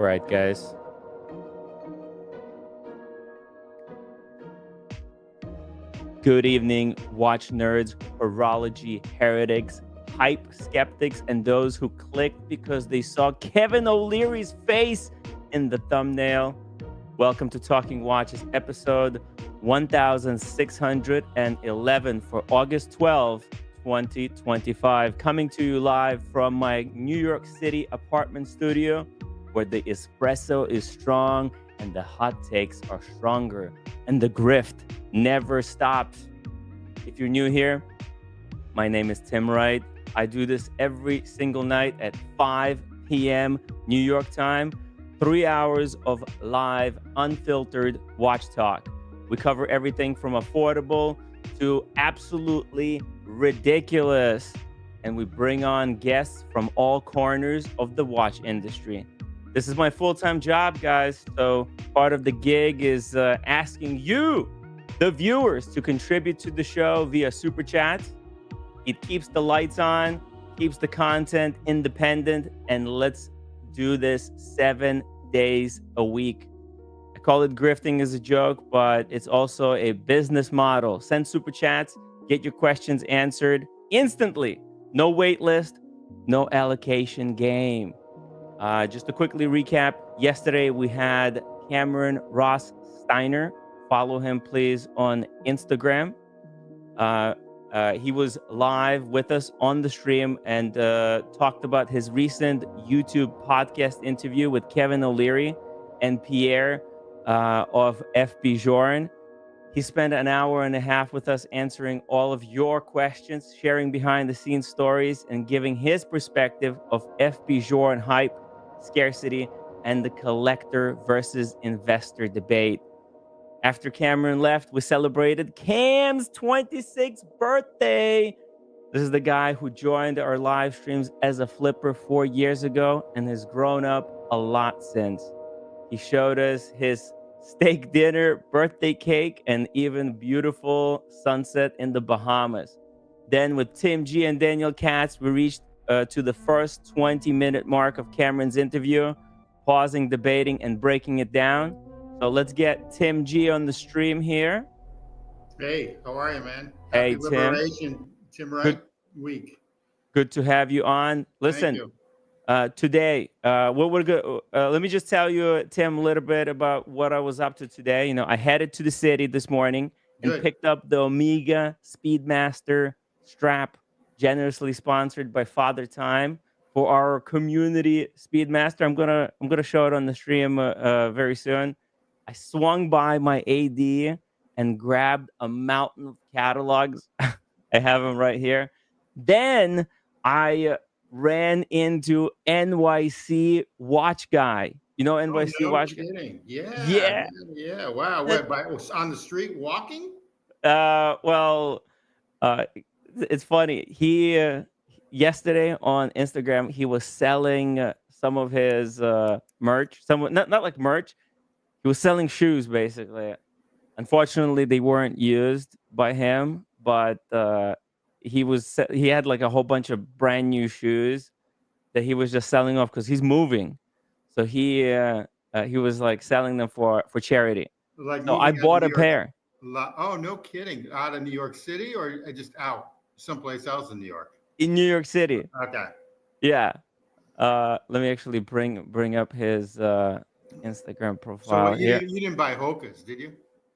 All right, guys. Good evening, watch nerds, horology heretics, hype skeptics, and those who clicked because they saw Kevin O'Leary's face in the thumbnail. Welcome to Talking Watches, episode 1611 for August 12th, 2025. Coming to you live from my New York City apartment studio, where the espresso is strong and the hot takes are stronger and the grift never stops. If you're new here, my name is Tim Wright. I do this every single night at 5 p.m. New York time. 3 hours of live, unfiltered watch talk. We cover everything from affordable to absolutely ridiculous. And we bring on guests from all corners of the watch industry. This is my full-time job, guys. So part of the gig is asking you, the viewers, to contribute to the show via Super Chat. It keeps the lights on, keeps the content independent, and let's do this 7 days a week. I call it grifting as a joke, but it's also a business model. Send Super Chats, get your questions answered instantly. No wait list, no allocation game. Just to quickly recap, yesterday we had Cameron Ross Steiner. Follow him, please, on Instagram. He was live with us on the stream and talked about his recent YouTube podcast interview with Kevin O'Leary and Pierre of FP Journe. He spent an hour and a half with us answering all of your questions, sharing behind-the-scenes stories, and giving his perspective of FP Journe hype, scarcity, and the collector versus investor debate. After Cameron left, we celebrated Cam's 26th birthday. This is the guy who joined our live streams as a flipper 4 years ago and has grown up a lot since. He showed us his steak dinner, birthday cake, and even beautiful sunset in the Bahamas. Then with Tim G and Daniel Katz, we reached to the first 20-minute mark of Cameron's interview, pausing, debating, and breaking it down. So let's get Tim G on the stream here. Hey, how are you, man? Hey, Happy Liberation, Tim Wright week. Good to have you on. Listen, Thank you. Today, what we're good. Let me just tell you, Tim, a little bit about what I was up to today. You know, I headed to the city this morning and picked up the Omega Speedmaster strap, generously sponsored by Father Time for our community Speedmaster. I'm gonna show it on the stream very soon. I swung by my AD and grabbed a mountain of catalogs. I have them right here. Then I ran into NYC Watch Guy. You know NYC Watch Guy? Kidding. Yeah. Yeah. Yeah. Wow. What, on the street walking? Well, it's funny. He yesterday on Instagram he was selling some of his merch. Not like merch. He was selling shoes basically. Unfortunately, they weren't used by him, but he had like a whole bunch of brand new shoes that he was just selling off because he's moving. So he was like selling them for charity. Like so I bought a pair. Oh, no kidding! Out of New York City or just out someplace else in New York? In New York City. Okay. Yeah. Let me actually bring up his Instagram profile. So you didn't buy Hokas, did you?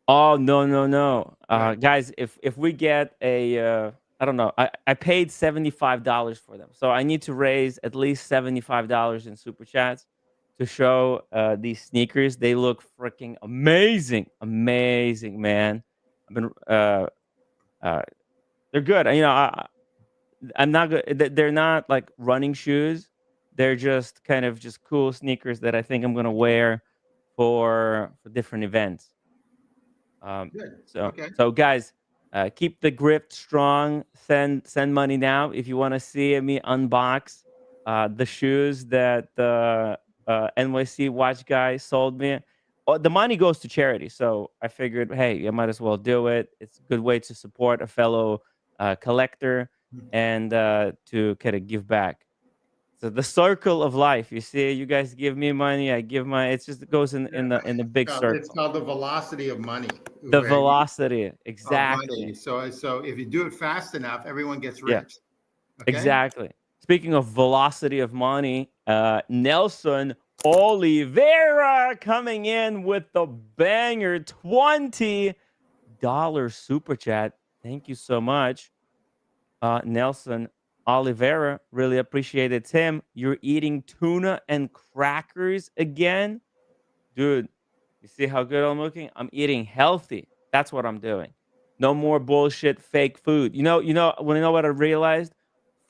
Oh no. Guys, if we get a I don't know, I paid $75 for them. So I need to raise at least $75 in super chats to show these sneakers. They look freaking amazing. Amazing, man. I've been they're good. You know, I'm not good. They're not like running shoes. They're just kind of just cool sneakers that I think I'm gonna wear for different events. So guys, keep the grip strong. Send money now if you want to see me unbox the shoes that NYC Watch Guy sold me. The money goes to charity, so I figured, hey, I might as well do it. It's a good way to support a fellow collector and to kind of give back. So the circle of life. You see, you guys give me money, I give my. It just goes in the big It's circle. called the velocity of money. The Where velocity, of money. exactly. So if you do it fast enough, everyone gets Yeah, rich. Okay. exactly. Speaking of velocity of money, Nelson Oliveira coming in with the banger $20 super chat. Thank you so much, Nelson Oliveira. Really appreciate it. Tim, you're eating tuna and crackers again? Dude, you see how good I'm looking? I'm eating healthy. That's what I'm doing. No more bullshit fake food. What I realized?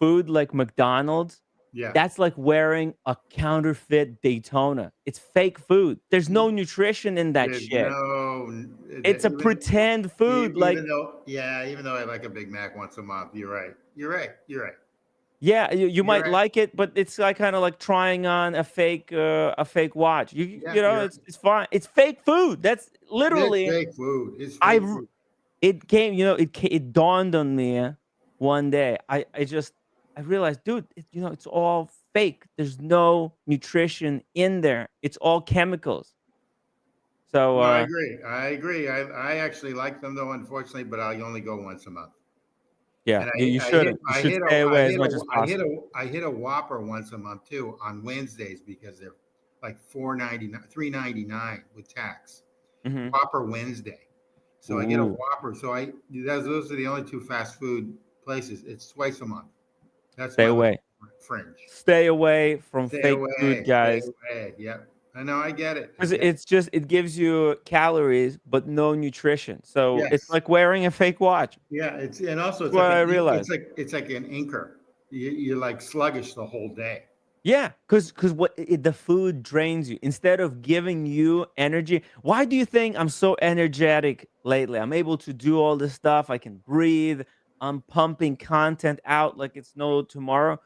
Food like McDonald's, Yeah. that's like wearing a counterfeit Daytona. It's fake food. There's no nutrition in that There's shit. no It's a even pretend food. even Like, though yeah, even though I like a Big Mac once a month. You're right. You're right. You're right. yeah, you You're might right. like it, but it's like kind of like trying on a fake watch. Yeah, you're right. It's fine. It's fake food. That's It's literally fake food. It's I fake food. it came, it dawned on me one day. I realized, dude, it's all fake. There's no nutrition in there. It's all chemicals. So, No, I agree. I agree. I actually like them though, unfortunately, but I only go once a month. yeah, And you shouldn't. You should stay away as much as possible. I hit a Whopper once a month too on Wednesdays because they're like $4.99, $3.99 with tax. Hmm. Whopper Wednesday. So I get a Ooh, Whopper. So those are the only two fast food places. It's twice a month. That's stay my little away. fringe. Stay away from Stay fake food, away. Stay guys. away. Yep. I know. I get it. I Because get it. it gives you calories but no nutrition. So it's Yes. like wearing a fake watch. Yeah. It's and also That's what I realized. it's like an anchor. You're like sluggish the whole day. Yeah, because the food drains you instead of giving you energy. Why do you think I'm so energetic lately? I'm able to do all this stuff. I can breathe. I'm pumping content out like it's no tomorrow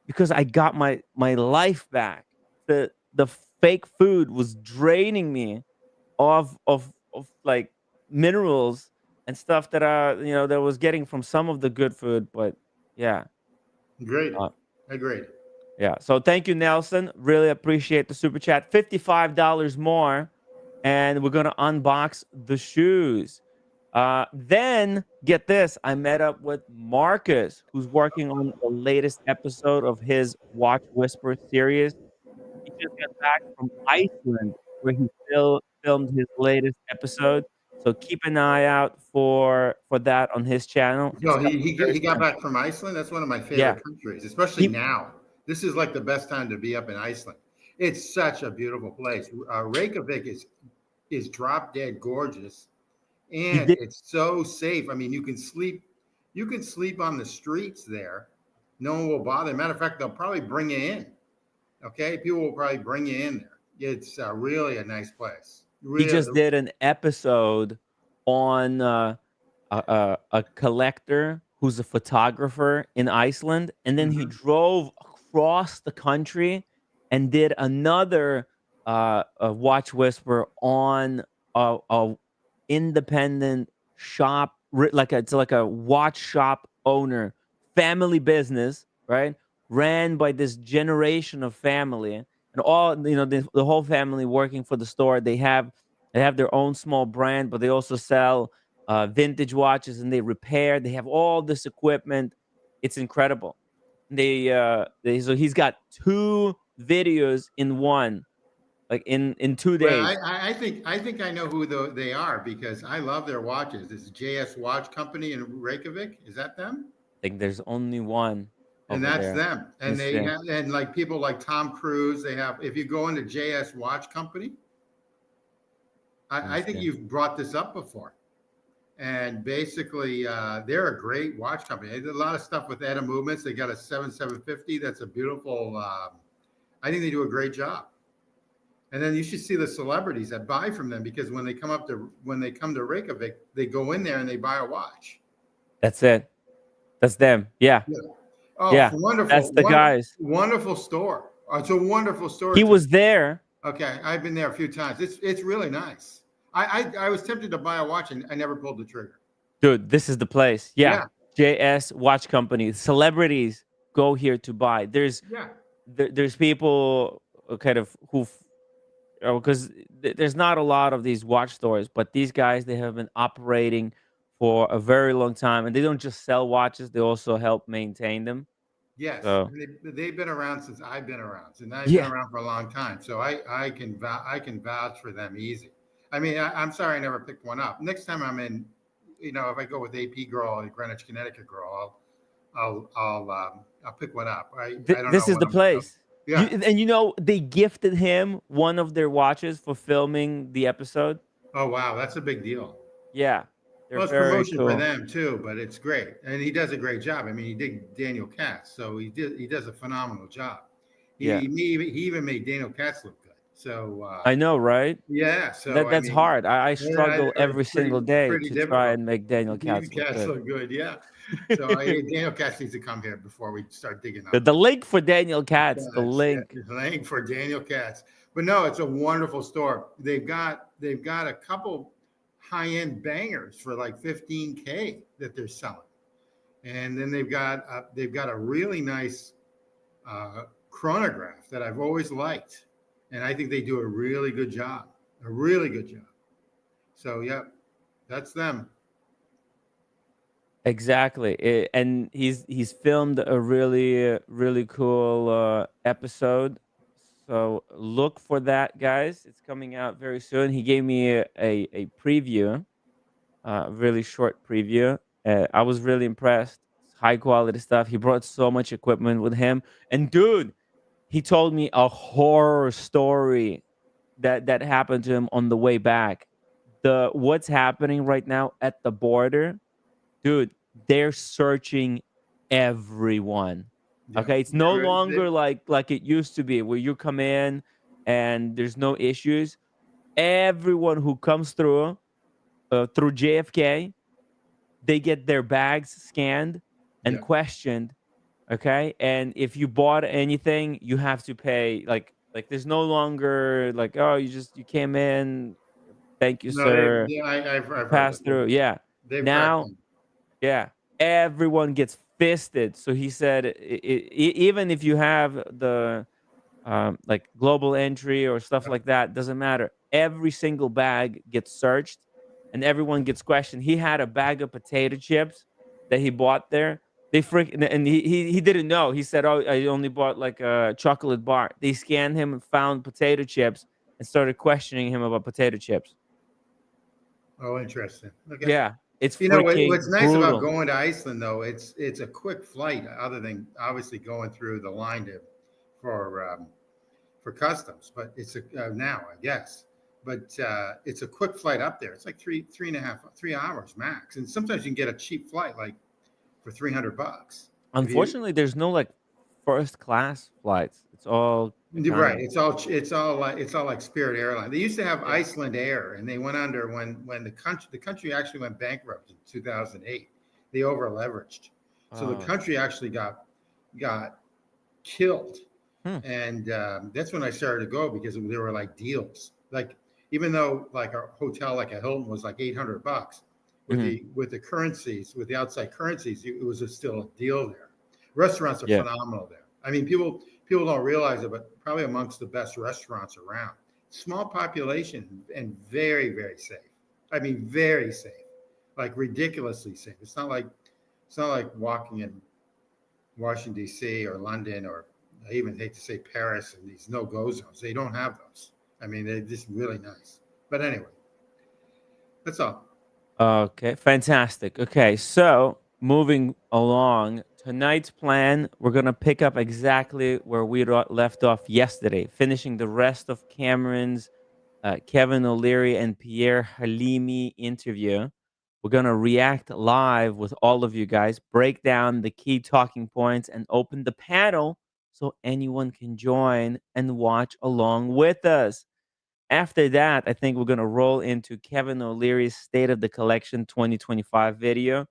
because I got my life back. The fake food was draining me of like minerals and stuff that I was getting from some of the good food. But yeah. Great. uh, Agreed. Yeah. So thank you, Nelson. Really appreciate the super chat. $55 more. And we're going to unbox the shoes. Then get this. I met up with Marcus, who's working on the latest episode of his Watch Whisper series. He just got back from Iceland, where he still filmed his latest episode. So keep an eye out for that on his channel. It's So coming very he got soon. back from Iceland. That's one of my Yeah. favorite countries, especially He now. This is like the best time to be up in Iceland. It's such a beautiful place. Reykjavik is drop dead gorgeous, he and did. it's so safe. I mean, you can sleep on the streets there. No one will bother. Matter of fact, they'll probably bring you in. Okay, people will probably bring you in there. It's really a nice place. He Really, just did an episode on a collector who's a photographer in Iceland, and then he mhm. drove across the country and did another a watch whisper on a independent shop, it's like a watch shop owner, family business, right? Ran by this generation of family, and all the whole family working for the store. They have their own small brand, but they also sell vintage watches and they repair. They have all this equipment. It's incredible. So he's got two videos in one, like in two Well, days. I think I know who they are because I love their watches. It's JS Watch Company in Reykjavik. Is that them? I think there's only one And over that's there. them. And Let's they see. have and like people like Tom Cruise. They have. If you go into JS Watch Company, Let me I think see. you've brought this up before. And basically, they're a great watch company. They did a lot of stuff with Etta Movements. They got a 7750. That's a beautiful. I think they do a great job. And then you should see the celebrities that buy from them because when they come to Reykjavik, they go in there and they buy a watch. That's it. That's them. Yeah. Yeah. Oh, Yeah. That's wonderful, the guys. wonderful store. It's a wonderful store He too. was there. Okay, I've been there a few times. It's really nice. I was tempted to buy a watch and I never pulled the trigger. Dude, this is the place. Yeah. Yeah, JS Watch Company. Celebrities go here to buy. There's yeah. there's people kind of who, because there's not a lot of these watch stores, but these guys, they have been operating for a very long time, and they don't just sell watches; they also help maintain them. Yes, So and they've been around since I've been around, and I've been yeah, around for a long time. So I can vouch for them easy. I mean, I'm sorry I never picked one up. Next time I'm in, if I go with AP girl or Greenwich, Connecticut girl, I'll pick one up. I don't know this is what the I'm gonna do. place. Yeah. And they gifted him one of their watches for filming the episode. Oh wow, that's a big deal. Yeah, they're Well, it's very promotion for cool. them too, but it's great, and he does a great job. I mean, he did Daniel Katz, so he does a phenomenal job. Yeah, He even made Daniel Katz look good. So I know, right? yeah, so That I that's mean, hard. I yeah, struggle every it's single day pretty to try difficult. and make Daniel Daniel Katz look Katz good. look good, yeah. So Daniel Katz needs to come here before we start digging the, up. the link for Daniel Katz, the Katz, yeah, link. playing for Daniel Katz. But no, it's a wonderful store. They've got a couple high end bangers for like 15K that they're selling, and then they've got a really nice chronograph that I've always liked, and I think they do a really good job. A really good job. So yeah, that's them. Exactly. And he's filmed a really cool episode. So look for that, guys. It's coming out very soon. He gave me a preview, really short preview. I was really impressed. It's high quality stuff. He brought so much equipment with him. And dude, he told me a horror story that happened to him on the way back. The What's happening right now at the border, dude, they're searching everyone. Yeah, Okay, it's no longer like it used to be, where you come in and there's no issues. Everyone who comes through JFK, they get their bags scanned and yeah. questioned. Okay, and if you bought anything, you have to pay. There's no longer like, oh, you came in, thank you, No, they. sir, Yeah, you I've heard passed that through. Yeah, they've cracked now, them. yeah, everyone gets fisted. So he said, even if you have the like global entry or stuff like that, doesn't matter. Every single bag gets searched, and everyone gets questioned. He had a bag of potato chips that he bought there. They and he didn't know. He said, "Oh, I only bought like a chocolate bar." They scanned him and found potato chips and started questioning him about potato chips. Oh, interesting. Okay. Yeah, it's What's freaking nice about brutal. going to Iceland though, it's a quick flight, other than obviously going through the line for um, for customs. But it's now, I guess. But it's a quick flight up there. It's like three and a half, 3 hours max. And sometimes you can get a cheap flight like for $300. If you Unfortunately, there's no like first class flights. It's all Right, economy. it's all like Spirit Airline. They used to have Yeah. Iceland Air, and they went under when the country actually went bankrupt in 2008. They over leveraged, so the Oh. country actually got killed, Hmm. and that's when I started to go because there were like deals. Like even though like a hotel like a Hilton was like $800 Mhm. with the currencies, with the outside currencies, it was still a deal there. Restaurants are Yeah. phenomenal there. I mean, people don't realize it, but probably amongst the best restaurants around. Small population and very, very safe. I mean, very safe, like ridiculously safe. It's not like walking in Washington D.C. or London, or I even hate to say Paris, and these no-go zones. They don't have those. I mean, they're just really nice. But anyway, that's all. Okay, fantastic. Okay, so moving along, tonight's plan, we're going to pick up exactly where we left off yesterday, finishing the rest of Cameron's Kevin O'Leary and Pierre Halimi interview. We're going to react live with all of you guys, break down the key talking points, and open the panel so anyone can join and watch along with us. After that, I think we're going to roll into Kevin O'Leary's State of the Collection 2025 video.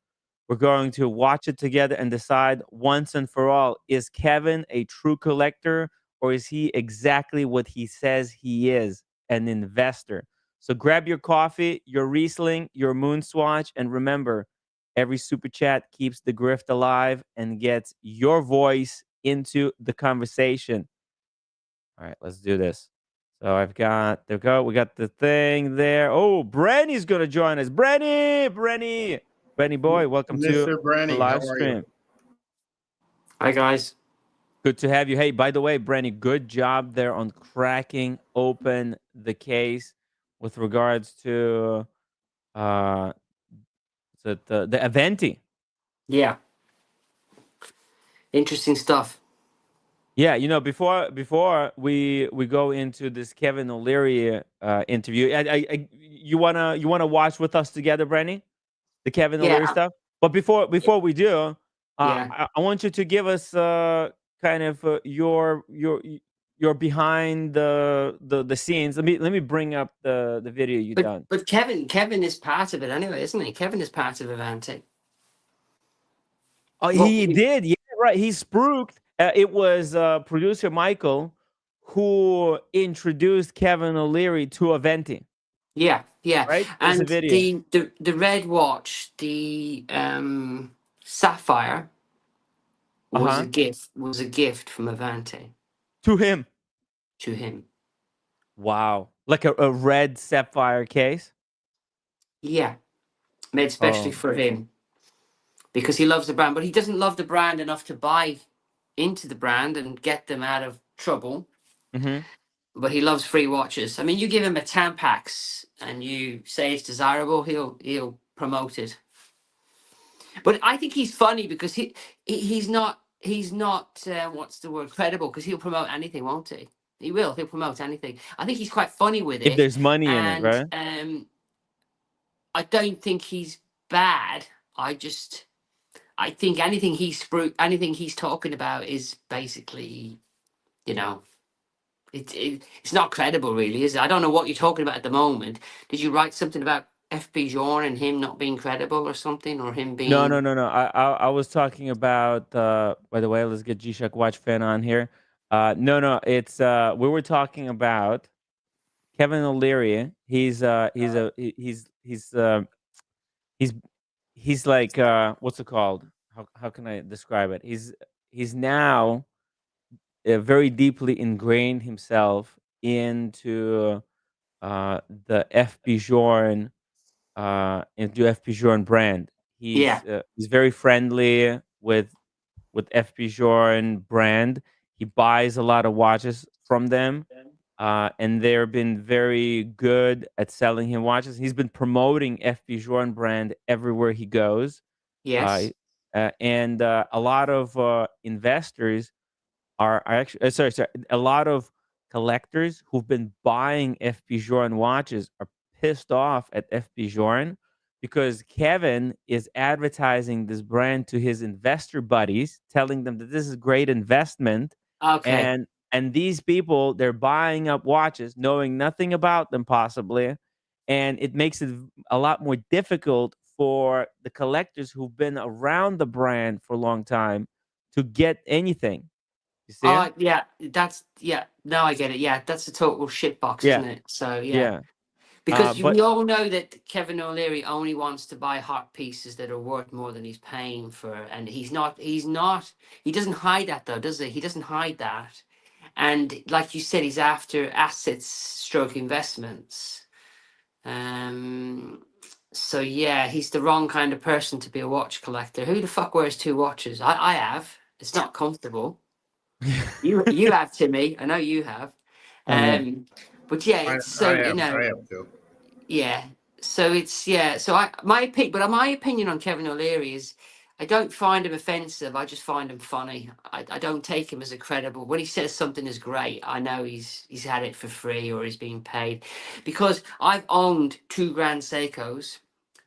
We're going to watch it together and decide once and for all, is Kevin a true collector, or is he exactly what he says he is, an investor? So grab your coffee, your Riesling, your Moon Swatch, and remember, every super chat keeps the grift alive and gets your voice into the conversation. All right, let's do this. So I've got there we go. We got the thing there. Oh, Brenny's gonna join us. Brenny boy, welcome to Mr. the Brenny, how live are you? stream. Hi guys. Good to have you. Hey, by the way, Brenny, good job there on cracking open the case with regards to uh the Aventi. Yeah. Interesting stuff. Yeah, before we go into this Kevin O'Leary interview, you wanna watch with us together, Brenny, the Kevin O'Leary Yeah. stuff. But before we do, Yeah. I want you to give us kind of your behind the scenes. Let me bring up the video you done. But Kevin is part of it anyway, isn't he? Kevin is part of Aventi. Oh, he did. Yeah, right. He spruiked. It was producer Michael who introduced Kevin O'Leary to Aventi. Yeah, yeah. Right? There's a And video the red watch, the sapphire was uh-huh a gift from Aventi to him. to him. Wow, like a red sapphire case. Yeah. Made specially Oh, for him. Because he loves the brand, but he doesn't love the brand enough to buy into the brand and get them out of trouble. mm-hmm. But he loves free watches. I mean, you give him a Tampax and you say it's desirable, he'll promote it. But I think he's funny because he's not what's the word, credible, because he'll promote anything, won't he? He'll promote anything. I think he's quite funny with If it, there's money in it, and right? I don't think he's bad. I think anything he's talking about is basically, you know, it's not credible, really, is it? I don't know what you're talking about at the moment. Did you write something about FP Journe and him not being credible or something, or him No, no, being? no, no. I was talking about. By the way, let's get G-Shock Watch Fan on here. No, it's we were talking about Kevin O'Leary. He's he's like what's it called? How can I describe it? He's now very deeply ingrained himself into the FP Journe into FP Journe brand. Yeah. He's very friendly with FP Journe brand. He buys a lot of watches from them, and they've been very good at selling him watches. He's been promoting FP Journe brand everywhere he goes, uh, Yes. and a lot of investors are actually sorry, a lot of collectors who've been buying FP Journe watches are pissed off at FP Journe because Kevin is advertising this brand to his investor buddies, telling them that this is a great investment, Okay. and these people, they're buying up watches knowing nothing about them possibly, and it makes it a lot more difficult for the collectors who've been around the brand for a long time to get anything. You see it? Yeah. Yeah. Now I get it. Yeah, that's a total shitbox, Yeah, isn't it? So yeah. yeah. Because But we all know that Kevin O'Leary only wants to buy hot pieces that are worth more than he's paying for, and he doesn't hide that though, does he? He doesn't hide that, and like you said, he's after assets, stroke investments. Um, so yeah, he's the wrong kind of person to be a watch collector. Who the fuck wears two watches? I have. It's not comfortable. You have, Timmy. I know you have. I know. But yeah, I, it's so, I have too. yeah. So it's, yeah. So my opinion on Kevin O'Leary is, I don't find him offensive. I just find him funny. I don't take him as a credible. When he says something is great, I know he's had it for free or he's being paid, because I've owned two Grand Seikos,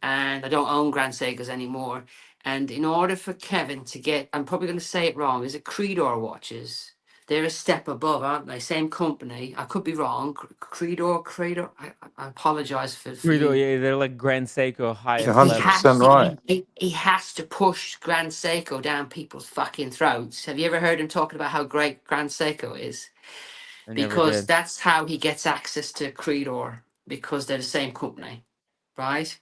and I don't own Grand Seikos anymore. And in order for Kevin to get, I'm probably going to say it wrong, is it Creedor watches? They're a step above, aren't they? Same company. I could be wrong. Creedor. I apologize for Guido, you. yeah, they're like Grand Seiko You're highest He level. has 100% to. right. He has to push Grand Seiko down people's fucking throats. Have you ever heard him talking about how great Grand Seiko is? I never Because did. that's how he gets access to Creedor, because they're the same company, right?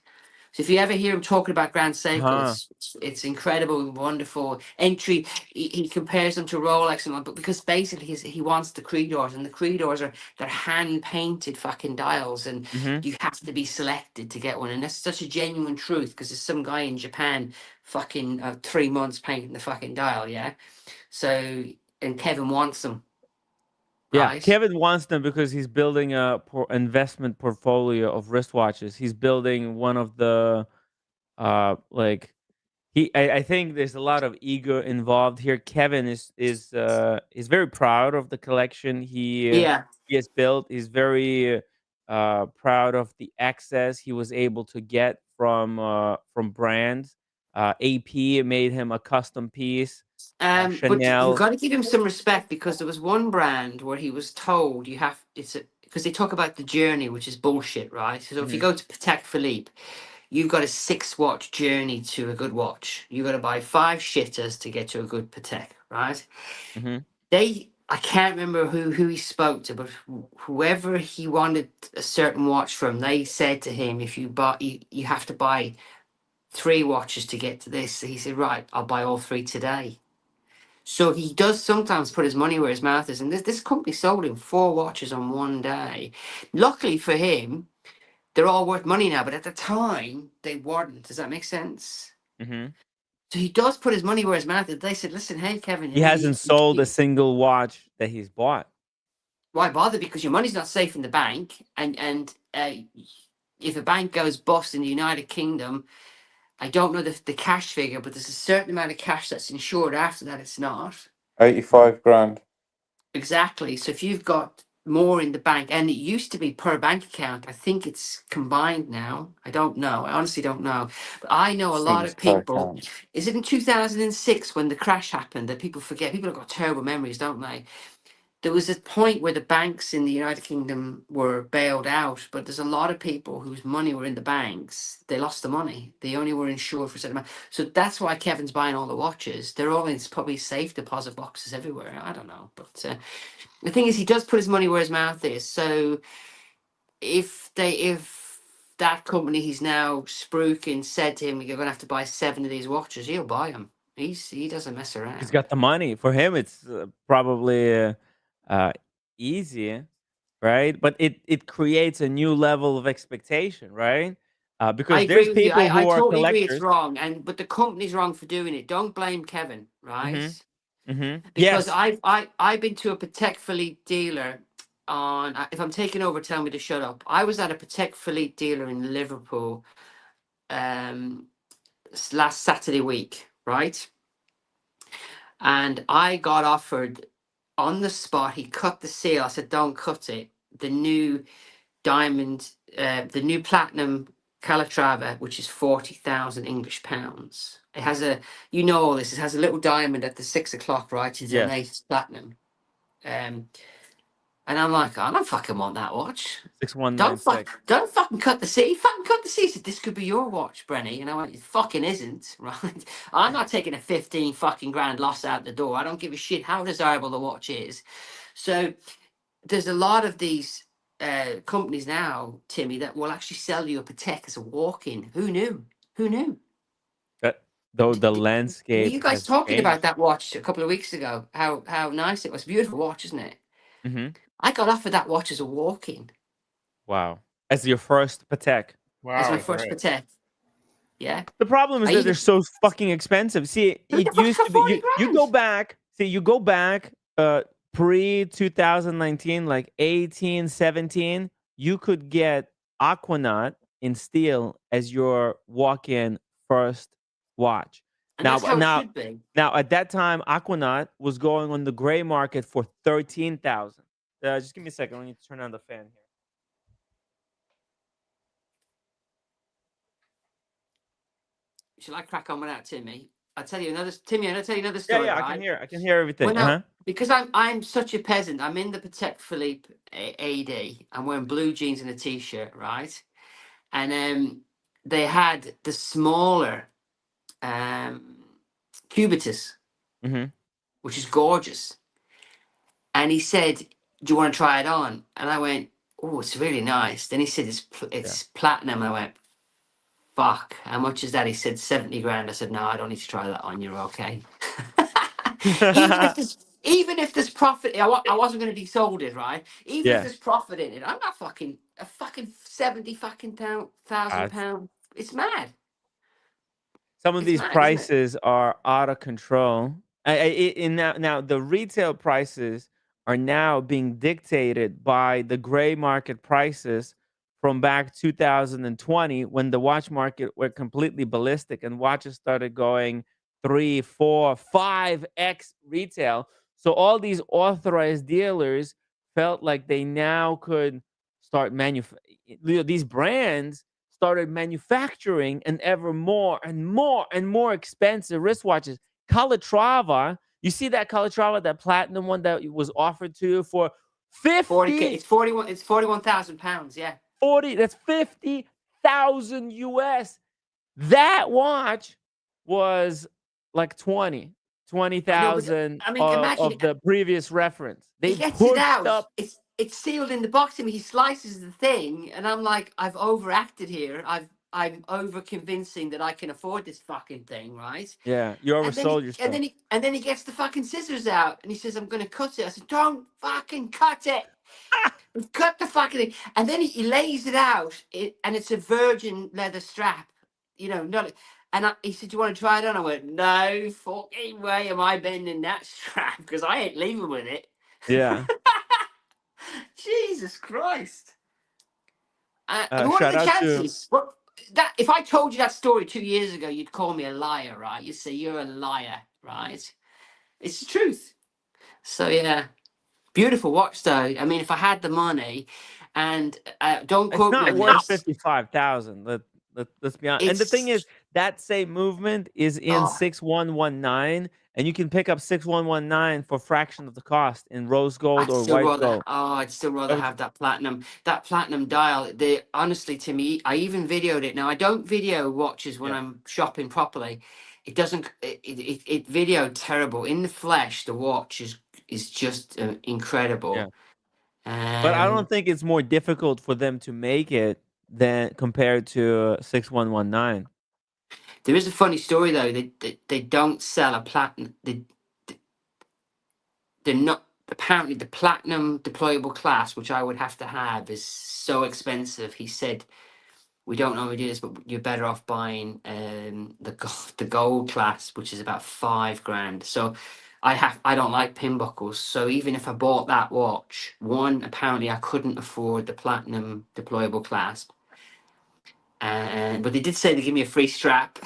So if you ever hear him talking about Grand Seiko, Huh. it's incredible and wonderful entry. He compares them to Rolex and all, but because basically he wants the Creedors, and the Creedors they're hand painted fucking dials, and Mm-hmm. you have to be selected to get one, and that's such a genuine truth because there's some guy in Japan fucking 3 months painting the fucking dial, yeah. So and Kevin wants them, Yeah, right? Kevin wants them because he's building a investment portfolio of wristwatches. He's building one of the like I think there's a lot of ego involved here. Kevin is very proud of the collection Yeah. he has built. He's very proud of the access he was able to get from brands. AP made him a custom piece. But you Chanel. got to give him some respect because there was one brand where he was told you have because they talk about the journey, which is bullshit, right? So if you Hmm. go to Patek Philippe, you've got a 6 watch journey to a good watch. You got to buy 5 shitters to get to a good Patek, right? Hmm. I can't remember who he spoke to, but whoever he wanted a certain watch from, they said to him, if you buy, you have to buy 3 watches to get to this. So he said, right, I'll buy all 3 today. So he does sometimes put his money where his mouth is, and this company sold him 4 watches on one day. Luckily for him, they're all worth money now, but at the time they weren't. Does that make sense? Hmm. So he does put his money where his mouth is. They said, "Listen, hey Kevin, He yeah, hasn't sold a single watch that he's bought. why bother? Because your money's not safe in the bank, and if a bank goes bust in the United Kingdom, I don't know the cash figure, but there's a certain amount of cash that's insured. After that, it's not." 85 grand. Exactly. So if you've got more in the bank, and it used to be per bank account, I think it's combined now. I don't know. I honestly don't know. But I know a I think lot it's of per people. account. Is it in 2006 when the crash happened that people forget? People have got terrible memories, don't they? There was a point where the banks in the United Kingdom were bailed out, but there's a lot of people whose money were in the banks. They lost the money. They only were insured for a certain amount. So that's why Kevin's buying all the watches. They're all in probably safe deposit boxes everywhere. I don't know, but the thing is, he does put his money where his mouth is. So if that company he's now spruiking said to him, "You're going to have to buy 7 of these watches," he'll buy them. He doesn't mess He's around. got the money. For him, it's probably uh, easy, right? But it creates a new level of expectation, right? I Because agree there's with you. people I who are totally agree. It's collectors. wrong, but the company's wrong for doing it. Don't blame Kevin, right? Hmm. Hmm. Because Yes. I've been to a Patek Philippe dealer on. If I'm taking over, tell me to shut up. I was at a Patek Philippe dealer in Liverpool um last Saturday week, right? And I got offered on the spot. He cut the seal. I said, "Don't cut it." The new diamond, the new platinum Calatrava, which is 40,000 English pounds. It has all this. It has a little diamond at the 6 o'clock, right? It's an Yes. ace platinum. Um, and I'm like, I don't fucking want that watch. Don't 6196. don't fucking cut the C. Fucking cut the C. He said, "This could be your watch, Brenny." And I went, "It fucking isn't, right? I'm not taking a 15 fucking grand loss out the door. I don't give a shit how desirable the watch is." So there's a lot of these companies now, Timmy, that will actually sell you a Patek as a walk-in. Who knew? Who knew? That though the Were landscape you guys has talking about changed. that watch a couple of weeks ago? How nice it was. Beautiful watch, isn't it? Hmm. I got offered that watch as a walk-in Wow. As your first Patek. as my Wow, first great. Patek. Yeah. The problem is I that they're even so fucking expensive. See, look it at fucking used for to be 40 you go grand. back, see, you go back pre 2019, like 18, 17, you could get Aquanaut in steel as your walk-in first watch. And Now that's how it now should be. now at that time Aquanaut was going on the gray market for 13,000. Just give me a second. I need to turn on the fan here. Shall I crack on with that, Timmy? I'll tell you another Timmy, I'll tell you another Yeah, story, yeah, right? I can hear everything. When I Uh-huh. because I'm such a peasant, I'm in the Patek Philippe AD. I'm wearing blue jeans and a t-shirt, right? And they had the smaller um, Cubitus, Mhm. which is gorgeous. And he said, "Do you want to try it on?" And I went, "Oh, it's really nice." Then he said, Yeah. It's platinum." And I went, fuck, how much is that? He said 70 grand. I said, no, I don't need to try that on. You're okay. Even if there's profit, I wasn't going to be sold it, right? Even if Yeah. there's profit in it, I'm not fucking a fucking 70 fucking thousand That's- pound. It's mad. some of It's these mad, isn't it? prices are out of control. Now the retail prices are now being dictated by the gray market prices from back 2020 when the watch market went completely ballistic and watches started going 3, 4, 5x retail. So all these authorized dealers felt like they now could start these brands started manufacturing and ever more and more and more expensive wristwatches. Calatrava, you see that Calatrava, that platinum one that was offered to you for 40K. 50, It's 41. It's 41,000 pounds. Yeah. 40, that's 50,000 US. That watch was like I know, but 20,000 I mean, imagine of the previous reference. he They gets it pushed out. up. It's sealed in the box, and he slices the thing, and I'm like, I've overacted here. I'm over convincing that I can afford this fucking thing, right? Yeah, you And then he oversold yourself. and then he gets the fucking scissors out, and he says, "I'm gonna cut it." I said, "Don't fucking cut it." Cut the fucking thing. And then he lays it out, and it's a virgin leather strap. You know, not. And he said, "Do you want to try it on?" I went, "No fucking way am I bending that strap because I ain't leaving with it." Yeah. Jesus Christ. I mean, what are Shout the out to chances? What that if I told you that story 2 years ago, you'd call me a liar, right? You'd say you're a liar, right? It's the truth. So yeah, beautiful watch though. I mean, if I had the money, and don't it's quote me not on worth this, 55,000. Let's be honest. And the thing is, it's that same movement is in oh, 6119, and you can pick up 6119 for fraction of the cost in rose gold or white gold. I'd still rather That was- have that platinum dial. They honestly, to me, I even videoed it. Now I don't video watches when Yeah. I'm shopping properly. It doesn't. It videoed terrible in the flesh. The watch is just yeah. incredible. But I Um, don't think it's more difficult for them to make it than compared to 6119. there is a funny story though. They don't sell a platinum. They're not apparently the platinum deployable class, which I would have to have, is so expensive. He said we don't normally do this, but you're better off buying the gold class, which is about 5 grand. So I don't like pin buckles. So even if I bought that watch, one, apparently I couldn't afford the platinum deployable clasp. And but they did say they give me a free strap.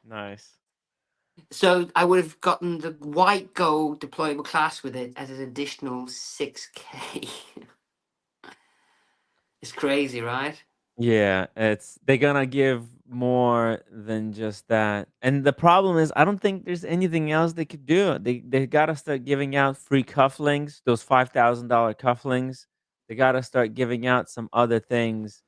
Nice. So I would have gotten the white gold deployable class with it as an additional 6K. It's crazy, right? Yeah, they're gonna give more than just that. And the problem is I don't think there's anything else they could do. They gotta start giving out free cufflinks, those $5,000 cufflinks. They gotta start giving out some other things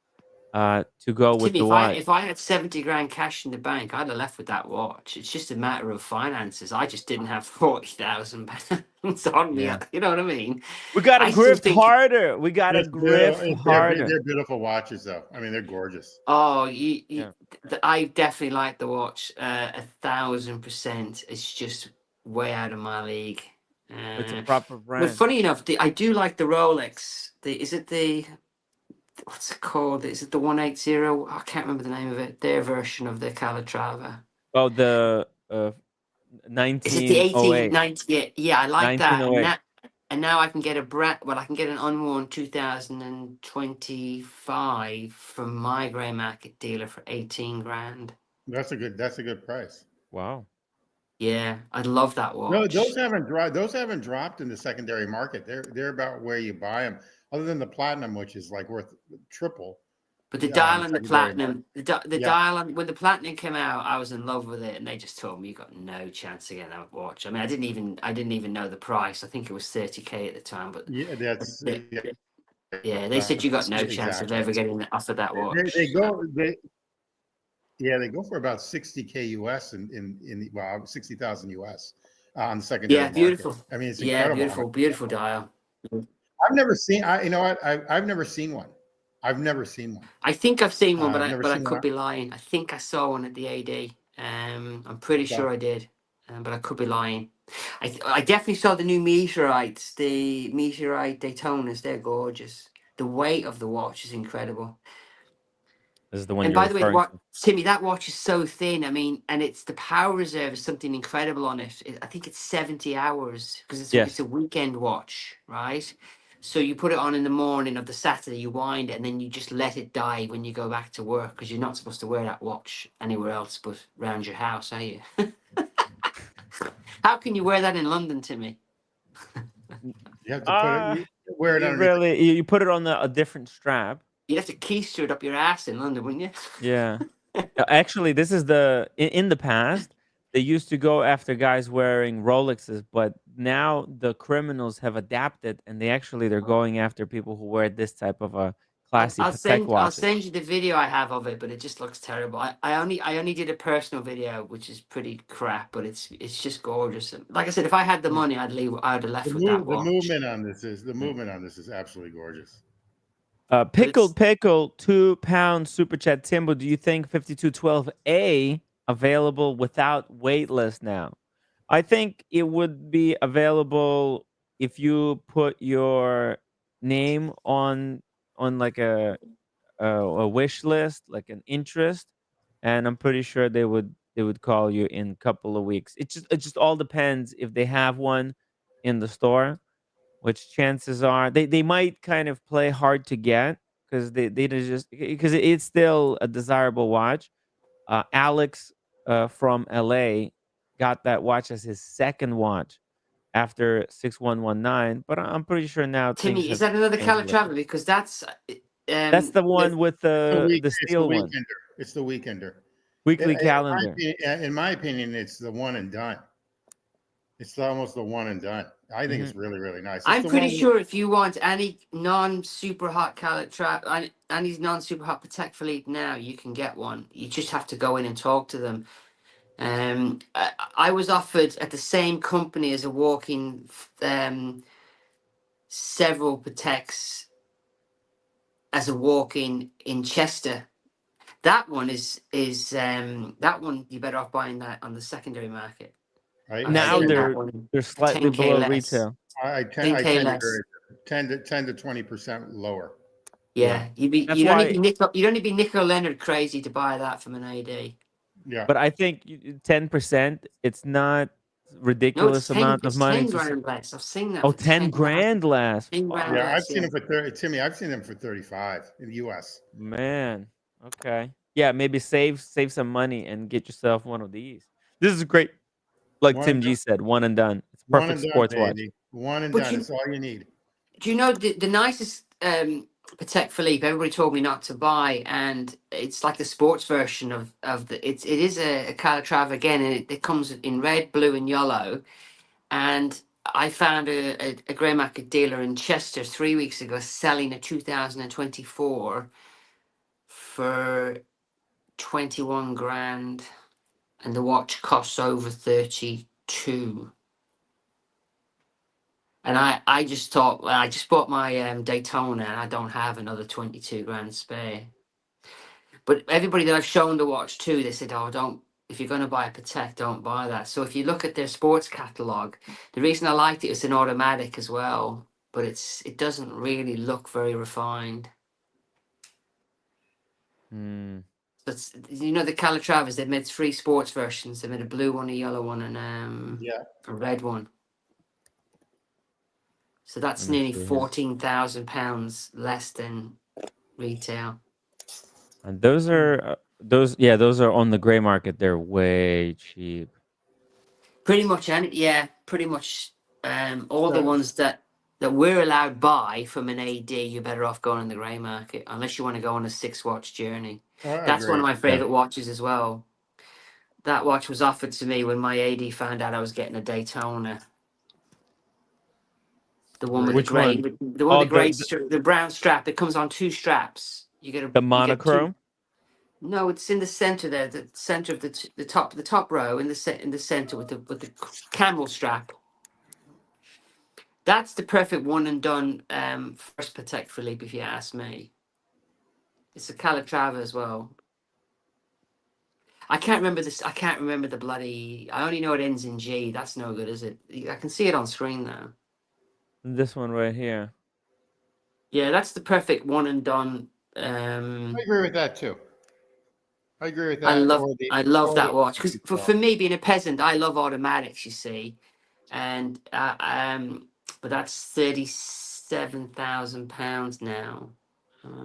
to go with Timmy, the watch. if I had 70 grand cash in the bank, I'd have left with that watch. It's just a matter of finances. I just didn't have 40,000 pounds on me. Yeah. You know what I mean? We gotta I still grift think, harder. We gotta It's beautiful. grift harder. They're beautiful watches, though. I mean, they're gorgeous. oh, Yeah. I definitely like the watch 1,000%. It's just way out of my league. It's a Uh, proper but brand. funny enough, I do like the Rolex. Is it the what's it called? Is it the 180? I can't remember the name of it. Their version of the Calatrava. Oh, the Is it the 1908. 1890? Yeah, yeah, I like that. 1908. And now I can get I can get an unworn 2025 from my grey market dealer for 18 grand. That's a good price. Wow. Yeah, I love that No, watch. those haven't dropped. Those haven't dropped in the secondary market. They're about where you buy them, other than the platinum, which is like worth triple. But the On dial the and the secondary market. platinum, the Yeah. dial on when the platinum came out, I was in love with it, and they just told me you got no chance to get that watch. I mean, I didn't even know the price. I think it was 30K at the time, but Yeah, that's yeah, they said you got no chance of exactly. ever getting offered that watch. They go for about 60K US in well 60,000 US on the secondary Yeah, market. beautiful. I mean, it's Yeah, incredible. beautiful dial. I've never seen. You know what? I've never seen one. I've never seen one. I think I've seen one, I've never but I seen could one. be lying. I think I saw one at the AD. I'm pretty Okay. sure I did, but I could be lying. I definitely saw the new meteorites, the meteorite Daytonas. They're gorgeous. The weight of the watch is incredible. This is the one And you're by the way, referring what to. Timmy, that watch is so thin. I mean, and it's the power reserve is something incredible on it. I think it's 70 hours because it's Yes. a weekend watch, right? So you put it on in the morning of the Saturday, you wind it, and then you just let it die when you go back to work because you're not supposed to wear that watch anywhere else but around your house, are you? How can you wear that in London, Timmy? You have to put it. You wear it You underneath. really you put it on a different strap. You'd have to keister it up your ass in London, wouldn't you? Yeah. Actually, this is in the past, they used to go after guys wearing Rolexes, but now the criminals have adapted and they're going after people who wear this type of a classy Patek I'll watches. send you the video I have of it, but it just looks terrible. I only did a personal video, which is pretty crap, but it's just gorgeous. Like I said, if I had the money, I'd have left with that The watch. movement on this is absolutely gorgeous. Pickled Pickle, 2 pound super chat. Timbo, do you think 5212A available without waitlist now? I think it would be available if you put your name on like a wish list, like an interest, and I'm pretty sure they would call you in a couple of weeks. It just all depends if they have one in the store, which chances are they might kind of play hard to get because they just because it's still a desirable watch. Alex from LA got that watch as his second watch after 6119, but I'm pretty sure now things Timmy, is have that another changed a little. Calatrava? Because that's That's the one the with the It's the steel one, weekender. It's the weekender. weekly calendar. In my opinion, it's the one and done. It's almost the one and done. I think Hmm. it's really, really nice. It's I'm the pretty one. sure if you want any non-super hot Calatrava, any non-super hot Patek Philippe now, you can get one. You just have to go in and talk to them. I was offered at the same company as a walk-in several Pateks as a walk-in in Chester. That one is that one you're better off buying that on the secondary market. I I've Now seen that they're one they're for slightly 10K below less. retail. I 10K tend to less. agree. 10 to 20% lower. Yeah, That's you'd only why. be Nico Leonard crazy to buy that from an AD. Yeah. But I think 10%. It's not No, ridiculous amount of it's money 10 to. grand less. I've seen that Oh, for 10 10,000. grand less. 10 grand Yeah, Fuck, I've less. seen Yeah. them for 30. Timmy, I've seen them for 35 in the US. man. Okay. Yeah, maybe save some money and get yourself one of these. This is great. Like One and Tim done. G said, one and done. It's One perfect and done, sports watch. baby. One and But done. It's all you need. do you know the nicest Patek Philippe? Everybody told me not to buy, and it's like the sports version of the. It is a Calatrava again, and it comes in red, blue, and yellow. And I found a grey market dealer in Chester 3 weeks ago selling a 2024 for 21 grand, and the watch costs over 32. And I just thought, well, I just bought my Daytona, and I don't have another 22 grand spare. But everybody that I've shown the watch to, they said, "Oh, don't. If you're going to buy a Patek, don't buy that." So if you look at their sports catalog, the reason I liked it is an automatic as well, but it doesn't really look very refined. Hmm. That's the Calatravas. They've made 3 sports versions. They made a blue one, a yellow one, and Yeah. a red one. So that's Let me nearly see here. £14,000 less than retail. And those are those are on the gray market. They're way cheap. Pretty much, pretty much all the So, ones that we're allowed buy from an AD, you're better off going on the grey market, unless you want to go on a 6-watch journey. I That's one agree. of my Yeah. favourite watches as well. That watch was offered to me when my AD found out I was getting a Daytona. The one with Great. the Which grey, one? the one Oh, with the brown strap. It comes on 2 straps. You get the you get 2. monochrome. No, it's in the center there, the center of the top row in the center with the camel strap. That's the perfect one and done first Patek Philippe, if you ask me. It's a Calatrava as well. I can't remember this. I can't remember the bloody. I only know it ends in G. That's no good, is it? I can see it on screen though. This one right here. Yeah, that's the perfect one and done. I agree with that too. I agree with that. I love that watch because for me being a peasant, I love automatics. You see, and but that's £37,000 now.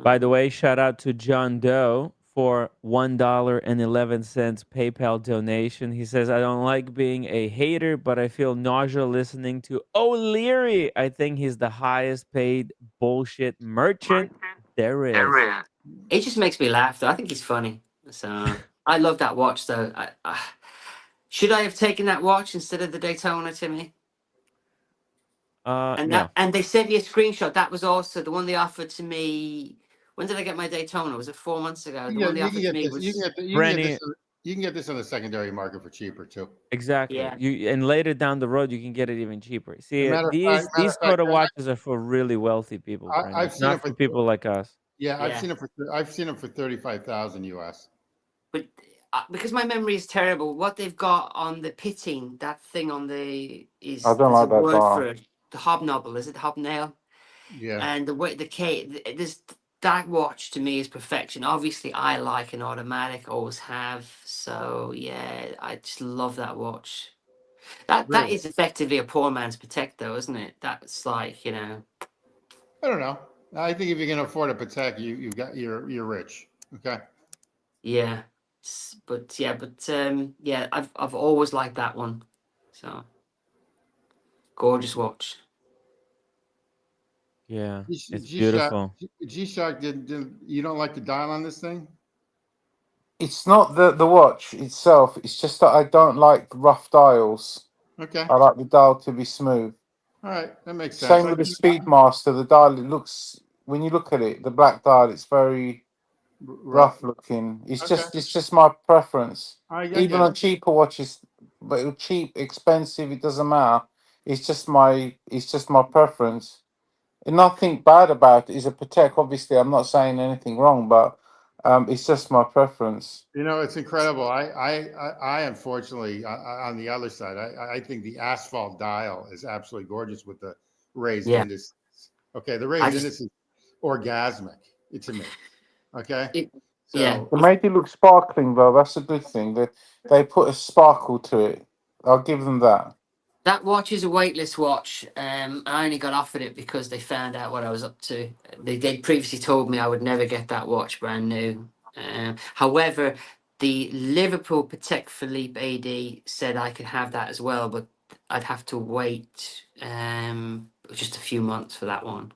By the way, shout out to John Doe for $1.11 PayPal donation. He says, I don't like being a hater, but I feel nausea listening to O'Leary. I think he's the highest paid bullshit merchant there is. It just makes me laugh though. I think he's funny. So I love that watch though. Should I have taken that watch instead of the Daytona, Timmy? No. And they sent me a screenshot. That was also the one they offered to me. When did I get my Daytona? Was it 4 months ago? The one they offered to me was you can get this on the secondary market for cheaper too. Exactly. Yeah. And later down the road, you can get it even cheaper. See, Matter of these fact, photo watches are for really wealthy people, Brendan. I've seen not it for people like us. Yeah, Yeah. I've seen them for 35,000 US. But because my memory is terrible, what they've got on the pitting, that thing on the is I don't like that word bar. for it. The hobnoble, is it hobnail? Yeah. And the way this that watch to me is perfection. Obviously, I like an automatic, always have. So yeah, I just love that watch. That Really? is effectively a poor man's Patek, though, isn't it? That's like I don't know. I think if you can afford a Patek, you're rich. Okay. yeah. But yeah, I've always liked that one. So gorgeous watch. Yeah, it's beautiful. G-Shock, you don't like the dial on this thing? It's not the watch itself. It's just that I don't like rough dials. Okay. I like the dial to be smooth. All right, that makes sense. Same with the Speedmaster. The dial, it looks, when you look at it, the black dial, it's very rough looking. It's just my preference. Even on cheaper watches, but cheap, expensive, it doesn't matter. It's just my preference. And nothing bad about it. It's a Patek. Obviously, I'm not saying anything wrong, but it's just my preference. It's incredible. I unfortunately on the other side, I think the asphalt dial is absolutely gorgeous with the raised indices. Okay, the raised indices is orgasmic to me. Okay. They made it look sparkling though. That's a good thing. They put a sparkle to it. I'll give them that. That watch is a weightless watch. I only got offered it because they found out what I was up to. They'd previously told me I would never get that watch brand new. However, the Liverpool Patek Philippe AD said I could have that as well, but I'd have to wait just a few months for that one.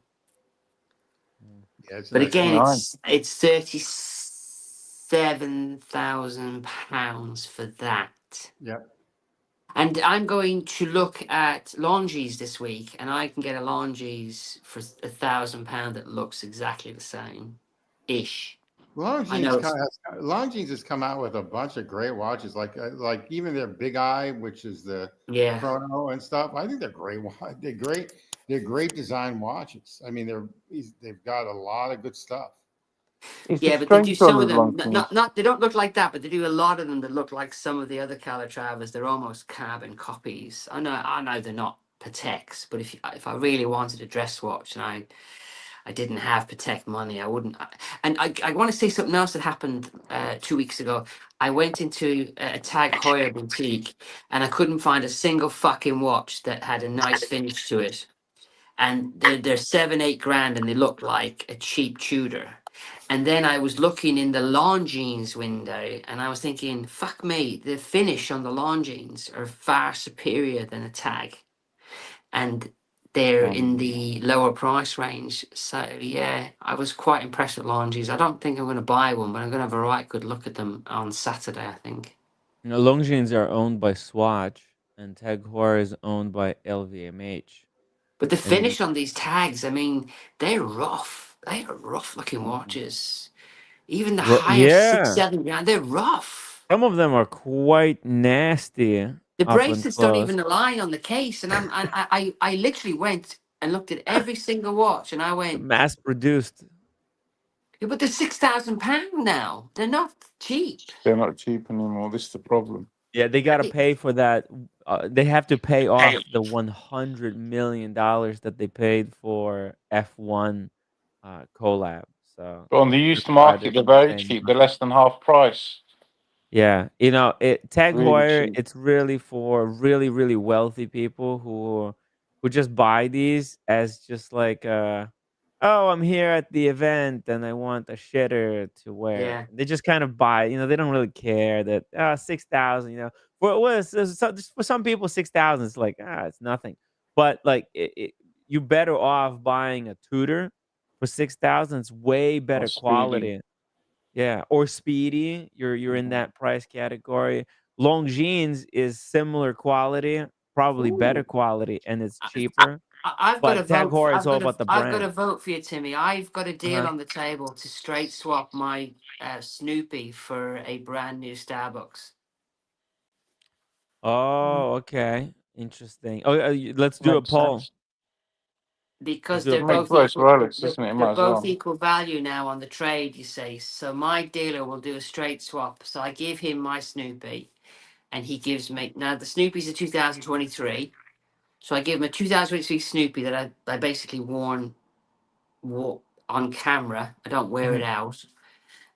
Yeah, but again, it's £37,000 for that. Yep. And I'm going to look at Longines this week, and I can get a Longines for £1,000 that looks exactly the same, ish. Longines has come out with a bunch of great watches, like even their Big Eye, which is the chrono and stuff. I think they're great. They're great design watches. I mean, they've got a lot of good stuff. But they do some of them. Not they don't look like that, but they do a lot of them that look like some of the other Calatravas. They're almost carbon copies. I know they're not Pateks, but if I really wanted a dress watch and I didn't have Patek money, I wouldn't. And I want to say something else that happened 2 weeks ago. I went into a Tag Heuer boutique and I couldn't find a single fucking watch that had a nice finish to it. And they're 7-8 grand and they look like a cheap Tudor. And then I was looking in the Longines window and I was thinking, fuck me, the finish on the Longines are far superior than a Tag. And they're in the lower price range. So yeah, I was quite impressed with Longines. I don't think I'm going to buy one, but I'm going to have a right good look at them on Saturday, I think. Longines are owned by Swatch and Tag Heuer is owned by LVMH. But the finish on these Tags, I mean, they're rough. They are rough looking watches. Even the highest 6-7 grand, they're rough. Some of them are quite nasty. The bracelets don't even align on the case, and I literally went and looked at every single watch, and I went mass produced. Yeah, but they're £6,000 now. They're not cheap. They're not cheap anymore. This is the problem. Yeah, they gotta pay for that. They have to pay off the $100 million that they paid for F1 collab. So But on the used that's why market, they're they're very paying cheap. They're money. less than half price. Yeah, Tag Really Heuer, cheap. it's really for really, really wealthy people who just buy these as just like oh, I'm here at the event and I want a shitter to wear. Yeah. They just kind of buy, they don't really care that 6,000, For just for some people 6,000 is like it's nothing. But like you're better off buying a Tudor for 6,000. It's way Or better speedy. quality. Yeah, or Speedy, you're in that price category. Longines is similar quality, probably better Ooh. quality, and it's I, cheaper. I've got a But Tag vote. Heuer, it's all about the I've got a brand. vote for you, Timmy. I've got a deal Uh-huh. on the table to straight swap my Snoopy for a brand new Starbucks. Oh, okay. Interesting. Oh, let's do a Makes poll. sense. Let's Because do a they're poll. Makes both well, it's equal. relics, isn't it? It They're might as both well. equal value now on the trade. You say so. My dealer will do a straight swap. So I give him my Snoopy, and he gives me now the Snoopy's a 2023. So I give him a 2023 Snoopy that I basically wore on camera. I don't wear it Mhm. out,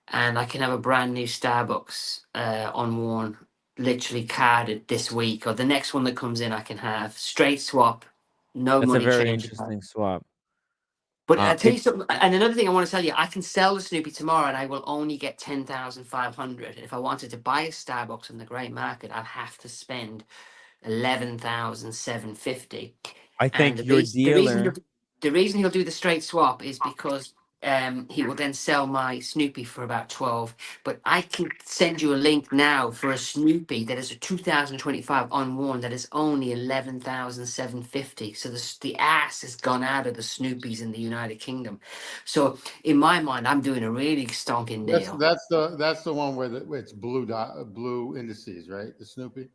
and I can have a brand new Starbucks unworn, literally carded this week or the next one that comes in. I can have straight swap, no That's a money very change. interesting swap. But I tell you It's something, and another thing I want to tell you, I can sell the Snoopy tomorrow, and I will only get 10,500. If I wanted to buy a Starbucks on the grey market, I'd have to spend 11,750. I And think your dealer. the reason he'll do the straight swap is because he will then sell my Snoopy for about 12. But I can send you a link now for a Snoopy that is a 2025 unworn that is only 11,750. So the ass has gone out of the Snoopies in the United Kingdom. So in my mind, I'm doing a really stonking That's deal. that's the one where it's blue indices, right? The Snoopy.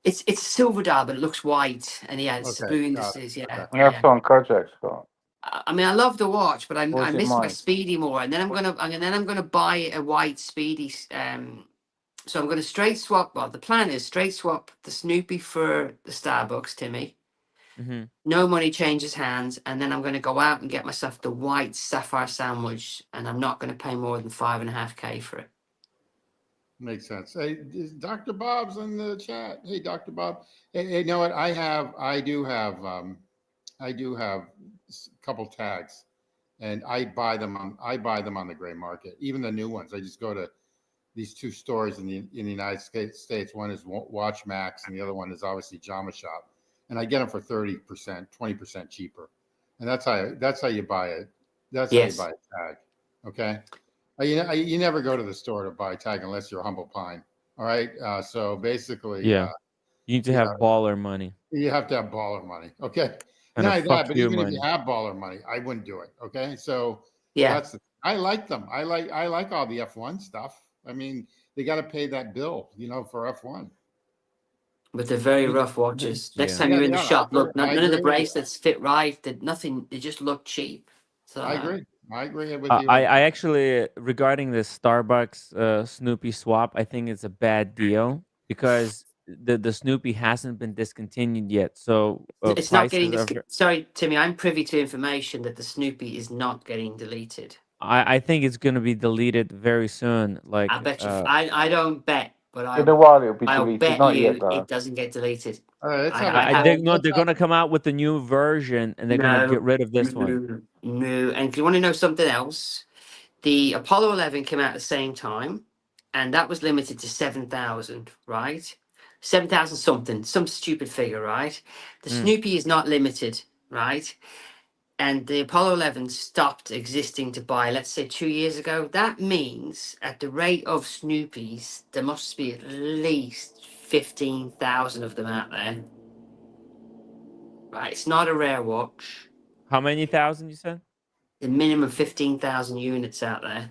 It's a silver dial, but it looks white, and yeah, it's the Okay, blue got it. indices. Yeah, Okay. yeah. That's on Kojak, Scott. I mean, I love the watch, but Or I is it miss my mine? Speedy more, and then I'm gonna buy a white Speedy. So I'm gonna straight swap. Well, the plan is straight swap the Snoopy for the Starbucks, Timmy. Mhm. No money changes hands, and then I'm gonna go out and get myself the white sapphire sandwich, and I'm not gonna pay more than 5.5K for it. Makes sense. Hey, Dr. Bob's in the chat. Hey, Dr. Bob. Hey, you know what? I do have a couple tags, and I buy them on the gray market. Even the new ones. I just go to these two stores in the United States. One is Watch Max, and the other one is obviously Jama Shop, and I get them for 30%, 20% cheaper. And that's how you buy it. That's how you Yes. buy a tag. Okay. You never go to the store to buy a tag unless you're a humble pine. All right. So basically, Yeah. You need to you have know, baller money you have to have baller money. Okay. and a Not only that, fuck but you even if you money. have baller money, I wouldn't do it. Okay. So Yeah, I like them. I like all the F1 stuff. I mean, they got to pay that bill, for F1. but they're very You- rough watches. Next Yeah. time Yeah, you're they in the are. shop, look, I none of the agree with you. bracelets fit right. That nothing. They just look cheap. So I agree. I agree with you I on I that. actually regarding the Starbucks Snoopy swap, I think it's a bad deal because the Snoopy hasn't been discontinued yet. So it's not getting prices are this. Sorry, Timmy. I'm privy to information that the Snoopy is not getting deleted. I think it's gonna be deleted very soon. I Like bet you. I don't bet, but In a while, it'll be I'll deleted. bet Not yet, you though. it doesn't get deleted. All right, let's have a I I have they poll. no, they're gonna come out with a new version and they're gonna get no, rid of this one. no. And do you want to know something else? The Apollo 11 came out at the same time, and that was limited to 7,000, right? 7,000 something, some stupid figure, right? The Mm. Snoopy is not limited, right? And the Apollo 11 stopped existing to buy, let's say 2 years ago. That means at the rate of Snoopies, there must be at least 15,000 of them out there, right? It's not a rare watch. How many thousand you said? The minimum 15,000 units out there.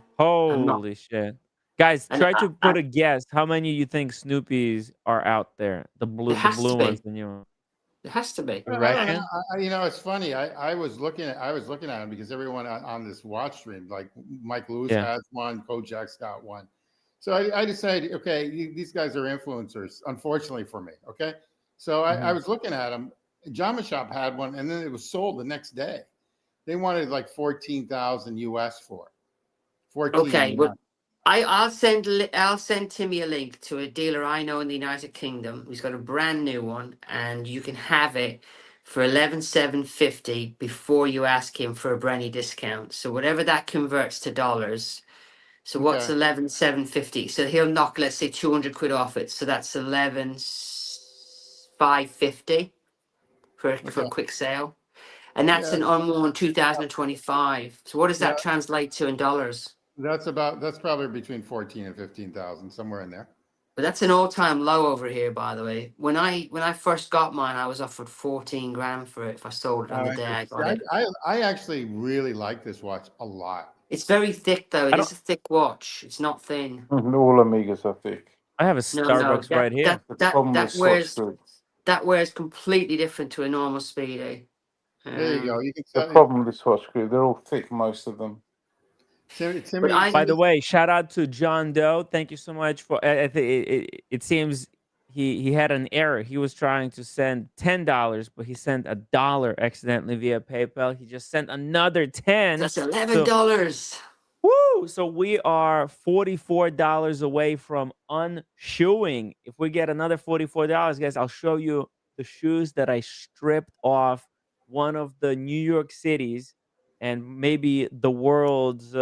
I'm not, Holy shit. Guys, and try to put a guess. How many you think Snoopy's are out there? there The has to blue ones, be. the new one. It has to be. You I don't reckon? know. You know, it's funny. I was looking at him because everyone on this watch stream, like Mike Lewis Yeah. has one, Kojak's got one. So I decided, okay, these guys are influencers, unfortunately for me. Okay. So I was looking at them. Jama Shop had one, and then it was sold the next day. They wanted like 14,000 US for it. 14. Okay, well, I'll send Timmy a link to a dealer I know in the United Kingdom who's got a brand new one, and you can have it for 11,750 before you ask him for a Brenny discount. So whatever that converts to dollars. So what's Okay. 11,750? So he'll knock, let's say, 200 quid off it. So that's 11,550 for a quick sale, and that's an unworn 2025. So what does that translate to in dollars? That's probably between 14 and 15,000, somewhere in there. But that's an all-time low over here, by the way. When I first got mine, I was offered 14 grand for it if I sold it on the day I got it. I actually really like this watch a lot. It's very thick, though. It is a thick watch. It's not thin. All Amigas are thick. I have a Starbucks right here. That wears completely different to a normal Speedy. There you go. You can the problem with this watch group, they're all thick, most of them. By the way, shout out to John Doe. Thank you so much for. It seems he had an error. He was trying to send $10, but he sent $1 accidentally via PayPal. He just sent another 10. That's $11. Woo! So we are $44 away from unshoeing. If we get another $44, guys, I'll show you the shoes that I stripped off one of the New York cities and maybe the world's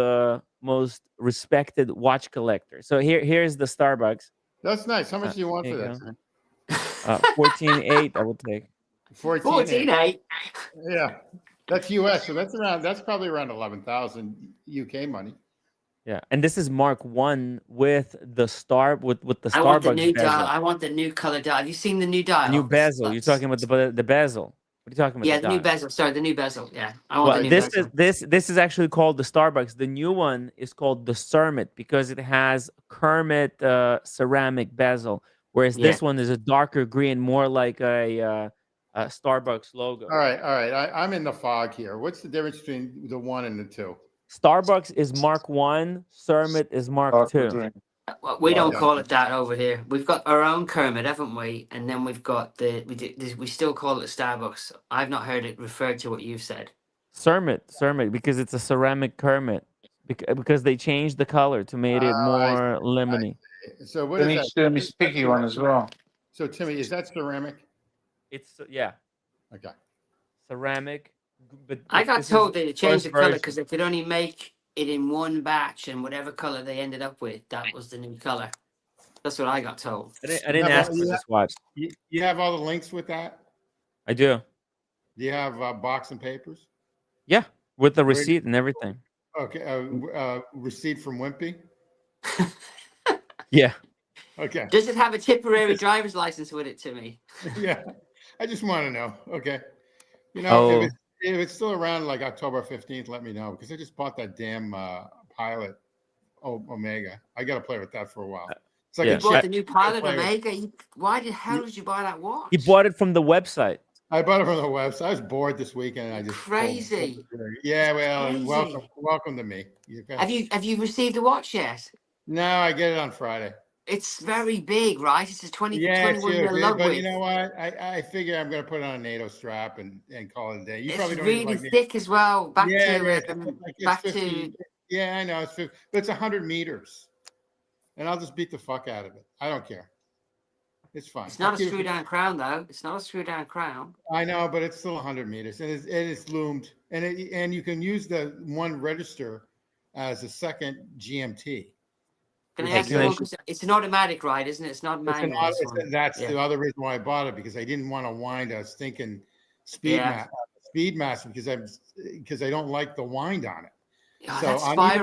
most respected watch collector. So here's the Starbucks. That's nice. How much do you want for that? 14.8 I will take. 14.8. Yeah. That's US. So that's probably around 11,000 UK money. Yeah. And this is Mark 1 with the with the Starbucks. I want the new dial. I want the new color dial. Have you seen the new dial? New bezel. You're talking about the bezel. What are you talking about? Yeah, the new bezel. Sorry, the new bezel. Yeah, I want the new bezel. This is actually called the Starbucks. The new one is called the Cermet because it has Kermit ceramic bezel, whereas this one is a darker green, more like a Starbucks logo. All right. I'm in the fog here. What's the difference between the 1 and the 2? Starbucks is Mark 1. Cermet is Mark 2. Well, we don't call it that over here. We've got our own Kermit, haven't we? And then we've got we still call it Starbucks. I've not heard it referred to what you've said. Cermet, because it's a ceramic Kermit. Because they changed the color to make it more lemony. So what is that? Miss Piggy one as well. So Timmy, is that ceramic? It's Okay. Ceramic. But I got told they changed the color because they could only make it in one batch, and whatever color they ended up with, that was the new color. That's what I got told. I didn't ask for this watch. You have all the links with that? I do. Do you have box and papers? Yeah, with the receipt and everything. Okay, receipt from Wimpy? Yeah. Okay. Does it have a Tipperary driver's license with it, Timmy? Yeah, I just want to know. Okay. You know, if it's still around like October 15th, let me know, because I just bought that damn Pilot Omega. I got to play with that for a while. It's like you bought the new Pilot Omega? How did you buy that watch? He bought it from the website. I bought it from the website. I was bored this weekend. And I just crazy. Yeah, well, welcome to me. Have you received the watch yet? No, I get it on Friday. It's very big, right? It's a 21 mil. But you know what? I figure I'm going to put it on a NATO strap and call it a day. It's really thick as well. Yeah, I know. It's 50, but it's 100 meters. And I'll just beat the fuck out of it. I don't care. It's fine. It's not a screw down crown, though. It's not a screw down crown. I know, but it's still 100 meters. And it's loomed. And you can use the one register as a second GMT. Can I ask you, it's an automatic, right? Isn't it? It's not manual. That's the other reason why I bought it, because I didn't want to wind a stinking Speedmaster because I don't like the wind on it. Oh, so I'm not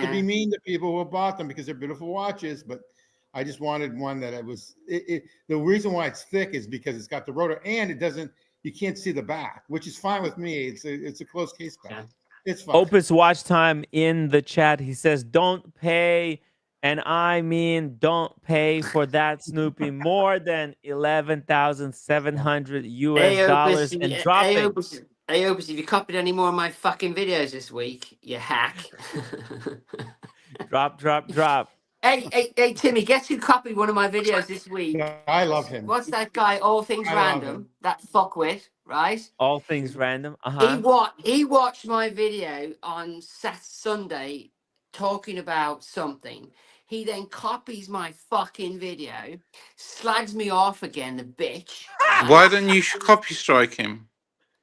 to be mean to people who bought them because they're beautiful watches, but I just wanted one that the reason why it's thick is because it's got the rotor and you can't see the back, which is fine with me. It's a closed case back. It's fine. Opus watch time in the chat. He says, don't pay And I mean, don't pay for that Snoopy more than $11,700 and dropping. Opus, if you copied any more of my fucking videos this week, you hack. Drop. Hey, Timmy, guess who copied one of my videos this week? Yeah, I love him. What's that guy? All Things I love Random. him. That fuckwit, right? All things random. He watched my video on Sunday talking about something. He then copies my fucking video, slags me off again, the bitch. Why Right? don't you copy strike him?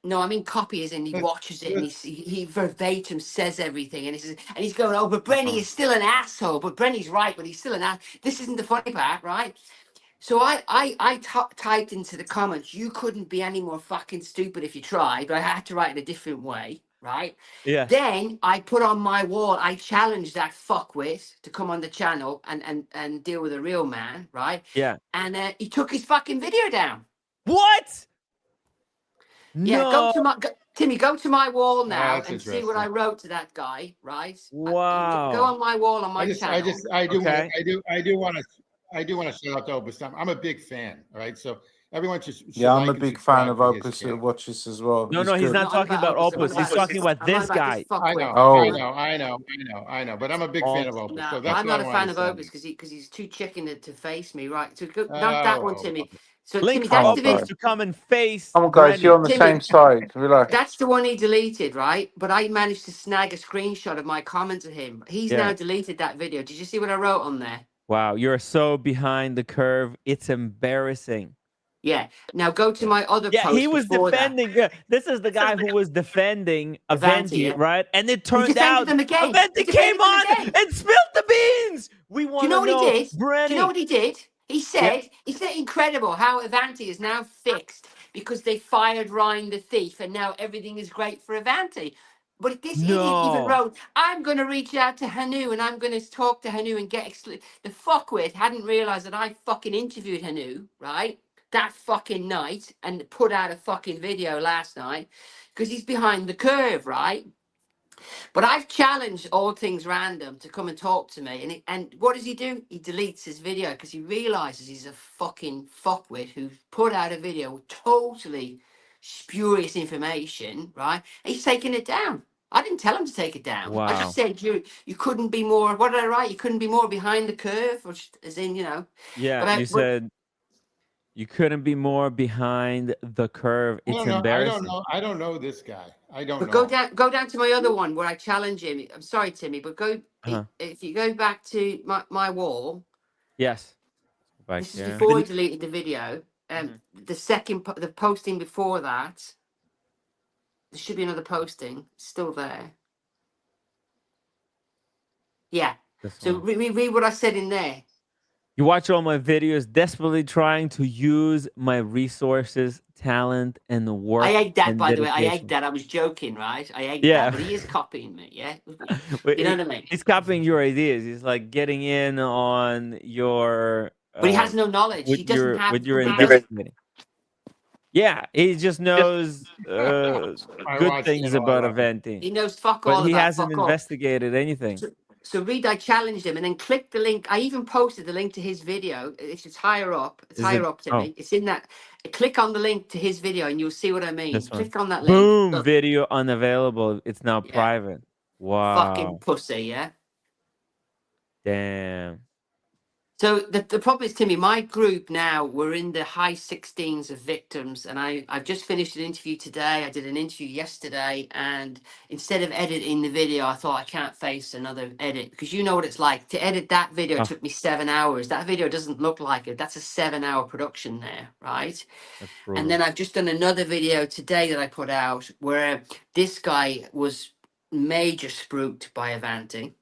No, I mean copy as in he watches it and he verbatim says everything and he's going, oh, but Brenny is still an asshole. But Brenny's right, but he's still an ass. This isn't the funny part, right? So I typed into the comments, you couldn't be any more fucking stupid if you tried, but I had to write it a different way, right? Yeah. Then I put on my wall, I challenged that fuckwit to come on the channel and deal with a real man, right? Yeah. And he took his fucking video down. What? Yeah, No. Timmy, go to my wall now that's and see what I interesting. wrote to that guy, right? Wow. Go on my wall on my channel. I do Okay. want to shout out to Opus. I'm a big fan. All right, so everyone should Yeah, I'm like a and big fan subscribe of to his Opus who channel. watches as well. No, he's good. not talking about Opus. He's talking about this guy. I know, Oh. I know. But I'm a big fan of Opus. No, So that's I'm what not I a wanted fan to of say. Opus because he's too chicken to face me, right? So not that one, Timmy. So Link Timmy, for that's Oh, the Opus video. to come and face Come on, guys, you're on the Timmy. same side. Relax. That's the one he deleted, right? But I managed to snag a screenshot of my comment to him. He's now deleted that video. Did you see what I wrote on there? Wow, you're so behind the curve. It's embarrassing. Yeah. Now go to my other Yeah, post he was before defending. This is the guy who was defending Aventi, yeah. right? And it He turned defended out them again. Aventi He came defended them on again. and spilled the beans. We Do you want know to what he know, did? Brenny. Do you know what he did? He Yeah. said incredible how Avanti is now fixed because they fired Ryan the thief and now everything is great for Avanti. But this idiot even No. wrote, I'm going to reach out to Hanu and I'm going to talk to Hanu and get the fuckwit hadn't realized that I fucking interviewed Hanu, right? That fucking night and put out a fucking video last night because he's behind the curve, right? But I've challenged All Things Random to come and talk to me. And what does he do? He deletes his video because he realizes he's a fucking fuckwit who's put out a video with totally spurious information, right? He's taking it down. I didn't tell him to take it down. I just Wow. said you couldn't be more. What did I write? You couldn't be more behind the curve, which as in, you know. Yeah, you said you couldn't be more behind the curve. It's embarrassing. I don't know this guy. I don't But know. go down to my other one where I challenge him. I'm sorry, Timmy, but if you go back to my wall. Yes. Back This is here. before he deleted the video. The posting before that. There should be another posting still there. Yeah. So read what I said in there. You watch all my videos, desperately trying to use my resources, talent, and work. I egged that, by the way. I dedication. egged that. I was joking, right? I egged that, but he is copying me. Yeah, you know what I mean. He's copying your ideas. He's like getting in on your. But he has no knowledge. He doesn't have with your investigating. Yeah, he just knows good things about Aventi. He knows fuck but all he about hasn't fuck all. investigated anything. So read, I challenged him and then click the link. I even posted the link to his video. It's higher up. It's higher up to me. It's in that. Click on the link to his video and you'll see what I mean. Click on that link. Boom, Look. video unavailable. It's now private. Wow. Fucking pussy, yeah? Damn. So the problem is, Timmy, my group now, we're in the high 16s of victims. And I've just finished an interview today. I did an interview yesterday. And instead of editing the video, I thought I can't face another edit. Because you know what it's like. To edit that video took me 7 hours. That video doesn't look like it. That's a 7-hour production there, right? And then I've just done another video today that I put out where this guy was major spooked by Aventi.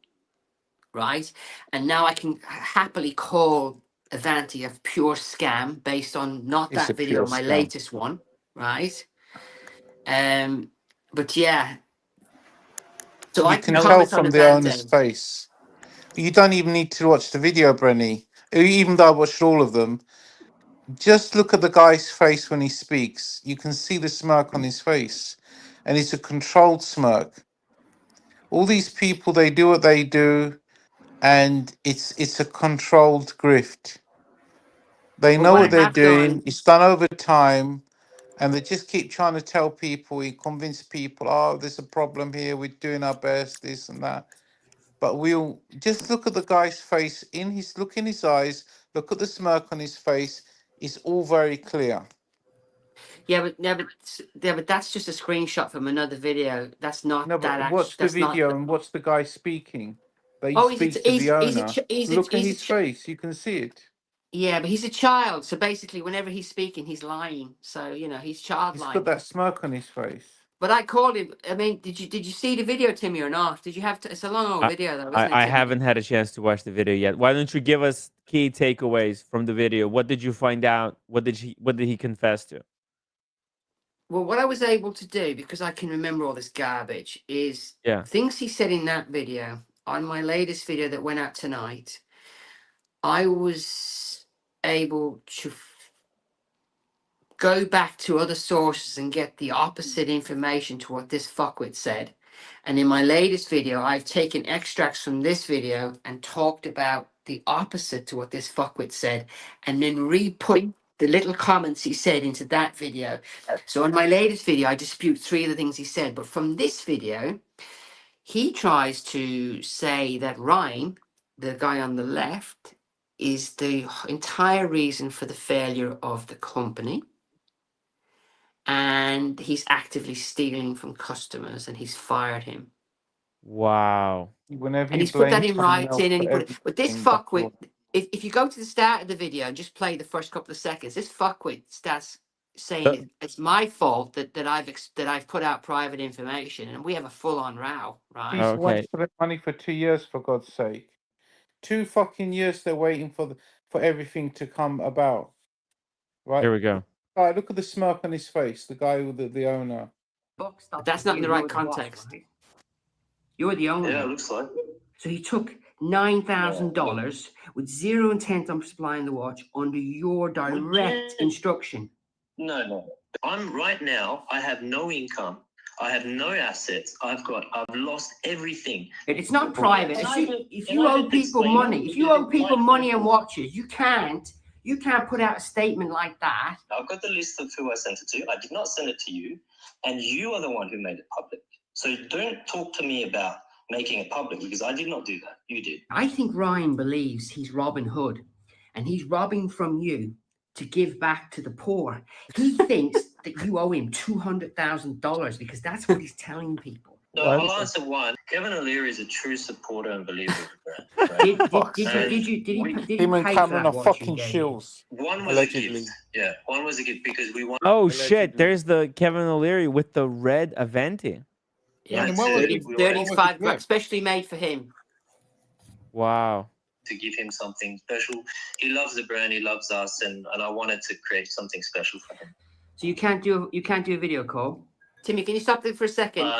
Right, and now I can happily call Aventi a pure scam based on not that video, my latest one, right? But yeah, so you I can tell from the owner's face. You don't even need to watch the video, Brenny. Even though I watched all of them, just look at the guy's face when he speaks. You can see the smirk on his face, and it's a controlled smirk. All these people, they do what they do. and it's a controlled grift. They But know what what I they're have doing. done, It's done over time, and they just keep trying to tell people, and convince people, oh, there's a problem here. We're doing our best, this and that. But we'll just look at the guy's face. Look in his eyes. Look at the smirk on his face. It's all very clear. but that's just a screenshot from another video. That's not No, that but actually. watch the That's not. video and watch the guy speaking. That he Oh, speaks to the owner. Look at he's a his face. You can see it. yeah, but he's a child. So basically, whenever he's speaking, he's lying. So he's He's got childlike. that smirk on his face. But I called him. I mean, did you see the video, Timmy, or not? Did you have to? It's a long old video, though, isn't it, I Timmy? haven't had a chance to watch the video yet. Why don't you give us key takeaways from the video? What did you find out? What did he confess to? Well, what I was able to do, because I can remember all this garbage, is Yeah. things he said in that video. On my latest video that went out tonight, I was able to go back to other sources and get the opposite information to what this fuckwit said. And in my latest video, I've taken extracts from this video and talked about the opposite to what this fuckwit said, and then re-put the little comments he said into that video. So in my latest video, I dispute 3 of the things he said. But from this video, he tries to say that Ryan, the guy on the left, is the entire reason for the failure of the company. And he's actively stealing from customers, and he's fired him. Wow. Whenever And you he's put that blame in someone else writing, and for he put it. But this everything, that's fuckwit, all. if you go to the start of the video and just play the first couple of seconds, this fuckwit starts saying So- it's my fault that I've put out private information, and we have a full on row, right? He's Okay. waiting for the money for 2 years, for God's sake. 2 fucking years they're waiting for everything to come about. Right? Here we go. All right, look at the smirk on his face, the guy with the owner. But that's not in the right context. You're the owner. Yeah, it looks like. So he took $9,000 with zero intent on supplying the watch under your direct instruction. No. I'm right now, I have no income. I have no assets. I've lost everything. It's not private. If you I owe just people explain money, it? if you owe people money and watches, you can't put out a statement like that. I've got the list of who I sent it to. I did not send it to you, and you are the one who made it public. So don't talk to me about making it public, because I did not do that. You did. I think Ryan believes he's Robin Hood, and he's robbing from you to give back to the poor. He thinks that you owe him $200,000 because that's what he's telling people. So I'll answer one. Kevin O'Leary is a true supporter and believer of the brand. Did he Him and pay for Cameron that are watch fucking you gave him? shills. One was Allegedly. a gift. Yeah, one was a gift because we want. Oh Allegedly. shit! There's the Kevin O'Leary with the red Aventi. Yeah, And what was it? 35 grand, especially made for him. Wow. To give him something special. He loves the brand, he loves us, and I wanted to create something special for him. So you can't do a video call. Timmy, can you stop there for a second?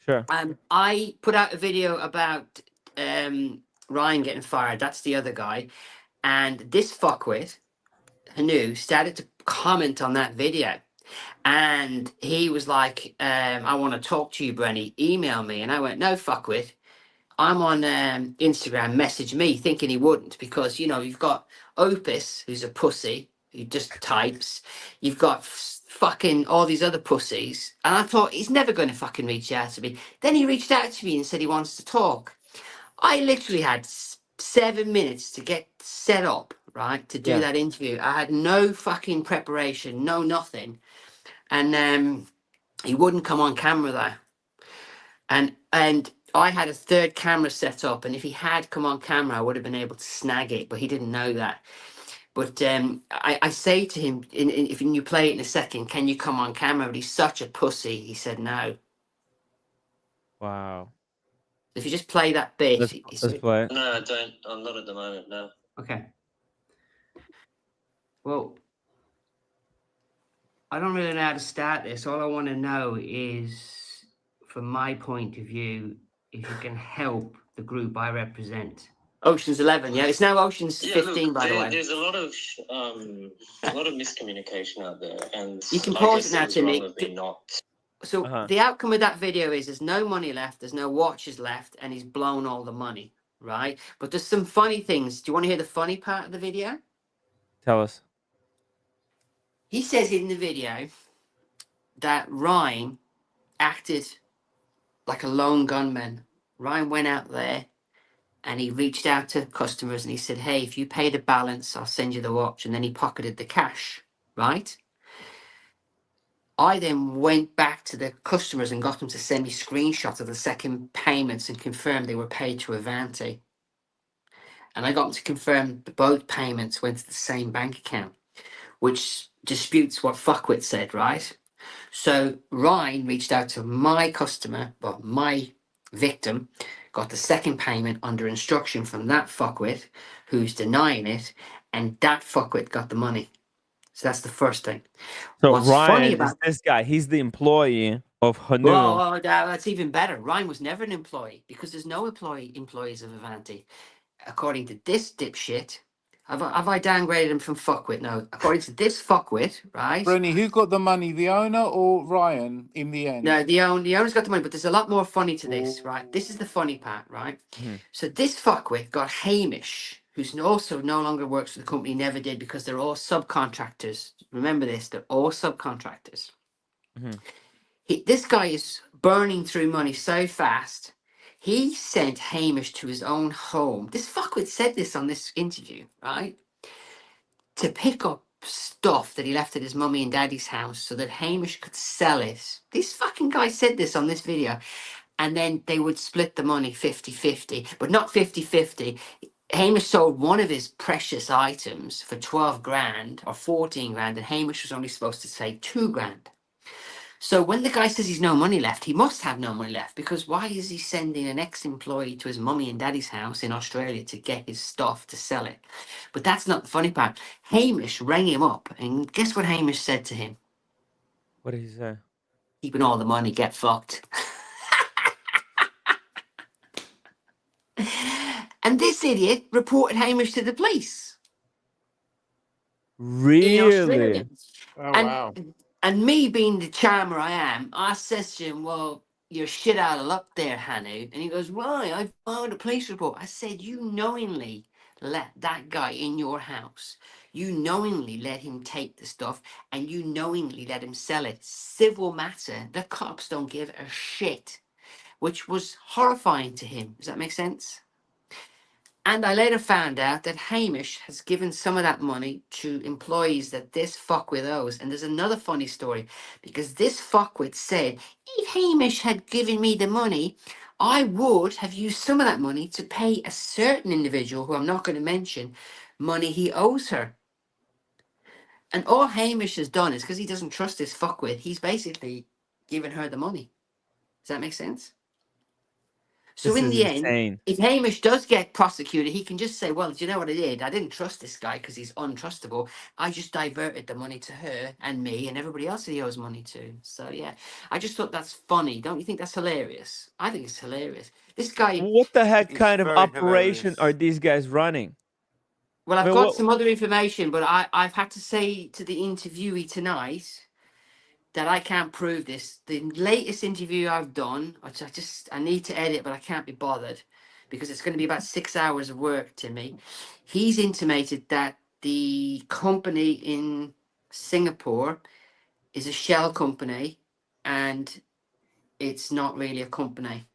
Sure. I put out a video about Ryan getting fired. That's the other guy. And this fuckwit, Hanu, started to comment on that video. And he was like, I want to talk to you, Brenny. Email me. And I went, no, fuckwit. I'm on Instagram, message me, thinking he wouldn't, because, you've got Opus, who's a pussy, who just types. You've got fucking all these other pussies. And I thought, he's never going to fucking reach out to me. Then he reached out to me and said he wants to talk. I literally had 7 minutes to get set up, right, to do that interview. I had no fucking preparation, no nothing. And he wouldn't come on camera there. And I had a third camera set up, and if he had come on camera, I would have been able to snag it, but he didn't know that. But I say to him, if you play it in a second, can you come on camera? But he's such a pussy. He said no. Wow. If you just play that bit. Let's play it. No, I don't. I'm not at the moment, no. Okay. Well, I don't really know how to start this. All I want to know is, from my point of view, if you can help the group I represent. Ocean's 11, yeah. It's now Ocean's 15, look, by the way. There's a lot of miscommunication out there, and You can I pause guess it now, was Timmy. wrong of me not. So the outcome of that video is there's no money left, there's no watches left, and he's blown all the money. right? But there's some funny things. Do you want to hear the funny part of the video? Tell us. He says in the video that Ryan acted like a lone gunman. Ryan went out there and he reached out to customers and he said, hey, if you pay the balance, I'll send you the watch. And then he pocketed the cash, right? I then went back to the customers and got them to send me screenshots of the second payments and confirm they were paid to Aventi. And I got them to confirm that both payments went to the same bank account, which disputes what Fuckwit said, right? So Ryan reached out to my customer, well, my victim, got the second payment under instruction from that fuckwit who's denying it, and that fuckwit got the money. So that's the first thing. So What's funny Ryan is about this guy. He's the employee of Hanu. well, that's even better. Ryan was never an employee because there's no employees of Aventi. According to this dipshit, have I downgraded him from fuckwit? No. According to this fuckwit, right? Brenny, who got the money, the owner or Ryan in the end? No, the owner's got the money, but there's a lot more funny to this, right? This is the funny part, right? So this fuckwit got Hamish, who's also no longer works for the company, never did, because they're all subcontractors. Remember this, they're all subcontractors. This guy is burning through money so fast, he sent Hamish to his own home. This fuckwit said this on this interview, right? To pick up stuff that he left at his mummy and daddy's house so that Hamish could sell it. This fucking guy said this on this video. And then they would split the money 50-50, but not 50-50. Hamish sold one of his precious items for 12 grand or 14 grand, and Hamish was only supposed to say 2 grand. So when the guy says he's no money left, he must have no money left, because why is he sending an ex-employee to his mummy and daddy's house in Australia to get his stuff to sell it? But that's not the funny part. Hamish rang him up, and guess what Hamish said to him? What did he say? Keeping all the money, get fucked. And this idiot reported Hamish to the police. In Australia. Really? Oh, and wow. and me being the charmer I am, I says to him, well, you're shit out of luck there, Hanu. And he goes, why? I filed a police report. I said, you knowingly let that guy in your house. You knowingly let him take the stuff, and you knowingly let him sell it. Civil matter. The cops don't give a shit, which was horrifying to him. Does that make sense? And I later found out that Hamish has given some of that money to employees that this fuckwit owes. And there's another funny story, because this fuckwit said, if Hamish had given me the money, I would have used some of that money to pay a certain individual, who I'm not going to mention, money he owes her. And all Hamish has done is, because he doesn't trust this fuckwit, he's basically given her the money. Does that make sense? So This in is the end, insane. if Hamish does get prosecuted, he can just say, well, do you know what I did? I didn't trust this guy because he's untrustable. I just diverted the money to her and me and everybody else that he owes money to. So, yeah, I just thought that's funny. Don't you think that's hilarious? I think it's hilarious. This guy... What the heck It's kind of very operation hilarious. are these guys running? Well, I I've mean, got what? some other information, but I've had to say to the interviewee tonight that I can't prove this. The latest interview I've done, which I need to edit, but I can't be bothered because it's going to be about 6 hours of work to me. He's intimated that the company in Singapore is a shell company, and it's not really a company.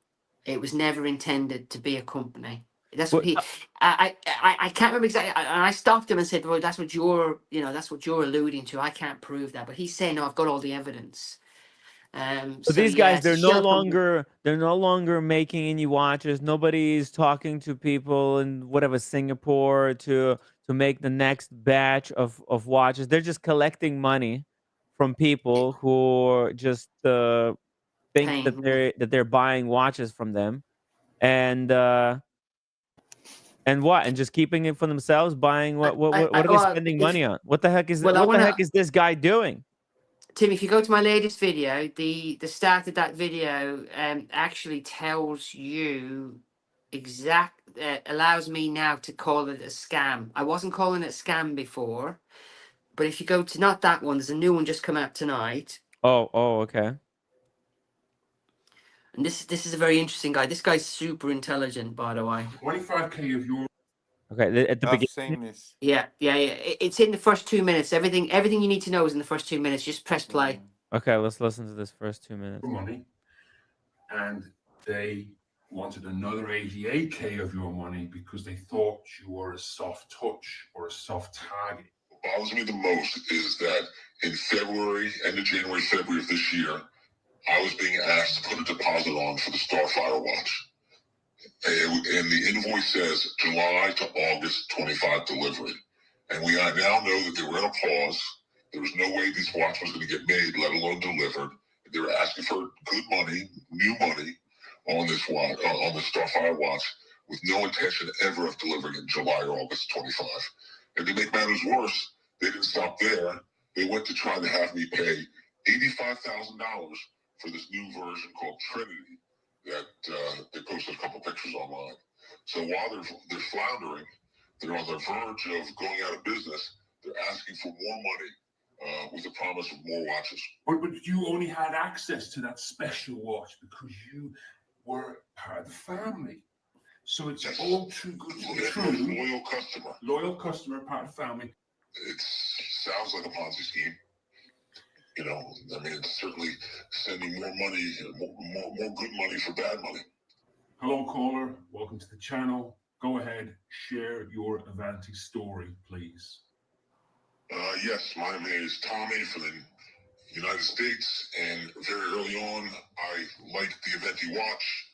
It was never intended to be a company. That's what What? he. I can't remember exactly. And I stopped him and said, "Well, that's what that's what you're alluding to. I can't prove that." But he's saying, "No, I've got all the evidence." So So these yeah, guys, it's a shell company. they're no longer making any watches. Nobody's talking to people in whatever Singapore to make the next batch of watches. They're just collecting money from people who just think that Pain. Yeah. they're buying watches from them, and and what, and just keeping it for themselves, buying what are they Well, spending money on? What the heck is well, I what the want heck to, is this guy doing? Tim. If you go to my latest video, the start of that video actually tells you allows me now to call it a scam. I wasn't calling it a scam before. But if you go to not that one, there's a new one just come out tonight. Oh, okay. And this is a very interesting guy. This guy's super intelligent, by the way. 25K of your. Okay, at the I've beginning. seen this. Yeah. It's in the first 2 minutes. Everything you need to know is in the first 2 minutes. Just press play. Okay, let's listen to this first 2 minutes. Money, and they wanted another 88K of your money because they thought you were a soft touch or a soft target. What bothers me the most is that in February, end of January, February of this year, I was being asked to put a deposit on for the Starfire watch. And the invoice says July to August 25 delivery. And we now know that they were in a pause. There was no way this watch was going to get made, let alone delivered. They were asking for good money, new money, on this watch, on the Starfire watch, with no intention ever of delivering in July or August 25. And to make matters worse, they didn't stop there. They went to try to have me pay $85,000 for this new version called Trinity that they posted a couple pictures online. So while they're floundering, they're on the verge of going out of business, they're asking for more money with the promise of more watches. But you only had access to that special watch because you were part of the family. So it's all too good to be true. Loyal customer, part of the family. It sounds like a Ponzi scheme. You know, I mean, it's certainly sending more money, more good money for bad money. Hello, caller. Welcome to the channel. Go ahead, share your Aventi story, please. Yes, my name is Tommy from the United States, and very early on, I liked the Aventi watch.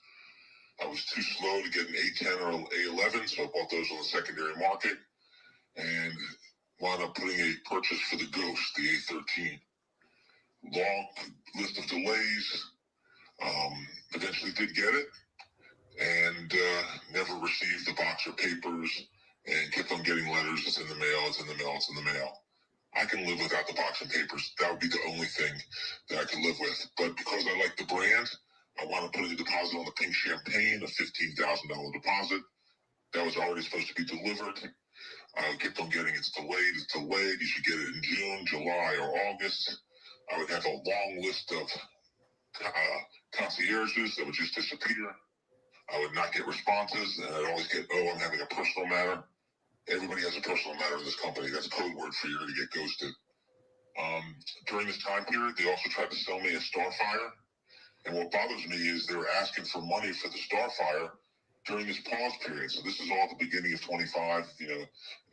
I was too slow to get an A10 or an A11, so I bought those on the secondary market, and wound up putting a purchase for the Ghost, the A13. Long list of delays. Eventually did get it, and never received the box or papers, and kept on getting letters. It's in the mail. It's in the mail. It's in the mail. I can live without the box and papers. That would be the only thing that I could live with. But because I like the brand, I wound up putting a deposit on the pink champagne, a $15,000 deposit. That was already supposed to be delivered. I kept on getting it's delayed. You should get it in June, July, or August. I would have a long list of concierges that would just disappear. I would not get responses, and I'd always get, I'm having a personal matter. Everybody has a personal matter in this company. That's a code word for you to get ghosted. During this time period, they also tried to sell me a Starfire. And what bothers me is they were asking for money for the Starfire during this pause period. So this is all at the beginning of 25,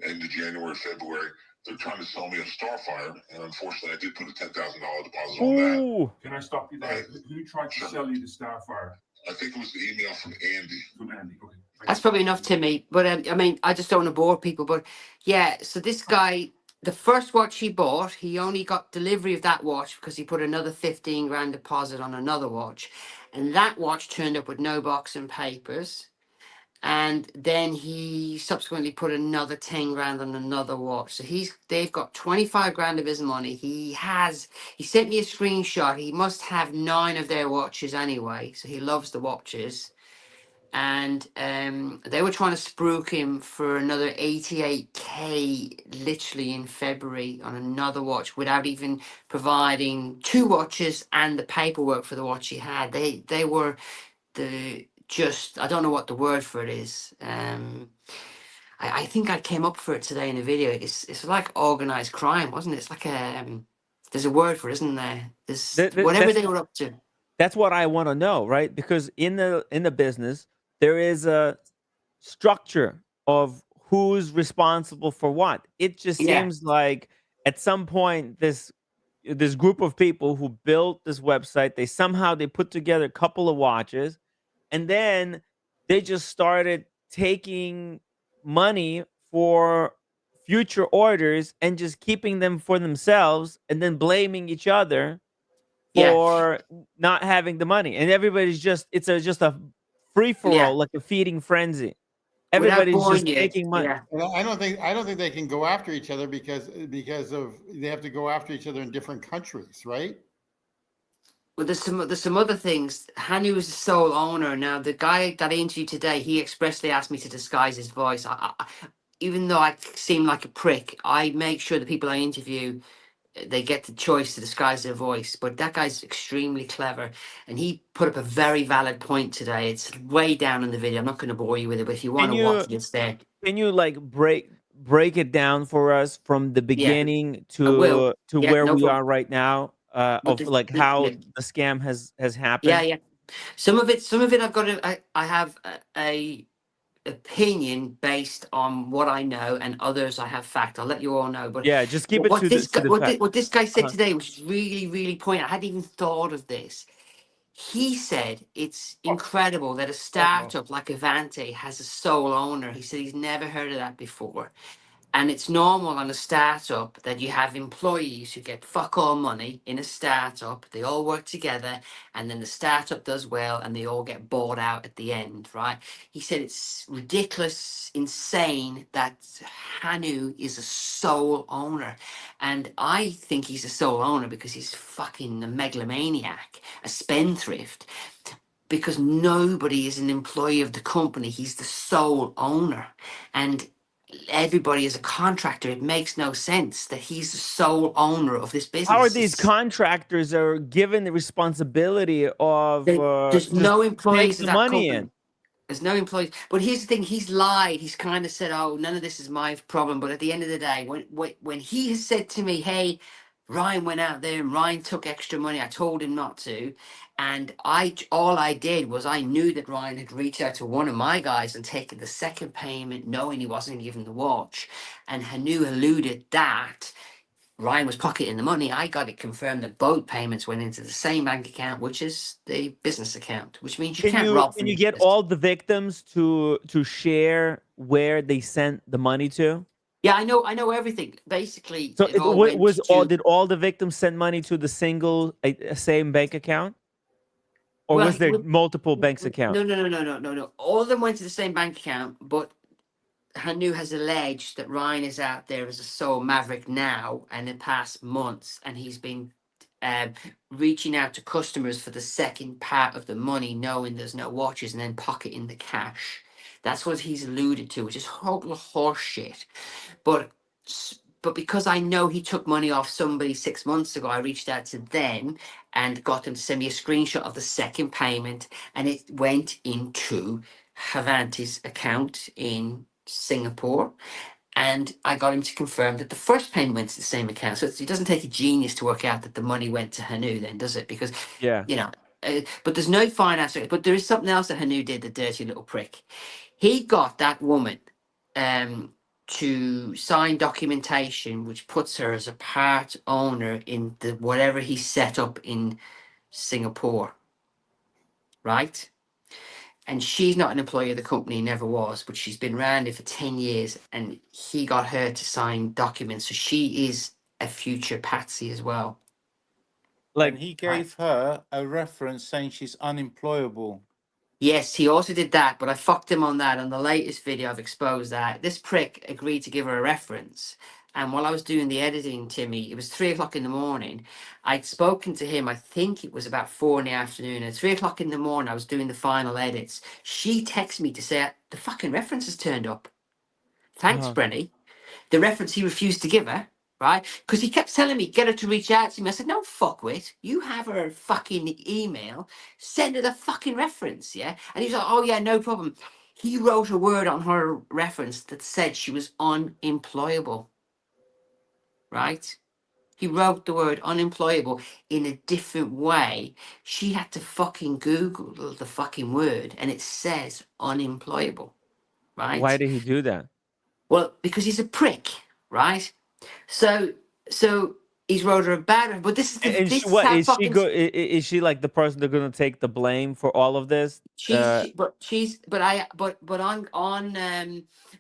end of January, February. They're trying to sell me a Starfire, and unfortunately, I did put a $10,000 deposit on that. Can I stop you there? Who tried to sell you the Starfire? I think it was the email from Andy. Okay. That's probably enough, Timmy. But I mean, I just don't want to bore people. But yeah, so this guy, the first watch he bought, he only got delivery of that watch because he put another 15 grand deposit on another watch, and that watch turned up with no box and papers. And then he subsequently put another 10 grand on another watch. So they've got 25 grand of his money. He sent me a screenshot. He must have 9 of their watches anyway. So he loves the watches. And they were trying to spruik him for another 88K literally in February on another watch without even providing 2 watches and the paperwork for the watch he had. They were I don't know what the word for it is. I think I came up for it today in a video. It's like organized crime, wasn't it? It's like there's a word for it, isn't there? Whatever they were up to. That's what I want to know, right? Because in the business, there is a structure of who's responsible for what. It just seems like at some point this group of people who built this website, they put together a couple of watches, and then they just started taking money for future orders and just keeping them for themselves, and then blaming each other for not having the money. And everybody's it's just a free-for-all, like a feeding frenzy. Everybody's just taking money. And I don't think they can go after each other because they have to go after each other in different countries, right? Well, there's some other things. Hani was the sole owner. Now, the guy that I interviewed today, he expressly asked me to disguise his voice. Even though I seem like a prick, I make sure the people I interview they get the choice to disguise their voice. But that guy's extremely clever, and he put up a very valid point today. It's way down in the video. I'm not going to bore you with it, but if you want Can to you watch it, it's there. can you like break it down for us from the Yeah, beginning I will. to Yeah, where no we problem. are right now, But of like yeah, how the scam has yeah, happened? yeah. Some of it, I've got to. I have a opinion based on what I know, and others I have fact. I'll let you all know. But Yeah, just keep it what this to guy, the fact. what this guy said Uh-huh. today was really, really poignant. I hadn't even thought of this. He said it's incredible that a startup like Aventi has a sole owner. He said he's never heard of that before. And it's normal on a startup that you have employees who get fuck all money in a startup. They all work together, and then the startup does well, and they all get bought out at the end, right? He said it's ridiculous, insane that Hanu is a sole owner. And I think he's a sole owner because he's fucking a megalomaniac, a spendthrift, because nobody is an employee of the company. He's the sole owner. And everybody is a contractor. It makes no sense that he's the sole owner of this How are business. these contractors are given the responsibility of There's just no take employees of the that money company. in? There's no employees. But here's the thing: he's lied. He's kind of said, "Oh, none of this is my problem." But at the end of the day, when he has said to me, "Hey, Ryan went out there and Ryan took extra money," I told him not to, and all I did was I knew that Ryan had reached out to one of my guys and taken the second payment, knowing he wasn't given the watch, and Hanu alluded that Ryan was pocketing the money. I got it confirmed that both payments went into the same bank account, which is the business account, which means you can't rob Can from you your get business. all the victims to share where they sent the money to? Yeah, I know everything. Basically, So it all went was all to, did all the victims send money to the single same bank account, or well, was there multiple banks account? no. All of them went to the same bank account, but Hanu has alleged that Ryan is out there as a sole maverick now and in past months, and he's been uh, reaching out to customers for the second part of the money, knowing there's no watches, and then pocketing the cash. That's what he's alluded to, which is total horse shit. But but because I know he took money off somebody 6 months ago, I reached out to them and got them to send me a screenshot of the second payment, and it went into Haventi's account in Singapore. And I got him to confirm that the first payment went to the same account. So it doesn't take a genius to work out that the money went to Hanu, then, does it? Because, Yeah. you know, but there's no finance. But there is something else that Hanu did, the dirty little prick. He got that woman to sign documentation which puts her as a part owner in the whatever he set up in Singapore, right? And she's not an employee of the company, never was, but she's been around it for 10 years, and he got her to sign documents. So she is a future patsy as well. And he gave her a reference saying she's unemployable. Yes, he also did that, but I fucked him on that. On the latest video, I've exposed that. This prick agreed to give her a reference. And while I was doing the editing, Timmy, it was 3 o'clock in the morning. I'd spoken to him, I think it was about 4 in the afternoon. At 3 o'clock in the morning, I was doing the final edits. She texted me to say, the fucking reference has turned up. Thanks, Brenny. The reference he refused to give her, right? Because he kept telling me, get her to reach out to me. I said, no, fuckwit. You have her fucking email. Send her the fucking reference, yeah? And he was like, oh, yeah, no problem. He wrote a word on her reference that said she was unemployable, right? He wrote the word unemployable in a different way. She had to fucking Google the fucking word, and it says unemployable, right? Why did he do that? Well, because he's a prick, right? So he's wrote her about her, but this And is how fucking is she like the person that's gonna take the blame for all of this?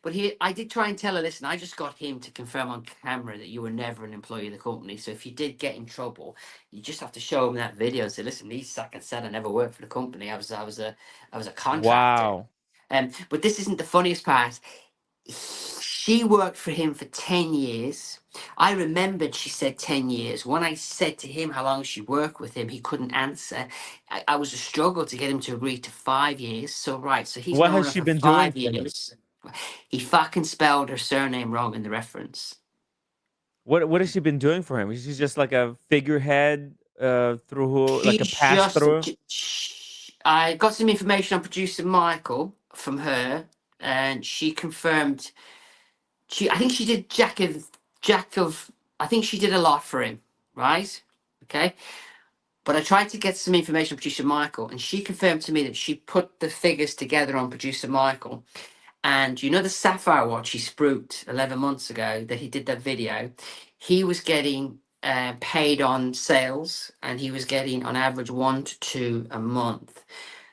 but he I did try and tell her, listen, I just got him to confirm on camera that you were never an employee of the company. So if you did get in trouble, you just have to show him that video and say, listen, these fucking said I never worked for the company. I was a contractor. Wow. But this isn't the funniest part. She worked for him for 10 years. I remembered she said 10 years. When I said to him how long she worked with him, he couldn't answer. I was a struggle to get him to agree to 5 years. So, right, so he's What known has her she for been doing 5 for him? years. He fucking spelled her surname wrong in the reference. What has she been doing for him? She's just like a figurehead through who, like a She's pass just. through. I got some information on producer Michael from her, and she confirmed. I think she did Jack of. I think she did a lot for him, right? Okay. But I tried to get some information on producer Michael, and she confirmed to me that she put the figures together on producer Michael. And you know the sapphire watch he spruiked 11 months ago that he did that video? He was getting paid on sales, and he was getting on average 1 to 2 a month.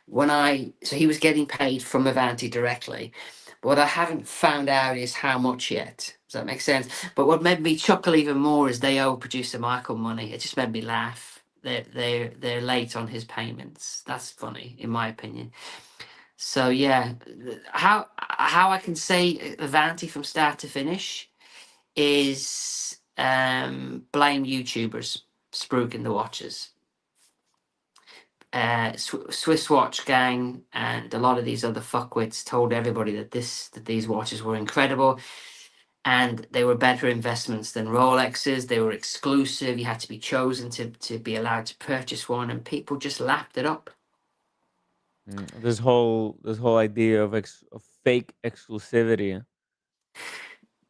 So he was getting paid from Aventi directly. But what I haven't found out is how much yet. Does that make sense? But what made me chuckle even more is they owe producer Michael money. It just made me laugh. They're late on his payments. That's funny, in my opinion. So yeah, how I can say Avanti from start to finish is blame YouTubers spruiking the watches. Swiss Watch Gang and a lot of these other fuckwits told everybody that these watches were incredible, and they were better investments than Rolexes. They were exclusive. You had to be chosen to be allowed to purchase one, and people just lapped it up. This whole idea of fake exclusivity.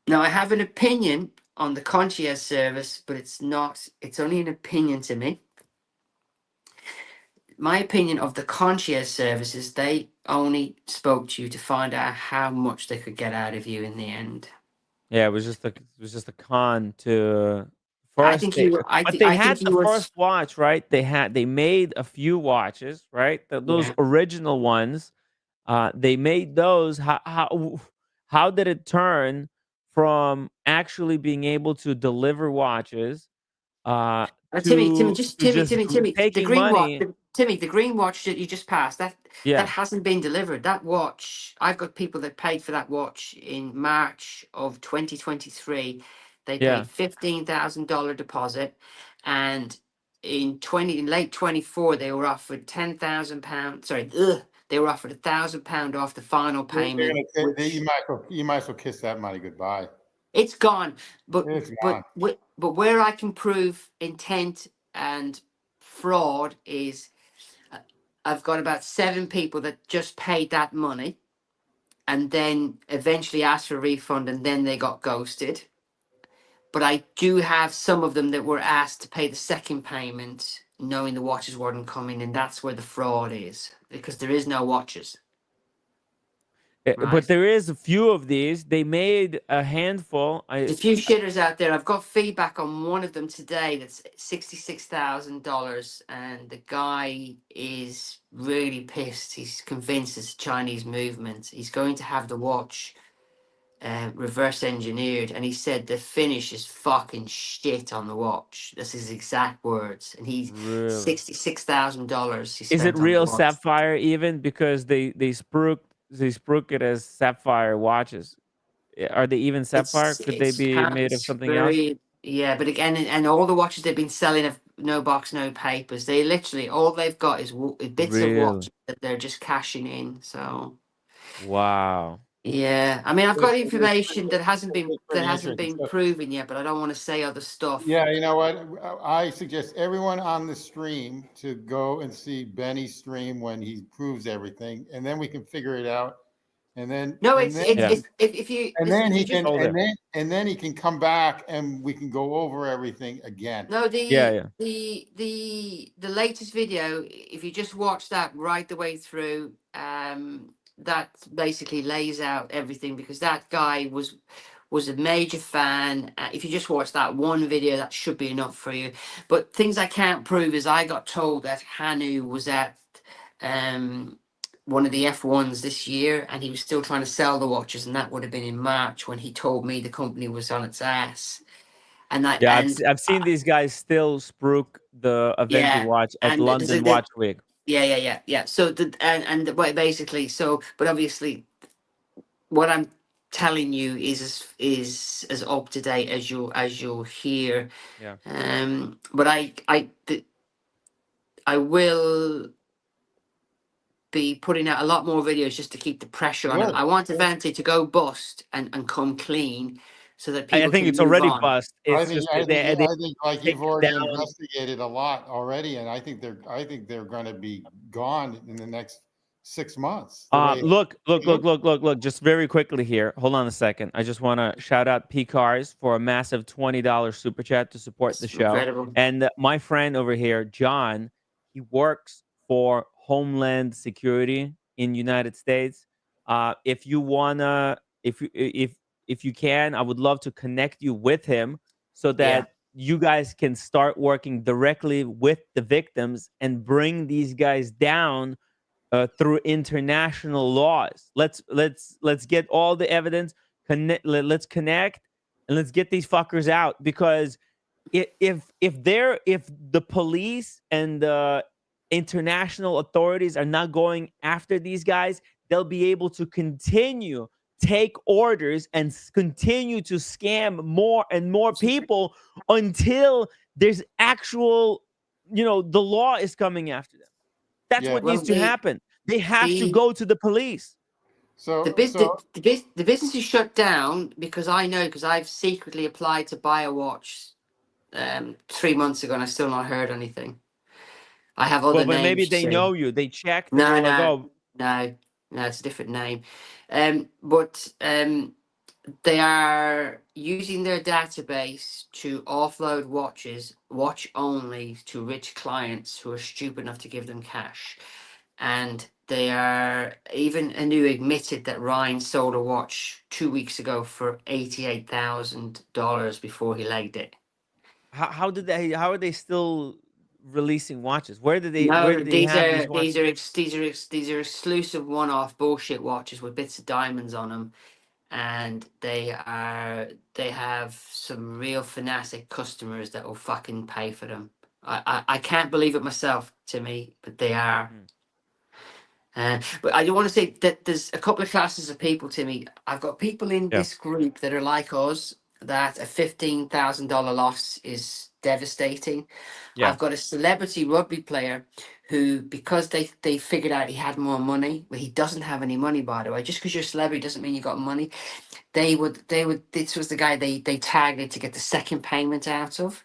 Now, I have an opinion on the concierge service, but it's only an opinion to me. My opinion of the concierge service is they only spoke to you to find out how much they could get out of you in the end. Yeah, it was just a con to I first think they, you were. but they I had think you the were. first watch, right? They made a few watches, right? Those Yeah. original ones, they made those. How did it turn from actually being able to deliver watches Timmy, to just Timmy, the taking green watch, money? Timmy, the green watch that you just passed, that Yeah, hasn't been delivered. That watch, I've got people that paid for that watch in March of 2023. They yeah. paid $15,000 deposit, and in late 24 they were offered £10,000. Sorry, they were offered £1,000 off the final payment. You might as well kiss that money goodbye. It's gone, but It's gone. but where I can prove intent and fraud is I've got about 7 people that just paid that money and then eventually asked for a refund, and then they got ghosted. But I do have some of them that were asked to pay the second payment knowing the watches weren't coming, and that's where the fraud is, because there is no watches. But Right. there is a few of these. They made a handful. There's a few shitters out there. I've got feedback on one of them today that's $66,000, and the guy is really pissed. He's convinced it's a Chinese movement. He's going to have the watch reverse engineered, and he said the finish is fucking shit on the watch. That's his exact words. And he's Really? $66,000. Is it real sapphire even? Because they spruik it as sapphire watches. Are they even sapphire? Could they be made of something else? Yeah, but again, and all the watches they've been selling have no box, no papers. They literally, all they've got is bits of watch that they're just cashing in. So wow. Yeah, I mean, I've got information that hasn't been proven yet, but I don't want to say other stuff. Yeah, you know what? I suggest everyone on the stream to go and see Benny's stream when he proves everything, and then we can figure it out. And then if you and then he can and then he can come back and we can go over everything again. No, the latest video, if you just watch that right the way through, that basically lays out everything, because that guy was a major fan. If you just watch that one video, that should be enough for you. But things I can't prove is I got told that Hanu was at one of the F1s this year, and he was still trying to sell the watches, and that would have been in March when he told me the company was on its ass. And I've seen these guys still spruik the Aventi watch at London Watch Week. Yeah. So basically, but obviously, what I'm telling you is as up to date as you'll hear. Yeah. But I will be putting out a lot more videos just to keep the pressure on it. I want Aventi to go bust and come clean, so that I people think can it's move already on. bust. It's just that they I think like take you've it already down. investigated a lot already, and I think they're going to be gone in the next 6 months. Look. Just very quickly here. Hold on a second. I just want to shout out P Cars for a massive $20 super chat to support the It's show. incredible. And my friend over here, John, he works for Homeland Security in United States. If you wanna, if you can, I would love to connect you with him so that you guys can start working directly with the victims and bring these guys down through international laws. Let's get all the evidence. Let's connect and let's get these fuckers out, because if the police and the international authorities are not going after these guys, they'll be able to continue take orders and continue to scam more and more people until there's actual, the law is coming after them. That's what needs to happen. They have to go to the police. The business is shut down because I've secretly applied to buy a watch 3 months ago and I still not heard anything. I have other names. But maybe they know you. They checked. And No, like, oh. no, it's a different name. But they are using their database to offload watch only, to rich clients who are stupid enough to give them cash. And they are, even Anu admitted that Ryan sold a watch 2 weeks ago for $88,000 before he legged it. How are they still releasing watches? Where did they have these watches? These are exclusive one-off bullshit watches with bits of diamonds on them, and they have some real fanatic customers that will fucking pay for them. I can't believe it myself, Timmy, but they are. But I do want to say that there's a couple of classes of people, Timmy. I've got people in this group that are like us, that a $15,000 loss is devastating. Yeah. I've got a celebrity rugby player who, because they figured out he had more money, but he doesn't have any money, by the way. Just because you're a celebrity doesn't mean you got money. This was the guy they targeted to get the second payment out of.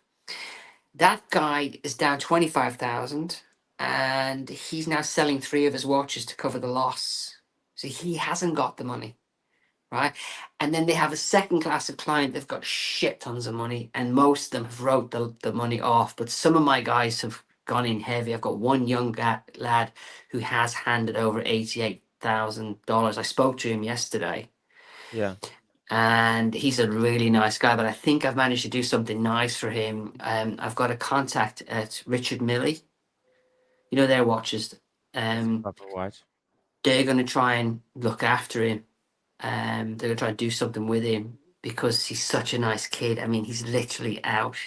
That guy is down 25,000. And he's now selling 3 of his watches to cover the loss. So he hasn't got the money, right? And then they have a second class of client. They've got shit tons of money, and most of them have wrote the money off. But some of my guys have gone in heavy. I've got one young lad who has handed over $88,000. I spoke to him yesterday. Yeah. And he's a really nice guy, but I think I've managed to do something nice for him. I've got a contact at Richard Milley. You know, their watches. Proper watch. They're going to try and look after him. They're going to try and do something with him because he's such a nice kid. I mean, he's literally out.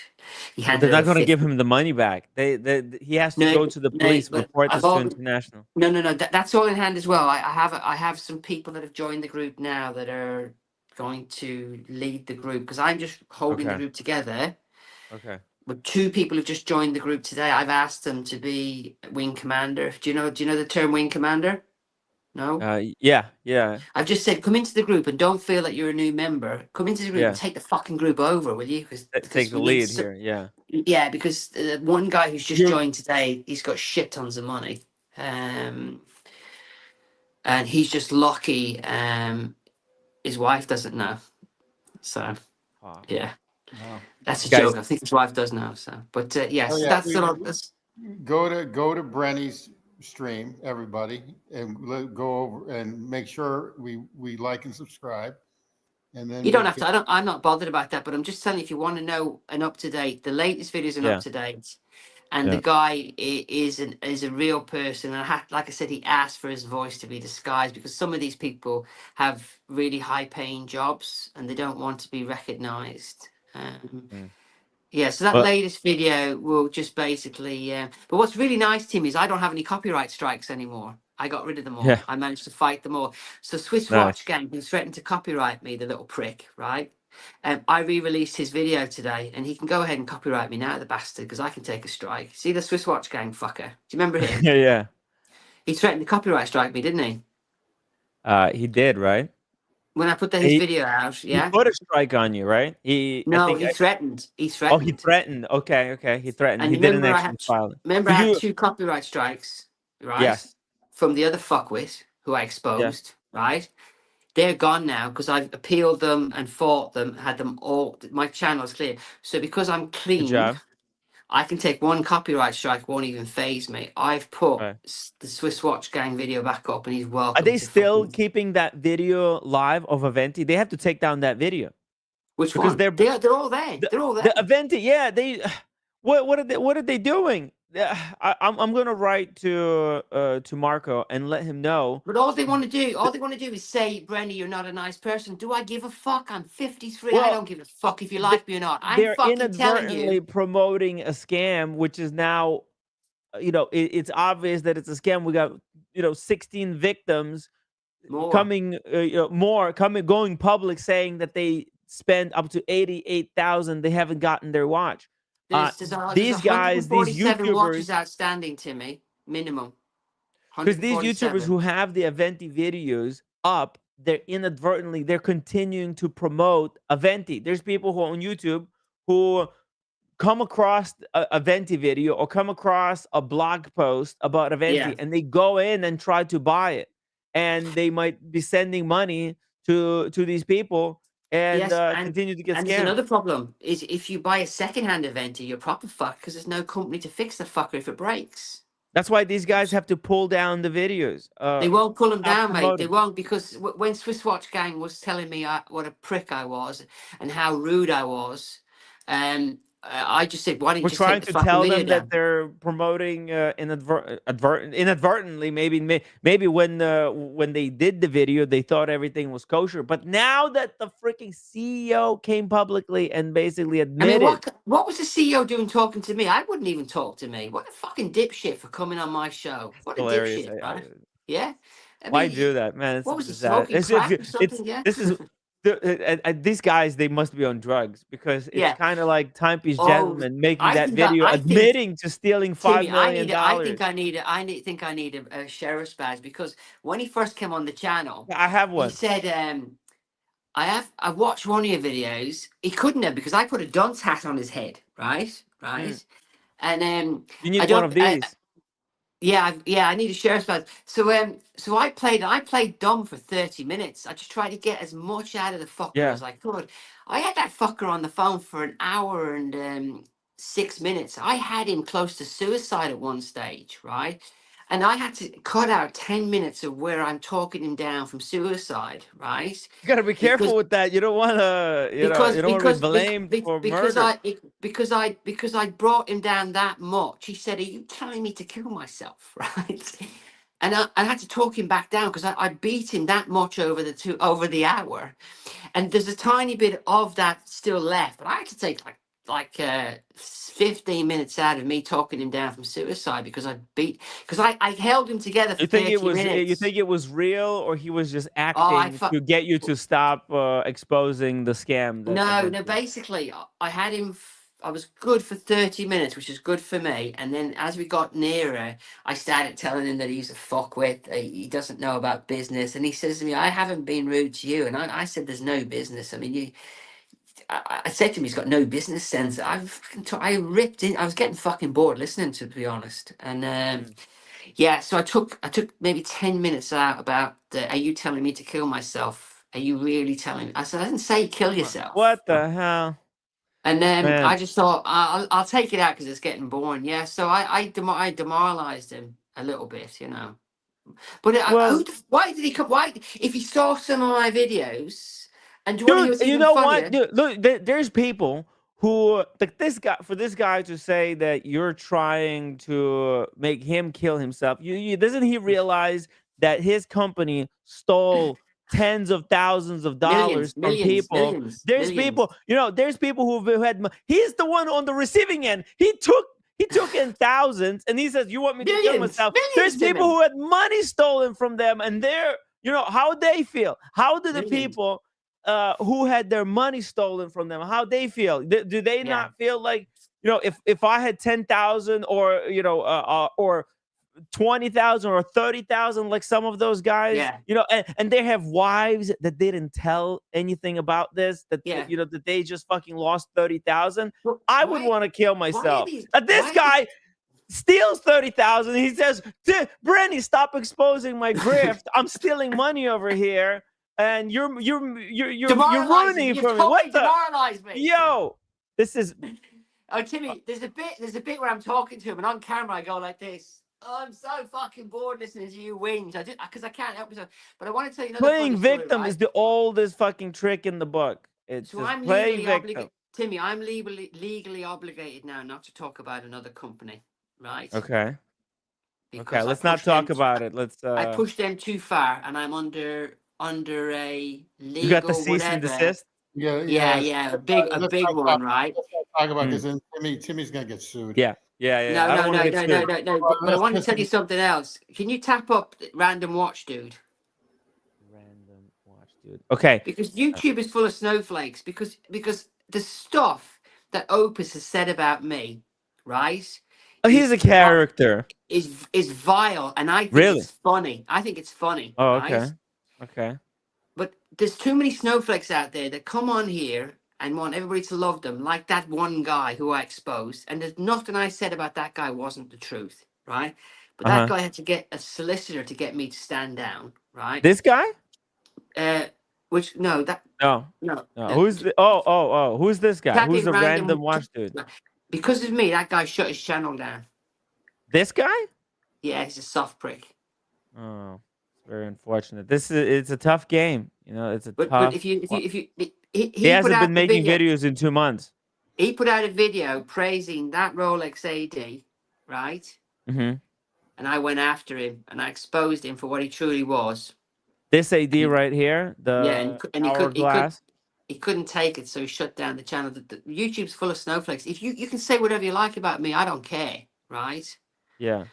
They're not going to give him the money back. He has to go to the police, report this to international. No. That's all in hand as well. I have some people that have joined the group now that are going to lead the group, because I'm just holding the group together. Okay. But 2 people have just joined the group today. I've asked them to be wing commander. Do you know the term wing commander? No? Yeah. I've just said, come into the group and don't feel that you're a new member. Come into the group and take the fucking group over, will you? Take the lead here, yeah. Yeah, because one guy who's just joined today, he's got shit tons of money. And he's just lucky his wife doesn't know. So, yeah. Wow. That's a joke. I think his wife does know. So, but yes, that's go to Brenny's stream, everybody, and go over and make sure we like and subscribe. And then you don't have to. I'm not bothered about that. But I'm just telling you, if you want to know an up to date, the latest videos are up to date, and the guy is a real person. And like I said, he asked for his voice to be disguised because some of these people have really high paying jobs and they don't want to be recognized. Yeah, so that latest video will just basically. But what's really nice, Tim, is I don't have any copyright strikes anymore. I got rid of them all. Yeah. I managed to fight them all. So Swiss Watch Gang, who threatened to copyright me, the little prick, right? I re-released his video today, and he can go ahead and copyright me now, the bastard, because I can take a strike. See the Swiss Watch Gang fucker? Do you remember him? Yeah. He threatened to copyright strike me, didn't he? He did, right? When I put his He video out, he yeah. put a strike on you, right? I No, think. he threatened. He Oh, he threatened. threatened. Okay. He threatened. And He you didn't remember actually file it. remember So I had you, 2 copyright strikes, right? yes, From the other fuckwit who I yeah, exposed, right? They're gone now because I've appealed them and fought them, had them all. My channel is clear. So because I'm good clean, job. I can take 1 copyright strike, won't even phase me. I've put Right. the Swiss Watch Gang video back up, and he's Are welcome they to still fucking. keeping that video live of Aventi? They have to take down that video Which because one? They're all there. They're all the there. Aventi. Yeah, they. What are they doing? I'm gonna write to Marco and let him know. But all they want to do is say, Brendan, you're not a nice person. Do I give a fuck? I'm 53. I Well, don't give a fuck if you th- like me or not. I'm they're fucking telling inadvertently you promoting a scam, which is now, it's obvious that it's a scam. We got 16 victims more. coming, more coming, going public, saying that they spent up to 88,000. They haven't gotten their watch. There's These guys, these 147 watches YouTubers, outstanding, Timmy. Minimum. because these YouTubers 147. who have the Aventi videos up, they're continuing to promote Aventi. There's people who on YouTube who come across a Aventi video or come across a blog post about Yeah. Aventi, and they go in and try to buy it, and they might be sending money to these people and Yes, continue to get and there's scammed. another problem is if you buy a second-hand Aventi, you're proper fucked because there's no company to fix the fucker if it breaks. That's why these guys have to pull down the videos. They won't pull them Stop down, mate. They promoting. won't, because when Swiss Watch Gang was telling me what a prick I was and how rude I was, I just said, why didn't We're you just take trying the to fucking tell video them that down? they're promoting inadvertently. Maybe when they did the video, they thought everything was kosher. But now that the freaking CEO came publicly and basically I mean, admitted, what was the CEO doing talking to me? I wouldn't even talk to me. What a fucking dipshit for coming on my show. What a hilarious. dipshit, right? Yeah. I Why mean, do that, man? It's what was he bizarre. smoking crack or something? Yeah. This is these guys. They must be on drugs because it's Yeah. kind of like Timepiece Oh, Gentleman making that video I think admitting to stealing Timmy, $5 million. I need a sheriff's badge because when he first came on the channel, Yeah, I have he one. said, I watched one of your videos. He couldn't have because I put a dunce hat on his head, right? Mm. And You need one of these. I need a sheriff's badge. So I played dumb for 30 minutes. I just tried to get as much out of the fucker Yeah. as I could. I had that fucker on the phone for an hour and 6 minutes. I had him close to suicide at one stage, right? And I had to cut out 10 minutes of where I'm talking him down from suicide, right? You gotta be Because careful with that. You don't want to, you because don't want to be because blamed for murder. because I brought him down that much. He said, "Are you telling me to kill myself?" Right? And I had to talk him back down because I beat him that much over the hour, and there's a tiny bit of that still left. But I had to take like 15 minutes out of me talking him down from suicide because I held him together for You think it 30 was? You minutes. think it was real, or he was just Oh, acting to get you to stop exposing the scam? That No, eventually. basically, I had him. I was good for 30 minutes, which is good for me. And then as we got nearer, I started telling him that he's a fuckwit. He doesn't know about business. And he says to me, I haven't been rude to you. And I said, there's no business. I mean, I said to him, he's got no business sense. I ripped in. I was getting fucking bored listening to be honest. And yeah, so I took maybe 10 minutes out about, are you telling me to kill myself? Are you really telling me? I said, I didn't say kill yourself. What the hell, And then I man? just thought, I'll take it out because it's getting boring. Yeah, so I demoralized him a little bit, you know. But Well, why did he come? Why, if he saw some of my videos, and do you want to hear dude, what's you even know what? funnier? Dude, look, there's people who like this guy. For this guy to say that you're trying to make him kill himself, doesn't he realize that his company stole tens of thousands of dollars Millions, from millions, people? millions, There's millions, people, there's people who've had. He's the one on the receiving end. He took in thousands, and he says, "You want me to kill millions, myself?" There's millions, people Timmy, who had money stolen from them, and they're, how they feel. How do the millions. people who had their money stolen from them, how they feel? Do they Yeah, not feel like, if I had 10,000 or 20,000 or 30,000, like some of those guys. Yeah. You know, and they have wives that didn't tell anything about this. That Yeah. you know that they just fucking lost 30,000. Well, I would want to kill myself. these- This why- guy steals 30,000. He says, "Brandy, stop exposing my grift. I'm stealing money over here, and you're ruining it for me. What the? Demoralize me. Yo, this is." Oh, Timmy, there's a bit where I'm talking to him, and on camera I go like this. Oh, I'm so fucking bored listening to you whinge. Because I can't help myself. But I want to tell you another Playing funny story, victim right? is the oldest fucking trick in the book. It's So just I'm playing legally victim. obligated. Timmy, I'm legally obligated now not to talk about another company, right? Okay. Because Okay. I Let's not pushed them talk about it. Let's. I pushed them too far, and I'm under a legal You got the cease and whatever. desist. Yeah, a big one, right? Let's not talk about this. And Timmy's gonna get sued. Yeah. No. I don't wanna get sued. No. But I want to tell you something else. Can you tap up Random Watch, dude? Random watch, dude. Okay. Because YouTube is full of snowflakes. Because the stuff that Opus has said about me, right? Oh, he's a character. Is vile, and I think Really? it's funny. I think it's funny. Oh, right? okay. Okay. But there's too many snowflakes out there that come on here and want everybody to love them, like that one guy who I exposed. And there's nothing I said about that guy wasn't the truth, right? But that guy had to get a solicitor to get me to stand down, right? This guy? No. Who's the? Who's this guy? That Who's is the random- random watch dude? Because of me, that guy shut his channel down. This guy? Yeah, he's a soft prick. Oh, it's very unfortunate. It's a tough game. You know, it's a But tough. if you He put hasn't out been the making video. videos in 2 months. He put out a video praising that Rolex AD, right? Mm-hmm. And I went after him and I exposed him for what he truly was. This AD right here, the hourglass. He couldn't take it, so he shut down the channel. The YouTube's full of snowflakes. If you can say whatever you like about me, I don't care, right? Yeah.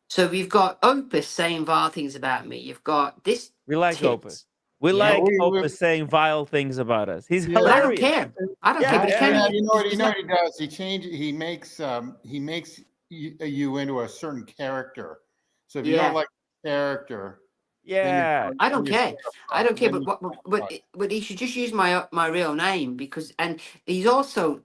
So we've got Opus saying vile things about me. You've got this. We like tits. Opus. We Yeah. like Opus saying vile things about us. He's But I don't hilarious. care. I don't Yeah, care. But yeah. You know what he does? He makes you into a certain character. So if you don't like the character, Yeah. I don't care. I don't care. But he should just use my real name and he's also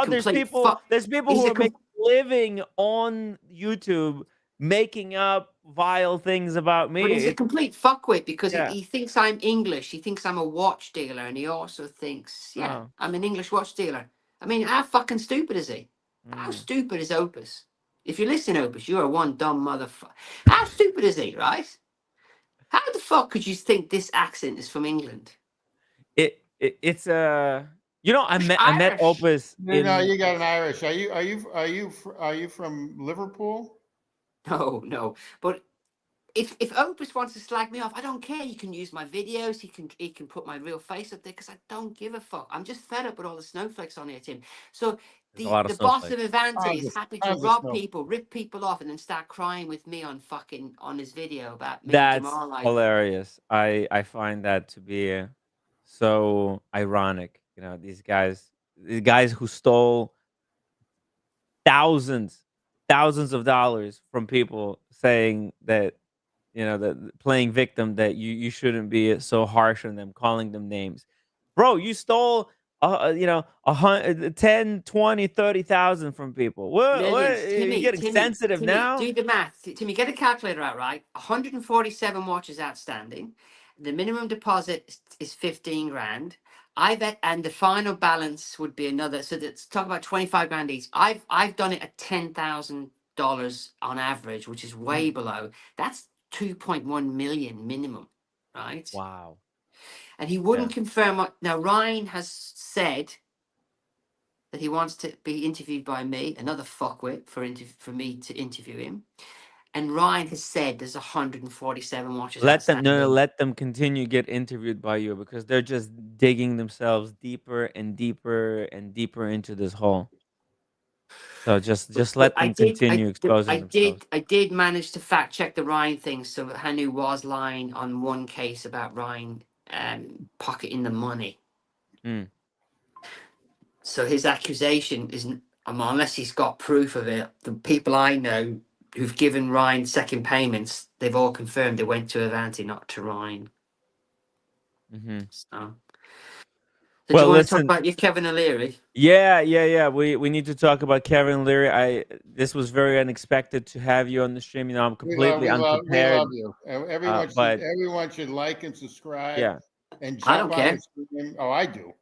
There's people. There's people who are making a living on YouTube making up vile things about me. But he's a complete fuckwit because Yeah. he thinks I'm English. He thinks I'm a watch dealer, and he also thinks, I'm an English watch dealer. I mean, how fucking stupid is he? How stupid is Opus? If you listen, Opus, you are one dumb motherfucker. How stupid is he, right? How the fuck could you think this accent is from England? It's you know, I met Opus. No, you got an Irish. Are you from Liverpool? No. But if Opus wants to slag me off, I don't care. You can use my videos. He can put my real face up there because I don't give a fuck. I'm just fed up with all the snowflakes on here, Tim. So the boss of Aventi is happy to rob people, rip people off, and then start crying with me on his video about me. That's hilarious. I find that to be so ironic. You know, these guys who stole thousands of dollars from people, saying that, you know, that playing victim, that you shouldn't be so harsh on them, calling them names. Bro, you stole 10, 20, 30,000 from people. What? Timmy, you're getting sensitive now? Do the math. Timmy, get a calculator out, right? 147 watches outstanding. The minimum deposit is 15 grand. And the final balance would be another. So let's talk about 25 grand each. I've done it at $10,000 on average, which is way below. That's 2.1 million minimum, right? Wow. And he wouldn't confirm what. Now, Ryan has said that he wants to be interviewed by me, another fuckwit for me to interview him. And Ryan has said there's 147 watches. Let them continue get interviewed by you, because they're just digging themselves deeper and deeper and deeper into this hole. So just let them continue exposing themselves. I did manage to fact check the Ryan thing, so Hanu was lying on one case about Ryan pocketing the money. So his accusation is, unless he's got proof of it, the people I know who've given Ryan second payments, they've all confirmed they went to Aventi, not to Ryan. Mm-hmm. So, do Well, you want to talk listen. about your Kevin O'Leary? Yeah. We need to talk about Kevin Leary. This was very unexpected to have you on the stream. You know, I'm completely we unprepared. love you. But Everyone should like and subscribe yeah, and I jump don't on care. the stream. Oh, I do.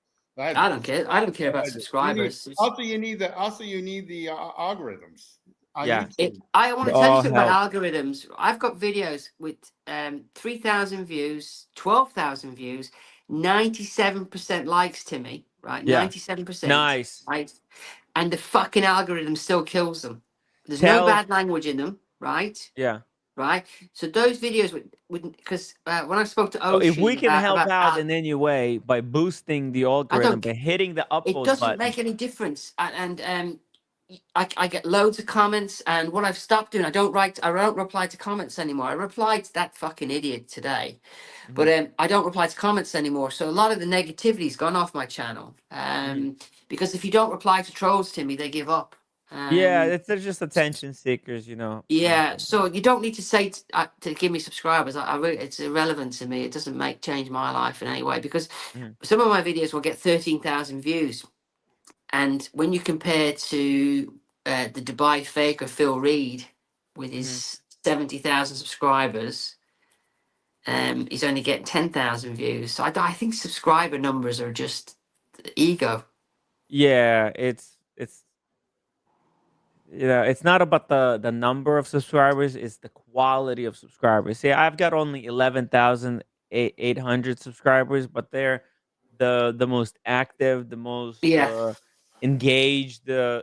I don't care. I don't care about subscribers. You need the algorithms on yeah. YouTube. I want They to tell you all something help. about algorithms. I've got videos with 3,000 views, 12,000 views, 97% likes to me, right? Yeah. 97%. Nice. Right? And the fucking algorithm still kills them. There's no Tell. bad language in them, right? Yeah. Right. So those videos would because when I spoke to So if we Oshi can help about out in any way by boosting the algorithm, by hitting the it upvote doesn't button. make any difference. And I get loads of comments, and what I've stopped doing, I don't reply to comments anymore. I replied to that fucking idiot today, but I don't reply to comments anymore. So a lot of the negativity's gone off my channel. Because if you don't reply to trolls, Timmy, they give up. Yeah, they're just attention seekers, you know. Yeah, so you don't need to say to give me subscribers. I really, it's irrelevant to me. It doesn't change my life in any way, because some of my videos will get 13,000 views, and when you compare to the Dubai faker Phil Reed with his 70,000 subscribers, he's only getting 10,000 views. So I think subscriber numbers are just ego. Yeah, it's you know, it's not about the number of subscribers, it's the quality of subscribers. See, I've got only 11,800 subscribers, but they're the most active, the most engaged, the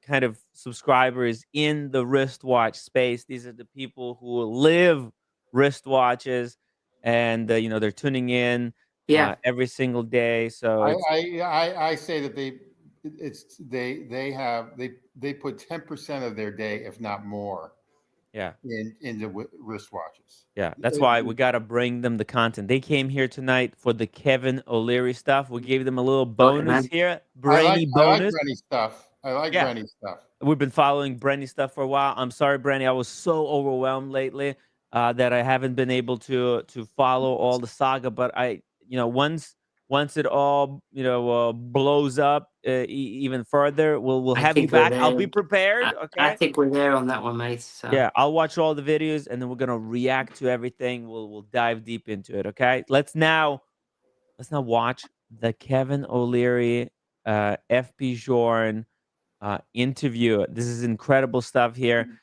kind of subscribers in the wristwatch space. These are the people who live wristwatches, and you know, they're tuning in every single day. So I say that they put 10% of their day, if not more, into wristwatches. Yeah, that's why we got to bring them the content. They came here tonight for the Kevin O'Leary stuff. We gave them a little bonus here. Brainy bonus. I like Brenny stuff. We've been following Brenny stuff for a while. I'm sorry, Brenny. I was so overwhelmed lately that I haven't been able to follow all the saga. But once it all blows up even further, we'll have you back. I'll be prepared. Okay. I think we're there on that one, mate. So. Yeah, I'll watch all the videos, and then we're gonna react to everything. We'll dive deep into it. Okay. Let's now watch the Kevin O'Leary FP Journe interview. This is incredible stuff here.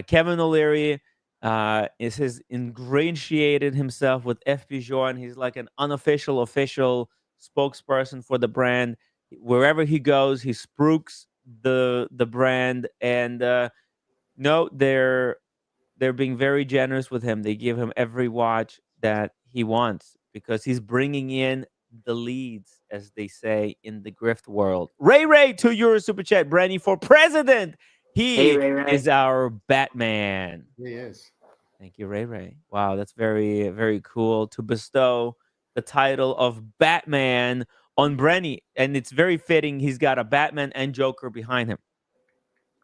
Kevin O'Leary has ingratiated himself with FP Journe. He's like an unofficial official spokesperson for the brand. Wherever he goes, he spooks the brand, and no, they're being very generous with him. They give him every watch that he wants because he's bringing in the leads, as they say in the grift world. Ray €2 super chat. Brandy for president. He is our Batman. He is. Thank you, Ray. Wow, that's very, very cool to bestow the title of Batman on Brenny, and it's very fitting. He's got a Batman and Joker behind him.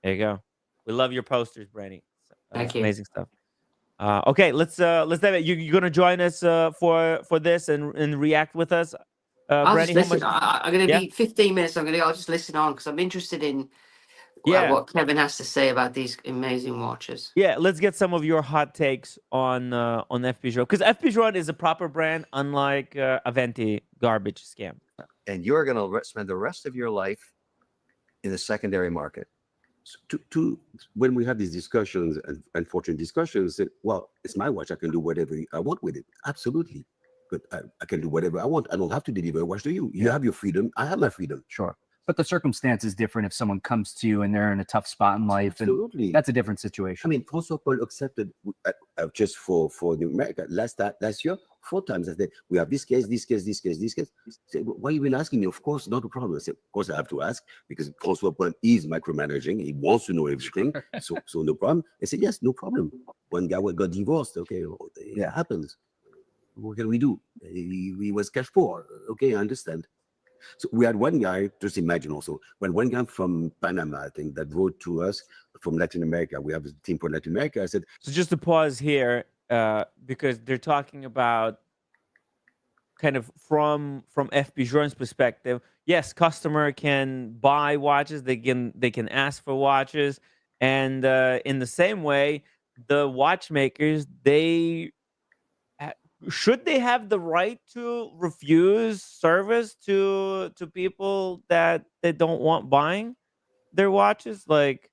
There you go. We love your posters, Brenny. Thank you. Amazing stuff. Okay, let's dive in. You're gonna join us for this and react with us. I'll Brenny, just listen. I'm gonna be 15 minutes. I'll just listen on because I'm interested in what Kevin has to say about these amazing watches. Yeah, let's get some of your hot takes on FP Journe, because FP Journe is a proper brand, unlike Aventi garbage scam. And you're gonna spend the rest of your life in the secondary market. When we have these discussions, unfortunate discussions, well, it's my watch. I can do whatever I want with it. Absolutely. But I can do whatever I want. I don't have to deliver a watch to you. You have your freedom. I have my freedom. Sure. But the circumstance is different if someone comes to you and they're in a tough spot in life. Absolutely. And that's a different situation. I mean, François Paul accepted just for the America last year 4 times. I said, we have this case. Said, why are you even asking me? Of course, not a problem. I said, of course I have to ask because François Paul is micromanaging. He wants to know everything. so no problem. I said, yes, no problem. One guy got divorced. Okay, it happens. What can we do? He was cash poor. Okay, I understand. So we had one guy, just imagine also, when one guy from Panama, I think, that wrote to us from Latin America. We have a team for Latin America. I said, So just to pause here, because they're talking about kind of from FP Journe's perspective. Yes, customer can buy watches. They can ask for watches, and in the same way, the watchmakers should they have the right to refuse service to people that they don't want buying their watches? Like,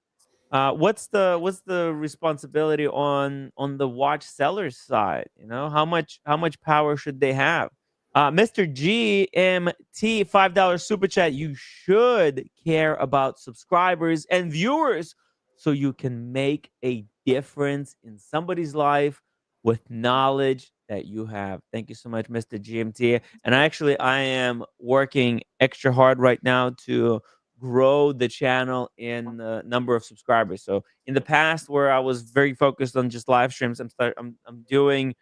what's the responsibility on the watch seller's side? You know, how much power should they have? Mr. GMT, $5 super chat. You should care about subscribers and viewers so you can make a difference in somebody's life with knowledge that you have. Thank you so much, Mr. GMT. And I am working extra hard right now to grow the channel in the number of subscribers. So in the past, where I was very focused on just live streams, I'm doing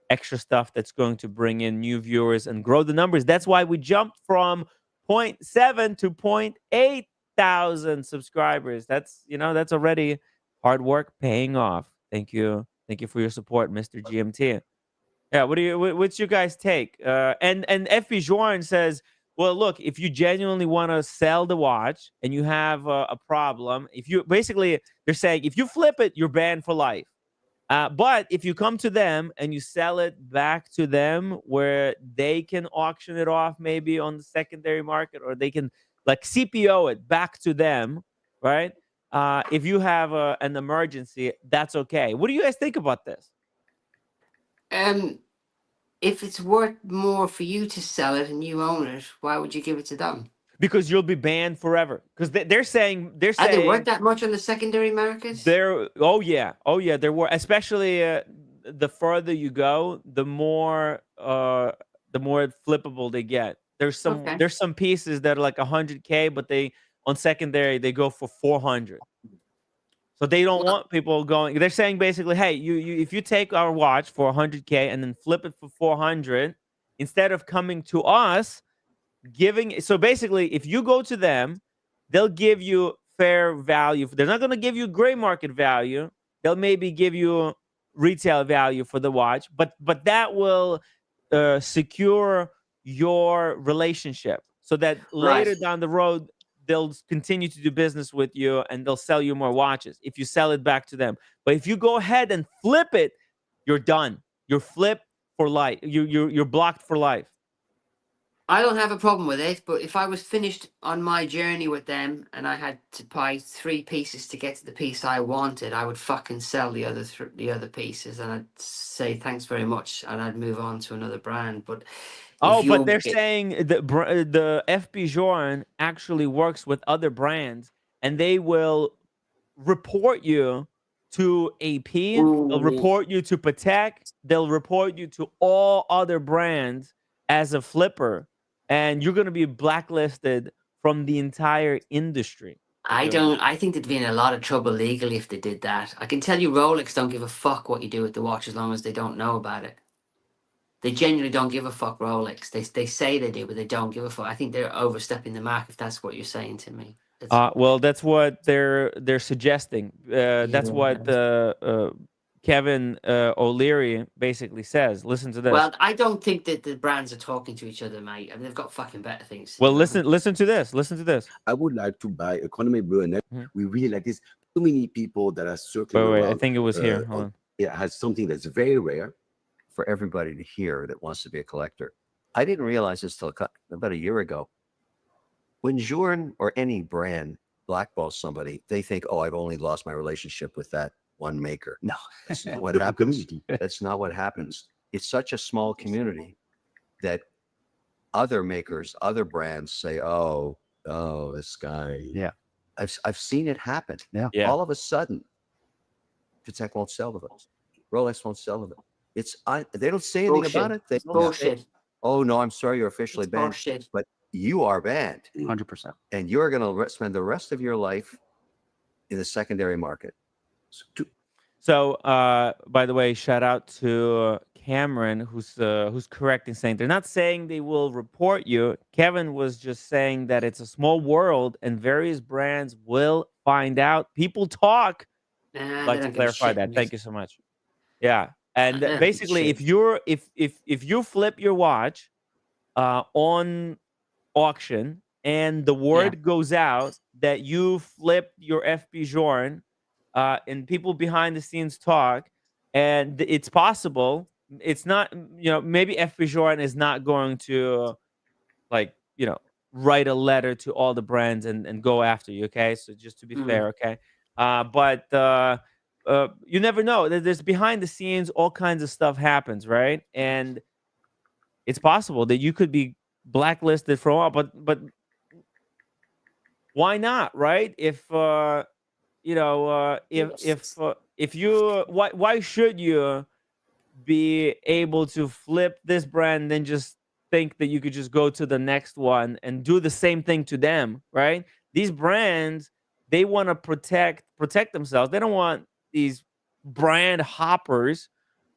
extra stuff that's going to bring in new viewers and grow the numbers. That's why we jumped from 0.7 to 0.8 thousand subscribers. That's already hard work paying off. Thank you for your support, Mr. GMT. Yeah, what's your guys' take? And FP Journe says, well, look, if you genuinely want to sell the watch and you have a problem, they're saying if you flip it, you're banned for life. But if you come to them and you sell it back to them, where they can auction it off maybe on the secondary market, or they can like CPO it back to them, right? If you have an emergency, that's okay. What do you guys think about this? If it's worth more for you to sell it and you own it, why would you give it to them? Because you'll be banned forever. Because they're saying are they worth that much on the secondary markets? Oh yeah, there were, especially the further you go, the more flippable they get. There's some pieces that are like 100K, but on secondary they go for 400. So they don't want people going. They're saying basically, hey, you if you take our watch for 100K and then flip it for 400, instead of coming to us, so basically, if you go to them, they'll give you fair value. They're not going to give you gray market value. They'll maybe give you retail value for the watch, but that will secure your relationship, so that later down the road they'll continue to do business with you and they'll sell you more watches if you sell it back to them. But if you go ahead and flip it, you're done. You're flipped for life. You're blocked for life. I don't have a problem with it, but if I was finished on my journey with them and I had to buy 3 pieces to get to the piece I wanted, I would fucking sell the other pieces, and I'd say thanks very much, and I'd move on to another brand. But but they're saying the FP Journe actually works with other brands, and they will report you to AP. They'll report you to Patek. They'll report you to all other brands as a flipper, and you're going to be blacklisted from the entire industry. I think they'd be in a lot of trouble legally if they did that. I can tell you Rolex don't give a fuck what you do with the watch as long as they don't know about it. They genuinely don't give a fuck, Rolex. They say they do, but they don't give a fuck. I think they're overstepping the mark, if that's what you're saying to me. Well, that's what they're suggesting. That's what Kevin O'Leary basically says. Listen to this. Well, I don't think that the brands are talking to each other, mate. I mean, they've got fucking better things. Well, listen to this. Listen to this. I would like to buy economy blue, and we really like this. Too many people that are circling around. I think it was here. Hold on. It has something that's very rare. For everybody to hear that wants to be a collector. I didn't realize this till about a year ago. When Journe or any brand blackballs somebody, they think, oh, I've only lost my relationship with that one maker. No, that's not what happens. That's not what happens. It's such a small community that other makers, other brands say, oh, this guy. Yeah. I've seen it happen. Yeah. All of a sudden, Patek won't sell to them. Rolex won't sell to them. They don't say anything about it. They bullshit. Oh no, I'm sorry, you're officially banned. Bullshit. But you are banned. 100%. And you're going to spend the rest of your life in the secondary market. So, by the way, shout out to Cameron, who's correcting, saying they're not saying they will report you. Kevin was just saying that it's a small world and various brands will find out. People talk. Nah, they Like to don't give a clarify shit. that. Thank you so much. Yeah, and They don't give a basically, shit. if you flip your watch on auction and the Yeah. word goes out that you flipped your FP Journe, and people behind the scenes talk, and it's possible. It's not, maybe FP Journe is not going to, like, write a letter to all the brands and go after you. Okay, so just to be Mm. fair, okay, but you never know. There's behind the scenes, all kinds of stuff happens, right? And it's possible that you could be blacklisted for a while, but why not, right? If Yes. if you why should you be able to flip this brand and then just think that you could just go to the next one and do the same thing to them, right? These brands, they want to protect themselves. They don't want these brand hoppers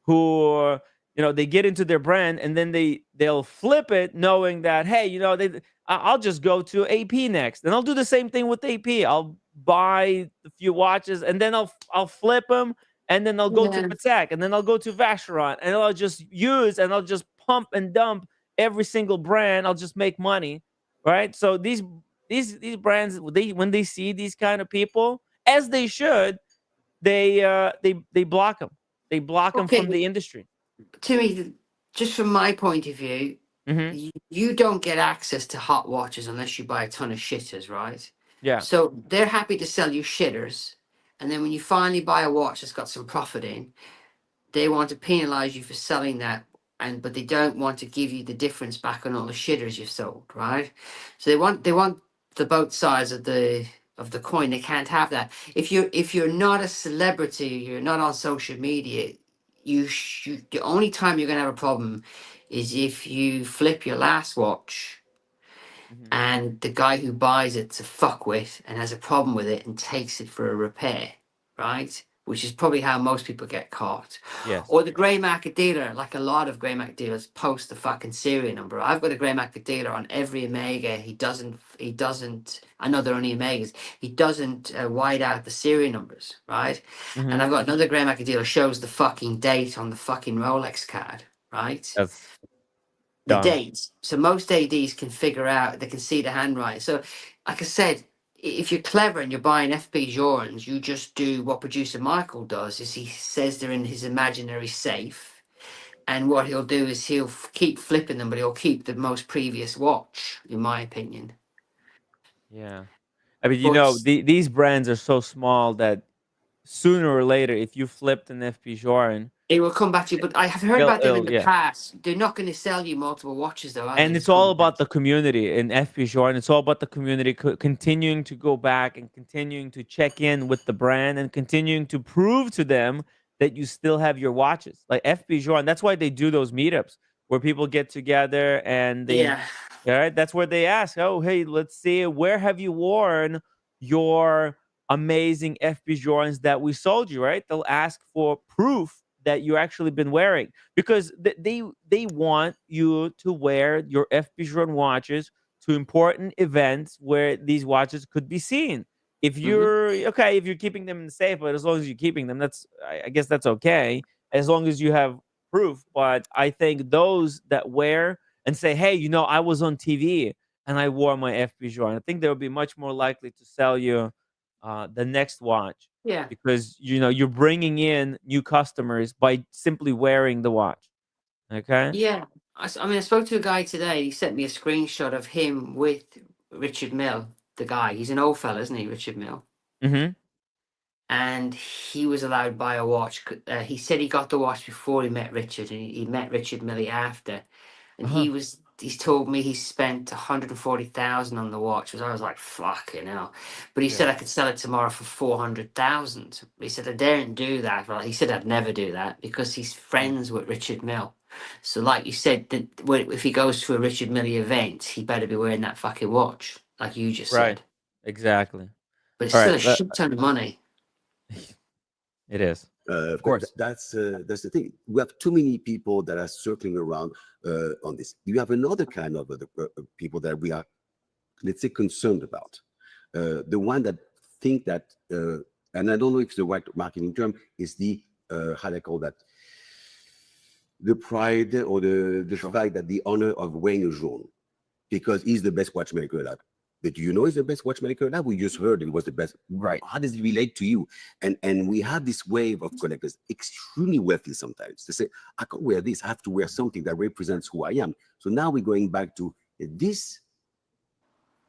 who, they get into their brand and then they'll flip it knowing that, hey, I'll just go to AP next and I'll do the same thing with AP. I'll buy a few watches and then I'll flip them, and then I'll go to Yeah. Patek, and then I'll go to Vacheron, and I'll just pump and dump every single brand. I'll just make money, right? So these brands, when they see these kind of people, as they should, they block them. They block them Okay, from the industry. to me, just from my point of view, Hmm. you don't get access to hot watches unless you buy a ton of shitters, right? Yeah. So they're happy to sell you shitters, and then when you finally buy a watch that's got some profit in, they want to penalize you for selling that, but they don't want to give you the difference back on all the shitters you've sold, right? So they want the both sides of the coin. They can't have that. If you're not a celebrity, you're not on social media. The only time you're gonna have a problem is if you flip your last watch Hmm. and the guy who buys it's a fuckwit and has a problem with it and takes it for a repair, right? Which is probably how most people get caught. Yes. Or the grey market dealer, like a lot of grey market dealers post the fucking serial number. I've got a grey market dealer on every Omega. He doesn't, I know they're only Omegas, he doesn't white out the serial numbers, right? And Hmm. I've got another grey market dealer shows the fucking date on the fucking Rolex card, right? That's The dumb. dates. So most ADs can figure out, they can see the handwriting. So, like I said, if you're clever and you're buying FP Journes, you just do what producer Michael does. Is he says they're in his imaginary safe, and what he'll do is he'll keep flipping them, but he'll keep the most previous watch, in my opinion. Yeah. I mean, But these brands are so small that sooner or later, if you flipped an FP Journe, it will come back to you. But I have heard about them in the yeah. past. They're not going to sell you multiple watches, though, are they? And This it's all about company. the community in FP Journe. It's all about the community continuing to go back and continuing to check in with the brand and continuing to prove to them that you still have your watches. Like FP Journe, that's why they do those meetups where people get together and Yeah. all right, that's where they ask, oh, hey, let's see, where have you worn your amazing FP Journes that we sold you, right? They'll ask for proof that you actually been wearing, because they want you to wear your FP Journe watches to important events where these watches could be seen. If Hmm. you're okay, if you're keeping them in the safe, but as long as you're keeping them, I guess that's okay, as long as you have proof. But I think those that wear and say, hey, I was on TV and I wore my FP Journe, I think they'll be much more likely to sell you the next watch, Yeah. because you're bringing in new customers by simply wearing the watch. Okay. Yeah, I mean, I spoke to a guy today. He sent me a screenshot of him with Richard Mill, the guy. He's an old fella, isn't he, Richard Mill? Mm-hmm. And he was allowed to buy a watch. He said he got the watch before he met Richard, and he met Richard Millie after. And Uh-huh. he's told me he spent 140,000 on the watch. I was like, fucking hell. But he said Yeah. I could sell it tomorrow for 400,000. He said I daren't do that. Well, he said I'd never do that because he's friends with Richard Mill. So, like you said, if he goes to a Richard Millie event, he better be wearing that fucking watch, like you just Right. said. Exactly. But it's All still right. a shit ton of money. It is. Of course. That's the thing. We have too many people that are circling around on this. You have another kind of people that we are, let's say, concerned about. The one that think that, and I don't know if it's the right marketing term, is the, how do I call that? The pride or the fact that the honor of wearing a Journe, because he's the best watchmaker alive. But do you know he's the best watchmaker alive? We just heard it was the best. Right. How does it relate to you? And we have this wave of collectors, extremely wealthy sometimes. They say, I can't wear this. I have to wear something that represents who I am. So now we're going back to this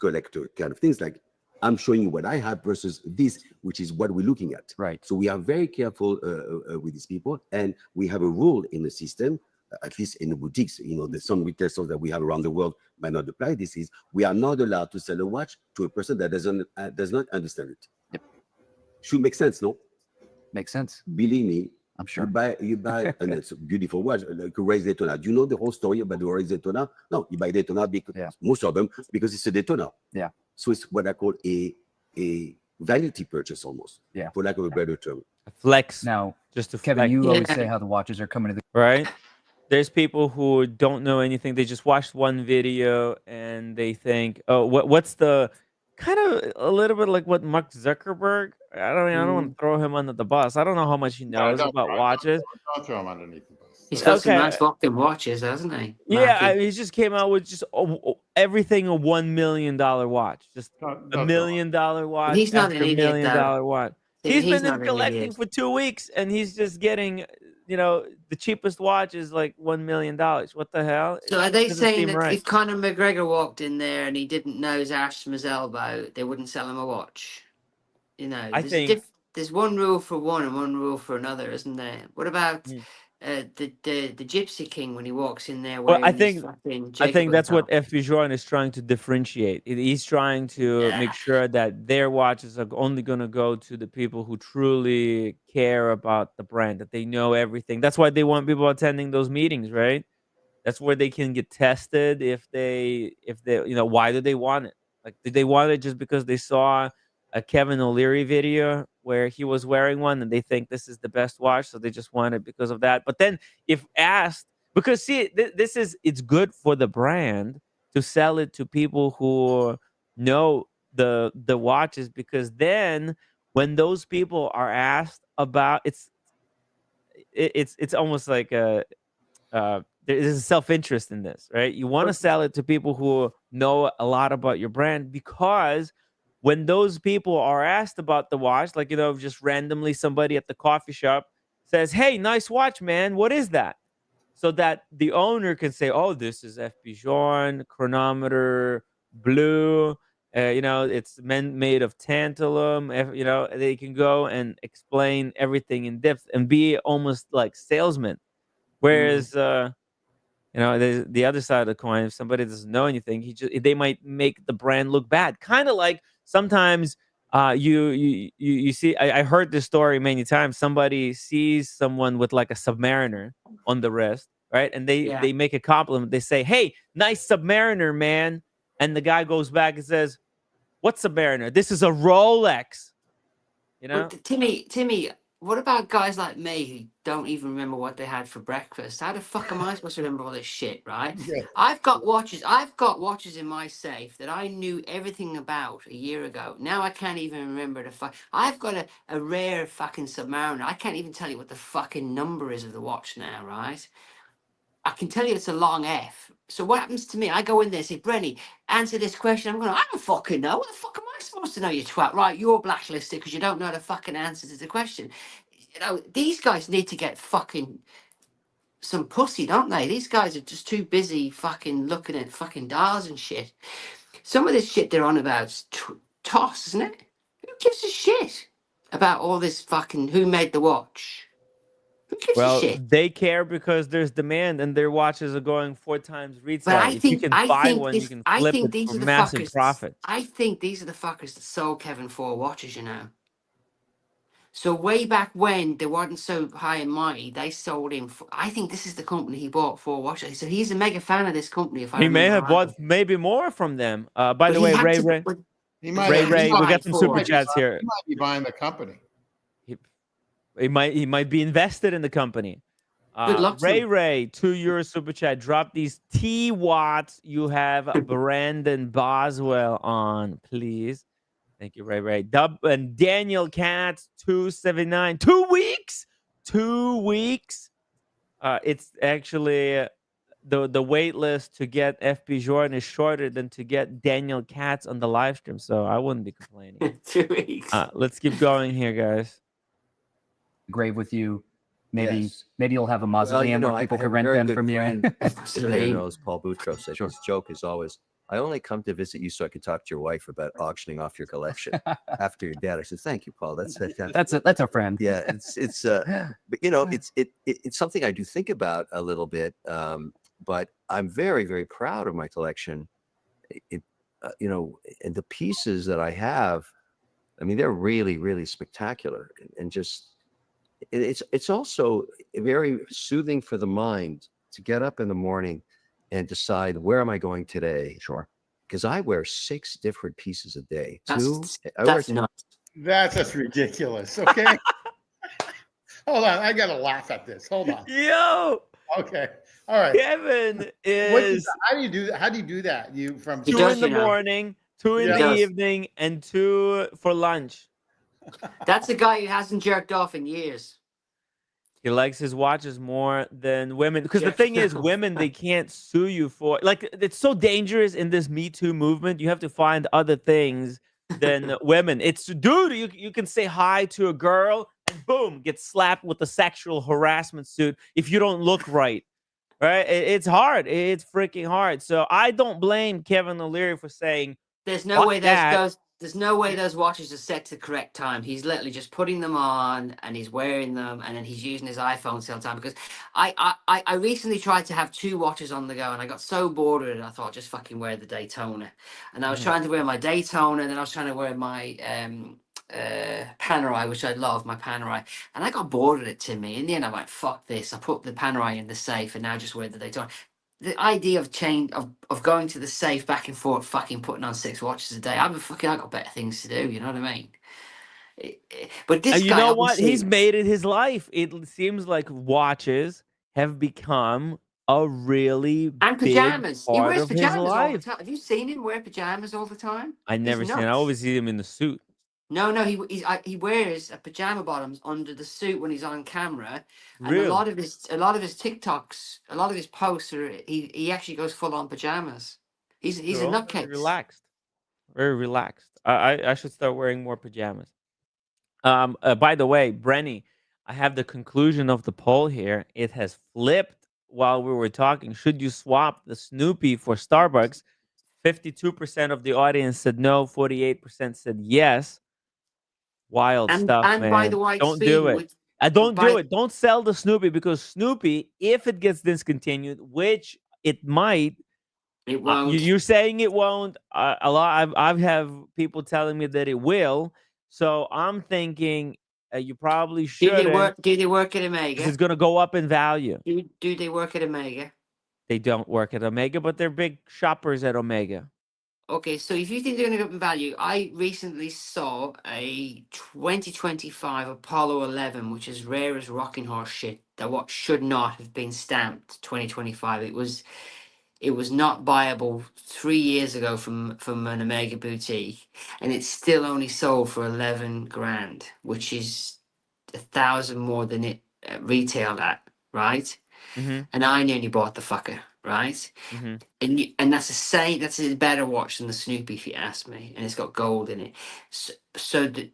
collector kind of things, like I'm showing you what I have versus this, which is what we're looking at. Right. So we are very careful with these people, and we have a rule in the system, at least in the boutiques. You know, there's some retail stores that we have around the world might not apply. This is, we are not allowed to sell a watch to a person that does not understand it. Yep. Should make sense, no? Makes sense. Believe me, I'm sure. You buy and it's a beautiful watch, like a Race Daytona. Do you know the whole story about the Race Daytona? No, you buy Daytona because most of them, because it's a Daytona. Yeah. So it's what I call a vanity purchase almost. Yeah. For lack of a better term. A flex. Now, just to Kevin, flex. you always say how the watches are coming to the right. There's people who don't know anything. They just watched one video and they think, oh, what's the kind of a little bit like what Mark Zuckerberg. I don't want to throw him under the bus. I don't know how much he knows about watches. Don't throw him underneath the bus. He's got some nice fucking watches, hasn't he? Yeah, he just came out with just everything a $1 million watch, just $1 million watch. He's not an after idiot, $1 million watch. He's been collecting for 2 weeks, and he's just getting, the cheapest watch is like $1 million. What the hell? So are they saying that if Conor McGregor walked in there and he didn't know his arse from his elbow, they wouldn't sell him a watch? I think there's one rule for one and one rule for another, isn't there? What about the Gypsy King when he walks in there? Well, I think that's what FP Journe is trying to differentiate. He's trying to make sure that their watches are only going to go to the people who truly care about the brand, that they know everything. That's why they want people attending those meetings, right? That's where they can get tested if they why do they want it? Like, did they want it just because they saw a Kevin O'Leary video where he was wearing one and they think this is the best watch, so they just want it because of that? But then if asked, because see, it's good for the brand to sell it to people who know the watches, because then when those people are asked about it's almost like there's a self-interest in this, right? You want to sell it to people who know a lot about your brand, because when those people are asked about the watch, like, just randomly somebody at the coffee shop says, "Hey, nice watch, man. What is that?" So that the owner can say, "Oh, this is FP Journe, chronometer, blue. It's made of tantalum." They can go and explain everything in depth and be almost like salesmen. Whereas, the other side of the coin, if somebody doesn't know anything, they might make the brand look bad. Kind of like sometimes you see, I heard this story many times. Somebody sees someone with like a Submariner on the wrist, right? And they make a compliment. They say, "Hey, nice Submariner, man." And the guy goes back and says, "What Submariner? This is a Rolex." Well, Timmy, what about guys like me who don't even remember what they had for breakfast? How the fuck am I supposed to remember all this shit, right? Yeah. I've got watches in my safe that I knew everything about a year ago. Now I can't even remember the fuck. I've got a rare fucking Submariner. I can't even tell you what the fucking number is of the watch now, right? I can tell you it's a long F. So what happens to me? I go in there and say, "Brenny, answer this question." I'm going, "I don't fucking know. What the fuck am I supposed to know, you twat?" Right, you're blacklisted because you don't know the fucking answer to the question. These guys need to get fucking some pussy, don't they? These guys are just too busy fucking looking at fucking dials and shit. Some of this shit they're on about is toss, isn't it? Who gives a shit about all this fucking who made the watch? Well, they care because there's demand and their watches are going 4 times retail. But if you can buy one, you can flip it for massive profit. I think these are the fuckers that sold Kevin 4 watches, So way back when they weren't so high and mighty, they sold him. I think this is the company he bought 4 watches. So he's a mega fan of this company. He may have bought maybe more from them. By the way, Ray, we got some super chats here. He might be buying the company. He might be invested in the company. Good luck to him. Ray, €2 super chat. Drop these T watts. You have Brendan Boswell on, please. Thank you, Ray. Dub and Daniel Katz, 279. 2 weeks. 2 weeks. It's actually the wait list to get FP Journe is shorter than to get Daniel Katz on the live stream, so I wouldn't be complaining. 2 weeks. Let's keep going here, guys. Grave with you. Maybe Yes. maybe you'll have a mausoleum where people can rent them from you. Pierre knows Paul Boutros said his joke is always, I only come to visit you so I can talk to your wife about auctioning off your collection after your dad. I said, thank you, Paul. That's a friend. Yeah, it's but you know, it's something I do think about a little bit. But I'm very, very proud of my collection. You know, and the pieces that I have, I mean, they're really, really spectacular, and just it's also very soothing for the mind to get up in the morning and decide, where am I going today? Sure. Because I wear 6 different pieces a day. That's nuts. That's just ridiculous. Okay. Hold on. I got to laugh at this. Hold on. Yo. Okay. All right. Kevin is. How do you do that? How do you do that? You from 2 in the morning, 2 in the evening, and 2 for lunch. That's a guy who hasn't jerked off in years. He likes his watches more than women, because the thing is, women, they can't sue you for, like, it's so dangerous in this Me Too movement. You have to find other things than women. It's, dude, you can say hi to a girl and boom, get slapped with a sexual harassment suit if you don't look right. Right? It's hard. It's freaking hard. So I don't blame Kevin O'Leary for saying, there's no way there's no way those watches are set to the correct time. He's literally just putting them on and he's wearing them, and then he's using his iPhone all the time. Because I recently tried to have 2 watches on the go, and I got so bored with it, I thought, just fucking wear the Daytona. And I was trying to wear my Daytona, and then I was trying to wear my Panerai, which I love, my Panerai, and I got bored of it, Timmy. In the end, I'm like, fuck this. I put the Panerai in the safe, and now just wear the Daytona. The idea of going to the safe back and forth, fucking putting on 6 watches a day, I got better things to do. You know what I mean? But this guy, you know what? He's made it his life. It seems like watches have become a really and pajamas. big He part wears of pajamas his all the life. time. Have you seen him wear pajamas all the time? I never seen. I always see him in the suit. No, he wears a pajama bottoms under the suit when he's on camera. And Really? a lot of his TikToks, a lot of his posts are he actually goes full on pajamas. He's a nutcase. Very relaxed. Very relaxed. I should start wearing more pajamas. By the way, Brenny, I have the conclusion of the poll here. It has flipped while we were talking. Should you swap the Snoopy for Starbucks? 52% of the audience said no. 48% said yes. Wild stuff, and man. by the way, don't do it. Don't do it. Don't sell the Snoopy, because Snoopy, if it gets discontinued, which it might, it won't. You're saying it won't. A lot. I've have people telling me that it will. So I'm thinking you probably should. Do they work at Omega? It's going to go up in value. Do they work at Omega? They don't work at Omega, but they're big shoppers at Omega. Okay, so if you think they're going to go up in value, I recently saw a 2025 Apollo 11, which is rare as rocking horse shit, that what should not have been stamped 2025. It was not buyable 3 years ago from an Omega boutique, and it's still only sold for 11 grand, which is 1,000 more than it retailed at, right? Mm-hmm. And I nearly bought the fucker, right? Mm-hmm. And that's a better watch than the Snoopy, if you ask me, and it's got gold in it. So and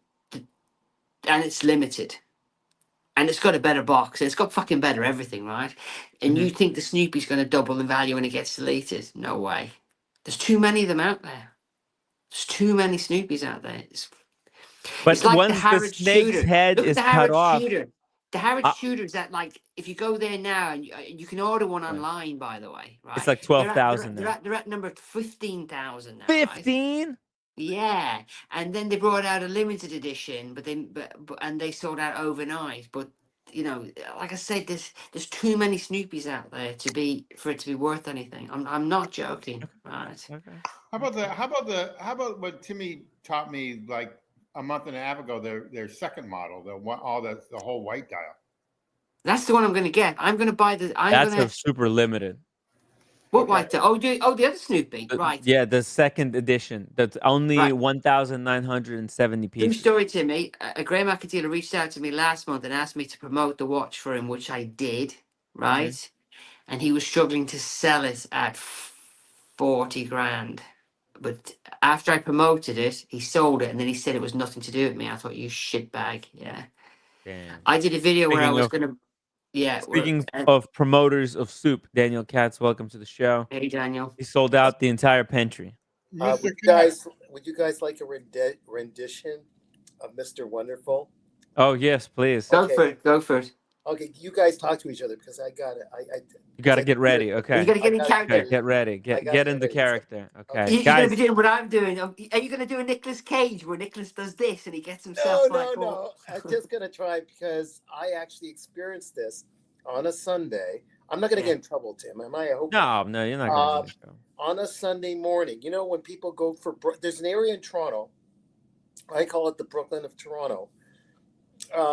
it's limited. And it's got a better box, and it's got fucking better everything, right? And you think the Snoopy's going to double in value when it gets deleted? No way. There's too many of them out there. There's too many Snoopys out there. But like once the snake's head is cut off, the Harrods shooters that, like, if you go there now, and you can order one online, by the way, right? It's like 12,000. They're at number 15,000 now. 15? Right? Yeah, and then they brought out a limited edition, but they sold out overnight. But you know, like I said, there's too many Snoopys out there for it to be worth anything. I'm not joking, right? Okay. How about what Timmy taught me like a month and a half ago their second model, the whole white dial. That's the one I'm going to get. I'm going to buy the. That's a super limited. What Okay. white dial? The other Snoopy, right? Yeah, the second edition. That's only Right. 1,970 True pieces. story, Timmy. A Graham Macker dealer reached out to me last month and asked me to promote the watch for him, which I did, right? And he was struggling to sell it at 40 grand. But after I promoted it, he sold it, and then he said it was nothing to do with me. I thought, you shitbag. Yeah. Damn. I did a video where I Speaking was of- going to. Yeah. Speaking of promoters of soup, Daniel Katz, welcome to the show. Hey, Daniel. He sold out the entire pantry. Mr. Would you guys like a rendition of Mr. Wonderful? Oh yes, please. Go for it. Go for it. Okay, you guys talk to each other because I got it. You got to get ready. Okay. You got to get in character. Okay, get ready. Get in the character. Okay, You're guys. going to be doing what I'm doing. Are you going to do a Nicolas Cage where Nicolas does this and he gets himself No. I'm just going to try because I actually experienced this on a Sunday. I'm not going to get in trouble, Tim. Am I? I hope No, you're not going to. On a Sunday morning, you know, when people go for, there's an area in Toronto, I call it the Brooklyn of Toronto,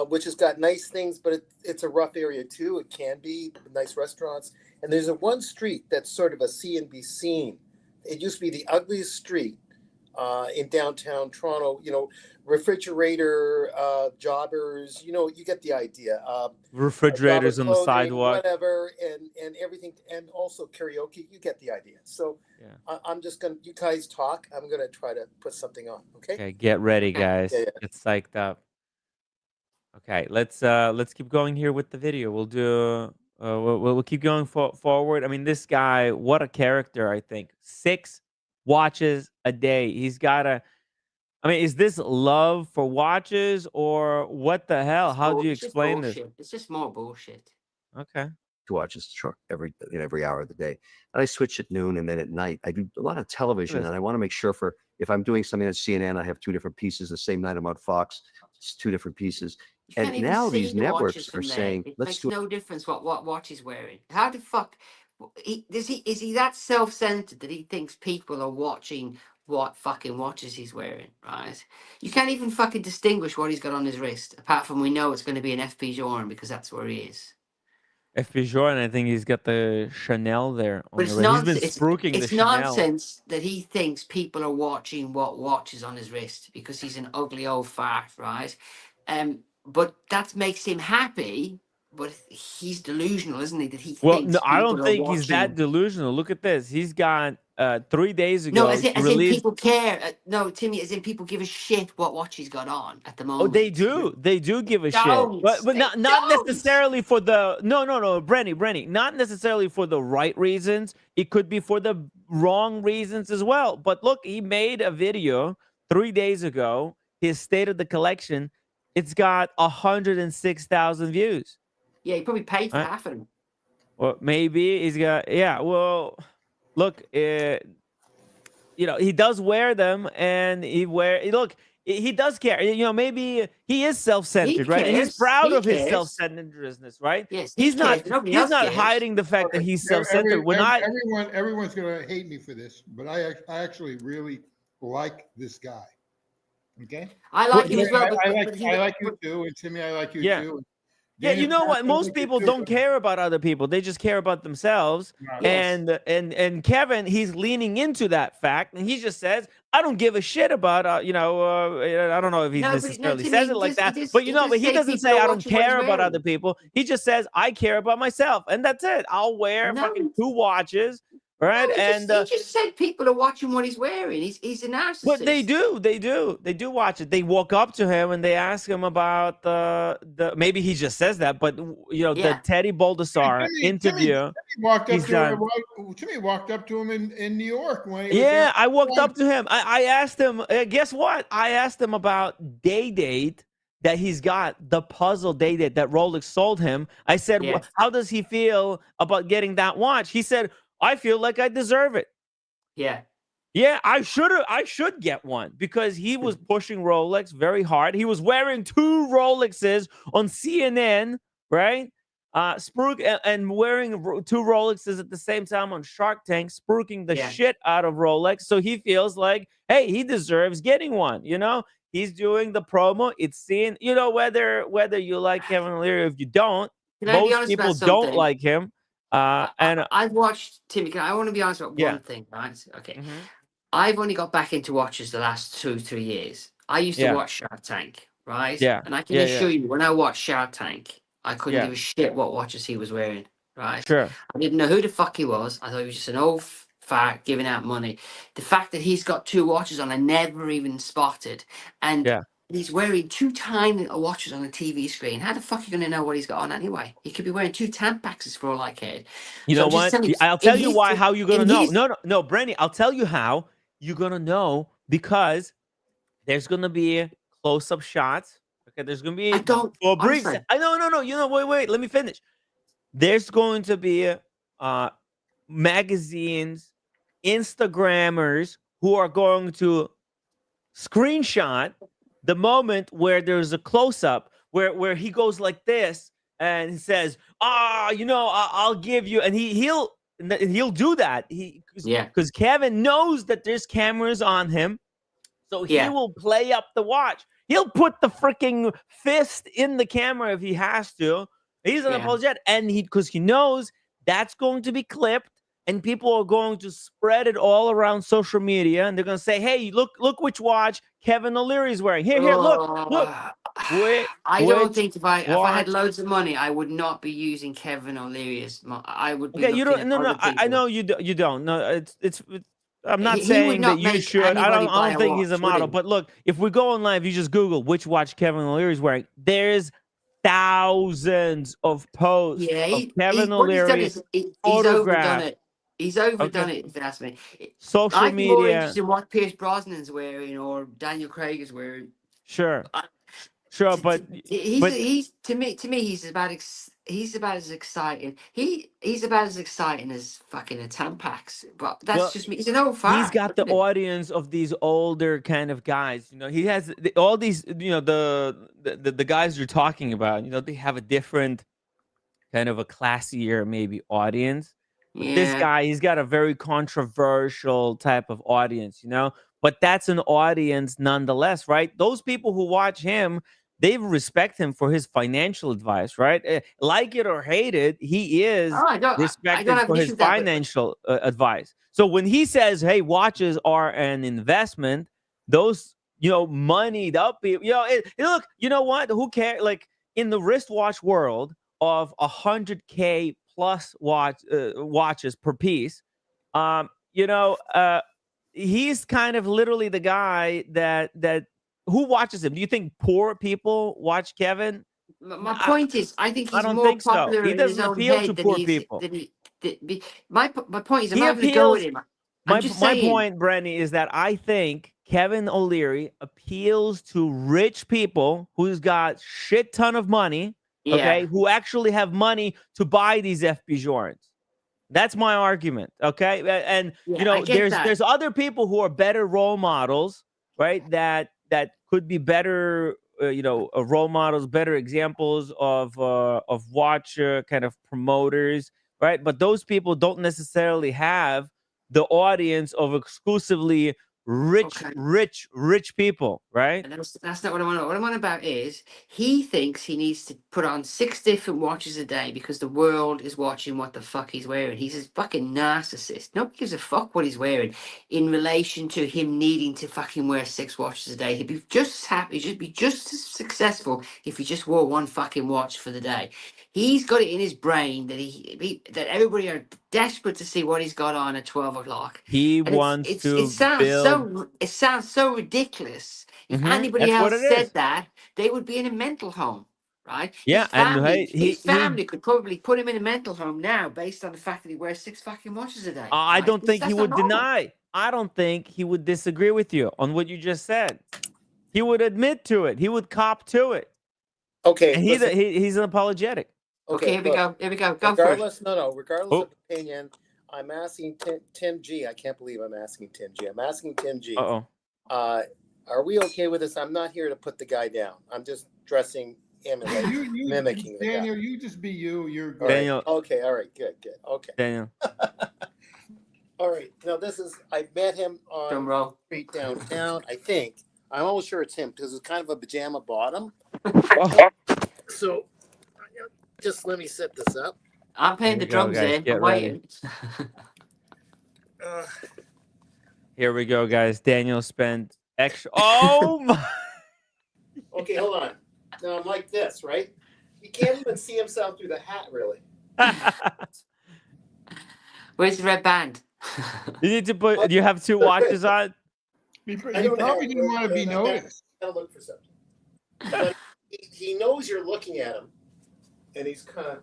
which has got nice things, but it's a rough area too. It can be nice restaurants. And there's one street that's sort of a see and be seen. It used to be the ugliest street in downtown Toronto, you know, refrigerator, jobbers, you know, you get the idea. Refrigerators on the clothing, sidewalk. whatever, and everything, and also karaoke, you get the idea. So I'm just going to, you guys talk. I'm going to try to put something on. Okay. Okay, get ready, guys. Yeah. Get psyched up. Okay, let's keep going here with the video. We'll do we'll keep going forward. I mean, this guy, what a character! I think 6 watches a day. He's got a. I mean, is this love for watches or what the hell? How do you explain this? It's just more bullshit. Okay. To watch this every hour of the day. And I switch at noon, and then at night I do a lot of television, and I want to make sure if I'm doing something at CNN, I have 2 different pieces. The same night I'm on Fox, it's 2 different pieces. And now these networks are saying, it let's makes do no difference what watch he's wearing. How the fuck is he that self-centered that he thinks people are watching what fucking watches he's wearing, right? You can't even fucking distinguish what he's got on his wrist, apart from we know it's going to be an FP Journe because that's where he is. FP Journe, I think he's got the Chanel there. But it's nonsense. It's nonsense that he thinks people are watching what watches on his wrist because he's an ugly old fart, right? But that makes him happy. But he's delusional, isn't he? That he thinks. No, I don't think he's that delusional. Look at this. He's got 3 days ago. No, as in people care. No, Timmy, as in people give a shit what watch he's got on at the moment. Oh, they do. They do give a shit. But not necessarily for the no, Brenny, not necessarily for the right reasons. It could be for the wrong reasons as well. But look, he made a video 3 days ago. His state of the collection. It's got 106,000 views. Yeah, he probably paid for half of them. Well, maybe he's got. Yeah. Well, look. You know, he does wear them, and look. He does care. You know, maybe he is self-centered, right? And he's proud of his self-centeredness, right? Yes. He's not hiding the fact that he's self-centered. Everyone's going to hate me for this, but I actually really like this guy. Okay. I like him as well. I like you too, and Timmy, I like you too. Yeah, you know what? Most people don't care about other people. They just care about themselves. Yes. And Kevin, he's leaning into that fact, and he just says, "I don't give a shit about I don't know if he necessarily says it like that, but he doesn't say I don't care about other people. He just says I care about myself, and that's it. I'll wear fucking 2 watches." Right, he just said people are watching what he's wearing. He's a narcissist. But they do watch it. They walk up to him and they ask him about the maybe he just says that, but the Teddy Baldessar interview. Timmy walked up to him in New York when I walked up to him. I asked him. Guess what? I asked him about date that he's got, the puzzle date that Rolex sold him. I said, how does he feel about getting that watch? He said, I feel like I deserve it. Yeah. Yeah, I should get one because he was pushing Rolex very hard. He was wearing 2 Rolexes on CNN, right? And wearing 2 Rolexes at the same time on Shark Tank, spruiking the shit out of Rolex. So he feels like, hey, he deserves getting one, you know? He's doing the promo. It's seen, you know, whether you like Kevin O'Leary, if you don't, Can I be most honest about people don't something? like him. And I've watched Timmy. I want to be honest about yeah. one thing, right? Okay, Mhm. I've only got back into watches the last 2-3 years. I used to Yeah. watch Shark Tank, right? Yeah. And I can Yeah. assure you, when I watched Shark Tank, I couldn't Yeah. give a shit what watches he was wearing, right? Sure. I didn't know who the fuck he was. I thought he was just an old fart giving out money. The fact that he's got 2 watches on, I never even spotted. And Yeah. he's wearing 2 tiny little watches on a TV screen. How the fuck are you going to know what he's got on anyway? He could be wearing 2 Tampaxes for all I cared. You So know I'm just what? telling you, I'll tell you why. How you gonna know? No, Brandy. I'll tell you how you're gonna know, because there's gonna be close-up shots. Okay, there's gonna be I don't. for brief. Honestly. I no. You know, wait. Let me finish. There's going to be magazines, Instagrammers who are going to screenshot the moment where there's a close-up where he goes like this and he says, you know, I'll give you, and he'll do that. Because Kevin knows that there's cameras on him, so he will play up the watch. He'll put the freaking fist in the camera if he has to. He's unapologetic, and because he knows that's going to be clipped, and people are going to spread it all around social media, and they're going to say, "Hey, look which watch Kevin O'Leary is wearing. Here, look." I don't think if I had loads of money, I would not be using Kevin O'Leary as I would be. Okay, you don't. At No. other I know you don't. No, it's. I'm not saying that you should. I don't think he's a model. But look, if we go online, if you just Google which watch Kevin O'Leary is wearing, there's thousands of posts of Kevin O'Leary he's overdone it. He's overdone it, if you ask me. Social media. I'm more interested in what Pierce Brosnan's wearing or Daniel Craig is wearing. Sure, but he's to me he's about as exciting. He's about as exciting as fucking a Tampax. But that's just me. He's an old fart. He's got the audience of these older kind of guys. You know, he has all these. You know, the guys you're talking about. You know, they have a different kind of a classier maybe audience. But this guy, he's got a very controversial type of audience, you know, but that's an audience nonetheless, right? Those people who watch him, they respect him for his financial advice, right? Like it or hate it, he is respected for his financial advice. So when he says, hey, watches are an investment, those, you know, moneyed up people, you know, look, you know what? Who cares? Like in the wristwatch world of 100K plus watches per piece, you know, he's kind of literally the guy that who watches him. Do you think poor people watch Kevin? My point is, I think he's I don't more think popular so. He in his doesn't own appeal head to than poor he's, people. My point is, I'm not going to go with him. My point, Brandy, is that I think Kevin O'Leary appeals to rich people who's got shit ton of money. Okay, who actually have money to buy these FP Journes. That's my argument. Okay, and you know, there's other people who are better role models, right? That could be better, you know, role models, better examples of watch kind of promoters, right? But those people don't necessarily have the audience of exclusively rich people, right? And that's not what I want. What I want about is he thinks he needs to put on 6 different watches a day because the world is watching what the fuck he's wearing. He's a fucking narcissist. Nobody gives a fuck what he's wearing in relation to him needing to fucking wear 6 watches a day. He'd be just happy, he'd be just as successful if he just wore 1 fucking watch for the day. He's got it in his brain that that everybody are desperate to see what he's got on at 12 o'clock. He wants to it sounds so ridiculous. If anybody else said that, they would be in a mental home, right? Yeah, his family could probably put him in a mental home now based on the fact that he wears 6 fucking watches a day. I don't think he would deny. I don't think he would disagree with you on what you just said. He would admit to it. He would cop to it. Okay, and he's an apologetic. Okay, here we go. Here we go. Go regardless, regardless of opinion, I'm asking Tim G. I can't believe I'm asking Tim G. I'm asking Tim G. Are we okay with this? I'm not here to put the guy down. I'm just dressing him and mimicking the guy. Daniel, you just be you. You're good. Daniel. Okay, all right, good. Okay. Daniel. All right. Now I met him on street downtown, I think. I'm almost sure it's him because it's kind of a pajama bottom. So just let me set this up. I'm playing the drums guys. in. Get I'm ready. waiting. Here we go, guys. Daniel spent extra. Oh my! Okay, hold on. Now I'm like this, right? You can't even see himself through the hat, really. Where's the red band? You need to put. You have 2 watches on. He probably didn't want to be noticed. Gotta look for something. But he knows you're looking at him, and he's kind of.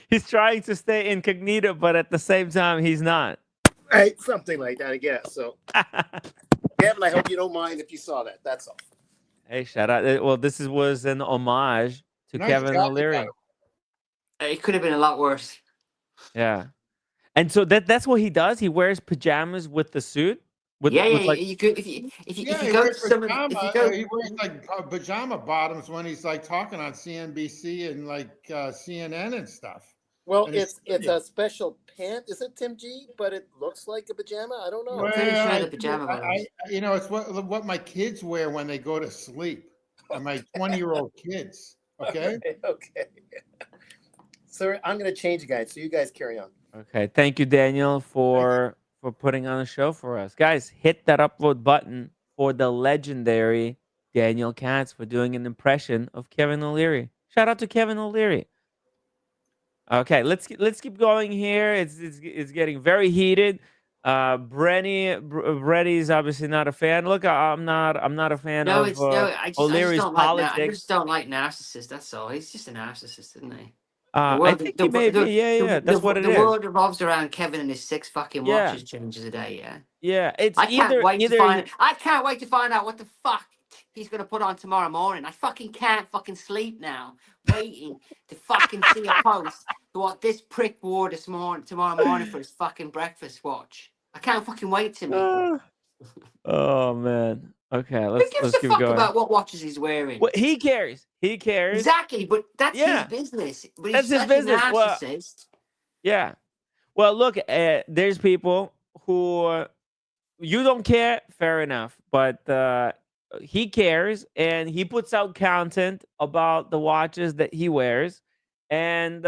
He's trying to stay incognito, but at the same time, he's not. Right, something like that, I guess. So, Kevin, I hope you don't mind if you saw that. That's all. Hey, shout out. Well, this was an homage to Kevin O'Leary. It could have been a lot worse. Yeah. And so that's what he does. He wears pajamas with the suit. You could if you go to some he wears like pajama bottoms when he's like talking on CNBC and like CNN and stuff. Well, it's a special pant, is it, Tim G? But it looks like a pajama. I don't know. Well, I'm pretty sure the pajama bottoms. It's what my kids wear when they go to sleep. My 20-year-old kids. Okay. Okay. So I'm going to change you guys. So you guys carry on. Okay. Thank you, Daniel, for putting on a show for us. Guys, hit that upload button for the legendary Daniel Katz for doing an impression of Kevin O'Leary. Shout out to Kevin O'Leary. Okay, let's keep going here. It's getting very heated. Brenny's obviously not a fan. Look, I'm not a fan of O'Leary's politics. I just don't like narcissists. That's all. He's just a narcissist, isn't he? I think he may be. Yeah. That's what it is. The world revolves around Kevin and his 6 fucking watches changes a day. Yeah. Yeah. It's I can't wait to find out what the fuck he's gonna put on tomorrow morning. I fucking can't fucking sleep now, waiting to fucking see a post to what this prick wore tomorrow morning for his fucking breakfast watch. I can't fucking wait to meet. Oh man. Okay, let's keep going. About what watches he's wearing. Well, he cares. He cares. Exactly, but that's his business. But that's his business. Well, yeah. Well, look, there's people who you don't care. Fair enough, but he cares, and he puts out content about the watches that he wears, and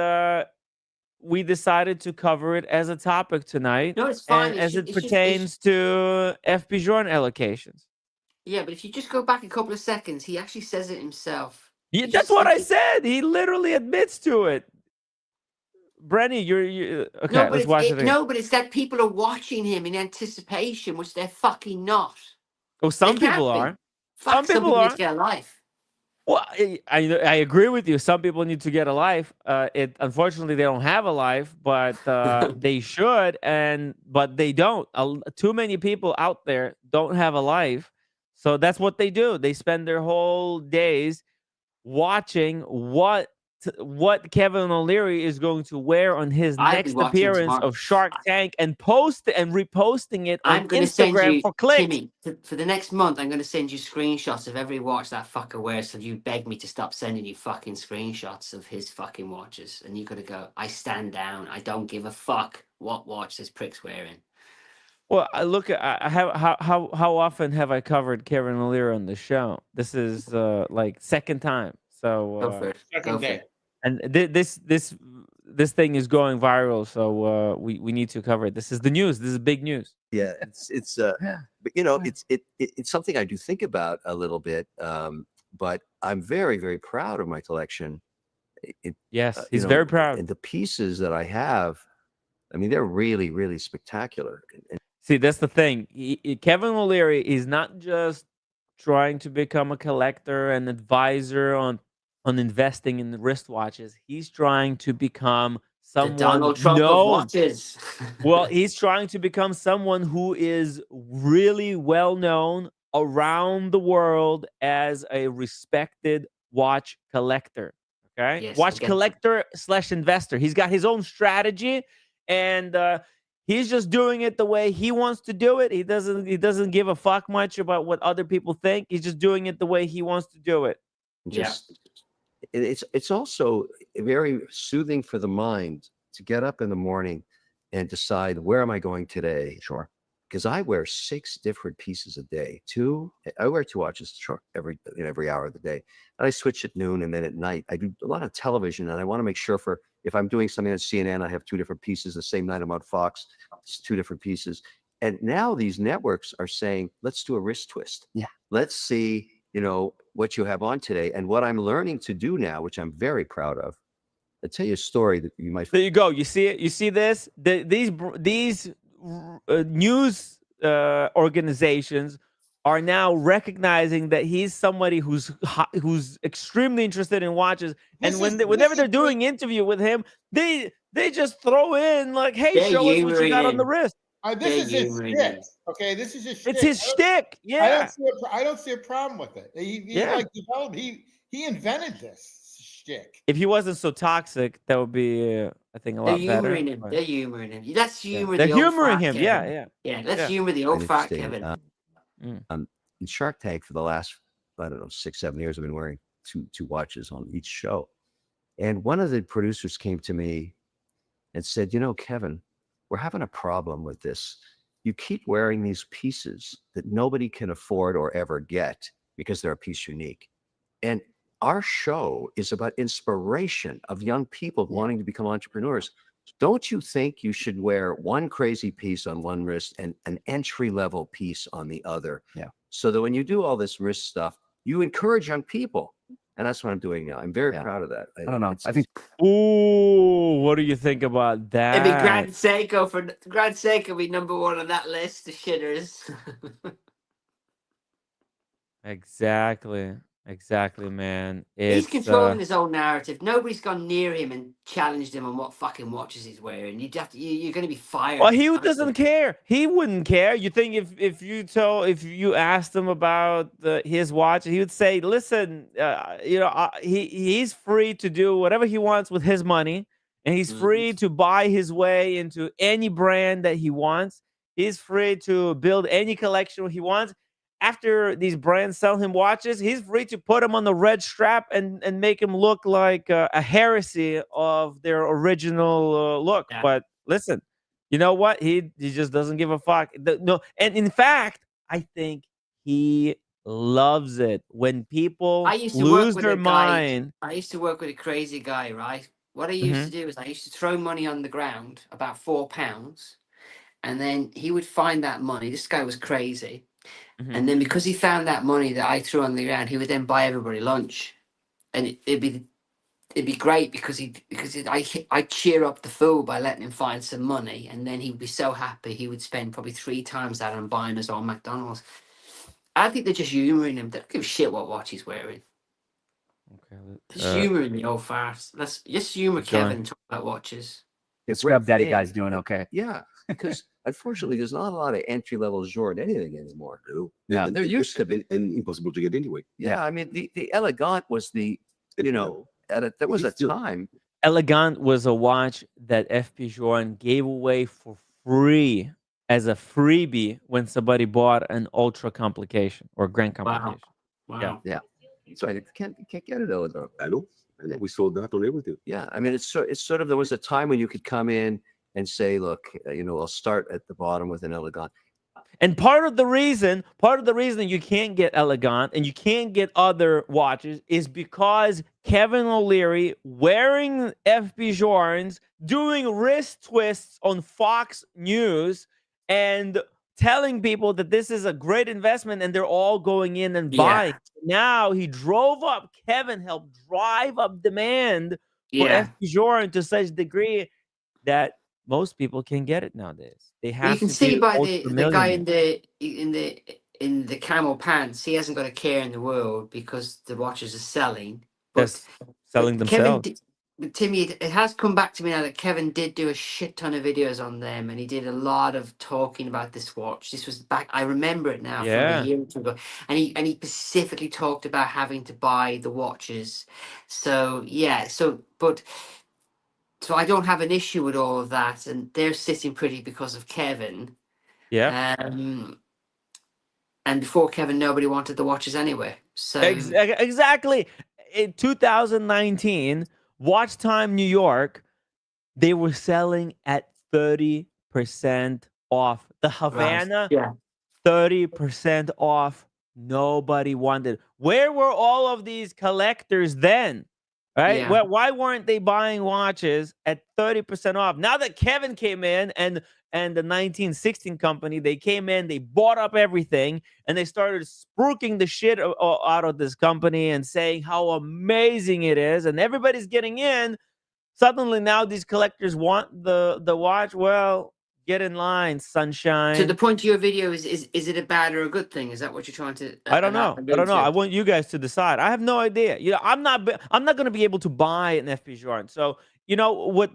we decided to cover it as a topic tonight. No, it's fine. As it pertains to FP Journe allocations. Yeah, but if you just go back a couple of seconds, he actually says it himself. Yeah, that's what I said. He literally admits to it. Brenny, you're okay. Let's watch it. No, but it's that people are watching him in anticipation, which they're fucking not. Oh, some people are. Some people need to get a life. Well, I agree with you. Some people need to get a life. Unfortunately, they don't have a life, but they should, but they don't. Too many people out there don't have a life. So that's what they do. They spend their whole days watching what Kevin O'Leary is going to wear on his next appearance of Shark Tank and reposting it on Instagram for clicks. Timmy, for the next month, I'm going to send you screenshots of every watch that fucker wears. So you beg me to stop sending you fucking screenshots of his fucking watches. And you got to go, I stand down. I don't give a fuck what watch this prick's wearing. Well, how often have I covered Kevin O'Leary on the show? This is like second time. So go for it. Go for it. And this thing is going viral, so we need to cover it. This is the news. This is big news. Yeah, it's but you know, it's something I do think about a little bit. But I'm very, very proud of my collection. Yes, he's very proud. And the pieces that I have, I mean, they're really, really spectacular. See, that's the thing. Kevin O'Leary is not just trying to become a collector and advisor on investing in the wristwatches. He's trying to become someone Donald Trump of watches. Well, he's trying to become someone who is really well known around the world as a respected watch collector. Okay, yes, watch collector / investor. He's got his own strategy, and he's just doing it the way he wants to do it. He doesn't give a fuck much about what other people think. He's just doing it the way he wants to do it. It's also very soothing for the mind to get up in the morning and decide, where am I going today? Sure. because I wear 6 different pieces a day. I wear 2 watches every hour of the day. And I switch at noon, and then at night I do a lot of television, and I want to make sure if I'm doing something on CNN, I have 2 different pieces. The same night I'm on Fox, it's 2 different pieces. And now these networks are saying, let's do a wrist twist. Yeah. Let's see, what you have on today. And what I'm learning to do now, which I'm very proud of, I'll tell you a story that you might. There you go. You see it. You see this. These news organizations are now recognizing that he's somebody who's extremely interested in watches. And whenever they're doing interview with him, they just throw in like, "Hey, show us what you got on the wrist." This is his shtick. Okay, this is his shtick. It's his shtick. Yeah. I don't see a problem with it. He invented this shtick. If he wasn't so toxic, that would be, I think, a lot better. They're humoring him. Let's humor They're the humoring old fat him. Kevin. Yeah. Let's humor the old fat Kevin. In Shark Tank for the last, I don't know, 6-7 years, I've been wearing two watches on each show. And one of the producers came to me and said, Kevin, we're having a problem with this. You keep wearing these pieces that nobody can afford or ever get because they're a piece unique. And our show is about inspiration of young people wanting to become entrepreneurs. Don't you think you should wear one crazy piece on one wrist and an entry-level piece on the other? Yeah. So that when you do all this wrist stuff, you encourage young people. And that's what I'm doing now. I'm very proud of that. I don't know. I think. Ooh, what do you think about that? It'd be Grand Seiko would be number 1 on that list of shitters. Exactly, man. He's controlling his own narrative. Nobody's gone near him and challenged him on what fucking watches he's wearing. You're going to be fired. Well, he doesn't care. He wouldn't care. You think if you asked him about his watch, he would say, "Listen, he's free to do whatever he wants with his money, and he's free to buy his way into any brand that he wants. He's free to build any collection he wants." After these brands sell him watches, he's free to put them on the red strap and make him look like a heresy of their original look. Yeah. But listen, you know what? He just doesn't give a fuck. No, and in fact, I think he loves it when people lose their mind. I used to work with a crazy guy, right? What I used to do is I used to throw money on the ground, about £4, and then he would find that money. This guy was crazy. And then because he found that money that I threw on the ground, he would then buy everybody lunch, and it'd be great because I'd cheer up the fool by letting him find some money, and then he'd be so happy he would spend probably 3 times that on buying us all McDonald's. I think they're just humoring him. They don't give a shit what watch he's wearing. Okay, just humoring the old farce. Let's just humor Kevin and talk about watches. It's Scrub Daddy guy's doing okay. Yeah, because unfortunately, there's not a lot of entry-level Journe anything anymore. Yeah, there used to be, and impossible to get anyway. Yeah, I mean, the Elegant was there was a time. Elegant was a watch that FP Journe gave away for free as a freebie when somebody bought an ultra complication or grand complication. Wow. Yeah. So I can't get it Elegant. I know. We sold that on everything. Yeah, I mean, it's sort of, there was a time when you could come in and say, look, I'll start at the bottom with an Elegant. And part of the reason you can't get Elegant and you can't get other watches is because Kevin O'Leary wearing FP Journes, doing wrist twists on Fox News and telling people that this is a great investment, and they're all going in and buying. Now Kevin helped drive up demand for FP Journe to such a degree that most people can get it nowadays. They have. You can see by the guy in the camel pants. He hasn't got a care in the world because the watches are selling. But selling themselves. But Timmy, it has come back to me now that Kevin did do a shit ton of videos on them, and he did a lot of talking about this watch. This was back, I remember it now, from a year or two ago. And he specifically talked about having to buy the watches. So I don't have an issue with all of that, and they're sitting pretty because of Kevin. Yeah. And before Kevin, nobody wanted the watches anyway. So exactly. In 2019, Watch Time New York, they were selling at 30% off. The Right. Havana, Yeah. 30% off. Nobody wanted. Where were all of these collectors then? Right? Yeah. Well, why weren't they buying watches at 30% off? Now that Kevin came in and the 1916 company, they came in, they bought up everything, and they started spruiking the shit out of this company and saying how amazing it is, and everybody's getting in. Suddenly now these collectors want the watch. Well, get in line, sunshine. So the point of your video is it a bad or a good thing? Is that what you're trying to? I don't know. I want you guys to decide. I have no idea. You know, I'm not going to be able to buy an FP Journe. So, you know what,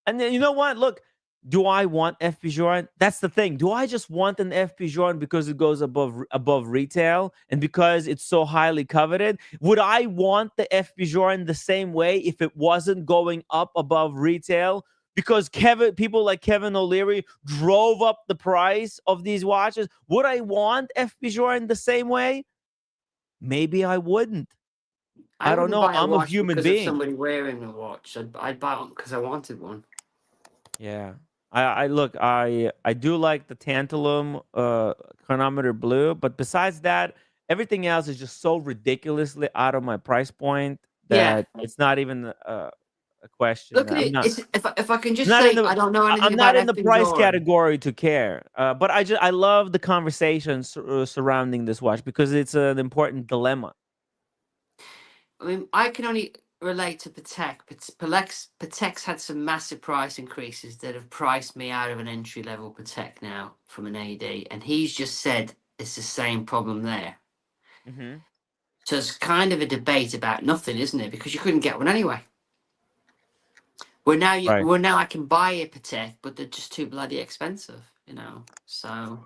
and then, you know what? Look, do I want FP Journe? That's the thing. Do I just want an FP Journe because it goes above retail and because it's so highly coveted? Would I want the FP Journe the same way if it wasn't going up above retail? Because people like Kevin O'Leary drove up the price of these watches. Would I want FP Journe the same way? Maybe I wouldn't. I don't know. I'm a human being. Of somebody wearing a watch, I'd buy one because I wanted one. Yeah. I look. I do like the tantalum chronometer blue, but besides that, everything else is just so ridiculously out of my price point that it's not even a question. Look at it. If I can just say, I don't know anything I'm about not in the FP price Journe. category to care. But I love the conversation surrounding this watch because it's an important dilemma. I mean, I can only relate to Patek, but Patek's had some massive price increases that have priced me out of an entry level Patek now from an AD, and he's just said it's the same problem there. Mm-hmm. So it's kind of a debate about nothing, isn't it? Because you couldn't get one anyway. Where now I can buy a Patek, but they're just too bloody expensive, you know. So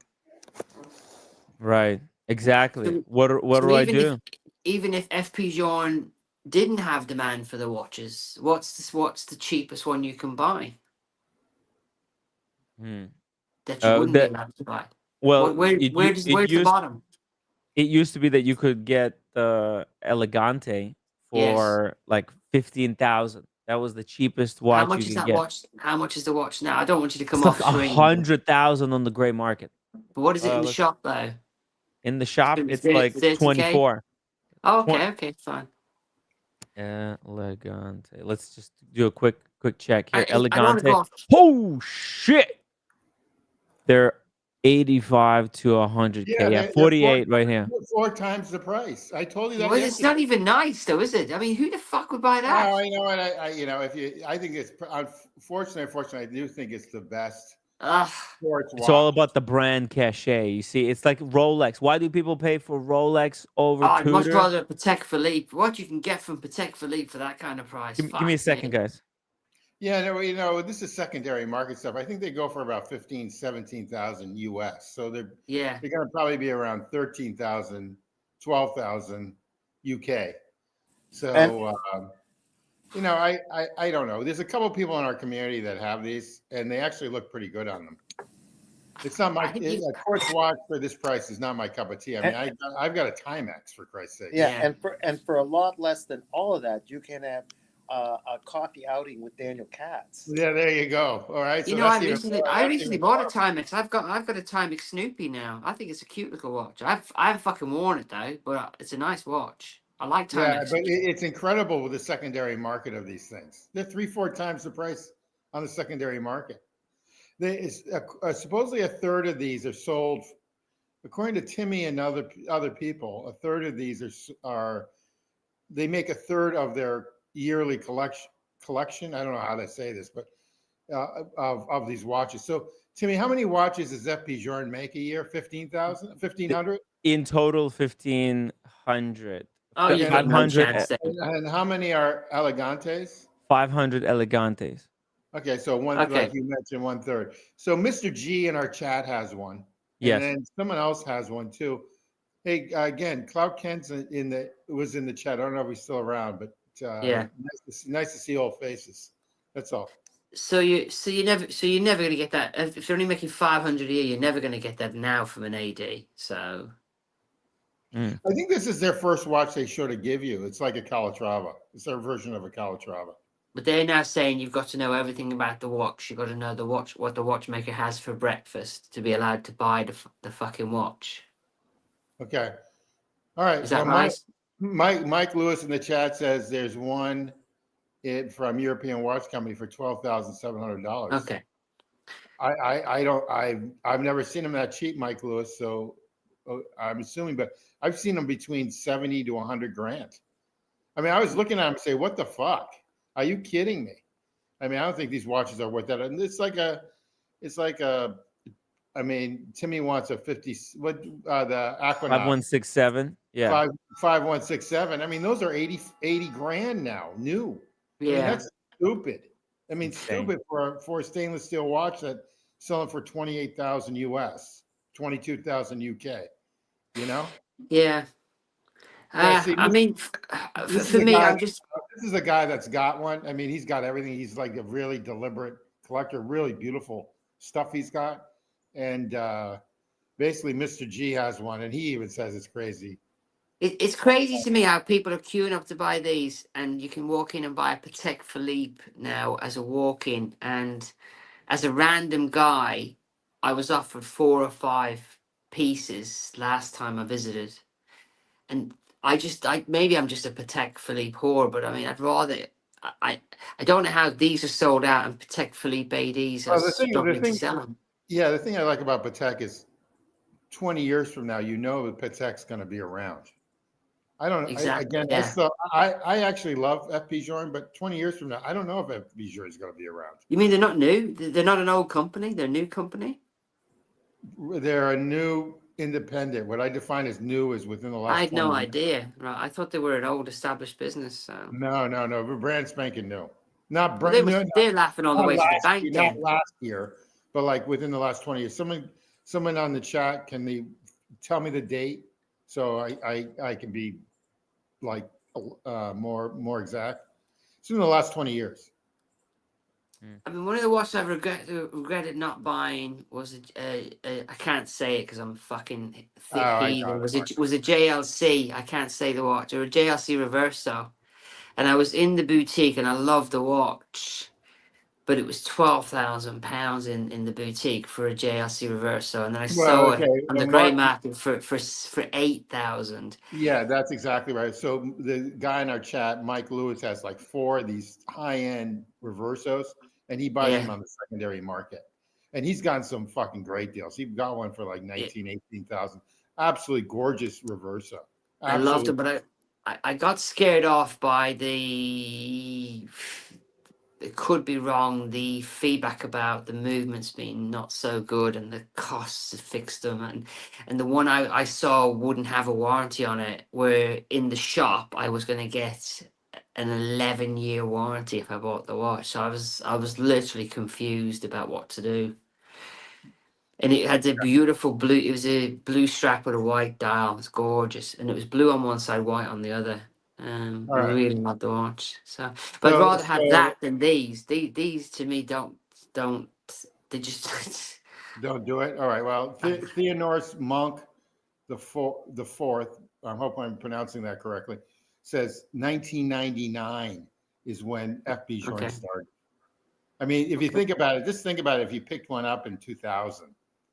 right, exactly. What do I do? Even if FP Journe didn't have demand for the watches, what's the cheapest one you can buy that you wouldn't be allowed to buy? Well, where's the bottom? It used to be that you could get the Elegante for like 15,000. That was the cheapest watch. How much is that watch? How much is the watch now? I don't want you to come off. Like 100,000 on the gray market. But what is it in the shop though? In the shop, it's like 24. Oh, okay, fine. Elegante. Let's just do a quick check here. Elegante. Oh shit! They're 85 to 100K. Yeah, 48 right here. 4 times the price. I told you that. Well, it's not even nice, though, is it? I mean, who the fuck would buy that? Oh, you know what? I think it's unfortunately, I do think it's the best. It's all about the brand cachet. You see, it's like Rolex. Why do people pay for Rolex over Tudor? I'd much rather Patek Philippe. What you can get from Patek Philippe for that kind of price? Give me a second, guys. Yeah, no, this is secondary market stuff. I think they go for about 17,000 US. So they're going to probably be around 13,000, 12,000 UK. So I don't know. There's a couple of people in our community that have these, and they actually look pretty good on them. It's not my a quartz watch for this price is not my cup of tea. I mean, I've got a Timex for Christ's sake. Yeah, and for a lot less than all of that, you can have a coffee outing with Daniel Katz. Yeah, there you go. All right. So I recently bought a Timex. I've got a Timex Snoopy now. I think it's a cute little watch. I haven't fucking worn it though, but it's a nice watch. I like Timex. Yeah, but it's incredible with the secondary market of these things. They're 3-4 times the price on the secondary market. Supposedly a third of these are sold, according to Timmy and other people. A third of these they make a third of their yearly collection. I don't know how to say this, but of these watches. So Timmy, how many watches does FP Journe make a year? 15,000, 1,500? In total, 1,500. Oh, you got no chance. And how many are Elegantes? 500 Elegantes. Okay, so like you mentioned, 1/3. So Mr. G in our chat has one. Yes. And then someone else has one too. Hey, again, Cloud Kent's was in the chat. I don't know if he's still around, but nice to see old faces. That's all. So you're never gonna get that if you're only making 500 a year. You're never gonna get that now from an AD. So I think this is their first watch they should have give you. It's like a Calatrava. It's their version of a Calatrava. But they're now saying you've got to know everything about the watch. You've got to know what the watchmaker has for breakfast to be allowed to buy the fucking watch. Okay. All right. Is that Well, right? Mike Lewis in the chat says there's one from European Watch Company for $12,700. Okay. I've never seen them that cheap, Mike Lewis. So I'm assuming, but I've seen them between 70 to 100 grand. I mean, I was looking at them and say, what the fuck? Are you kidding me? I mean, I don't think these watches are worth that. And it's like a, I mean, Timmy wants a 50, the Aquanaut. 5167. Yeah. 5167. I mean, those are 80 grand now, new. Yeah. I mean, that's stupid. I mean, Insane. stupid for a stainless steel watch that selling for 28,000 US, 22,000 UK. You know? Yeah. See, I mean, this for is a me, guy, I'm just. this is a guy that's got one. I mean, he's got everything. He's like a really deliberate collector, really beautiful stuff he's got. And basically, Mr. G has one, and he even says it's crazy. It's crazy to me how people are queuing up to buy these, and you can walk in and buy a Patek Philippe now as a walk-in. And as a random guy, I was offered 4 or 5 pieces last time I visited, and maybe I'm just a Patek Philippe whore, but I mean, I'd rather. I don't know how these are sold out, and Patek Philippe ADs are struggling to sell them. Yeah, the thing I like about Patek is 20 years from now, you know that Patek's going to be around. I don't know. Exactly. I actually love FP Journe, but 20 years from now, I don't know if FP Journe is going to be around. You mean they're not new? They're not an old company? They're a new company? They're a new independent. What I define as new is within the last I had 20 no years. idea. Right. I thought they were an old established business. So. No. We're brand spanking new. Not Well, brand new. they're laughing all the way to the bank Not then. last year, but like within the last 20 years. Someone on the chat, can they tell me the date so I can be like more exact? It's in the last 20 years. I mean, one of the watches I regretted not buying was I can't say it because I'm fucking thick heathen. Was a JLC. I can't say the watch, or a JLC Reverso. And I was in the boutique and I loved the watch, but it was £12,000 in the boutique for a JLC Reverso, and then I saw it on the grey market for 8,000. Yeah, that's exactly right. So the guy in our chat, Mike Lewis, has like 4 of these high-end Reversos, and he buys them on the secondary market. And he's gotten some fucking great deals. He got one for like 18,000. Absolutely gorgeous Reverso. I loved it, but I got scared off by it could be wrong, the feedback about the movements being not so good and the costs to fix them. And the one I saw wouldn't have a warranty on it, where in the shop I was going to get an 11-year warranty if I bought the watch. So I was literally confused about what to do. And it had a beautiful blue, it was a blue strap with a white dial. It was gorgeous. And it was blue on one side, white on the other. Really not the watch. So, but I'd rather have that than these. These to me they just don't do it. All right. Well, Theodoros Monk, the fourth. I hope I'm pronouncing that correctly. Says 1999 is when FP Journe started. I mean, if you think about it, just think about it. If you picked one up in 2000,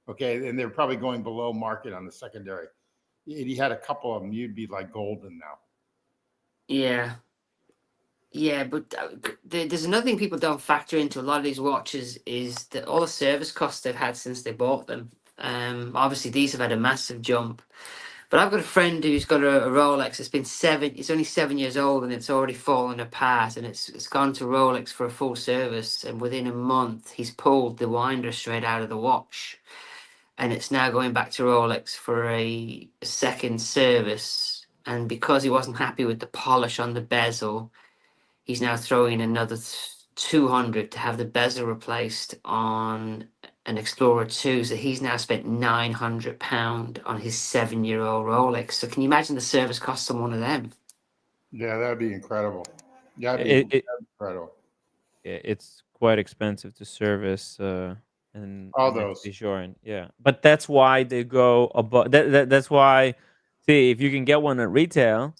okay, and they're probably going below market on the secondary. If you had a couple of them, you'd be like golden now. Yeah, but there's another thing people don't factor into a lot of these watches is that all the service costs they've had since they bought them. Obviously, these have had a massive jump. But I've got a friend who's got a Rolex. It's only 7 years old, and it's already fallen apart. And it's gone to Rolex for a full service. And within a month, he's pulled the winder straight out of the watch. And it's now going back to Rolex for a second service. And because he wasn't happy with the polish on the bezel, he's now throwing another 200 to have the bezel replaced on an Explorer 2. So he's now spent £900 on his 7-year-old Rolex. So can you imagine the service costs on one of them? Yeah, that'd be incredible. That'd be incredible. Yeah, it's quite expensive to service and all those. Journe. Yeah, but that's why they go above. That's why. See, if you can get one at retail,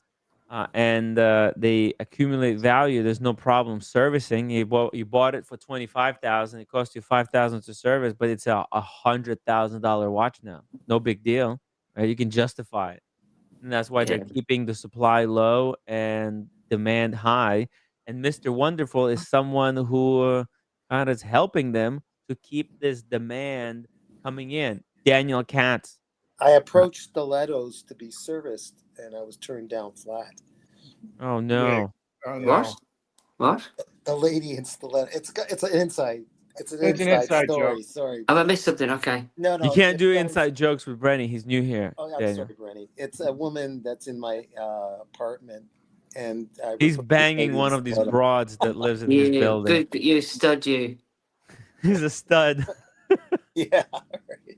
and they accumulate value. There's no problem servicing. You bought it for 25,000. It cost you 5,000 to service, but it's a $100,000 watch now. No big deal, right? You can justify it, and that's why they're keeping the supply low and demand high. And Mr. Wonderful is someone who kind of is helping them to keep this demand coming in. Daniel Katz. I approached stilettos to be serviced, and I was turned down flat. Oh no! Oh, no. What? The lady in stiletto. It's an inside. It's an It's an inside inside story. joke. Sorry. Have I missed something? Okay. No. You can't do that inside jokes with Brenny. He's new here. Oh, I'm Daniel. sorry, Brenny. It's a woman that's in my apartment, and He's banging one of these broads that lives in his building. Good, you stud, you. He's a stud. Yeah.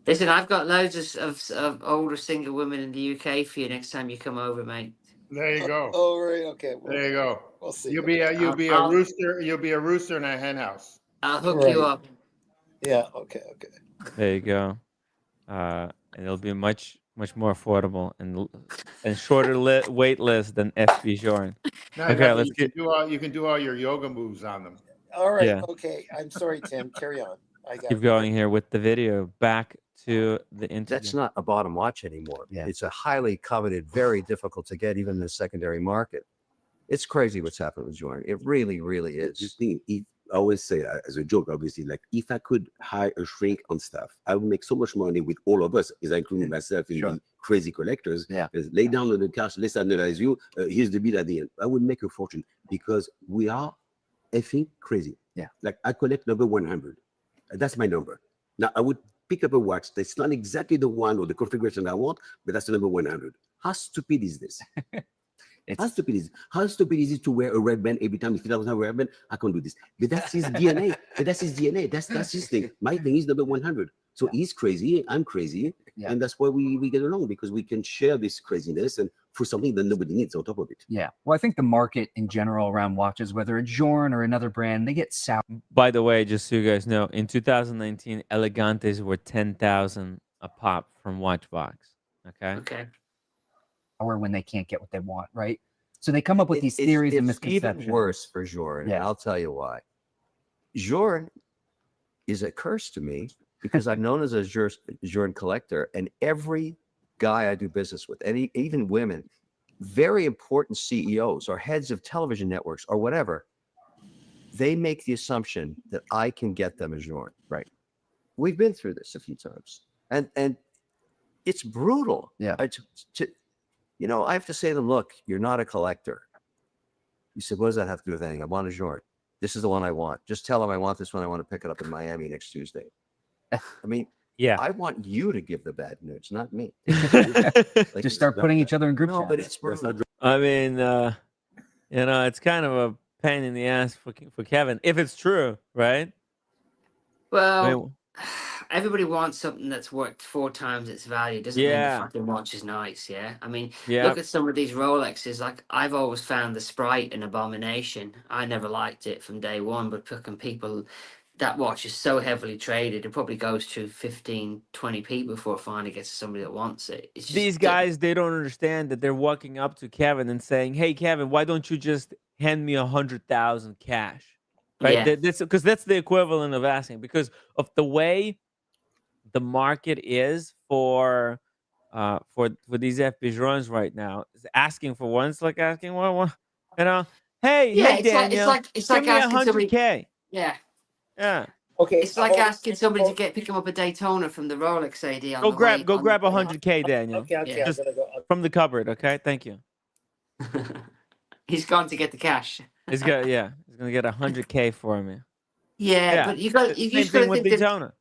Listen, I've got loads of older single women in the UK for you next time you come over, mate. There you go. Oh, right. Okay. Well, There you go. We'll see. You'll be a rooster. You'll be a rooster in a hen house. I'll hook you up. Yeah. Okay. There you go. And it'll be much more affordable and shorter wait list than FP Journe. No, Okay, no, let's you can do all your yoga moves on them. All right. Yeah. Okay. I'm sorry, Tim. Carry on. I got keep going here with the video. Back to the interview. That's not a bottom watch anymore. Yeah. It's a highly coveted, very difficult to get even in the secondary market. It's crazy what's happened with Journe. It really, really is. This thing, I always say as a joke, obviously, like if I could hire a shrink on staff, I would make so much money with all of us, is including myself in the crazy collectors. Yeah. Lay down on the couch, let's analyze you. Here's the bill at the end. I would make a fortune because we are effing crazy. Yeah. Like I collect number 100. That's my number. Now I would pick up a watch that's not exactly the one or the configuration I want, but that's the number 100. How stupid is this? How stupid is it to wear a red band every time? If he doesn't have a red band, I can't do this. But that's his DNA. That's his thing. My thing is number 100. So he's crazy, I'm crazy, and that's why we get along, because we can share this craziness and for something that nobody needs on top of it. Yeah. Well, I think the market in general around watches, whether it's Journe or another brand, they get sour. By the way, just so you guys know, in 2019, Elegantes were 10,000 a pop from Watchbox. Okay. Or when they can't get what they want, right? So they come up with these theories and misconceptions. Even worse for Journe. Yeah. I'll tell you why. Journe is a curse to me because I'm known as a Journe collector, and every guy I do business with, and even women, very important CEOs or heads of television networks or whatever, they make the assumption that I can get them a Journe. Right. We've been through this a few times, and it's brutal. Yeah. I have to say to them, look, you're not a collector. You said, what does that have to do with anything? I want a Journe. This is the one I want. Just tell them I want this one. I want to pick it up in Miami next Tuesday. I mean, yeah, I want you to give the bad news, not me. Just start putting each other in group chats. But it's brutal. I mean, it's kind of a pain in the ass for Kevin, if it's true, right? Well, everybody wants something that's worth 4 times its value. Doesn't mean the fucking watch is nice, yeah? I mean, look at some of these Rolexes. Like, I've always found the Sprite an abomination. I never liked it from day one, but fucking people, that watch is so heavily traded, it probably goes through 15, 20 people before it finally gets to somebody that wants it. It's just These guys, they don't understand that they're walking up to Kevin and saying, hey, Kevin, why don't you just hand me 100,000 cash? Right? Yeah. Because that's the equivalent of asking, because of the way the market is for these FP Journes right now. Is asking for one. It's like asking one. Hey, yeah, hey, Daniel, it's like give me asking somebody. 100K. Yeah. Yeah. Okay. It's like asking somebody to pick him up a Daytona from the Rolex AD. Go grab 100K, Daniel. Okay, Just I'm gonna go. from the cupboard. Okay, thank you. He's gone to get the cash. He's gonna get 100K for me. Yeah, but you got same thing with Daytona.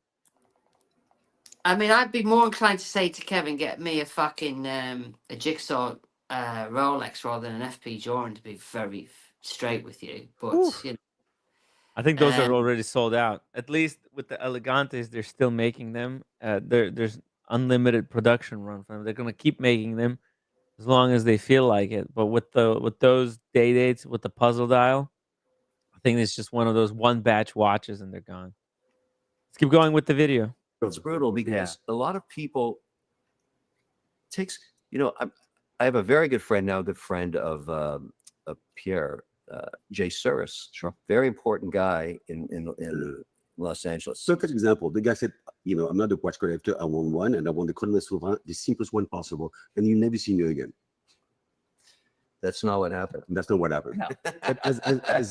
I mean, I'd be more inclined to say to Kevin, get me a fucking a jigsaw Rolex rather than an FP Journe, to be very straight with you. But I think those are already sold out. At least with the Elegantes, they're still making them. There's unlimited production run for them. They're gonna keep making them as long as they feel like it. But with those day dates, with the puzzle dial, I think it's just one of those one batch watches and they're gone. Let's keep going with the video. It's brutal because a lot of people I have a very good friend now, good friend of Pierre, Jay Suris. Sure. Very important guy in Los Angeles. So, for example, the guy said, you know, I'm not a watch collector. I want one, and I want the Chronomètre Souverain, the simplest one possible, and you never see me again. That's not what happened. That's not what happened. No. But as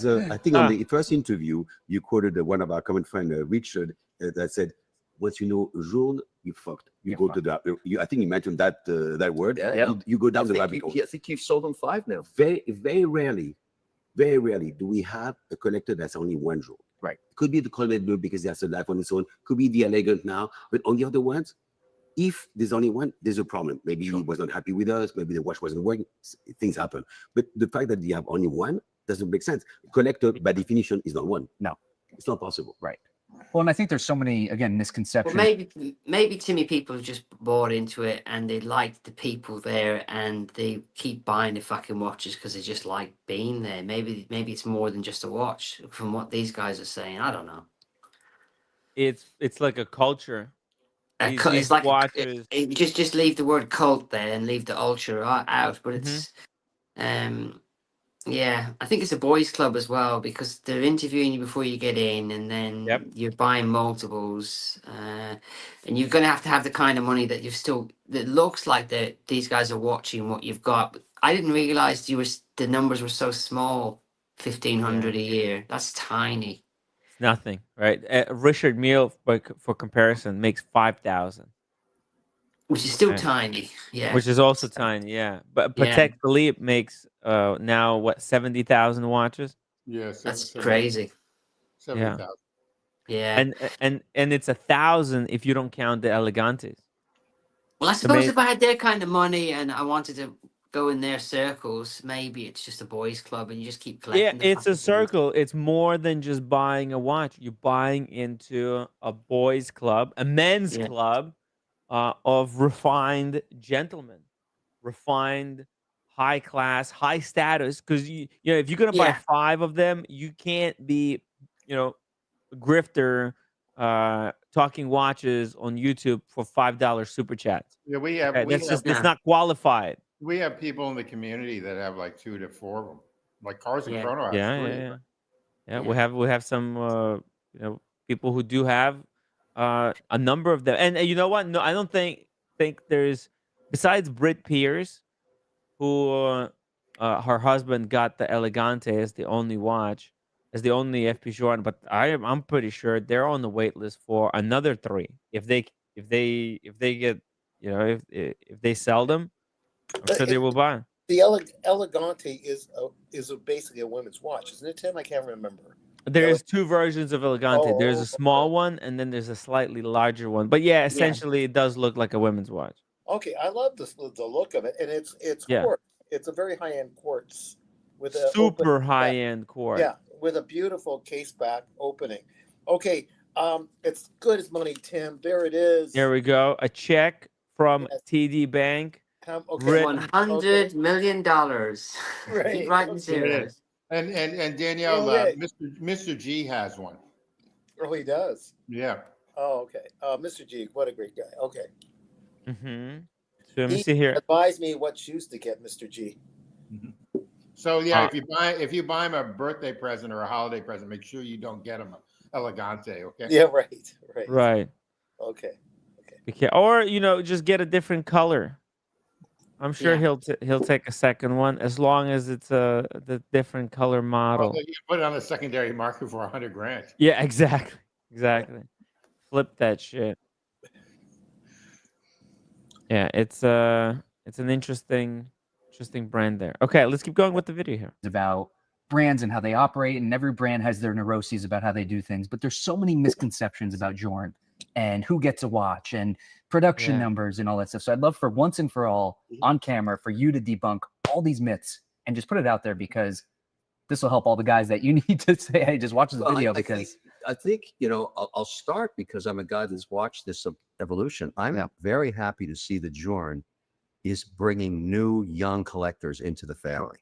I think on the first interview, you quoted one of our common friend, Richard, that said, once you know Journe, you fucked. You go to the, I think you mentioned that that word. Yeah. You go down the rabbit hole. I think you've sold them 5 now. Very rarely do we have a collector that's only one Journe. Right. Could be the Chronomètre Bleu because that's a life on its own. Could be the Elegant now. But on the other ones, if there's only one, there's a problem. Maybe he was not happy with us. Maybe the watch wasn't working. Things happen. But the fact that you have only one doesn't make sense. Collector, by definition, is not one. No. It's not possible. Right. Well, and I think there's so many, again, misconceptions. Well, maybe Timmy people have just bought into it and they like the people there and they keep buying the fucking watches because they just like being there. Maybe it's more than just a watch from what these guys are saying. I don't know. It's like a culture. It's like watches. Just leave the word cult there and leave the ultra out. But it's yeah, I think it's a boys' club as well because they're interviewing you before you get in, and then you're buying multiples, and you're going to have the kind of money that that looks like that these guys are watching what you've got. But I didn't realize the numbers were so small. 1,500 a year. That's tiny. It's nothing, right? Richard Mille, for comparison, makes 5,000. Which is still tiny, yeah. Which is also tiny, yeah. But Patek Philippe makes now what 70,000 watches. Yeah, that's crazy. 70,000. Yeah, and it's 1,000 if you don't count the Elegantes. Well, I suppose if I had their kind of money and I wanted to go in their circles, maybe it's just a boys' club and you just keep collecting. Yeah, it's a circle. It's more than just buying a watch. You're buying into a boys' club, a men's club. Of refined gentlemen, refined, high class, high status. Because you know, if you're gonna buy 5 of them, you can't be, you know, a grifter talking watches on YouTube for $5 super chats. Yeah, we have. It's not qualified. We have people in the community that have like 2 to 4 of them, like Cars and Chrono. Yeah. We have some you know, people who do have a number of them, and you know what? No, I don't think there's, besides Brit Pierce, who her husband got the Elegante as the only watch, as the only FP Journe, but I'm pretty sure they're on the wait list for another 3. If they get, you know, if they sell them, I'm sure they will buy. The Elegante is basically a women's watch, isn't it, Tim? I can't remember. There's 2 versions of Elegante. There's a small one, and then there's a slightly larger one. But yeah, essentially, it does look like a women's watch. Okay, I love the look of it, and it's quartz. It's a very high end quartz with a super high end quartz. Yeah, with a beautiful case back opening. Okay, it's good as money, Tim. There it is. There we go. A check from TD Bank. Okay, $100 million. Right. Keep writing zeros. And Danielle, Mr. G has one. Oh, he does. Yeah. Oh, okay. Mr. G, what a great guy. Okay. Mm-hmm. So let me see here. Advise me what shoes to get, Mr. G. Mm-hmm. So yeah, if you buy him a birthday present or a holiday present, make sure you don't get him an Elegante. Okay. Yeah. Right. Right. Okay. Or you know, just get a different color. I'm sure he'll take a second one as long as it's the different color model. Well, you put it on a secondary market for $100,000. Yeah, exactly. Flip that shit. Yeah, it's an interesting brand there. Okay, let's keep going with the video here. About brands and how they operate, and every brand has their neuroses about how they do things, but there's so many misconceptions about Journe and who gets a watch and production numbers and all that stuff. So I'd love for once and for all on camera for you to debunk all these myths and just put it out there, because this will help all the guys that you need to say, hey, just watch this video. I think, you know, I'll start because I'm a guy that's watched this evolution. I'm very happy to see that Journe is bringing new young collectors into the family.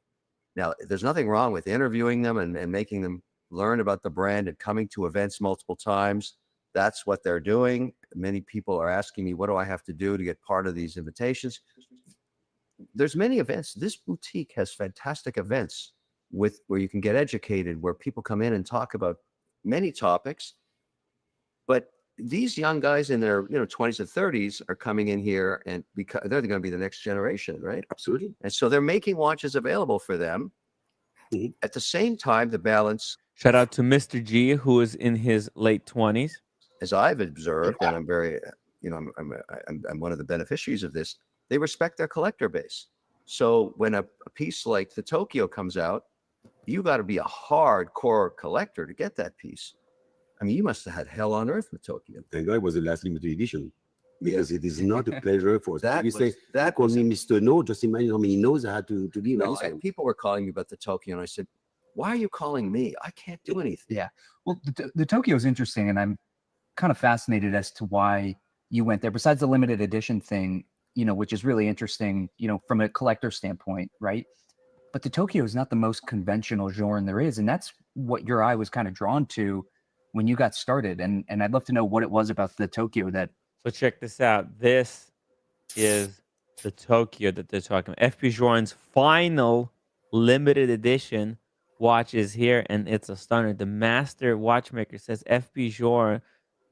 Now, there's nothing wrong with interviewing them and making them learn about the brand and coming to events multiple times. That's what they're doing. Many people are asking me, what do I have to do to get part of these invitations? there's many events. This boutique has fantastic events where you can get educated, where people come in and talk about many topics. But these young guys in their 20s and 30s are coming in here, and because they're going to be the next generation, right? Absolutely. And so they're making watches available for them. At the same time, the balance. Shout out to Mr. G, who is in his late 20s. As I've observed, and I'm very, I'm one of the beneficiaries of this. They respect their collector base. So when a piece like the Tokyo comes out, you got to be a hardcore collector to get that piece. I mean, you must have had hell on earth with Tokyo. Thank God it was the last limited edition. Because it is not a pleasure for us. That You say, that call was me Mr. No, just imagine how many no's I had to give. No, people were calling me about the Tokyo, and I said, "Why are you calling me? I can't do anything." Yeah. Well, the Tokyo is interesting, and I'm kind of fascinated as to why you went there. Besides the limited edition thing, which is really interesting, from a collector standpoint, right? But the Tokyo is not the most conventional Journe there is, and that's what your eye was kind of drawn to when you got started. And I'd love to know what it was about the Tokyo that. So check this out. This is the Tokyo that they're talking about. FP Journe's final limited edition watch is here, and it's a stunner. The master watchmaker says FP Journe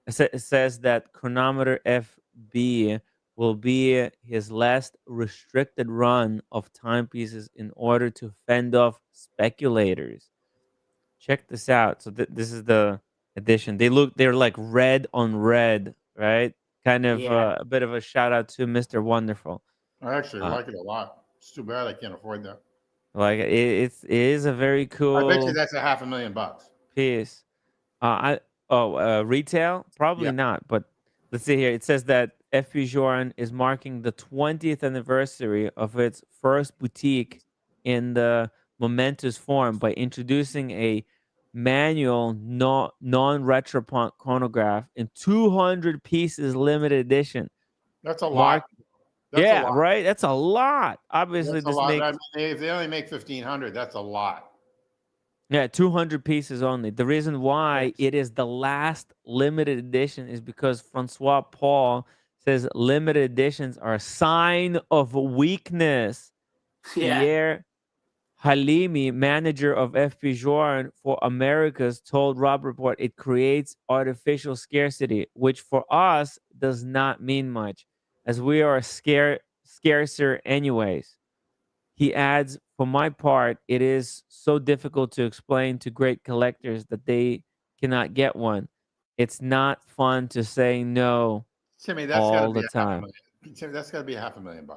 says that chronometer FB will be his last restricted run of timepieces in order to fend off speculators. Check this out. So this is the edition. They're like red on red, right? Kind of a bit of a shout out to Mr. Wonderful. I actually like it a lot. It's too bad I can't afford that. Like it is a very cool. I bet you that's $500,000 piece. Retail? Probably not. But let's see here. It says that FP Journe is marking the 20th anniversary of its first boutique in the momentous form by introducing a manual non-retropont chronograph in 200 pieces limited edition. That's a lot. That's a lot. Right? That's a lot. Obviously, that's a lot. I mean, if they only make 1,500, that's a lot. Yeah, 200 pieces only. The reason why it is the last limited edition is because Francois Paul says limited editions are a sign of weakness. Pierre Halimi, manager of FP Journe for Americas, told Rob Report it creates artificial scarcity, which for us does not mean much, as we are scarcer anyways. He adds, for my part, it is so difficult to explain to great collectors that they cannot get one. It's not fun to say no all the time. Timmy, that's got to be $500,000.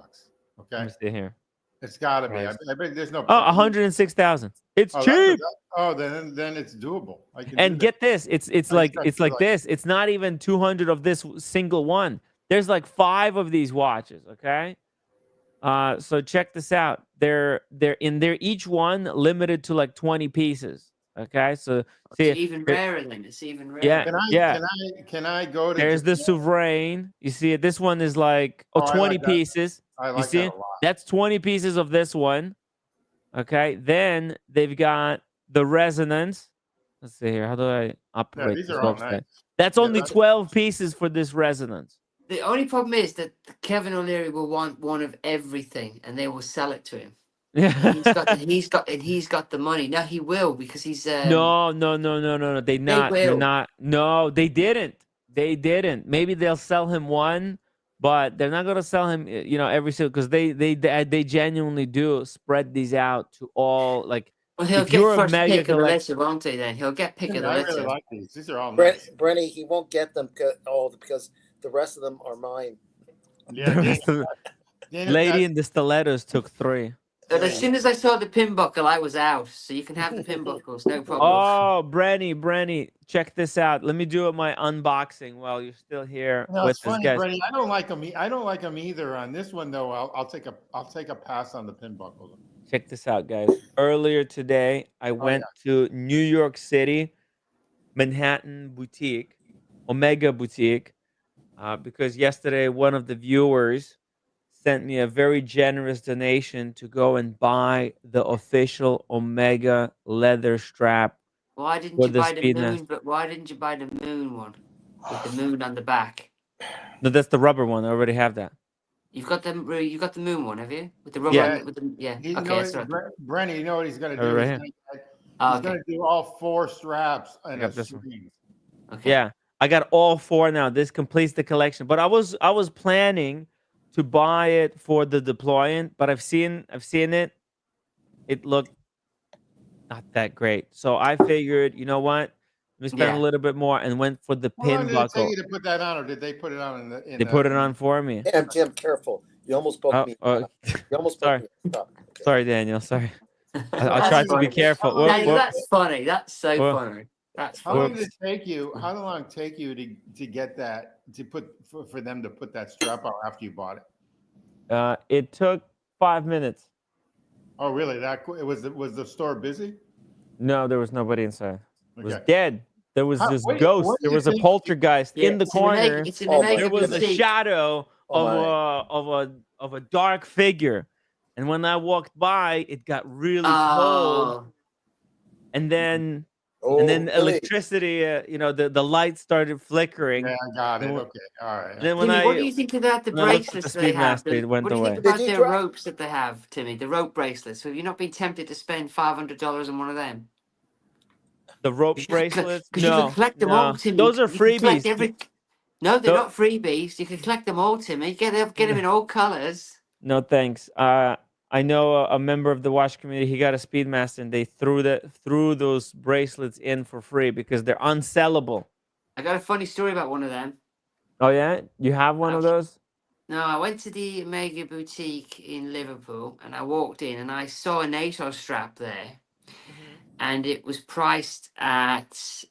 Okay. Let me see here. It's got to be. I bet there's no. 106,000. It's cheap. Then it's doable. And get this, it's like this. It's not even 200 of this single one. There's like 5 of these watches. Okay. So check this out. They're each one limited to like 20 pieces. Okay, so see, it's even rarer than it's even rarer. Yeah, Can I go to? There's the Sovereign. You see it. This one is like 20 pieces. I like you see that a lot. That's 20 pieces of this one. Okay, then they've got the Resonance. Let's see here. How do I operate? These are all nice. That's only 12 pieces for this Resonance. The only problem is that Kevin O'Leary will want one of everything, and they will sell it to him. Yeah, he's got the money. Now he will, because he's No. They didn't. They didn't. Maybe they'll sell him one, but they're not gonna sell him, every single, because they genuinely do spread these out to all, like. Well, he'll get first pick of the litter, won't he? Then he'll get pick of the litter. I really like these. These are all nice. Brenny, he won't get them all because the rest of them are mine. Yeah. Lady in the stilettos took 3. But as soon as I saw the pin buckle, I was out. So you can have the pin buckles, no problem. Oh, Brenny, check this out. Let me do my unboxing while you're still here with it's funny, this guy. Brenny, I don't like them. I don't like them either. On this one though, I'll take a pass on the pin buckle. Check this out, guys. Earlier today, I went to New York City, Manhattan Boutique, Omega Boutique, because yesterday one of the viewers sent me a very generous donation to go and buy the official Omega leather strap. Why didn't you buy the moon? But why didn't you buy the moon one with the moon on the back? No, that's the rubber one. I already have that. You've got the moon one, have you? With the rubber. Yeah. With the, yeah. You Okay, know, that's right. Brenny, you know what he's going to Oh, do? right He's here. going to do all 4 straps I in got a this one. string. Okay. Yeah, I got all 4 now. This completes the collection. But I was planning to buy it for the deployant, but I've seen it. It looked not that great. So I figured, you know what? Let me spend a little bit more and went for the How long pin did it take buckle. you to put that on, or did they put it on They put it on for me. Jim, careful. You almost broke me. You almost broke Sorry. me. Stop. Okay. Sorry, Daniel. Sorry. I'll That's try to be funny. careful. Daniel, that's funny. That's so Whoop. funny. That's How funny. long did it take you? How long take you to get that for them to put that strap on after you bought it? It took 5 minutes. Oh, really? That quick? Was the store busy? No, there was nobody inside. It was Okay. dead. There was just what ghosts. do There you was a think- poltergeist in the It's an corner. it's an Omega There was a boutique. shadow of a dark figure, and when I walked by, it got really cold, and then really? electricity. The light started flickering. Yeah, I got it. Okay, all right. And then when Timmy, what do you think about the when I looked at the bracelets they have? Speedmaster, it went What do you think away. about their ropes that they have, Timmy? The rope bracelets. Have you not been tempted to spend $500 on one of them? The rope bracelets? Because you can collect them all, Timmy. Those are You can collect freebies. No, they're not freebies. You can collect them all, Timmy. Get them in all colors. No, thanks. I know a member of the watch community. He got a Speedmaster, and they threw those bracelets in for free because they're unsellable. I got a funny story about one of them. Oh yeah, you have one of those? No, I went to the Omega boutique in Liverpool, and I walked in, and I saw a NATO strap there, and it was priced at.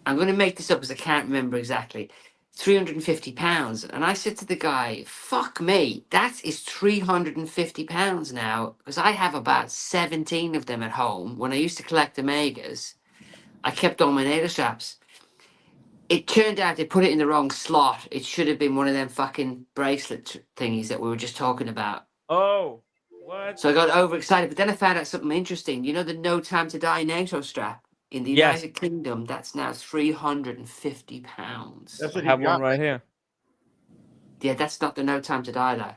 I'm going to make this up because I can't remember exactly. £350, and I said to the guy, "Fuck me, that is £350 now." Because I have about 17 of them at home. When I used to collect Omegas, I kept all my NATO straps. It turned out they put it in the wrong slot. It should have been one of them fucking bracelet thingies that we were just talking about. Oh, what? So I got overexcited, but then I found out something interesting. You know the No Time to Die NATO strap in the United Kingdom? That's now £350. That's I have one right here. Yeah, that's not the No Time to Die though.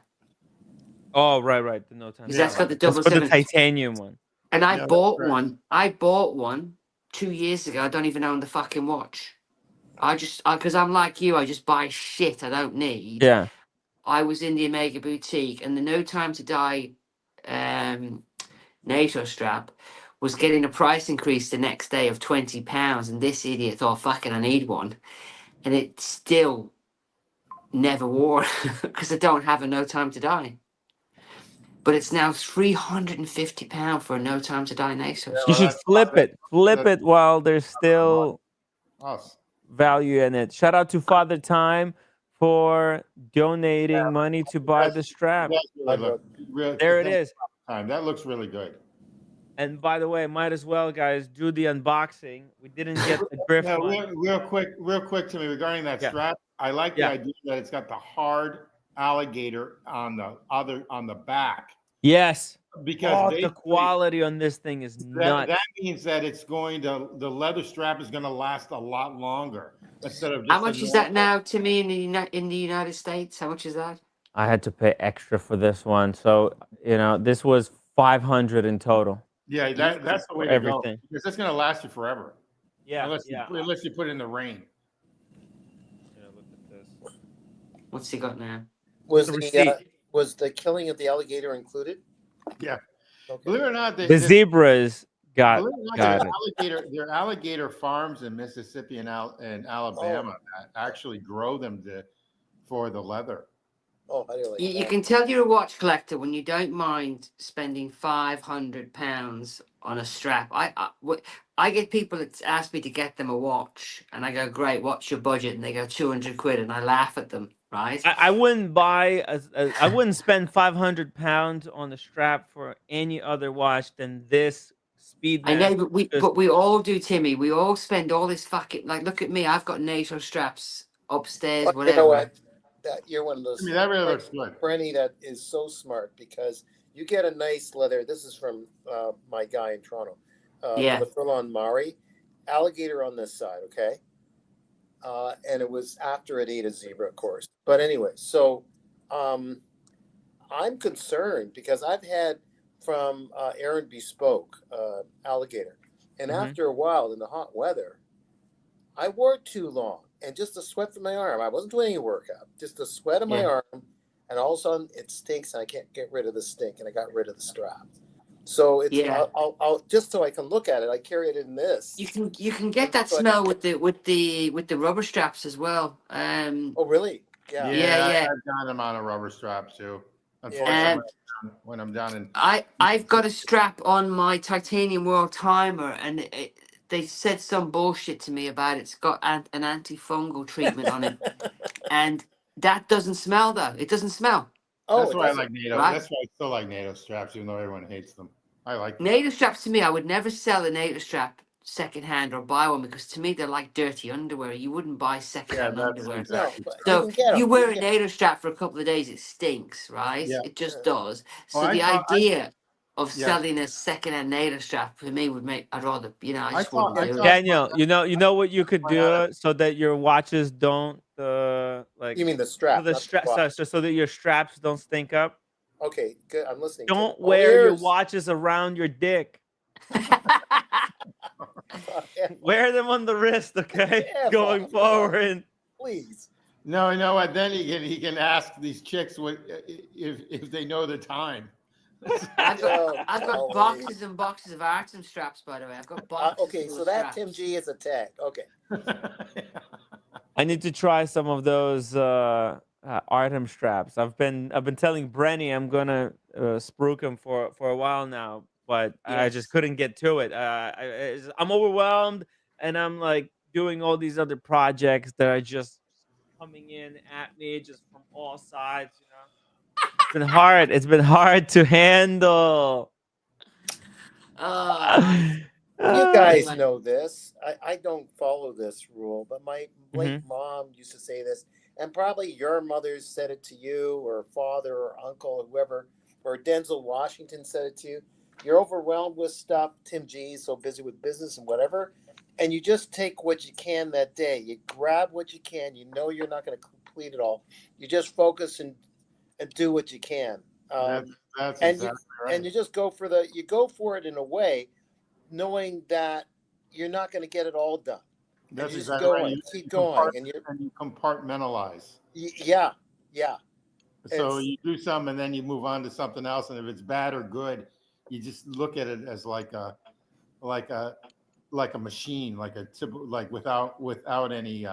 Oh, right. The No Time. Because that's got the double for the seven. titanium one. And I bought one. I bought one 2 years ago. I don't even own the fucking watch. Because I'm like you, I just buy shit I don't need. Yeah. I was in the Omega boutique, and the No Time to Die NATO strap was getting a price increase the next day of £20, and this idiot thought, "Fucking, I need one," and it still never wore because I don't have a No Time to Die. But it's now £350 for a No Time to Die NATO. You should flip it while there's still value in it. Shout out to Father Time for donating money to buy the strap. There it is. That looks really good. And by the way, might as well, guys, do the unboxing. We didn't get the grip one. Real quick to me regarding that strap. I like the idea that it's got the hard alligator on the back. Yes. Because the quality on this thing is nuts. That means that the leather strap is going to last a lot longer instead of just How much is that now, Timmy, in the United States? How much is that? I had to pay extra for this one. So, this was $500 in total. Yeah, that's the way to go. Because it's going to last you forever. Yeah. Unless you put it in the rain. Look at this. What's he got now? Was the killing of the alligator included? Yeah. Okay. Believe it or not, the zebras got it. There are alligator farms in Mississippi and Alabama that actually grow them for the leather. Oh, I didn't like You can tell you're a watch collector when you don't mind spending £500 on a strap. I get people that ask me to get them a watch, and I go, "Great, what's your budget?" And they go, £200, and I laugh at them. Right? I wouldn't buy. I wouldn't spend £500 on the strap for any other watch than this Speedmaster. I know, but we all do, Timmy. We all spend all this fucking look at me. I've got NATO straps upstairs, whatever. You know what? You're one of those. I mean, that really looks good. Brenny, that is so smart because you get a nice leather. This is from my guy in Toronto. The Furlong Mari, alligator on this side, okay? And it was after it ate a zebra, of course. But anyway, so I'm concerned because I've had from Aaron Bespoke alligator, and after a while in the hot weather, I wore it too long, and just the sweat from my arm. I wasn't doing any workout, just the sweat of my arm, and all of a sudden it stinks, and I can't get rid of the stink, and I got rid of the strap. So it's I'll just so I can look at it. I carry it in this. You can get that smell with the rubber straps as well. Oh really? Yeah. I've got them on a rubber strap too. Unfortunately, when I'm done, and I've got a strap on my titanium world timer, and they said some bullshit to me about it's got an antifungal treatment on it, and that doesn't smell though. It doesn't smell. Oh, that's why I like NATO. Right? That's why I still like NATO straps, even though everyone hates them. I like them. NATO straps. To me, I would never sell a NATO strap secondhand or buy one, because to me they're like dirty underwear. You wouldn't buy secondhand underwear. Exactly. So you wear a NATO strap for a couple of days, it stinks, right? Yeah. It just does. So the idea of selling a secondhand NATO strap for me would make, I'd rather, I just wouldn't do it. Daniel, you know what you could do so that your watches don't like. You mean the strap? So that your straps don't stink up. Okay, good. I'm listening. Don't wear your watches around your dick. Wear them on the wrist, okay? Going forward. Please. No, you know what? Then he can ask these chicks if they know the time. I've got boxes and boxes of Artem straps, by the way. I've got boxes. Okay, so that Tim G is a tag. Okay. I need to try some of those Artem straps. I've been telling Brenny I'm gonna spruik them for a while now, but I just couldn't get to it. I'm overwhelmed, and I'm like doing all these other projects that are just coming in at me just from all sides. It's been hard. It's been hard to handle. You guys know this. I don't follow this rule, but my late mom used to say this, and probably your mother said it to you, or father, or uncle, or whoever, or Denzel Washington said it to you. You're overwhelmed with stuff. Tim G is so busy with business and whatever, and you just take what you can that day. You grab what you can. You know you're not going to complete it all. You just focus and do what you can. That's exactly right. And you just go for it in a way, knowing that you're not going to get it all done. That's you exactly right. Keep going, and you compartmentalize. Yeah. So you do something, and then you move on to something else. And if it's bad or good, you just look at it as like a machine, without any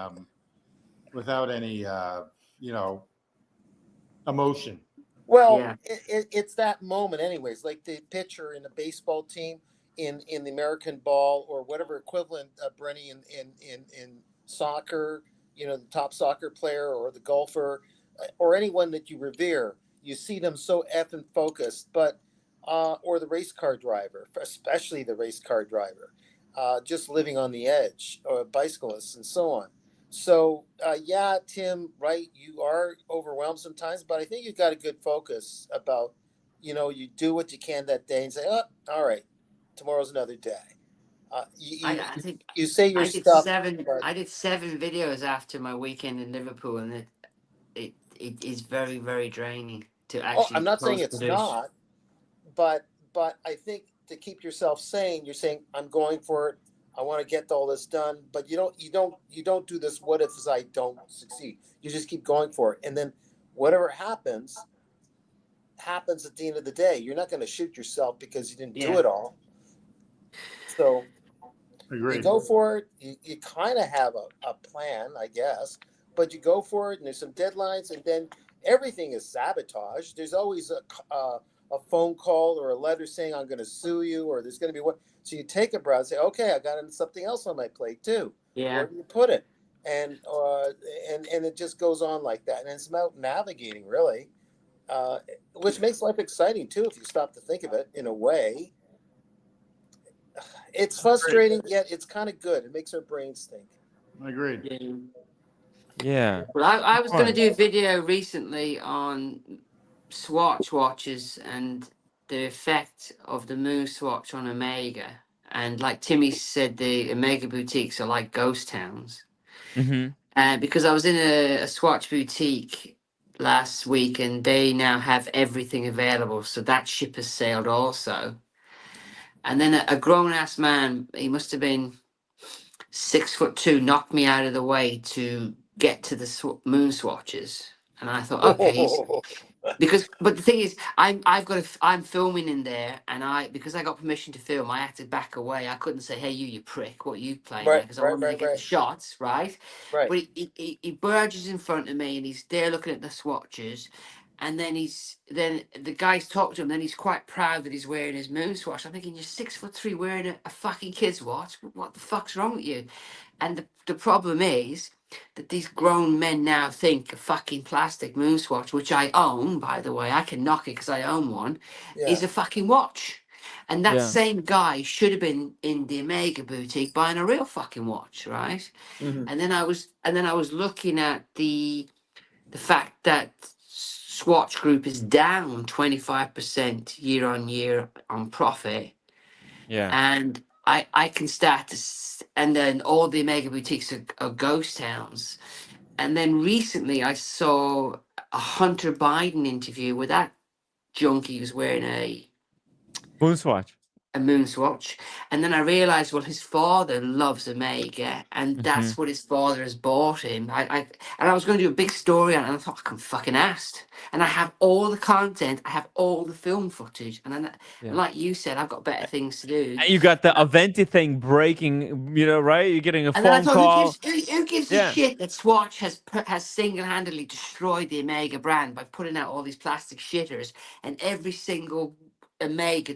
emotion. Well, it's that moment, anyways. Like the pitcher in a baseball team, in the American ball, or whatever equivalent, Brenny, in soccer, the top soccer player, or the golfer, or anyone that you revere. You see them so effing focused, but or the race car driver, especially the race car driver, just living on the edge, or bicyclists and so on. So, Tim, right, you are overwhelmed sometimes, but I think you've got a good focus about, you do what you can that day and say, oh, all right, tomorrow's another day. I think you say your stuff. I did 7 videos after my weekend in Liverpool, and it is very, very draining to actually. I'm not saying it's not, but I think to keep yourself sane, you're saying, I'm going for it. I want to get all this done, but you don't do this. What if I don't succeed? You just keep going for it, and then whatever happens at the end of the day. You're not going to shoot yourself because you didn't do it all. So you go for it. You kind of have a plan, I guess, but you go for it, and there's some deadlines, and then everything is sabotage. There's always a phone call or a letter saying I'm going to sue you, or there's going to be what. So you take a breath and say, okay, I got something else on my plate too. Yeah. Where do you put it? And it just goes on like that. And it's about navigating, really, which makes life exciting too, if you stop to think of it in a way. It's frustrating, yet it's kind of good. It makes our brains think. Agreed. Yeah. Well, I was going to do a video recently on Swatch watches and the effect of the Moon Swatch on Omega. And like Timmy said, the Omega boutiques are like ghost towns. Because I was in a Swatch boutique last week, and they now have everything available. So that ship has sailed also. And then a grown ass man, he must have been 6'2", knocked me out of the way to get to the moon swatches. And I thought, okay, he's but the thing is, I'm filming in there, and because I got permission to film, I had to back away. I couldn't say, "Hey, you prick, what are you playing?" Right, Because I wanted to get the shots right. right. But he barges in front of me, and he's there looking at the swatches, and then the guys talk to him. Then he's quite proud that he's wearing his moon swatch. I'm thinking, you're 6'3", wearing a fucking kid's watch. What the fuck's wrong with you? And the problem is that these grown men now think a fucking plastic moon swatch, which I own, by the way, I can knock it because I own one, is a fucking watch. And that same guy should have been in the Omega boutique buying a real fucking watch, right? Mm-hmm. And then I was looking at the fact that Swatch Group is down 25% year on year on profit. Yeah. And I can start to, and then all the Omega boutiques are ghost towns. And then recently I saw a Hunter Biden interview where that junkie was wearing a Moon swatch. moon swatch. And then I realized, well, his father loves Omega, and that's what his father has bought him. And I was going to do a big story on it, and I thought, I can fucking asked. And I have all the content, I have all the film footage, and then, like you said, I've got better things to do. And you got the Aventi thing breaking, right? You're getting a And then I phone thought, call. who gives a shit that Swatch has single-handedly destroyed the Omega brand by putting out all these plastic shitters, and every single Omega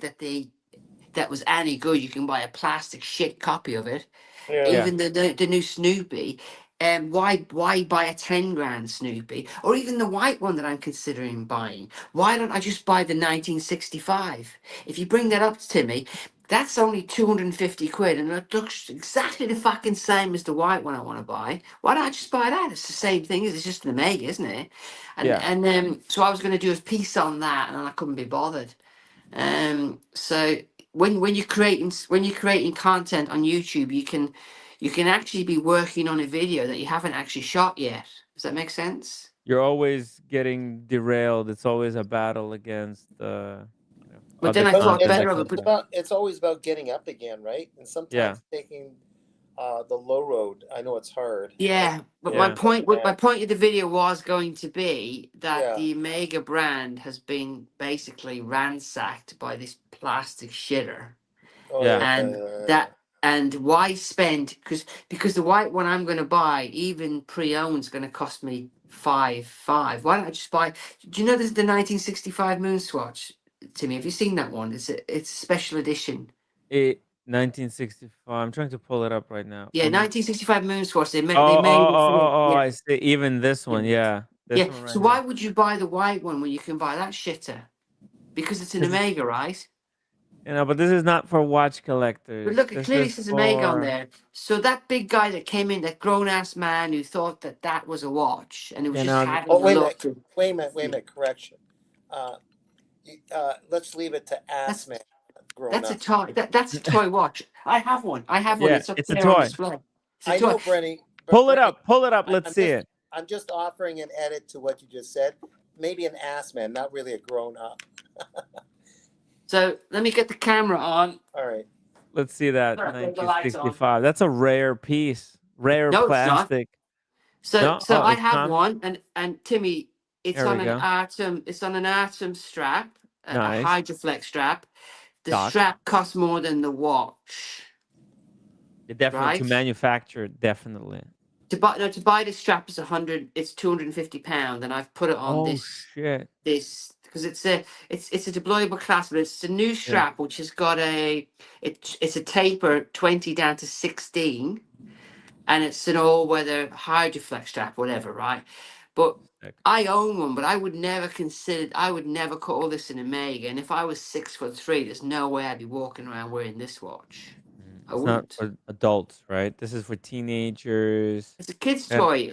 that was any good, you can buy a plastic shit copy of it. Even the new Snoopy. Why buy a 10 grand Snoopy, or even the white one that I'm considering buying? Why don't I just buy the 1965? If you bring that up to me, that's only 250 quid, and it looks exactly the fucking same as the white one I want to buy. Why don't I just buy that? It's the same thing. It's just an Omega, isn't it? And so I was going to do a piece on that, and I couldn't be bothered. So when you're creating content on YouTube, you can actually be working on a video that you haven't actually shot yet. Does that make sense? You're always getting derailed. It's always a battle against but then I thought better of it. It's always about getting up again, right? And sometimes taking the low road. I know it's hard. Yeah, but my point with the video was going to be that the Omega brand has been basically ransacked by this plastic shitter. And why spend, because the white one I'm going to buy, even pre-owned, is going to cost me $5,500. Why don't I just buy? Do you know there's the 1965 moon swatch, Timmy? Have you seen that one? It's a special edition. 1965. I'm trying to pull it up right now. Yeah, 1965 moon swatch. They made. I see. Even this one, This one right so why would you buy the white one when you can buy that shitter? Because it's an Omega, right? But this is not for watch collectors. But look, it clearly says Omega on there. So that big guy that came in, that grown-ass man who thought that was a watch, and it was just having wait a minute, correction. Let's leave it to ass man. That's a toy. That's a toy watch. I have one. It's up a there toy. on display. I know, Brenny. Pull it up. Let's see it. I'm just offering an edit to what you just said. Maybe an ass man, not really a grown up. So let me get the camera on. All right. Let's see that 1965. That's a rare piece, plastic. So I have one, and Timmy, it's on an Atom strap, a Hydroflex strap. The strap costs more than the watch. Definitely to manufacture, definitely. To buy this strap is it's £250, and I've put it on this because it's a deployable clasp, but it's a new strap which has got it's a taper 20 down to 16, and it's an all-weather Hydroflex strap, whatever, right? But I own one, but I would never call this an Omega. And if I was 6'3", there's no way I'd be walking around wearing this watch. It's not for adults, right? This is for teenagers. It's a kid's toy.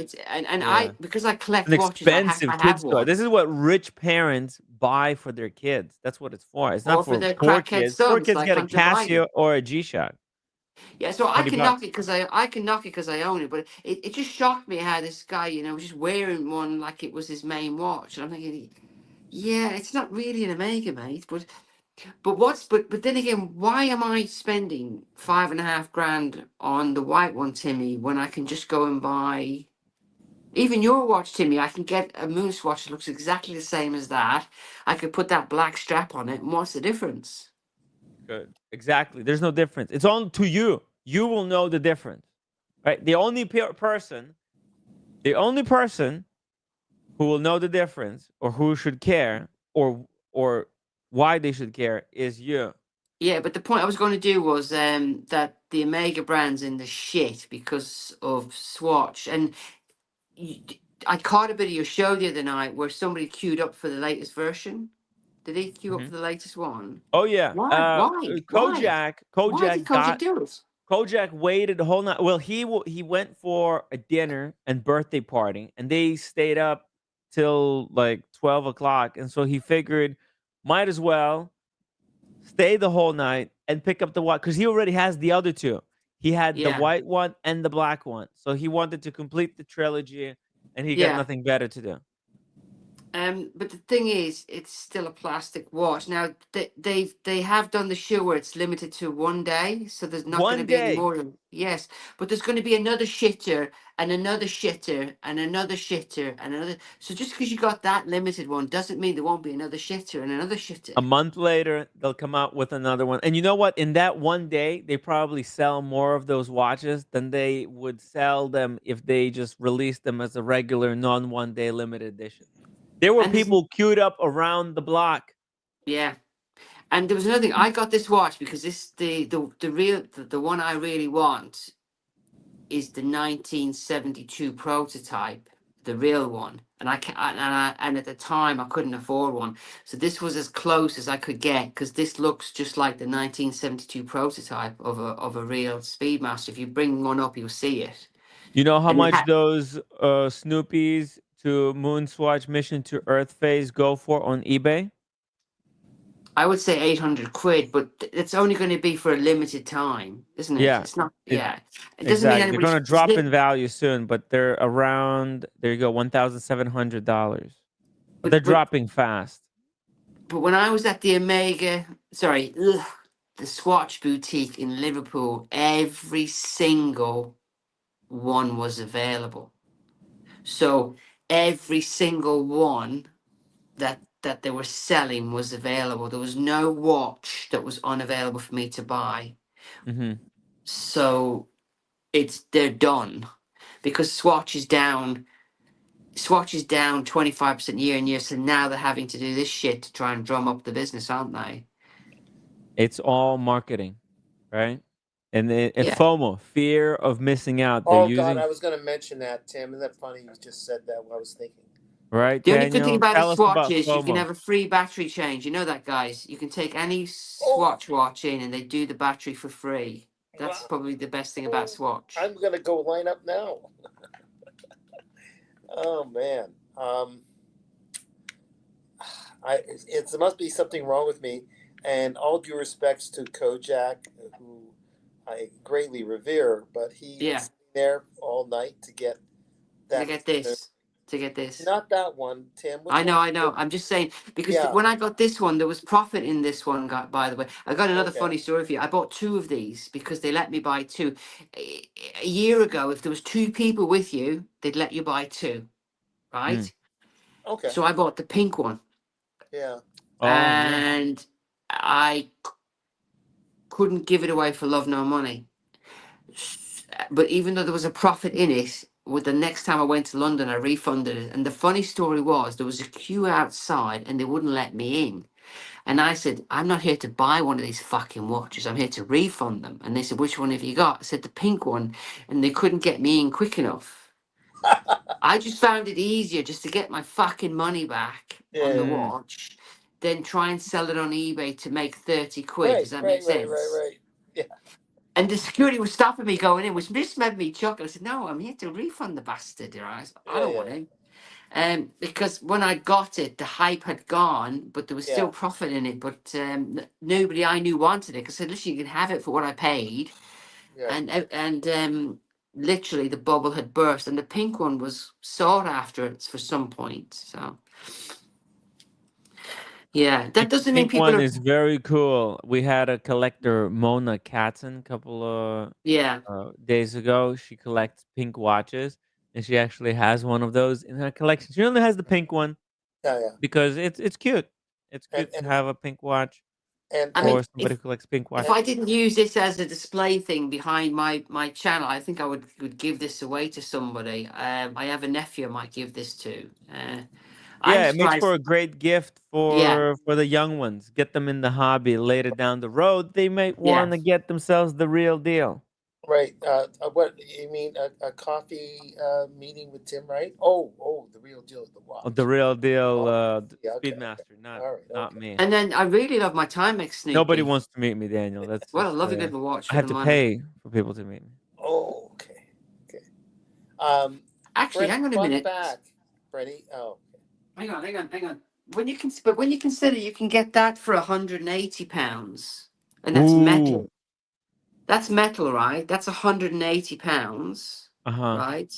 Because I collect watches, expensive I have kids one. toy. This is what rich parents buy for their kids. That's what it's for. It's not for their poor crackhead kids. sons, Poor kids like get a Hunter Casio Biden. or a G-Shock. Yeah, so I 20 can knock bucks. it because I can knock it because I own it, but it just shocked me how this guy, was just wearing one like it was his main watch, and I'm thinking, yeah, it's not really an Omega, mate, but then again, why am I spending $5.5 grand on the white one, Timmy, when I can just go and buy even your watch, Timmy? I can get a Moose watch that looks exactly the same as that. I could put that black strap on it, and what's the difference? Good. Exactly. There's no difference. It's on to you. You will know the difference, right? The only person who will know the difference, or who should care, or why they should care, is you. Yeah, but the point I was going to do was that the Omega brand's in the shit because of Swatch. And I caught a bit of your show the other night where somebody queued up for the latest version. Did they queue up Mhm. for the latest one? Oh yeah. Why? Why? Why? Why did Kojak do it? Kojak waited the whole night. Well, he went for a dinner and birthday party, and they stayed up till like 12 o'clock, and so he figured might as well stay the whole night and pick up the white, because he already has the other two. He had the Yeah. white one and the black one, so he wanted to complete the trilogy, and he got Yeah. nothing better to do. But the thing is, it's still a plastic watch. Now they have done the show where it's limited to 1 day, so there's not going to One be any day. more. Yes, but there's going to be another shitter and another shitter and another shitter and another. So just because you got that limited one doesn't mean there won't be another shitter and another shitter. A month later, they'll come out with another one. And you know what? In that one day, they probably sell more of those watches than they would sell them if they just released them as a regular non 1 day limited edition. There were And there's people queued up around the block. yeah. And there was another thing. I got this watch because the one I really want is the 1972 prototype, the real one. And and at the time I couldn't afford one, so this was as close as I could get because this looks just like the 1972 prototype of a real Speedmaster. If you bring one up, you'll see it. You know how And much those Snoopies to Moonswatch Mission to Earth phase go for on eBay? I would say 800 quid, but it's only going to be for a limited time, isn't it? Yeah. It's not. It, Yeah, it doesn't mean exactly. They're anybody's. going to drop in value soon, but they're around, there you go, $1,700. But they're dropping fast. But when I was at the the Swatch boutique in Liverpool, every single one was available. So every single one that they were selling was available. There was no watch that was unavailable for me to buy. Mm-hmm. So they're done because Swatch is down 25% year on year. So now they're having to do this shit to try and drum up the business, aren't they? It's all marketing, right? And Yeah. FOMO, fear of missing out. They're Oh using, God, I was going to mention that, Tim. Isn't that funny? You just said that. What I was thinking. right, The only good thing Daniel? about a Tell us Swatch about is you can FOMO. have a free battery change. You know that, guys. You can take any Swatch watch in and they do the battery for free. That's probably the best thing about Swatch. I'm going to go line up now. Oh man. There must be something wrong with me. And all due respects to Kojak, who I greatly revere, but he was there all night to get that. To get this. Not that one, Tim. I know. I'm just saying because when I got this one, there was profit in this one. By the way, I got another funny story for you. I bought two of these because they let me buy two. A year ago, if there was two people with you, they'd let you buy two, right? Okay. So I bought the pink one. Yeah. And I couldn't give it away for love nor money. But even though there was a profit in it, with the next time I went to London, I refunded it. And the funny story was there was a queue outside and they wouldn't let me in. And I said, I'm not here to buy one of these fucking watches. I'm here to refund them. And they said, which one have you got? I said, the pink one. And they couldn't get me in quick enough. I just found it easier just to get my fucking money back on the watch than try and sell it on eBay to make 30 quid. Does that make sense? Right. Yeah. And the security was stopping me going in, which just made me chuckle. I said, no, I'm here to refund the bastard. I don't want him. Because when I got it, the hype had gone, but there was still profit in it. But nobody I knew wanted it. Because I said, listen, you can have it for what I paid. and literally the bubble had burst, and the pink one was sought after for some point. So yeah, that doesn't mean Pink people one are. is very cool. We had a collector, Mona Katzen, a couple of Yeah, days ago. She collects pink watches, and she actually has one of those in her collection. She only has the pink one Yeah. because it's cute. It's And cute to have a pink watch I and mean, for somebody who collects pink if watches. I didn't use this as a display thing behind my channel, I think I would give this away to somebody. I have a nephew I might give this to. I'm Yeah, it makes for surprised. a great gift Yeah, for the young ones. Get them in the hobby. Later down the road, they might yeah. want to get themselves the real deal. right. What you mean? A coffee meeting with Tim, right? Oh, the real deal, the Oh, the watch. real deal, Oh, yeah. Okay. Speedmaster, not All right. not Okay. me. And then I really love my Timex Nobody Snoopy. wants to meet me, Daniel. That's Well, I just love a good watch I for have the to money. pay for people to meet me. Oh, okay. Okay. Actually, Brent, hang on a fun minute. fact, Brenny. Oh, Hang on. When you consider you can get that for £180, and that's metal. Ooh. That's metal, right? That's £180, Uh-huh. right?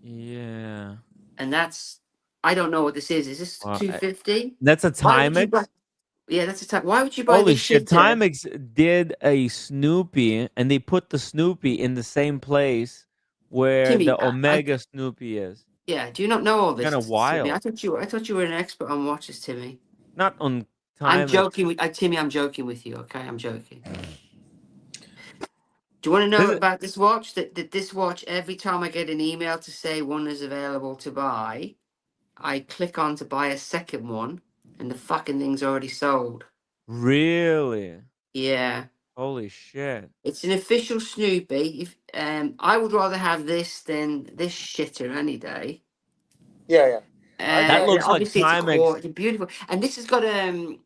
Yeah. And that's, I don't know what this is. Is this Wow. 250? That's a Why would you Timex? buy? Yeah, that's a time. Why would you buy Holy this shit. shitter? Timex did a Snoopy and they put the Snoopy in the same place where Timmy, the Omega Snoopy is. yeah. Do you not know all Kind of this, Timmy? wild. I thought you were an expert on watches, Timmy. Not on I'm Timex. joking with Timmy. I'm joking with you. Okay, I'm joking. Do you want to know This is- about this watch? That this watch, every time I get an email to say one is available to buy, I click on to buy a second one, and the fucking thing's already sold. Really? Yeah, Holy shit. it's an official Snoopy. If I would rather have this than this shitter any day. yeah. That looks like Obviously, it's a Timex. it's beautiful, and this has got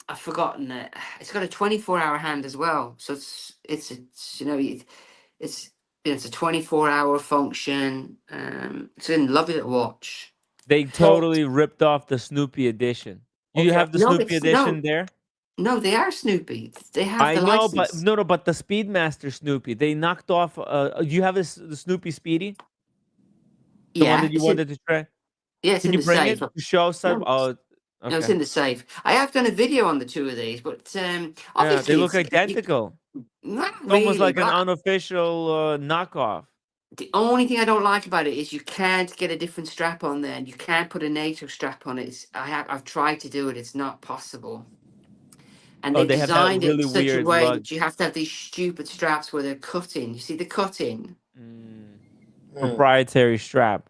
I've forgotten it. It's got a 24-hour hand as well, so it's it's a 24-hour function. It's a lovely little watch. They So totally ripped off the Snoopy edition. You okay. have the No, Snoopy it's edition there? no, they are Snoopy. They have I the know, but license. no, but the Speedmaster Snoopy, they knocked off. You have this the Snoopy Speedy, the one Yeah, that you wanted to try. it's Can in you the bring safe. it to show some? No, Oh, no, it's okay. in the safe. I have done a video on the two of these, but Yeah, they obviously look identical. not It's almost really. like an But unofficial knockoff. the only thing I don't like about it is you can't get a different strap on there, and you can't put a NATO strap on it. I've tried to do it; it's not possible. And Oh, they've they have that designed it in really such a weird way lug. that you have to have these stupid straps where they're cutting. You see the cutting? Proprietary strap.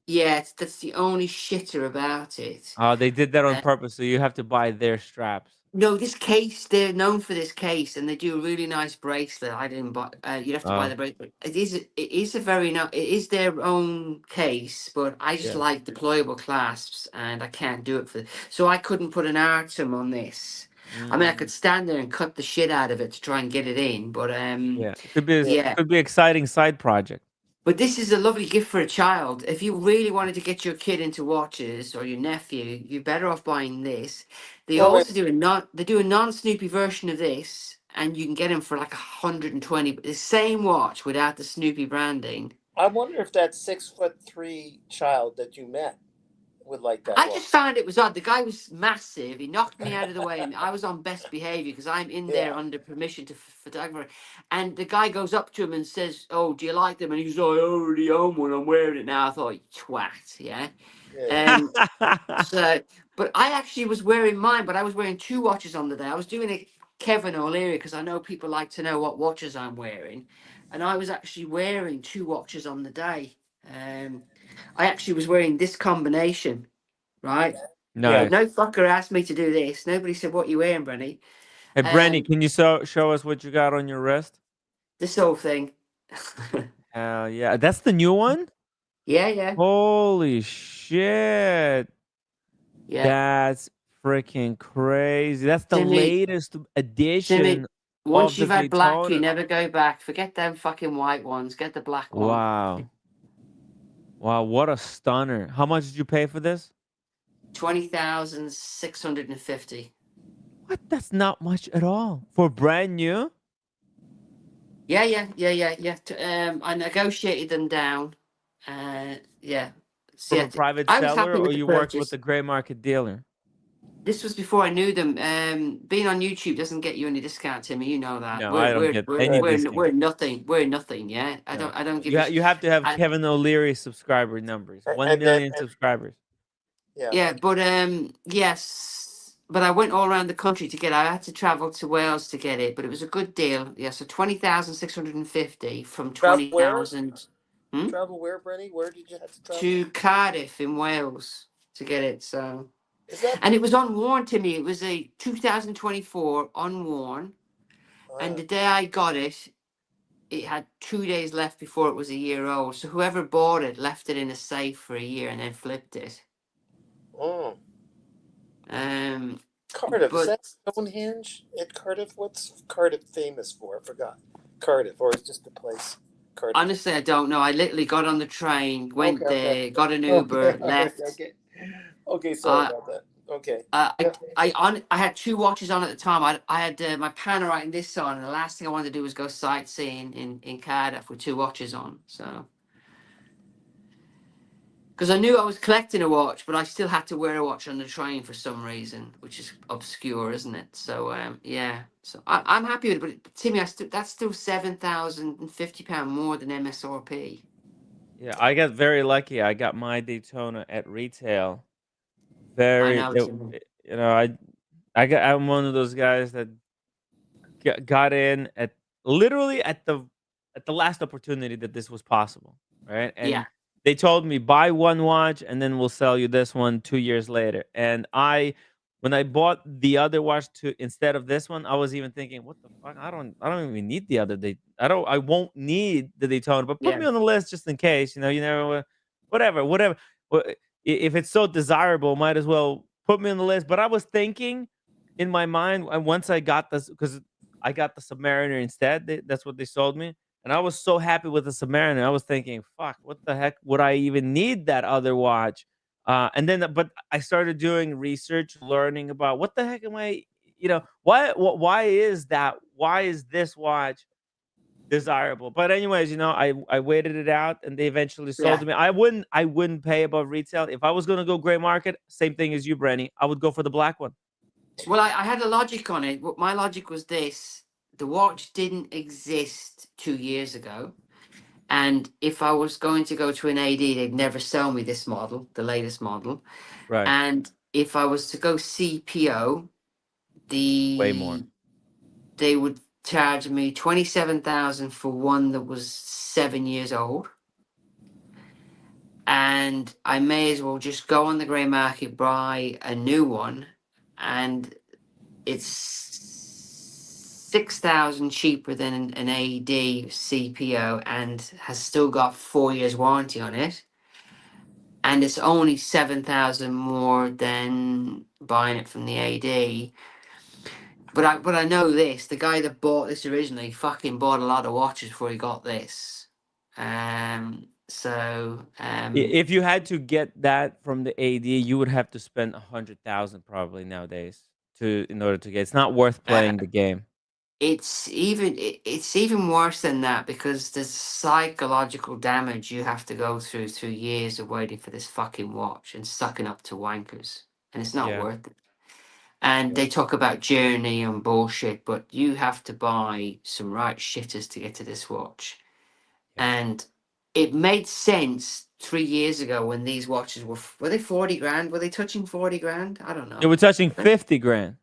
Yeah, that's the only shitter about it. Oh, they did that on Uh, purpose, so you have to buy their straps. No, this case, they're known for this case, and they do a really nice bracelet. I didn't buy. You'd have to buy Oh, the bracelet. It is a very it is their own case, but I just yeah. like deployable clasps, and I can't do it so I couldn't put an Artem on this. I mean, I could stand there and cut the shit out of it to try and get it in, but Yeah, it could be yeah. exciting side project. But this is a lovely gift for a child. If you really wanted to get your kid into watches or your nephew, you're better off buying this. They Well, wait, also do a non-Snoopy version of this, and you can get them for like 120. The same watch without the Snoopy branding. I wonder if that 6'3" child that you met would like that I watch. just found it was odd. The guy was massive. He knocked me out of the way, and I was on best behavior because I'm in there under permission to photographer. And the guy goes up to him and says, "Oh, do you like them?" And he's like, "I already own one. I'm wearing it now." I thought, "Twat, yeah." So, but I actually was wearing mine, but I was wearing two watches on the day. I was doing a Kevin O'Leary because I know people like to know what watches I'm wearing, and I was actually wearing two watches on the day. I actually was wearing this combination, right? Nice. No fucker asked me to do this. Nobody said, "What you wearing, Brenny?" Hey, Brenny, can you show us what you got on your wrist? This whole thing. Hell yeah, that's the new one. Yeah. Holy shit. Yeah. That's freaking crazy. That's the latest edition once of you've the had black, you Daytona. never go back. Forget them fucking white ones. Get the black one. Wow, what a stunner. How much did you pay for this? 20,650. What? That's not much at all. For brand new? Yeah. I negotiated them down. Yeah. So, From yeah, a private I was seller, happy or with the you worked with purchase. a gray market dealer? This was before I knew them. Being on YouTube doesn't get you any discount, Timmy. You know that. No, I don't get any discount. We're nothing. We're nothing. Yeah. No. I don't give You a. you have to have I, Kevin O'Leary subscriber numbers. One And then, million subscribers. yeah, but yes, but I went all around the country to get it. I had to travel to Wales to get it, but it was a good deal. Yeah, so 20,650 from travel where? 20,000 Travel where, Brenny? Where did you have to travel? to Cardiff in Wales to get it. So, Is that? and it was unworn to me. It was a 2024 unworn, and the day I got it, it had 2 days left before it was a year old. So whoever bought it left it in a safe for a year and then flipped it. Oh. Um, Cardiff, is but that Stonehenge at Cardiff? What's Cardiff famous for? I forgot. Cardiff, or it's just a place? Cardiff. honestly, I don't know. I literally got on the train, went Okay. there, got an Uber, Okay. left. Okay, sorry about that. Okay. I had two watches on at the time. I had my Panerai and this on, and the last thing I wanted to do was go sightseeing in Cardiff with two watches on. So, because I knew I was collecting a watch, but I still had to wear a watch on the train for some reason, which is obscure, isn't it? So, yeah. So I'm happy with it, but Timmy, that's still £7,050 more than MSRP. Yeah, I got very lucky. I got my Daytona at retail. I know. You know, I'm one of those guys that got in at literally at the last opportunity that this was possible, right? And Yeah. they told me, buy one watch and then we'll sell you this one 2 years later. And when I bought the other watch instead of this one, I was even thinking, what the fuck? I don't even need the other day. I won't need the Daytona, but put Yeah. me on the list just in case. You know, you never, whatever. If it's so desirable, might as well put me on the list. But I was thinking in my mind, and once I got this, because I got the Submariner instead. That's what they sold me. And I was so happy with the Submariner. I was thinking, fuck, what the heck would I even need that other watch? But I started doing research, learning about what the heck am I, why is that? Why is this watch desirable? But anyways, I waited it out and they eventually sold to me. I wouldn't pay above retail. If I was going to go gray market, same thing as you, Brenny, I would go for the black one. Well, I had a logic on it. My logic was this: the watch didn't exist 2 years ago, and if I was going to go to an AD, they'd never sell me this model, the latest model. Right. And if I was to go CPO, way more. They would charge me 27,000 for one that was 7 years old. And I may as well just go on the grey market, buy a new one, and it's 6,000 cheaper than an AD CPO and has still got 4 years warranty on it. And it's only 7,000 more than buying it from the AD. But I know this, the guy that bought this originally fucking bought a lot of watches before he got this. If you had to get that from the AD, you would have to spend 100,000 probably nowadays in order to get. It's not worth playing the game. It's even worse than that, because there's psychological damage you have to go through years of waiting for this fucking watch and sucking up to wankers, and it's not worth it. And they talk about journey and bullshit, but you have to buy some right shitters to get to this watch. And it made sense 3 years ago when these watches were they 40 grand? Were they touching 40 grand? I don't know. They were touching 50 grand.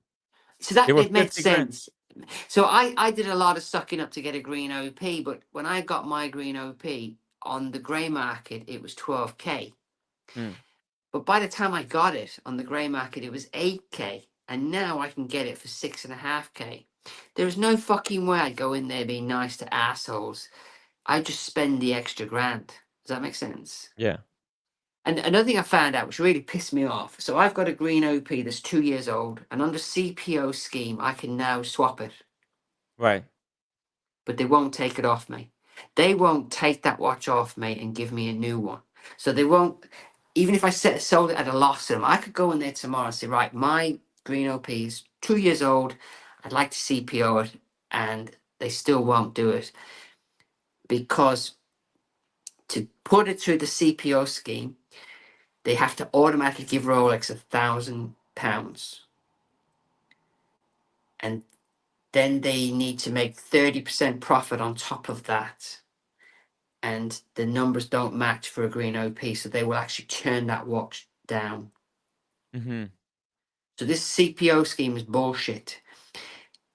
So that it made sense. So I did a lot of sucking up to get a green OP, but when I got my green OP on the grey market, it was 12K. But by the time I got it on the grey market, it was 8K. And now I can get it for 6.5K. There's no fucking way I'd go in there being nice to assholes. I just spend the extra grand. Does that make sense? Yeah. And another thing I found out which really pissed me off. So I've got a green OP that's 2 years old, and under CPO scheme, I can now swap it. Right. But they won't take it off me. They won't take that watch off me and give me a new one. So they won't, even if I sold it at a loss to them, I could go in there tomorrow and say, right, my green OP is 2 years old. I'd like to CPO it, and They still won't do it because to put it through the CPO scheme, they have to automatically give Rolex £1,000, and then they need to make 30% profit on top of that. And the numbers don't match for a green OP, so they will actually turn that watch down. Mm-hmm. So this CPO scheme is bullshit.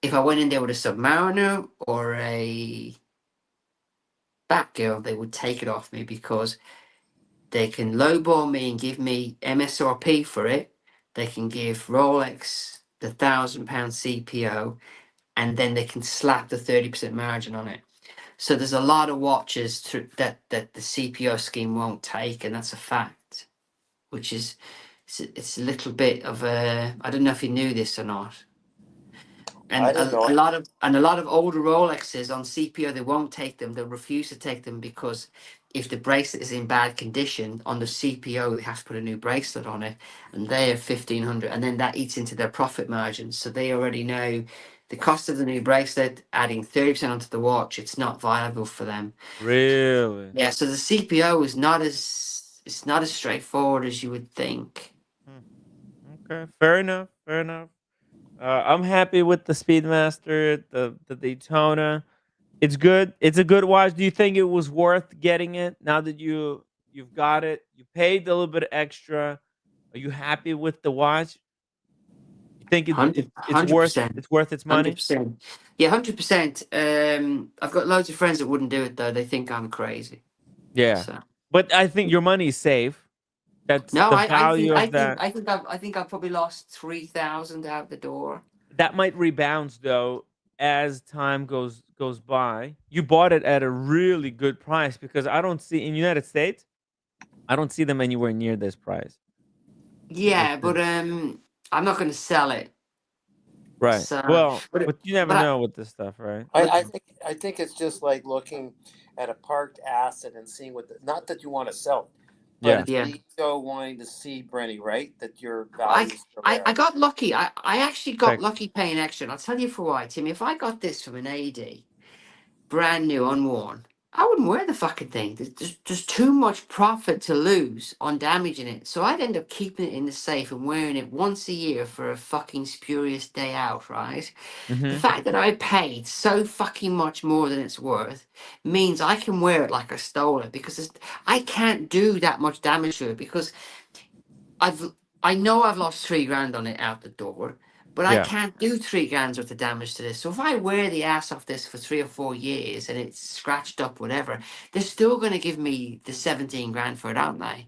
If I went in there with a Submariner or a Batgirl, they would take it off me because they can lowball me and give me MSRP for it. They can give Rolex the £1,000 CPO, and then they can slap the 30% margin on it. So there's a lot of watches that the CPO scheme won't take, and that's a fact. Which is it's a little bit of a, I don't know if you knew this or not. And a lot of older Rolexes on CPO, they won't take them. They'll refuse to take them because if the bracelet is in bad condition on the CPO, they have to put a new bracelet on it, and they are 1,500, and then that eats into their profit margins. So they already know the cost of the new bracelet, adding 30% onto the watch. It's not viable for them. Really? Yeah. So the CPO is not as straightforward as you would think. Okay, fair enough. Fair enough. I'm happy with the Speedmaster, the Daytona. It's good. It's a good watch. Do you think it was worth getting it now that you've got it? You paid a little bit extra. Are you happy with the watch? You think it's worth 100%. its money? 100%. Yeah, 100%. I've got loads of friends that wouldn't do it though. They think I'm crazy. Yeah, So but I think your money is safe. That's no, the value of that. I think I've probably lost 3,000 out the door. That might rebound though as time goes by. You bought it at a really good price because I don't see in United States. I don't see them anywhere near this price. Yeah, Which but is I'm not going to sell it. right. So, Well, but but you never but know with this stuff, right? I think it's just like looking at a parked asset and seeing not that you want to sell it, but Yeah. it's Yeah. the ego wanting to see, Brenny, right? That your I, value is still there. I got lucky. I actually got Thanks. lucky paying extra. And I'll tell you for why, Tim. If I got this from an AD, brand new, unworn, I wouldn't wear the fucking thing. There's too much profit to lose on damaging it. So I'd end up keeping it in the safe and wearing it once a year for a fucking spurious day out, right? The Mm-hmm. fact that I paid so fucking much more than it's worth means I can wear it like I stole it because I can't do that much damage to it because I know I've lost 3 grand on it out the door, but I Yeah. can't do 3 grand's worth of damage to this. So if I wear the ass off this for 3 or 4 years and it's scratched up, whatever, they're still going to give me the 17 grand for it, aren't they?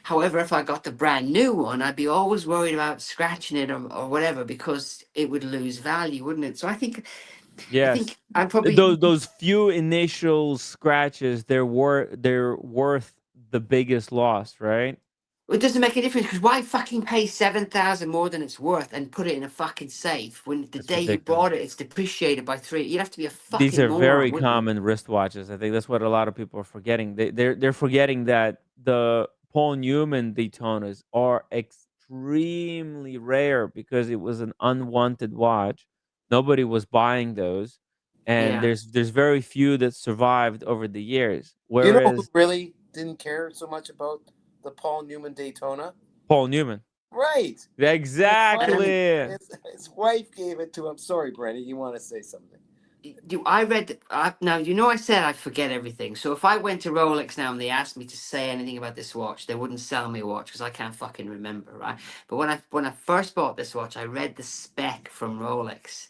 However, if I got the brand new one, I'd be always worried about scratching it or whatever because it would lose value, wouldn't it? So I think Yes. I'm probably Those few initial scratches, they're worth the biggest loss, right? it doesn't make a difference because why fucking pay 7,000 more than it's worth and put it in a fucking safe when the It's day you ridiculous. bought it it's depreciated by 3? You'd have to be a These fucking are moron, very wouldn't you? common wristwatches. I think that's what a lot of people are forgetting. They're forgetting that the Paul Newman Daytonas are extremely rare because it was an unwanted watch. Nobody was buying those, and Yeah. there's very few that survived over the years. You know who Whereas really didn't care so much about the Paul Newman Daytona? Paul Newman, Right. exactly. His wife gave it to him. Sorry, Brenny, you want to say something? I read now I said I forget everything, so if I went to Rolex now and they asked me to say anything about this watch, they wouldn't sell me a watch because I can't fucking remember, right? But when I first bought this watch, I read the spec from Rolex,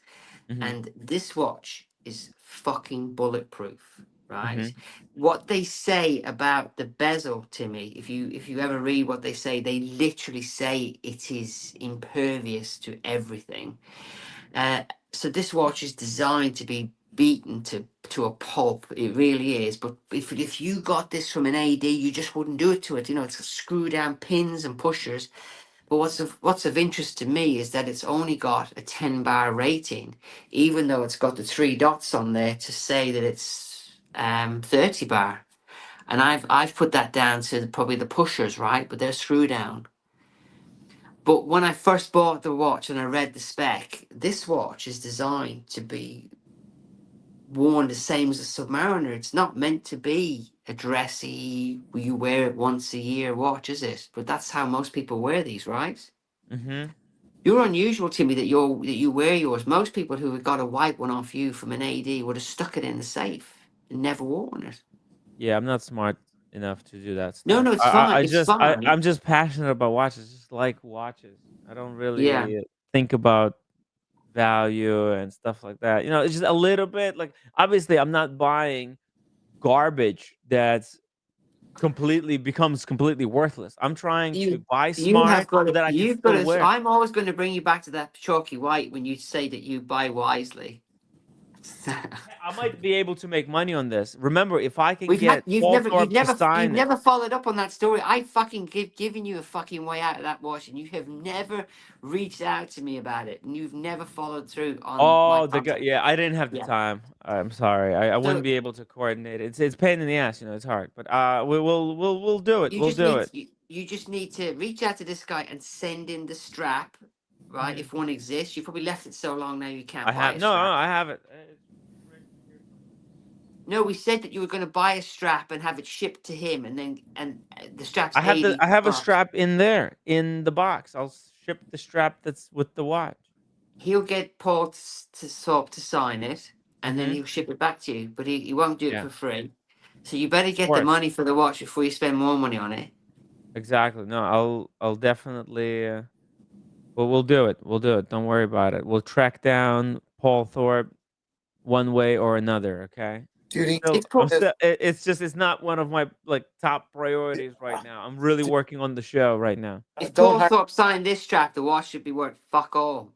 Mhm. and this watch is fucking bulletproof, right? Mhm. What they say about the bezel, Timmy, if you ever read what they say, they literally say it is impervious to everything. So this watch is designed to be beaten to a pulp. It really is. But if you got this from an AD, you just wouldn't do it to it. You know, it's got screw down pins and pushers. But what's of interest to me is that it's only got a 10 bar rating, even though it's got the 3 dots on there to say that it's 30 bar. And I've put that down to probably the pushers, right? But they're screw down. But when I first bought the watch and I read the spec, this watch is designed to be worn the same as a Submariner. It's not meant to be a dressy, you wear it once a year watch, is it? But that's how most people wear these, right? Mm-hmm. You're unusual to me that you wear yours. Most people who have got a white one off you from an AD would have stuck it in the safe and never worn it. Yeah, I'm not smart enough to do that No, stuff. no, it's fine. It's fine. I'm just passionate about watches. Just like watches. I don't Yeah. really think about value and stuff like that. It's just a little bit like, obviously I'm not buying garbage that's becomes completely worthless. I'm trying to buy You have smart got so it. that I can You've got still to. wear. I'm always going to bring you back to that chalky white when you say that you buy wisely. I might be able to make money on this. Remember, if I can get You've Paul never, Thorpe to sign it. followed up on that story. I fucking given you a fucking way out of that watch, and you have never reached out to me about it, and you've never followed through on my Oh, the guy. contact. Yeah, I didn't have the Yeah. time. I'm sorry. I wouldn't So be able to coordinate it. It's pain in the ass. It's hard. But we'll do it. you We'll just do need it. you just need to reach out to this guy and send in the strap, right? Mhm. If one exists, you probably left it so long now you can't I buy have a no. strap. I have it. No, we said that you were going to buy a strap and have it shipped to him, and then the strap's I have 80 I have a bucks. strap in there in the box. I'll ship the strap that's with the watch. He'll get Paul to sign it, and then Mhm. he'll ship it back to you, but he won't do it Yeah. for free. So you better Of get the course. money for the watch before you spend more money on it. Exactly. No, I'll definitely. Well, we'll do it. We'll do it. Don't worry about it. We'll track down Paul Thorpe one way or another. Okay. Judy, It's not one of my top priorities right now. I'm really working on the show right now. If don't Paul hire. Thorpe signed this strap, the watch should be worth fuck all.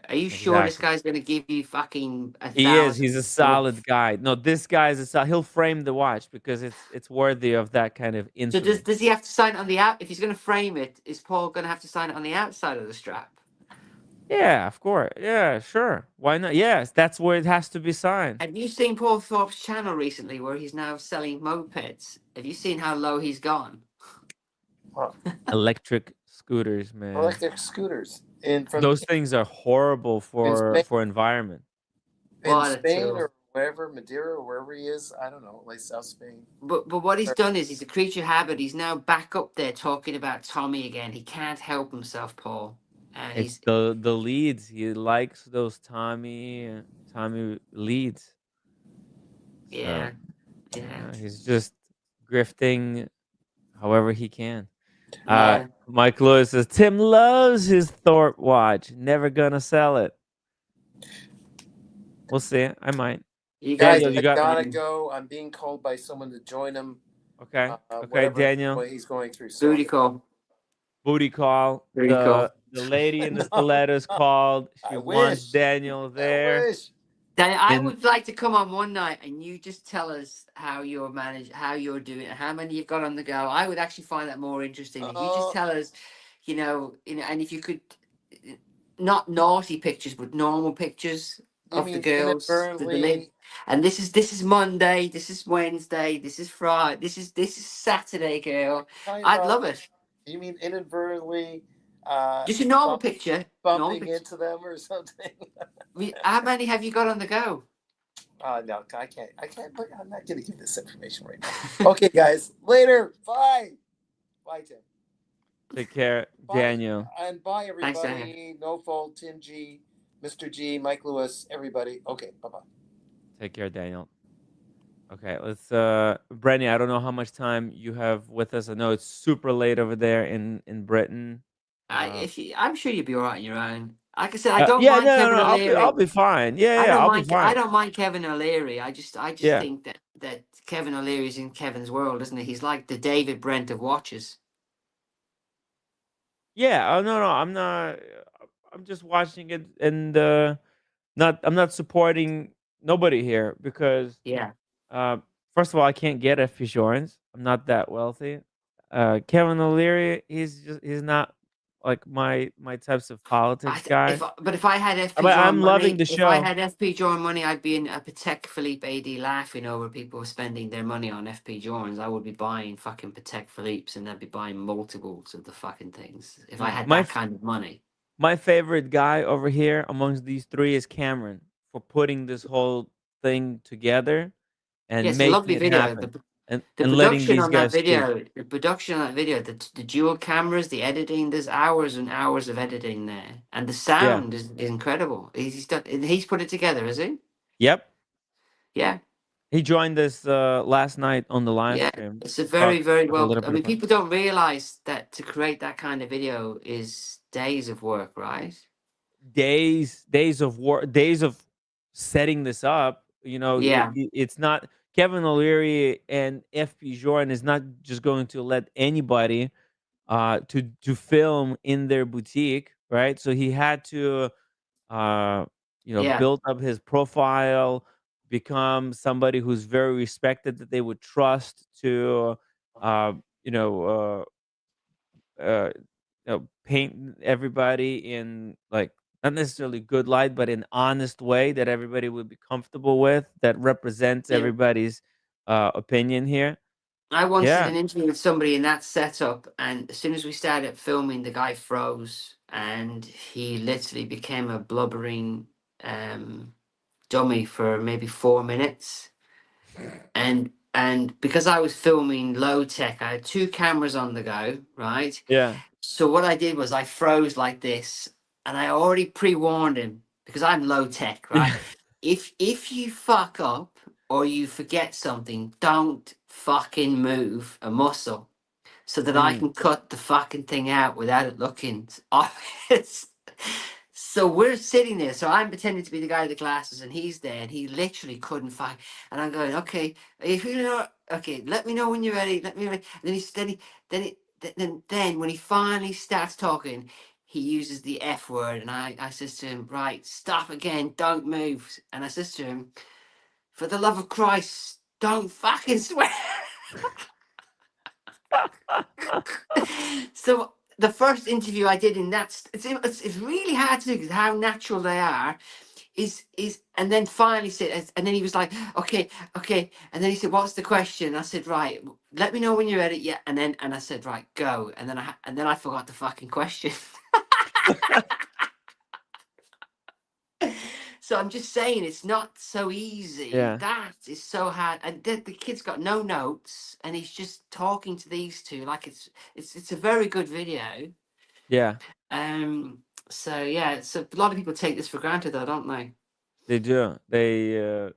Are you sure this Exactly. guy's going to give you fucking He is. 1,000? He's a solid guy. No, this guy's he'll frame the watch because it's worthy of that kind of So infamy. does he have to sign it on the out? If he's going to frame it, is Paul going to have to sign it on the outside of the strap? Yeah, of course. Yeah, sure. Why not? Yes, that's where it has to be signed. Have you seen Paul Thorpe's channel recently where he's now selling mopeds? Have you seen how low he's gone? Electric scooters, man. Electric scooters Those things are horrible for environment. In Spain or wherever, Madeira or wherever he is, I don't know, like South Spain. But what he's done is he's a creature of habit. He's now back up there talking about Tommy again. He can't help himself, Paul. It's the leads. He likes those Tommy leads. Yeah. So, he's just grifting however he can. Yeah. Mike Lewis says Tim loves his Thorpe watch. Never gonna sell it. We'll see. I might. You guys, Daniel, I gotta go. I'm being called by someone to join him. Okay. Okay, Daniel. What he's going through. So Booty call. Booty call. Booty call. The lady in the stilettos called. She wants Daniel there. I wish. Daniel, I would like to come on one night and you just tell us how you're how you're doing it, how many you've got on the go. I would actually find that more interesting. If you just tell us, and if you could, not naughty pictures, but normal pictures of the girls. And this is Monday, this is Wednesday, this is Friday, this is Saturday, girl. I'd love it. You mean inadvertently? Just a normal picture. Bumping into them or something. How many have you got on the go? No, I can't. But I'm not going to give this information right now. Okay, guys. Later. Bye. Bye, Tim. Take care, bye. Daniel. And bye, everybody. Thanks, No Fault, Tim G, Mr. G, Mike Lewis, everybody. Okay, bye-bye. Take care, Daniel. Okay, let's Brenny, I don't know how much time you have with us. I know it's super late over there in Britain. I'm sure you'll be all right on your own. Like I said, I don't mind Kevin O'Leary. I'll be fine. I'll be fine. I don't mind Kevin O'Leary. I just think that Kevin O'Leary's in Kevin's world, isn't he? He's like the David Brent of watches. Yeah. Oh no, I'm not. I'm just watching it, and I'm not supporting nobody here because first of all, I can't get FP Journe. I'm not that wealthy. Kevin O'Leary, he's not like my types of politics guy. But if I had FP Journe I'm money, loving the show. If I had FP Journe money, I'd be in a Patek Philippe AD laughing over people spending their money on FP Journes. I would be buying fucking Patek Philippes and I'd be buying multiples of the fucking things if I had that kind of money. My favorite guy over here amongst these three is Cameron for putting this whole thing together and Yes, a making lovely it video. happen and The letting production these on that guys speak. video, the dual cameras, the editing, there's hours and hours of editing there, and the Yeah. sound is incredible. He's put it together, is he? Yep. Yeah, He joined us last night on the live yeah. stream. It's a very, very Talk a well. little I bit mean, about. people don't realize that to create that kind of video is days of work, right? Days of work, days of setting this up. You know, Yeah, it's not Kevin O'Leary and FP Journe is not just going to let anybody to film in their boutique, right? So he had to uh yeah, build up his profile, become somebody who's very respected that they would trust to uh you know uh paint everybody in, like, not necessarily good light, but in honest way that everybody would be comfortable with, that represents yeah. everybody's opinion here. I once did Yeah. an interview with somebody in that setup, and as soon as we started filming, the guy froze, and he literally became a blubbering dummy for maybe 4 minutes. And because I was filming low tech, I had two cameras on the go, right? Yeah. So what I did was I froze like this, and I already pre-warned him because I'm low tech, right? If you fuck up or you forget something, don't fucking move a muscle so that I Mm, can cut the fucking thing out without it looking obvious. So we're sitting there. So I'm pretending to be the guy with the glasses, and he's there, and he literally couldn't find. And I'm going, okay, if you know, okay, let me know when you're ready. Let me know. And then then when he finally starts talking, he uses the F word, and I says to him, right, stop again, don't move. And I says to him, for the love of Christ, don't fucking swear. So the first interview I did in that, it's really hard to do because how natural they are is, and then finally said, and then he was like, okay, and then he said, what's the question? I said, right, let me know when you're ready. Yeah, and I said, right, go, and then I forgot the fucking question. So I'm just saying, it's not so easy. yeah. That is so hard, and the kid's got no notes, and he's just talking to these two like it's a very good video. Yeah. So yeah, so a lot of people take this for granted, though, don't they? They do. They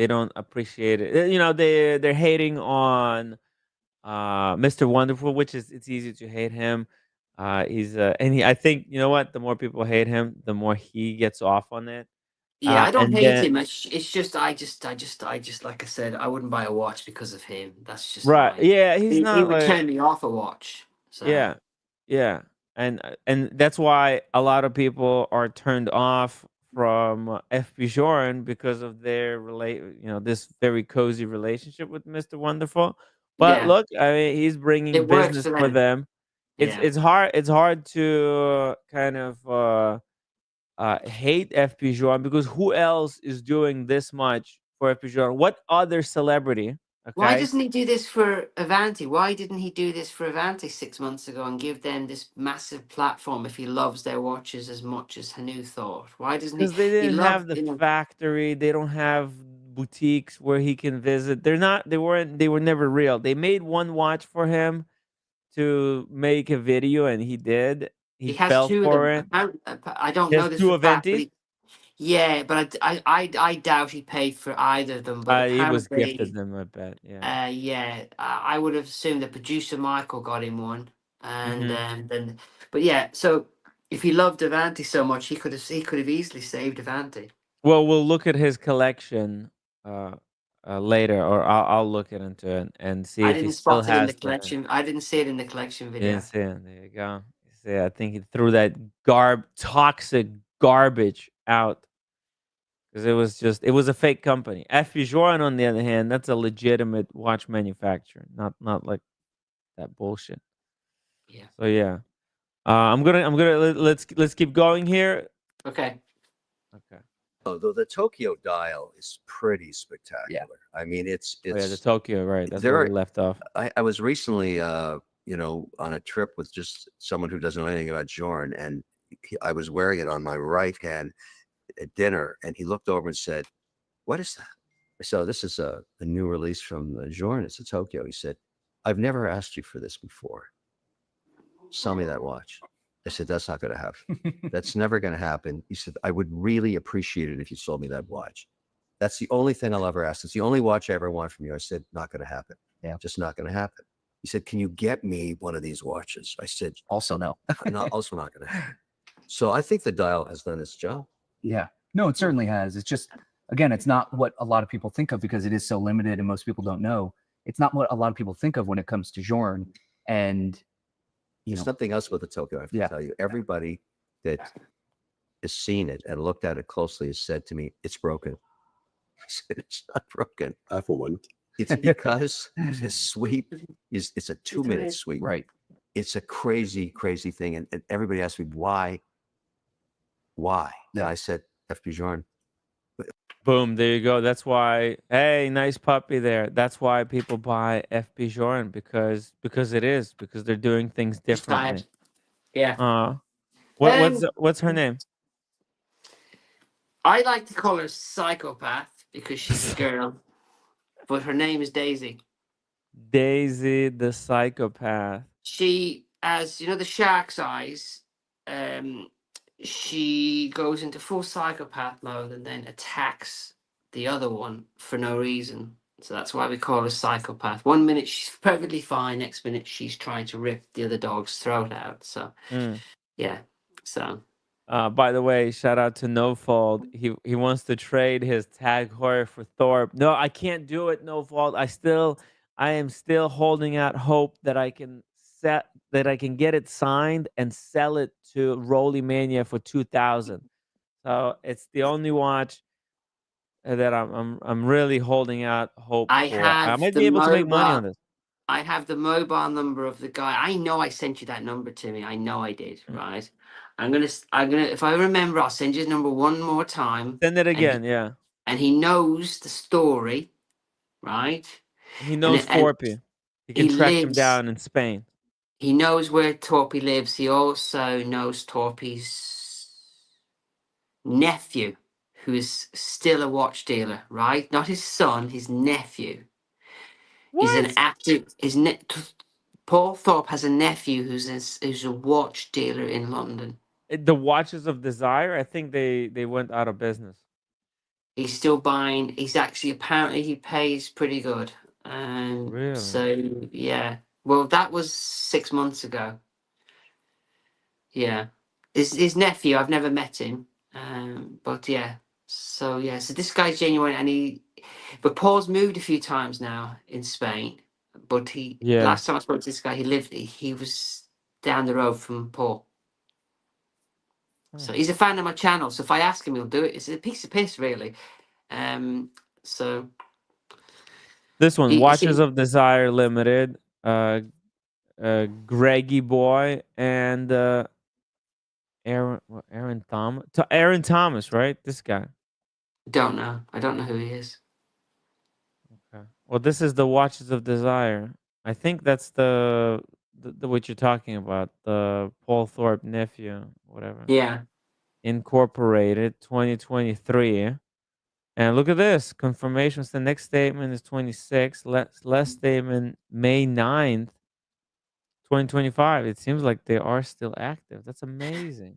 don't appreciate it. They're hating on Mr. Wonderful, which is, it's easy to hate him. He's and he I think, you know what, the more people hate him, the more he gets off on it. Yeah, I don't And hate then him. It's just like I said, I wouldn't buy a watch because of him. That's just right. my. Yeah, he's He not would like, turn me off a watch. So yeah. Yeah. And that's why a lot of people are turned off from FP Journe because of their this very cozy relationship with Mr. Wonderful. But yeah, look, I mean, he's bringing it works business for for them. them. Yeah. It's hard to kind of hate FP Journe, because who else is doing this much for FP Journe? What other celebrity? Why Okay, doesn't he do this for Avanti? Why didn't he do this for Avanti 6 months ago and give them this massive platform if he loves their watches as much as Hanu thought? Why doesn't he? because they He didn't loved, have the factory. They don't have boutiques where he can visit. They're not. They weren't. They were never real. They made one watch for him to make a video, and he did. He he has fell two of for them. it. I don't He know has this two for a fact, but Aventis. yeah, but I doubt he paid for either of them. But He was gifted apparently, them, I bet. Yeah. yeah, I would have assumed that producer Michael got him one, and Hmm. then, but yeah. So if he loved Avanti so much, he could have easily saved Avanti. Well, we'll look at his collection uh, later, or I'll look into it and see I if he didn't still spot it in the has them. collection. I didn't see it in the collection You didn't video. see it. There you go. You see, I think he threw that toxic garbage out because it was a fake company. FP Journe, on the other hand, that's a legitimate watch manufacturer, not like that bullshit. Yeah. So yeah, let's keep going here. Okay. Okay. Oh, though the Tokyo dial is pretty spectacular. Yeah. I mean, Oh yeah, the it's Tokyo, right? That's there where are, we left off. I was recently, on a trip with just someone who doesn't know anything about Journe, and I was wearing it on my right hand. at dinner, and he looked over and said, "What is that?" I said, "This is a new release from Journe. It's a Tokyo." He said, "I've never asked you for this before. Sell me that watch." I said, "That's not going to happen. That's never going to happen." He said, "I would really appreciate it if you sold me that watch. That's the only thing I'll ever ask. It's the only watch I ever want from you." I said, "Not going to happen. Yeah. Just not going to happen." He said, "Can you get me one of these watches?" I said, Also no. Also not going to happen. So I think the dial has done its job. Yeah. No, it certainly has. It's just, again, it's not what a lot of people think of because it is so limited and most people don't know. It's not what a lot of people think of when it comes to Journe. And There's something else with the Tokyo, I have to tell you. Everybody that has seen it and looked at it closely has said to me, "It's broken." I said, "It's not broken." I for one. It's because the sweep it's a 2-minute sweep. Right. It's a crazy, crazy thing. And everybody asked me, why? Yeah. And I said, FP Journe. Boom, there you go. That's why, hey, nice puppy there. That's why people buy FP Journe because they're doing things differently. Yeah. What's her name? I like to call her Psychopath because she's a girl, but her name is Daisy. Daisy the Psychopath. She, as the shark's eyes, she goes into full psychopath mode and then attacks the other one for no reason. So that's why we call her Psychopath. 1 minute she's perfectly fine, next minute she's trying to rip the other dog's throat out. So yeah. So by the way, shout out to No Fault. He wants to trade his Tag Heuer for Thorpe. No, I can't do it, No Fault. I am still holding out hope that I can get it signed and sell it to Rolly Mania for 2,000. So it's the only watch that I'm really holding out hope for. I might be able to make money on this. I have the mobile number of the guy. I know I sent you that number to me. I know I did, right? I'm gonna if I remember, I'll send you his number one more time. Send it again, yeah. And he knows the story, right? He knows Thorpe. He can track him down in Spain. He knows where Thorpe lives. He also knows Thorpe's nephew, who is still a watch dealer, right? Not his son, his nephew. What? He's an active. Paul Thorpe has a nephew who's a watch dealer in London. The Watches of Desire, I think they went out of business. He's still buying. He's actually apparently he pays pretty good. Really? So yeah. Well, that was 6 months ago. Yeah, his nephew. I've never met him, but yeah. So yeah. So this guy's genuine, but Paul's moved a few times now in Spain. But last time I spoke to this guy, he was down the road from Paul. So he's a fan of my channel. So if I ask him, he'll do it. It's a piece of piss, really. So this one, Watches of Desire Limited, Greggy Boy and Aaron Thomas, right? This guy. Don't know. I don't know who he is. Okay. Well, this is the Watches of Desire. I think that's the what you're talking about, the Paul Thorpe nephew, whatever. Yeah. Incorporated, 2023. And look at this. Confirmations. The next statement is 26. Last statement, May 9th, 2025. It seems like they are still active. That's amazing.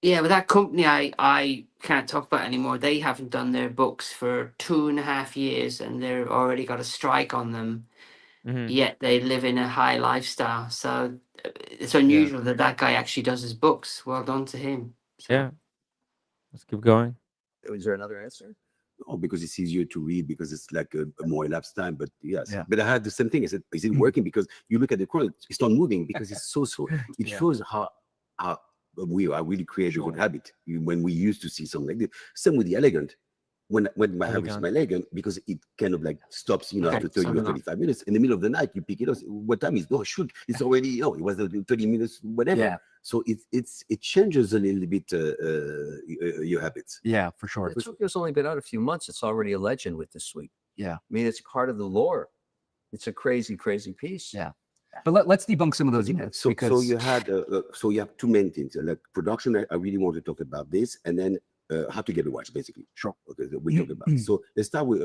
Yeah, but that company I can't talk about anymore. They haven't done their books for 2.5 years and they've already got a strike on them. Yet they live in a high lifestyle. So it's unusual that guy actually does his books. Well done to him. So. Yeah. Let's keep going. Is there another answer? Oh, because it's easier to read because it's like a more elapsed time. But yes, but I had the same thing. I said, is it working? Because you look at the chrono, it's not moving because it's so slow. It shows how we are really create a good habit when we used to see something like this. Same with the Elegant. When my habit is my Elegant, because it kind of like stops, after 30 or 35 minutes. In the middle of the night, you pick it up. What time is? Oh, shoot! It's already, it was 30 minutes, whatever. Yeah. So it changes a little bit your habits. Yeah, for sure. The Tokyo's only been out a few months. It's already a legend with this suite. Yeah, I mean, it's part of the lore. It's a crazy, crazy piece. Yeah, but let's debunk some of those myths. So you had so you have two main things, like production. I really want to talk about this, and then how to get a watch, basically. Sure. Okay, that we're talking about. So let's start with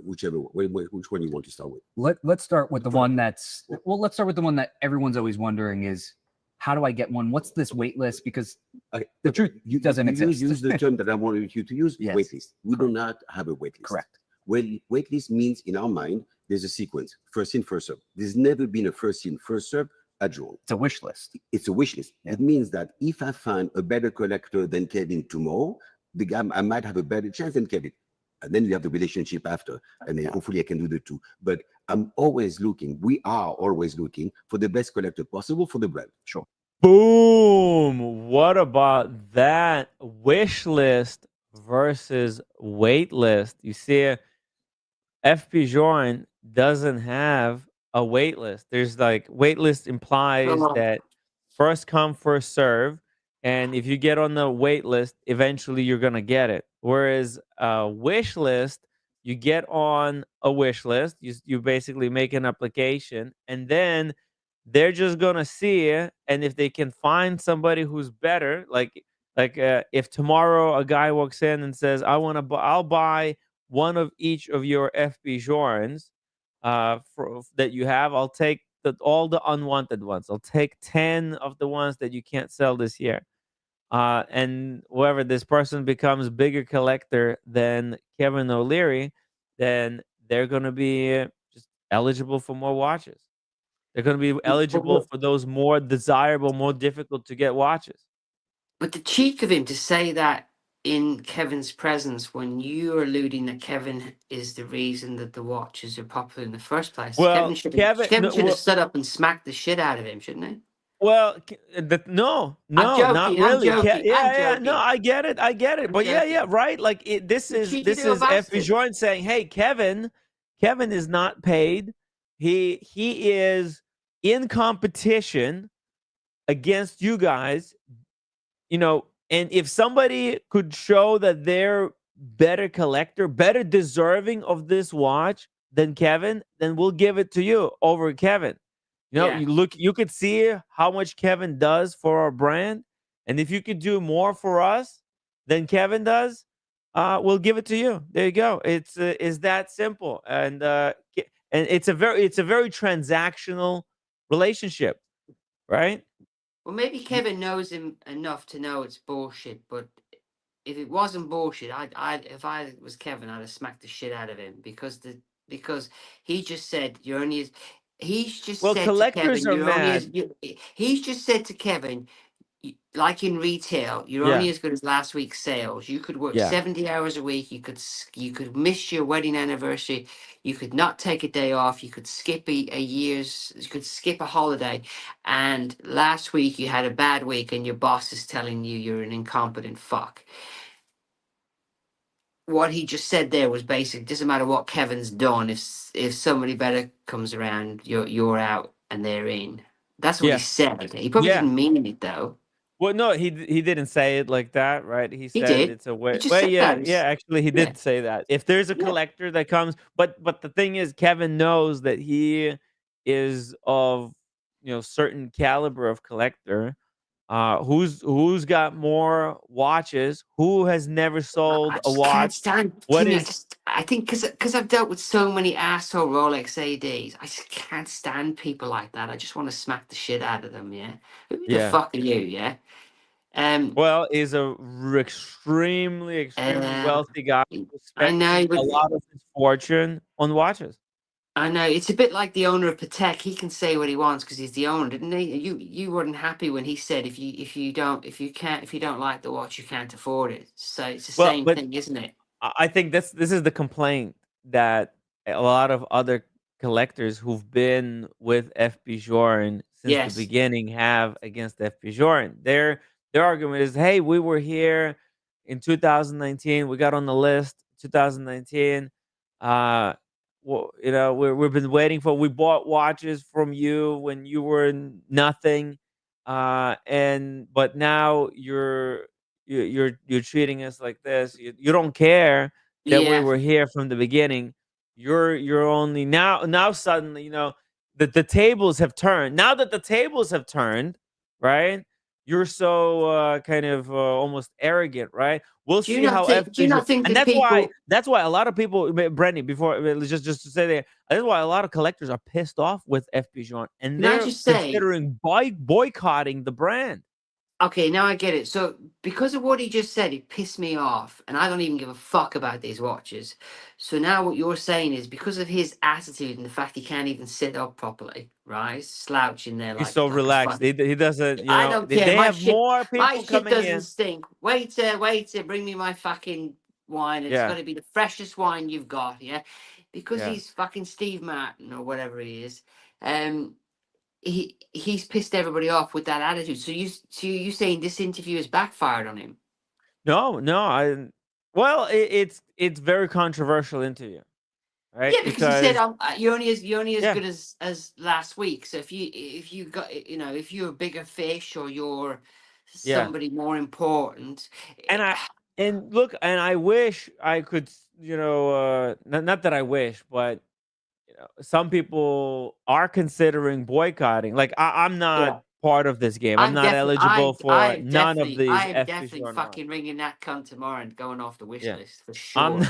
whichever which one you want to start with. Let's start with the one that's let's start with the one that everyone's always wondering is, how do I get one? What's this wait list? Because the truth doesn't exist. Use the term that I wanted you to use, Yes. wait list. We do not have a wait list. Correct. Well, wait list means in our mind, there's a sequence, first in, first serve. There's never been a first in, first serve at Journe. It's a wish list. It's a wish list. It means that if I find a better collector than Kevin tomorrow, the guy, I might have a better chance than Kevin. And then you have the relationship after, and then hopefully I can do the two. But I'm always looking, we are always looking for the best collector possible for the brand. Sure. Boom. What about that? Wish list versus wait list. You see, FP Journe doesn't have a wait list. There's like, wait list implies that first come, first serve. And if you get on the wait list, eventually you're going to get it. Whereas a wish list, you get on a wish list, you basically make an application, and then they're just going to see it. And if they can find somebody who's better, like if tomorrow a guy walks in and says, I'll buy one of each of your FP Journes that you have, I'll take all the unwanted ones. I'll take 10 of the ones that you can't sell this year. And whoever this person becomes bigger collector than Kevin O'Leary, then they're going to be just eligible for more watches. They're going to be eligible for those more desirable, more difficult to get watches. But the cheek of him to say that in Kevin's presence when you're alluding that Kevin is the reason that the watches are popular in the first place. Well, Kevin should have stood up and smacked the shit out of him, shouldn't he? Well, no, not really. I'm joking. No, I get it. But yeah, right. Like this is FP Journe saying, "Hey, Kevin is not paid. He is in competition against you guys. You know, and if somebody could show that they're better collector, better deserving of this watch than Kevin, then we'll give it to you over Kevin." You know, you could see how much Kevin does for our brand. And if you could do more for us than Kevin does, we'll give it to you. There you go. It's that simple. And it's a very transactional relationship, right? Well, maybe Kevin knows him enough to know it's bullshit, but if it wasn't bullshit, if I was Kevin, I'd have smacked the shit out of him because he just said you're only he's just said collectors to Kevin, are mad. He's just said to Kevin, like in retail, you're only as good as last week's sales. You could work 70 hours a week. You could miss your wedding anniversary. You could not take a day off. You could skip you could skip a holiday. And last week you had a bad week and your boss is telling you you're an incompetent fuck. What he just said there was basic. Doesn't matter what Kevin's done. If somebody better comes around, you're out and they're in. That's what he said. He probably didn't mean it though. Well, no, he didn't say it like that, right? He said did. It's a way. He just Well, said yeah, that. actually, he did say that. If there's a collector that comes, but the thing is, Kevin knows that he is of certain caliber of collector. Who's got more watches? Who has never sold a watch? Can't stand Timmy, I think because I've dealt with so many asshole Rolex ADs, I just can't stand people like that. I just want to smack the shit out of them. Yeah, who the fuck are you? Yeah. Well, he's a extremely wealthy guy. I know, but a lot of his fortune on watches. I know it's a bit like the owner of Patek. He can say what he wants because he's the owner, didn't he? You weren't happy when he said if you don't like the watch, you can't afford it. So it's the same thing, isn't it? I think this is the complaint that a lot of other collectors who've been with FP Journe since the beginning have against FP Journe. Their argument is, hey, we were here in 2019. We got on the list 2019. Well, we've been waiting for. We bought watches from you when you were nothing, but now you're treating us like this. You don't care that we were here from the beginning. You're only now suddenly the tables have turned. Now that the tables have turned, right? you're so kind of almost arrogant, right? We'll Do you see not how think? Do you FP not think and that people? that's why a lot of people, Brendan, before just to say that, that's why a lot of collectors are pissed off with FP Journe, and Can I they're just say? considering boycotting the brand. Okay, now I get it. So because of what he just said, it pissed me off, and I don't even give a fuck about these watches. So now what you're saying is because of his attitude and the fact he can't even sit up properly, right? Slouching there He's so like a relaxed. fun. He doesn't, I don't care. they have more My people shit coming doesn't in. stink. Waiter, waiter, bring me my fucking wine. It's Yeah, got to be the freshest wine you've got, yeah. Because yeah. he's fucking Steve Martin or whatever he is. He's pissed everybody off with that attitude. So you saying this interview has backfired on him? No, no. Well, it's very controversial interview, right? Yeah, because he said Because you're only as yeah, good as last week. So if you got if you're a bigger fish or you're yeah. somebody more important, And look, and I wish I could, not that I wish, but some people are considering boycotting. Like I'm yeah. not part of this game. I'm not eligible for none of these I am FP definitely Journe watches. fucking ringing that cunt tomorrow and going off the wish Yeah, list for I'm.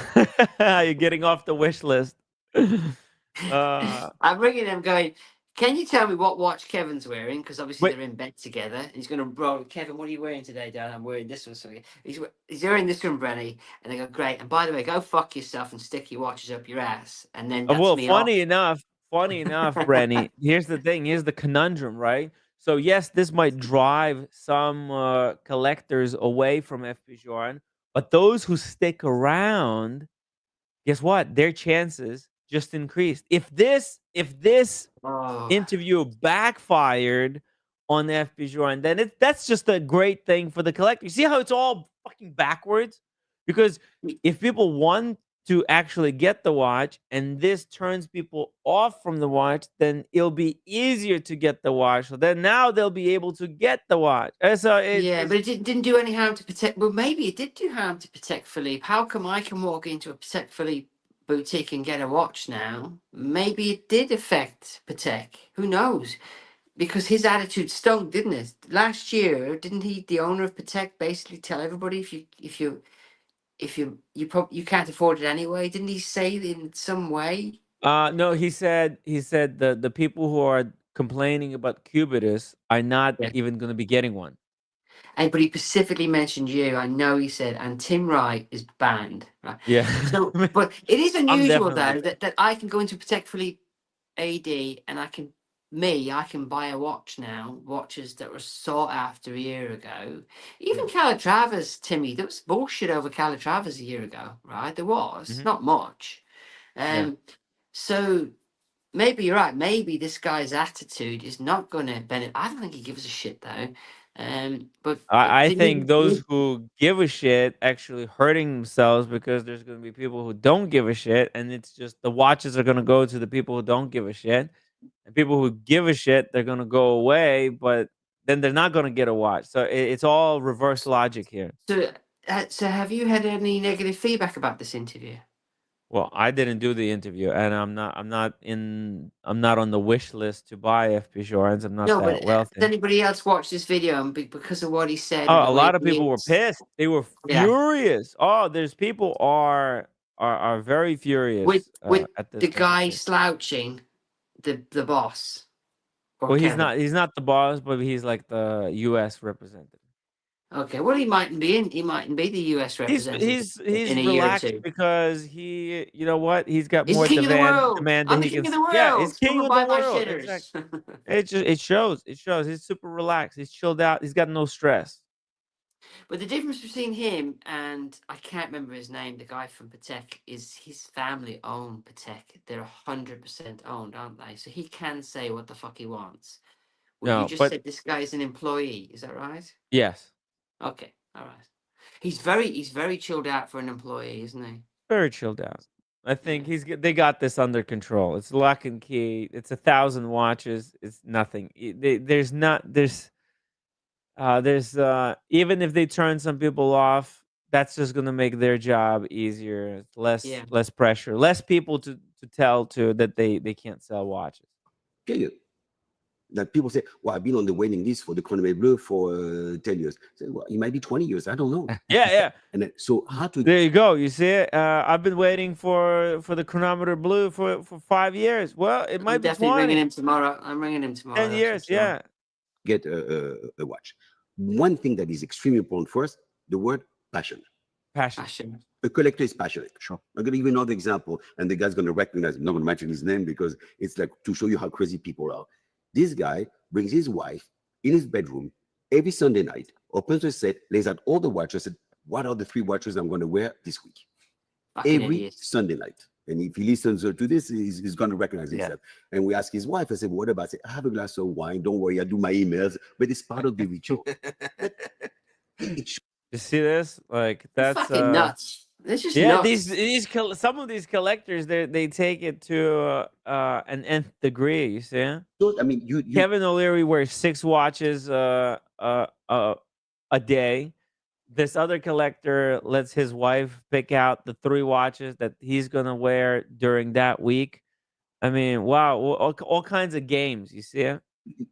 sure. You're getting off the wish list. uh, I'm ringing him going, can you tell me what watch Kevin's wearing? Because obviously wait. they're in bed together. And he's going to roll, Kevin, what are you wearing today, Dad? I'm wearing this one. So he's wearing this one, Brenny. And they go, great. And by the way, go fuck yourself and stick your watches up your ass. And then that's Well, me off. funny enough, Brenny. Here's the thing. Here's the conundrum, right? So yes, this might drive some collectors away from FP Journe, but those who stick around, guess what? Their chances just increased. If this Oh, interview backfired on FP Journe, then that's just a great thing for the collector. You see how it's all fucking backwards? Because if people want to actually get the watch and this turns people off from the watch, then it'll be easier to get the watch. So then now they'll be able to get the watch. And so yeah, it's but it didn't do any harm to protect. Well, maybe it did do harm to Patek Philippe. How come I can walk into a Patek Philippe boutique and get a watch now? Maybe it did affect Patek. Who knows? Because his attitude stunk, didn't it? Last year, didn't he, the owner of Patek, basically tell everybody you can't afford it anyway? Didn't he say in some way? No, he said the people who are complaining about Cubitus are not Yeah. even going to be getting one. And but he specifically mentioned you. I know he said, and Tim Wright is banned, right? Yeah. So, but it is I'm unusual definitely though that I can go into Patek Philippe AD and I can buy a watch now, watches that were sought after a year ago. Even Calatravas, Timmy, there was bullshit over Calatravas a year ago, right? There was, Mhm. not much. Yeah. So maybe you're right. Maybe this guy's attitude is not going to benefit. I don't think he gives a shit though. But I didn't think those who give a shit actually hurting themselves because there's going to be people who don't give a shit, and it's just the watches are going to go to the people who don't give a shit, and people who give a shit they're going to go away, but then they're not going to get a watch. So it's all reverse logic here. So have you had any negative feedback about this interview? Well, I didn't do the interview, and I'm not on the wish list to buy FP Journes. I'm not No, but that has wealthy. anybody else watched this video and because of what he said and Oh, the a way lot of he people were is? pissed. They were Yeah, furious. Oh, there's people are very with furious with at this the guy presentation. slouching, the boss or Well, Kevin. he's not the boss, but he's like the U.S. representative. Okay, well he mightn't be in. He mightn't be the U.S. representative in He's a year or relaxed two. because you know what? He's got He's the more king of the world. demand that I'm the he can. king of the Yeah, he's world. Come king and of the buy my world. Exactly. shitters. It shows. It shows. He's super relaxed. He's chilled out. He's got no stress. But the difference between him and I can't remember his name, the guy from Patek, is his family own Patek. They're 100% owned, aren't they? So he can say what the fuck he wants. Well, you No, just but said this guy is an employee. Is that right? yes, Okay, all right. He's very chilled out for an employee, isn't he? very chilled out. I think Yeah. they got this under control. It's lock and key. It's 1,000 watches. It's nothing. There's not there's even if they turn some people off, that's just gonna make their job easier. It's Yeah. less pressure, less people to tell to that they can't sell watches. Can you? That people say, well, I've been on the waiting list for the Chronomètre Bleu for 10 years. So, well, it might be 20 years. I don't know. Yeah. And then, so how to... There you go. You see it? I've been waiting for the Chronometer Blue for 5 years. Well, it might be definitely 20. ringing him tomorrow. I'm ringing him tomorrow. 10 years, yeah. Get a watch. One thing that is extremely important for us, the word passion. Passion. A collector is passionate. Sure. I'm going to give you another example, and the guy's going to recognize him. I'm not going to mention his name because it's like to show you how crazy people are. This guy brings his wife in his bedroom every Sunday night, opens the set, lays out all the watches, said, what are the 3 watches I'm going to wear this week? Fucking Every idiots. Sunday night. And if he listens to this, he's going to recognize himself. And we ask his wife, I said, what about? I said, I have a glass of wine. Don't worry, I do my emails. But it's part of the ritual. You see this? Like, that's fucking nuts. It's just yeah, nuts. some of these collectors, they take it to an nth degree, you see? So, I mean, you Kevin O'Leary wears 6 watches a day. This other collector lets his wife pick out the 3 watches that he's gonna wear during that week. I mean, wow, all kinds of games. You see it?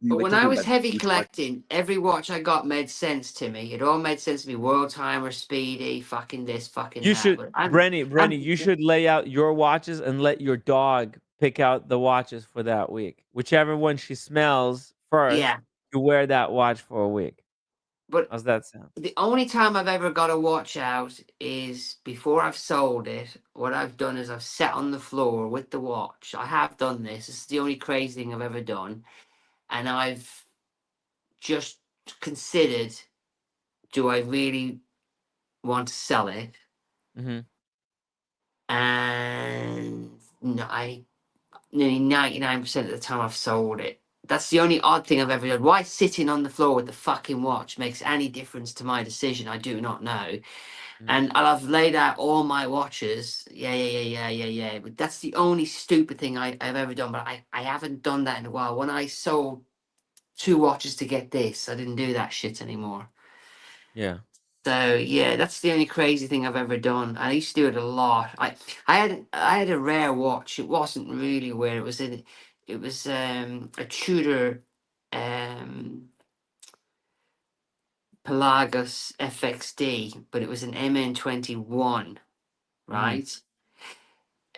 But when I was heavy collecting, every watch I got made sense to me. It all made sense to me. World Timer, Speedy, fucking this, fucking You that. should, But Brenny, you should lay out your watches and let your dog pick out the watches for that week. Whichever one she smells first, Yeah. you wear that watch for a week. But how's that sound? the only time I've ever got a watch out is before I've sold it. What I've done is I've sat on the floor with the watch. I have done this. This is the only crazy thing I've ever done. And I've just considered, do I really want to sell it? Mm-hmm. And no, nearly 99% of the time I've sold it. That's the only odd thing I've ever done. Why sitting on the floor with the fucking watch makes any difference to my decision, I do not know. Mm. And I've laid out all my watches. Yeah. But that's the only stupid thing I've ever done. But I haven't done that in a while. When I sold 2 watches to get this, I didn't do that shit anymore. Yeah. So yeah, that's the only crazy thing I've ever done. I used to do it a lot. I had a rare watch. It wasn't really rare. It was a Tudor Pelagus FXD, but it was an MN21, right?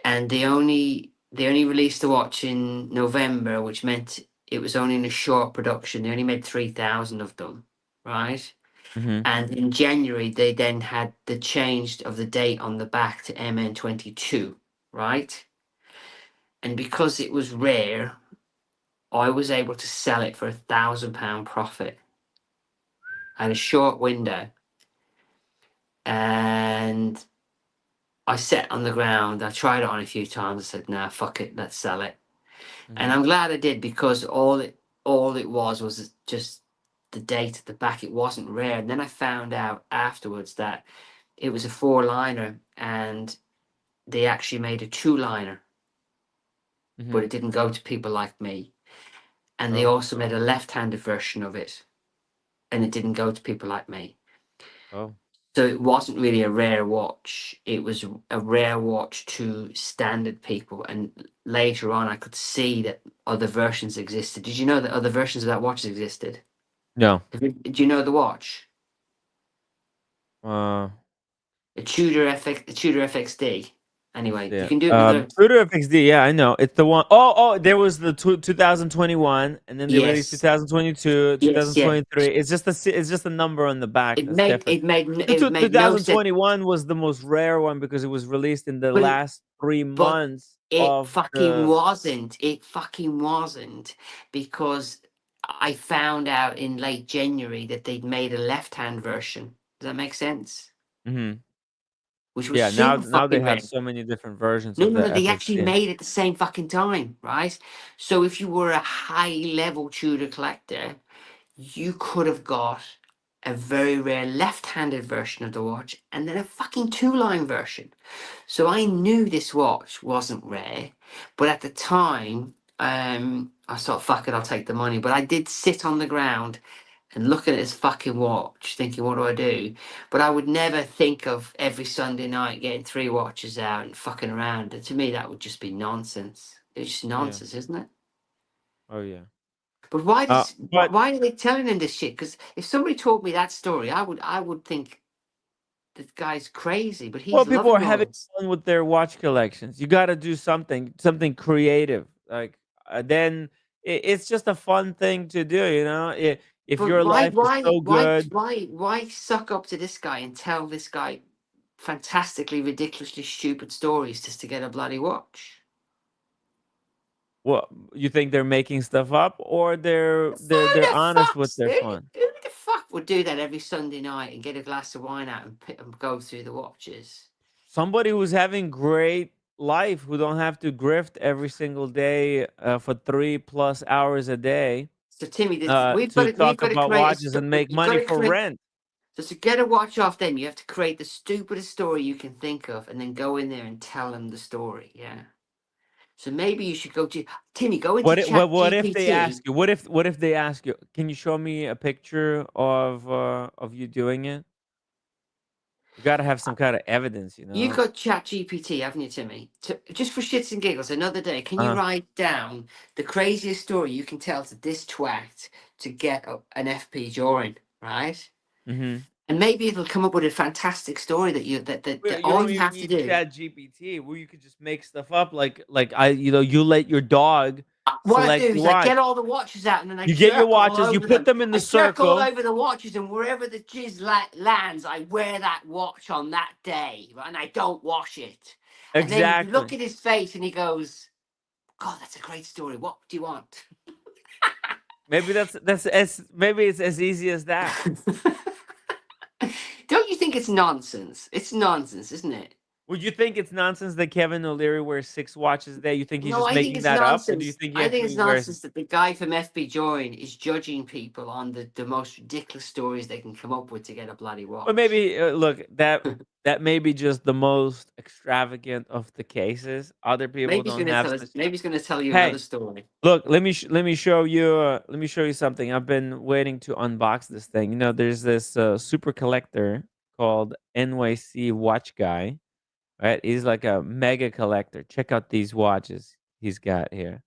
And they only released the watch in November, which meant it was only in a short production. They only made 3,000 of them, right? Mm-hmm. And in January, they then had the change of the date on the back to MN22, right? And because it was rare, I was able to sell it for £1,000 profit. I had a short window. And I sat on the ground. I tried it on a few times. I said, nah, fuck it, let's sell it. Mm-hmm. And I'm glad I did, because all it was just the date at the back. It wasn't rare. And then I found out afterwards that it was a 4-liner, and they actually made a 2-liner, but it didn't go to people like me. And they also made a left-handed version of it, and it didn't go to people like me. Oh. So it wasn't really a rare watch. It was a rare watch to standard people. And later on, I could see that other versions existed. Did you know that other versions of that watch existed? No. Do you know the watch? Uh. A Tudor FXD. Anyway, Yeah. you can do another. Tudor FXD, yeah, I know. It's the one. Oh, there was the 2021, and then they released 2022, 2023. It's just a number on the back. It made no 2021 was the most rare one because it was released in the last 3 months. It fucking wasn't. It fucking wasn't, because I found out in late January that they'd made a left-hand version. Does that make sense? Mm-hmm. Which was now they have so many different versions of the No, they FXD. actually made it at the same fucking time, right? So if you were a high-level Tudor collector, you could have got a very rare left-handed version of the watch and then a fucking 2-line version. So I knew this watch wasn't rare, but at the time, I thought, fuck it, I'll take the money. But I did sit on the ground and look at this fucking watch, thinking, what do I do? But I would never think of every Sunday night getting 3 watches out and fucking around. And to me, that would just be nonsense. It's just nonsense, isn't it? Oh, yeah. But why are they telling him this shit? Because if somebody told me that story, I would think this guy's crazy. But he's people are loving all having this. fun with their watch collections. You got to do something creative. Like then it's just a fun thing to do. You know, if But your life is so good, why suck up to this guy and tell this guy fantastically, ridiculously stupid stories just to get a bloody watch? what you think they're making stuff up, or they're Who they're the honest with fuck's their who fun? the fuck would do that every Sunday night and get a glass of wine out and go through the watches? Somebody who's having great life, who don't have to grift every single day for 3+ hours a day So Timmy, we've to got talk to about create watches and make you've got money to for create. rent. So to get a watch off them, you have to create the stupidest story you can think of, and then go in there and tell them the story. Yeah. So maybe you should go to Timmy. Go into Chat What if they GPT. ask you? What if they ask you? Can you show me a picture of you doing it? You got to have some kind of evidence, you You've know. got Chat GPT, haven't you, Timmy? Just for shits and giggles, another day, can you write down the craziest story you can tell to this twat to get an FP Journe, right? Mm-hmm. And maybe it'll come up with a fantastic story that You all don't you even have to need do. Chat GPT, where you could just make stuff up. Like you let your dog What I do select the is I watch. get all the watches out and then I You get your jerk all watches, you over put them them. in I the jerk all circle. over the watches, and wherever the jizz lands, I wear that watch on that day, right? And I don't wash it. And then you look Exactly. at his face and he goes, God, that's a great story. What do you want? Maybe maybe it's as easy as that. Don't you think it's nonsense? It's nonsense, isn't it? Would you think it's nonsense that Kevin O'Leary wears 6 watches a day? You think he's No, just I think making it's that up, or do you nonsense. think he I think it's actually wears? nonsense that the guy from FP Journe is judging people on the most ridiculous stories they can come up with to get a bloody Or watch. maybe look, that may be just the most extravagant of the cases. Other people Maybe he's don't going to have tell us. such. Maybe he's going to tell you another Hey, story. look, let me show you something. I've been waiting to unbox this thing. You know, there's this super collector called NYC Watch Guy, right? He's like a mega collector. Check out these watches he's got here.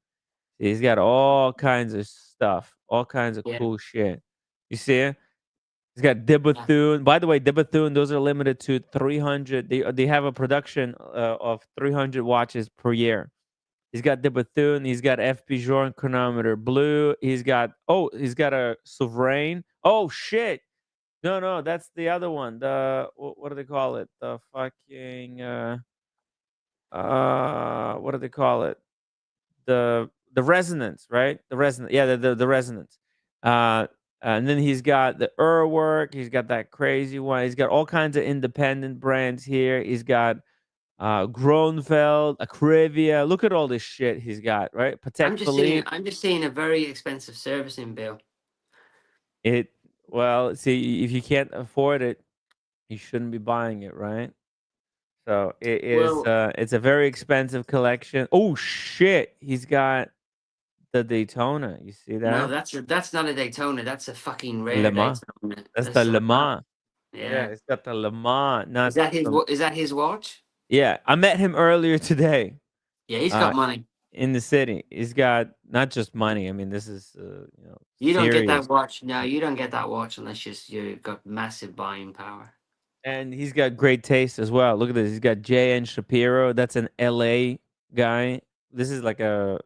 He's got all kinds of stuff, all kinds of Yeah. cool shit. You see it? He's got Yeah. Dibathune. By the way, Dibathune, those are limited to 300. They have a production of 300 watches per year. He's got Dibathune. He's got FP Journe chronometer blue. He's got a Sovereign. Oh shit! No, that's the other one. The what do they call it? The fucking what do they call it? The resonance, right? The resonance. Yeah, the resonance. Uh, and then he's got the work. He's got that crazy one. He's got all kinds of independent brands here. He's got Gronfeld, Acrivia. Look at all this shit he's got, right? Patek Philippe. I'm just seeing a very expensive servicing bill. Well, see, if you can't afford it, you shouldn't be buying it, right? So it is. Well, It's a very expensive collection. Oh shit! He's got the Daytona. You see no, that? that's not a Daytona. That's a fucking rare Le Mans. Daytona. That's the That's a Le Le Mans. Mans. Yeah, Yeah. it's got the Le Mans. Is Not that his? the, Is that his watch? yeah, I met him earlier today. Yeah, he's Uh, got money. in the city. He's got not just money. I mean, this is You don't get serious. that watch. No, you don't get that watch unless you've got massive buying power. And he's got great taste as well. Look at this. He's got J.N. Shapiro. That's an L.A. guy. This is like a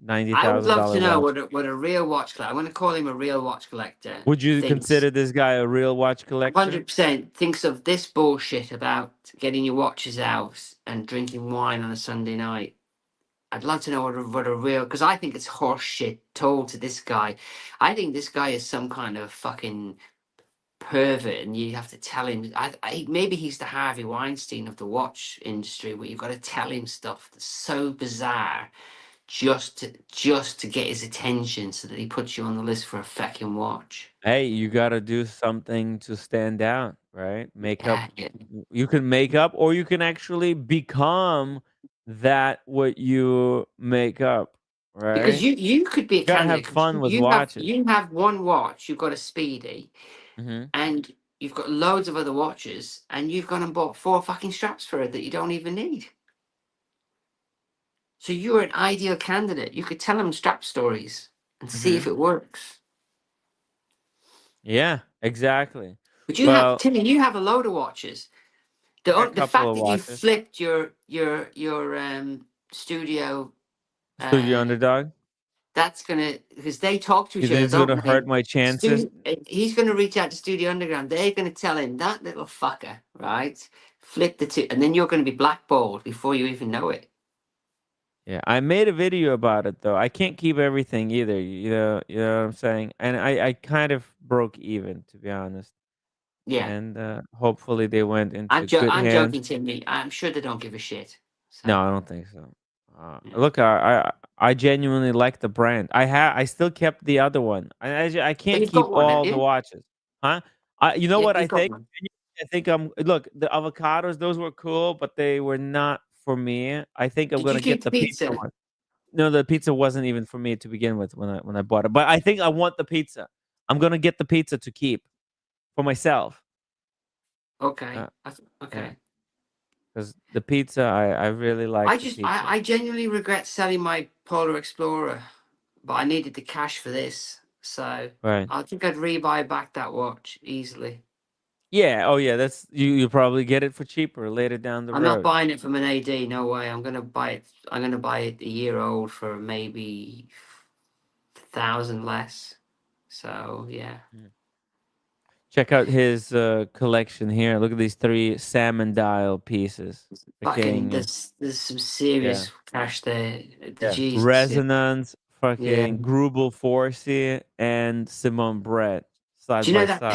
I would love to $90,000 know watch. what a real watch collector. I'm going to call him a real watch collector. Would you Thinks consider this guy a real watch collector? 100% thinks of this bullshit about getting your watches out and drinking wine on a Sunday night. I'd love to know what a real, because I think it's horse shit told to this guy. I think this guy is some kind of fucking pervert, and you have to tell him. Maybe he's the Harvey Weinstein of the watch industry, where you've got to tell him stuff that's so bizarre just to get his attention, so that he puts you on the list for a fucking watch. Hey, you got to do something to stand out, right? Make up. Yeah. You can make up, or you can actually become that what you make up, right? Because you could be a You gotta candidate. have fun with You watches. have one watch. You've got a Speedy, Mm-hmm. and you've got loads of other watches, and you've gone and bought 4 fucking straps for it that you don't even need. So you're an ideal candidate. You could tell him strap stories and see if it works. Yeah, exactly. But you have, Well, Timmy, you have a load of watches. I got a The couple fact of that you watches. flipped your studio, Studio Underdog. that's gonna, because they talk to You each think other, it's gonna don't they? hurt my chances? He's gonna reach out to Studio Underground. They're gonna tell him that little fucker, right? Flip the two, and then you're gonna be blackballed before you even know it. Yeah, I made a video about it though. I can't keep everything either. You know what I'm saying? And I kind of broke even, to be honest. Yeah, And hopefully they went into good I'm hands. joking, Timmy. I'm sure they don't give a shit. So, No, I don't think so. yeah. Look, I genuinely like the brand. I still kept the other one. I can't You've keep got one, have all the you? watches, huh? You know Yeah, what I you've got think? one. I think look, the avocados, those were cool, but they were not for me. I think I'm Did you gonna keep get the the pizza pizza? one. No, the pizza wasn't even for me to begin with when I bought it. But I think I want the pizza. I'm gonna get the pizza to keep for myself. Okay. Yeah, Okay. because the pizza, I really like the pizza. I genuinely regret selling my Polar Explorer, but I needed the cash for this, so Right. I think I'd rebuy back that watch easily. Yeah. Oh, yeah. That's you probably get it for cheaper later down the I'm not road. buying it from an AD. No way. I'm gonna buy it. I'm gonna buy it a year old for maybe 1,000 less. So yeah. Check out his collection here. Look at these 3 salmon dial pieces. Fucking, Fucking there's some yeah, serious cash there. The yeah. Jesus. Resonance, Yeah. fucking Grubel Forsey, and Simone Brett side Do you know by that side.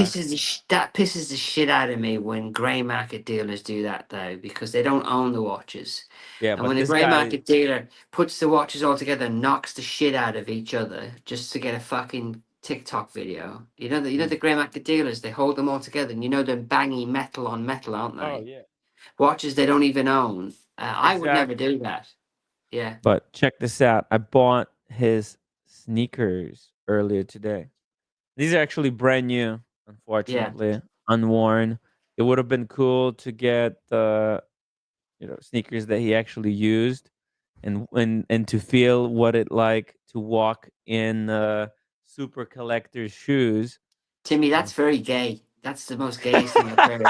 pisses the shit out of me when grey market dealers do that though, because they don't own the watches. Yeah, And but when a this grey guy, market dealer puts the watches all together and knocks the shit out of each other just to get a fucking TikTok video. You know the grey market dealers, they hold them all together, and you know they're banging metal on metal, aren't oh they? yeah, Watches they don't even own. I would never exactly. do that. Yeah. But check this out. I bought his sneakers earlier today. These are actually brand new, Yeah. unfortunately, unworn. It would have been cool to get the sneakers that he actually used, and to feel what it like to walk in super collector's shoes. Timmy, that's very gay. That's the most gayest thing I've heard.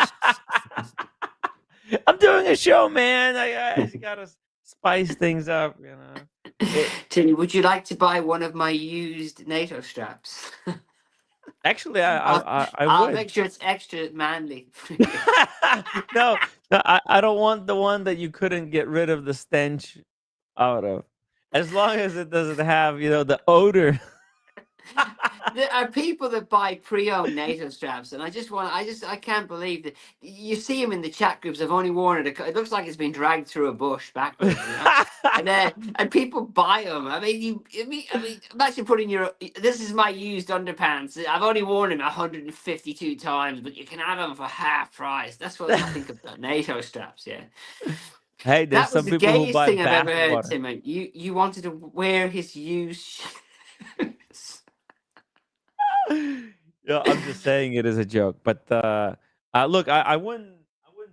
I'm doing a show, man. I gotta spice things up, you know. Timmy, would you like to buy one of my used NATO straps? Actually, I I'll would. make sure it's extra manly. No, no, I don't want the one that you couldn't get rid of the stench out of. As long as it doesn't have, the odor. There are people that buy pre-owned NATO straps, and I can't believe that you see them in the chat groups. I've only worn it. It looks like it's been dragged through a bush backwards, and people buy them. I mean, imagine putting this is my used underpants. I've only worn them 152 times, but you can have them for half price. That's what I think of the NATO straps. Yeah. Hey, there's That was some the people who gayest buy thing I've bath ever heard, water. Tim. You wanted to wear his used shoes. Yeah, I'm just saying it as a joke. But look, I wouldn't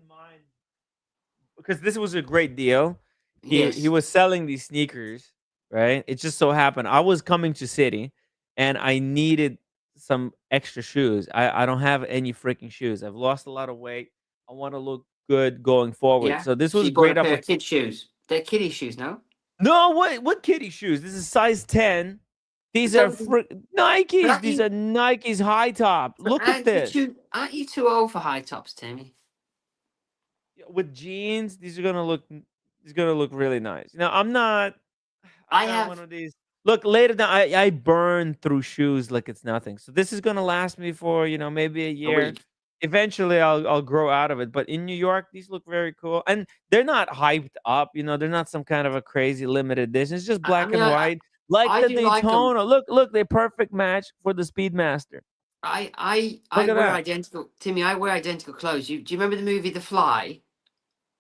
mind, because this was a great deal. He Yes. was selling these sneakers, right? It just so happened I was coming to city, and I needed some extra shoes. I don't have any freaking shoes. I've lost a lot of weight. I want to look good going forward. Yeah. So this So was you bought a great pair of opportunity. kid shoes. They're kiddie shoes, no? No, what kitty shoes? This is size 10. These So, are Nikes. aren't These you, are Nikes high top. Look at this. aren't you too old for high tops, Timmy? With jeans, these are gonna look. These gonna look really nice. I'm not. I I got one have of these. Look, later down, I burn through shoes like it's nothing. So this is gonna last me for maybe a a year. week. Eventually, I'll grow out of it. But in New York, these look very cool, and they're not hyped up. They're not some kind of a crazy limited edition. It's just I black mean, and white, like I the do like them. Daytona. Look, they're perfect match for the Speedmaster. I Look at wear that. identical, Timmy. I wear identical clothes. Do you remember the movie The Fly?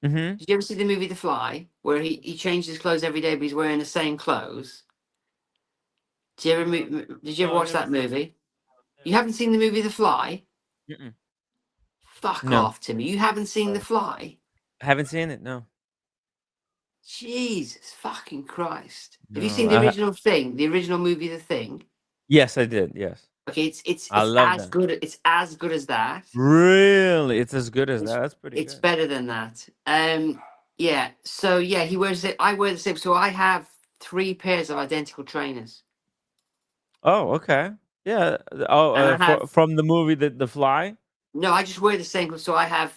Mm-hmm. Did you ever see the movie The Fly, where he changed his clothes every day, but he's wearing the same clothes? Did you ever No, I watch never that seen it. movie? You haven't seen the movie The Fly? Mm-mm. Fuck No, off, Timmy. You haven't seen The Fly? I haven't seen it. No, Jesus fucking Christ. Have you no. seen the original Thing? The original movie The Thing? Yes, I did. Yes. Okay, it's I love as them. good. It's as good as that. Really? It's as good as It's, that? That's pretty it's good. better than that. Yeah. So yeah, he wears it. I wear the same. So I have 3 pairs of identical trainers. Oh, okay. Yeah. Oh, And I have from the movie The Fly? no. I just wear the same. So I have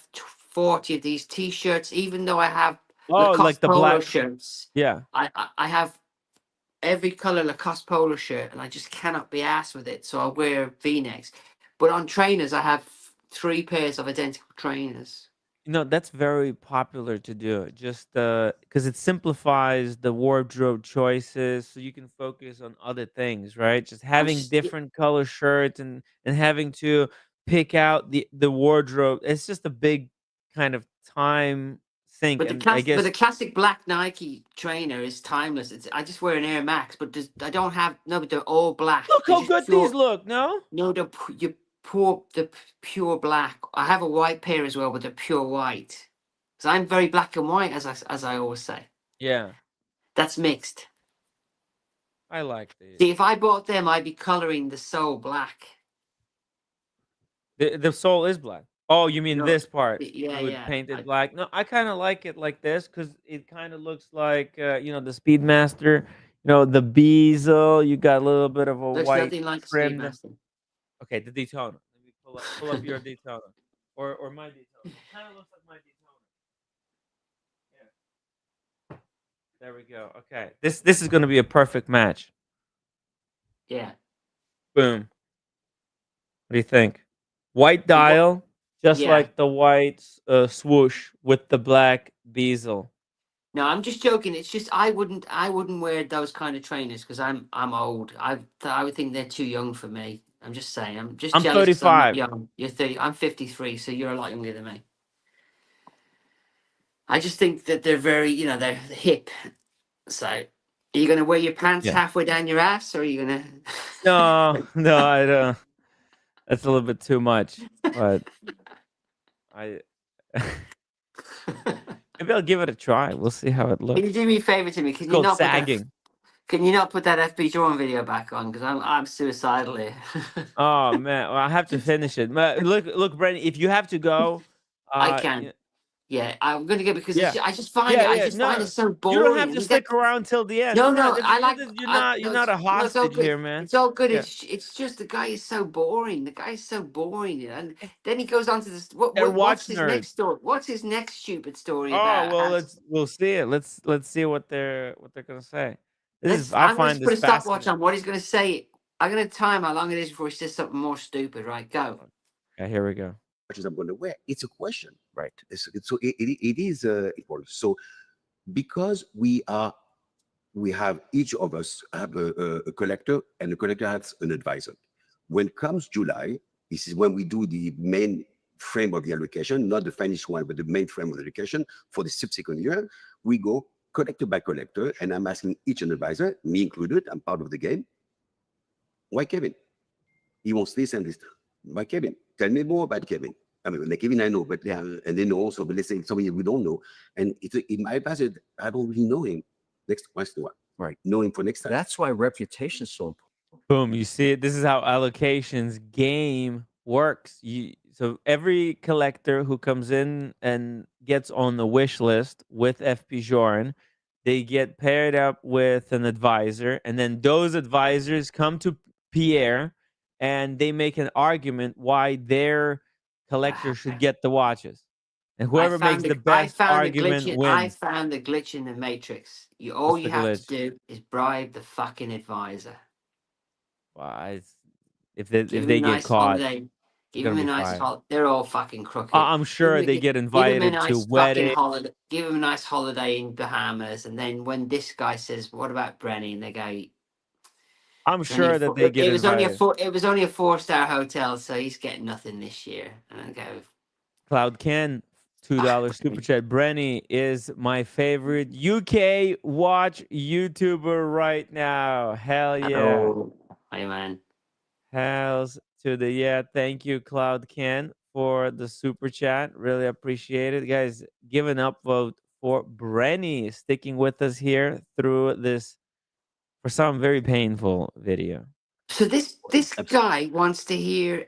40 of these T-shirts. Even though I have Oh, like Lacoste the polo black. shirts, Yeah. I have every color Lacoste polo shirt, and I just cannot be asked with it. So I wear V-necks. But on trainers, I have 3 pairs of identical trainers. That's very popular to do. Just because it simplifies the wardrobe choices, so you can focus on other things, right? Just having different color shirts and having to pick out the wardrobe. It's just a big kind of time sink, But and I but the guess. classic black Nike trainer is timeless. I just wear an Air Max, but I don't have no. But they're all black. Look They're how just good pure. these look. No. No, you poor pure black. I have a white pair as well, but they're pure white. Because I'm very black and white, as I always say. Yeah, That's mixed. I like these. See, if I bought them, I'd be coloring the sole black. The sole is black. Oh, you mean No, this part? yeah, You would yeah. paint it black. No, I kind of like it like this because it kind of looks like the Speedmaster. The bezel. You got a little bit of a Looks white nothing like trim. Speedmaster. Okay, the Daytona. Let me pull up your Daytona, or my Daytona. It kind of looks like my Daytona. Yeah. There we go. Okay, this is going to be a perfect match. Yeah. Boom. What do you think? White dial, just Yeah. like the white swoosh with the black bezel. No, I'm just joking. It's just I wouldn't wear those kind of trainers because I'm old. I would think they're too young for me. I'm just saying. I'm just I'm jealous because I'm not 35. young. You're 30. I'm 53, so you're a lot younger than me. I just think that they're very, they're hip. So, are you gonna wear your pants Yeah. halfway down your ass, or are you gonna? No, I don't. That's a little bit too much, but I maybe I'll give it a try. We'll see how it Can you looks. do me a favor to me? It's called sagging. Can you not put that FP Journe video back on? Because I'm suicidal here. Oh man, well, I have to finish it. Look, Brendan. If you have to go, I can. Yeah, I'm gonna go because yeah, I just find yeah. it No, so you don't have boring. to stick around till the end. No, No, no, I like. you're not a No, it's all hostage good. here, man. It's all good. Yeah. It's just the guy is so boring. The guy is so boring, and then he goes on to this. They're What's watch his nerds. next story? What's his next stupid story Oh about? well, we'll see it. Let's see what they're gonna say. I I'm going to find put this a stopwatch fascinating. on what he's going to say. I'm going to time how long it is before he says something more stupid. Right, go. Okay, here we go. I'm going to wear. It's a question, right? So it is important. So because we have each of us have a collector, and the collector has an advisor. When comes July, this is when we do the main frame of the allocation, not the finished one, but the main frame of the allocation for the subsequent year. We go collector by collector, and I'm asking each an advisor, me included, I'm part of the game. Why Kevin? He wants this and this. Why Kevin? Tell me more about Kevin. I mean, like Kevin, I know, but and they know also, but let's say somebody we don't know. And in my advisor, I don't really know him. Next question, right? Know him for next time. That's why reputation is so important. Boom! You see it. This is how allocations game works. So every collector who comes in and gets on the wish list with FP Journe, they get paired up with an advisor, and then those advisors come to Pierre, and they make an argument why their collector should get the watches. And whoever makes the best argument wins. I found the glitch in the matrix. All What's you the have glitch? to do is bribe the fucking advisor. Why? If they Give him get a nice caught, holiday. Give gonna him a be nice fired. holiday. They're all fucking crooked. I'm sure they get Give him a invited nice to fucking weddings. holiday. Give him a nice holiday in Bahamas, and then when this guy says, "What about Brenny?" and they go, I'm sure that they get it was invited. only a 4-star hotel, so he's getting nothing this year. And I go, Cloud Ken, $2 super chat. Brenny is my favorite UK watch YouTuber right now. Hell yeah. oh, hey man. Hells to the yeah. Thank you, Cloud Ken, for the super chat. Really appreciate it. Guys, give an upvote for Brenny sticking with us here through this, for some, very painful video. So this guy wants to hear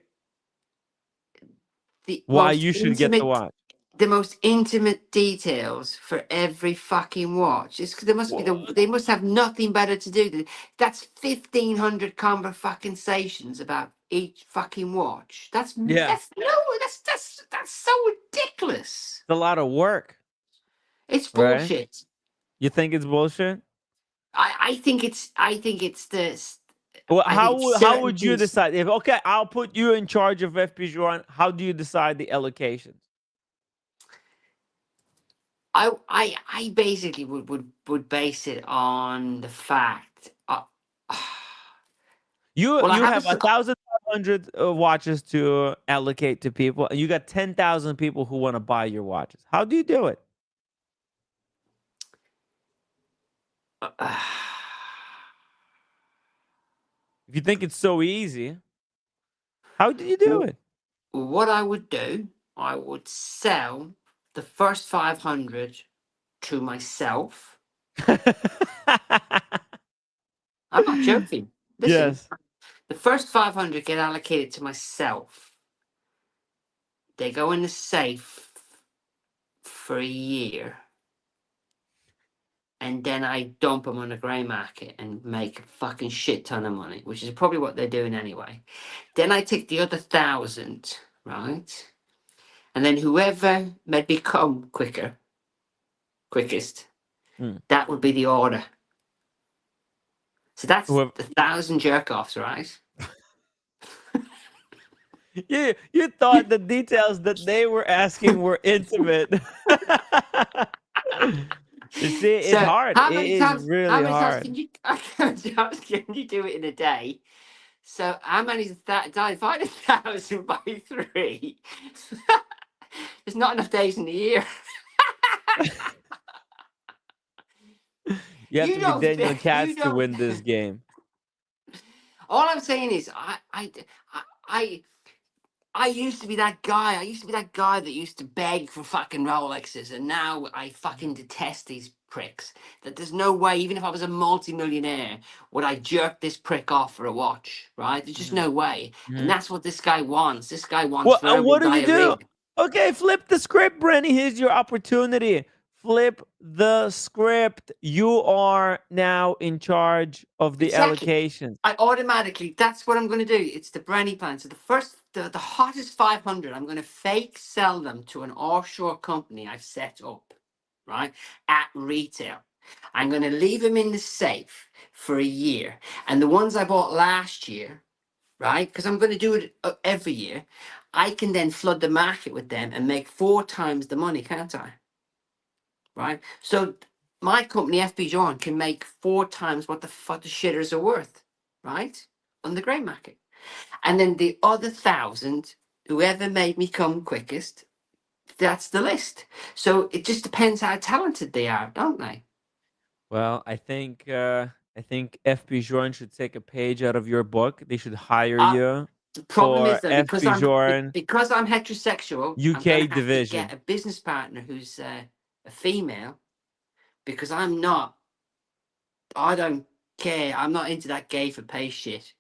the Why most you should get the watch. the most intimate details for every fucking watch. There must be they must have nothing better to do. That's 1,500 conversations about each fucking watch. That's so ridiculous. It's a lot of work. It's right? bullshit. You think it's bullshit? I think it's this. Well, I how think how would you certain things- decide? If okay, I'll put you in charge of FP Journe. How do you decide the allocations? I basically would base it on the fact. You Well, I you have have a s- 1,500 watches to allocate to people, and you got 10,000 people who want to buy your watches. How do you do it? If you think it's so easy, how do you do it? What I would do, I would sell the first 500 to myself. I'm not joking. Listen, Yes. the first 500 get allocated to myself. They go in the safe for a year. And then I dump them on the grey market and make a fucking shit ton of money, which is probably what they're doing anyway. Then I take the other 1,000, right? And then whoever may become quickest, that would be the order. So that's the 1,000 jerk-offs, right? You thought the details that they were asking were intimate. You see, it's hard. It is really hard. How many times can you do it in a day? So how many is that? Divide 1,000 by 3. There's not enough days in the year. You have to be Daniel Katz to win this game. All I'm saying is, I used to be that guy. I used to be that guy that used to beg for fucking Rolexes, and now I fucking detest these pricks. That there's no way, even if I was a multi-millionaire, would I jerk this prick off for a watch, right? There's just no way. And that's what this guy wants. This guy wants verbal what did you do? diarrhea. Okay, flip the script, Brenny. Here's your opportunity. Flip the script. You are now in charge of the allocations. I automatically, that's what I'm going to do. It's the Brenny plan. So the hottest 500, I'm going to fake sell them to an offshore company I've set up, right, at retail. I'm going to leave them in the safe for a year. And the ones I bought last year, right, because I'm going to do it every year, I can then flood the market with them and make 4 times the money, can't I? Right? So my company, FP Journe, can make 4 times what the shitters are worth, right, on the grey market. And then the other 1,000, whoever made me come quickest, that's the list. So it just depends how talented they are, don't they? Well, I think FP Journe should take a page out of your book. They should hire you. The problem is that because I'm heterosexual, UK division. have to get a business partner who's a female, because I don't care. I'm not into that gay for pay shit.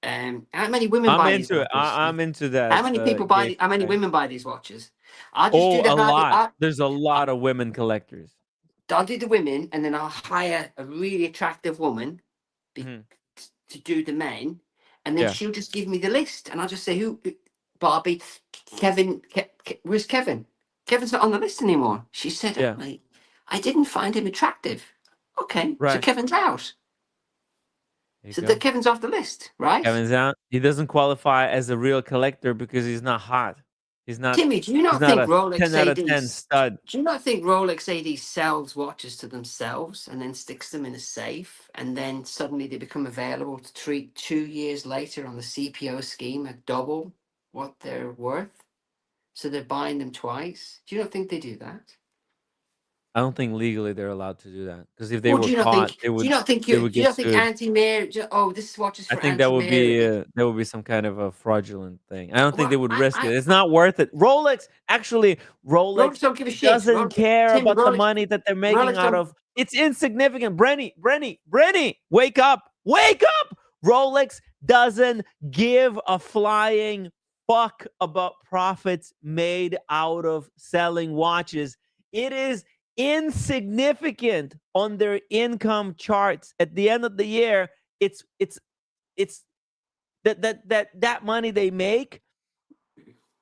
How many women buy these watches? I'm into that. How many people buy? How many women buy these watches? I'll just do a lot. There's a lot of women collectors. I'll do the women, and then I'll hire a really attractive woman to do the men, and then she'll just give me the list, and I'll just say, who, Barbie, Kevin, where's Kevin? Kevin's not on the list anymore. She said, I didn't find him attractive. Okay, so Kevin's out. So Kevin's off the list, right? Kevin's out. He doesn't qualify as a real collector because he's not hot. He's not. Timmy, do you not think Rolex 10 out of 10 stud? Do you not think Rolex AD sells watches to themselves and then sticks them in a safe, and then suddenly they become available to treat 2 years later on the CPO scheme at double what they're worth? So they're buying them twice. Do you not think they do that? I don't think legally they're allowed to do that, because if they were caught, they would. Do you not think anti-mayor? Oh, this watch is for I think that would be some kind of a fraudulent thing. I don't think they would risk it. It's not worth it. Rolex don't give a shit. Doesn't care about the money that they're making out of. It's insignificant. Brenny, wake up! Wake up! Rolex doesn't give a flying fuck about profits made out of selling watches. It is insignificant on their income charts. At the end of the year, it's that money they make,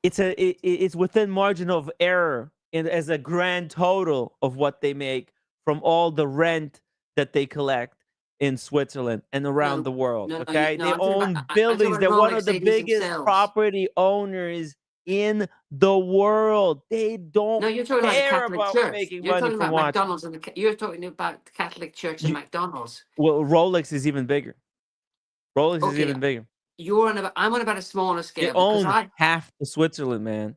it's within margin of error as a grand total of what they make from all the rent that they collect in Switzerland and around the world. Okay, they own buildings. They're one of the biggest property owners in the world. They don't No, you're talking about the care Catholic about Church. making You're money talking from about watches. McDonald's, and you're talking about the Catholic Church and McDonald's. Well, Rolex is even bigger. Rolex is Okay, even bigger. I'm on about a smaller scale. They own half of Switzerland, man.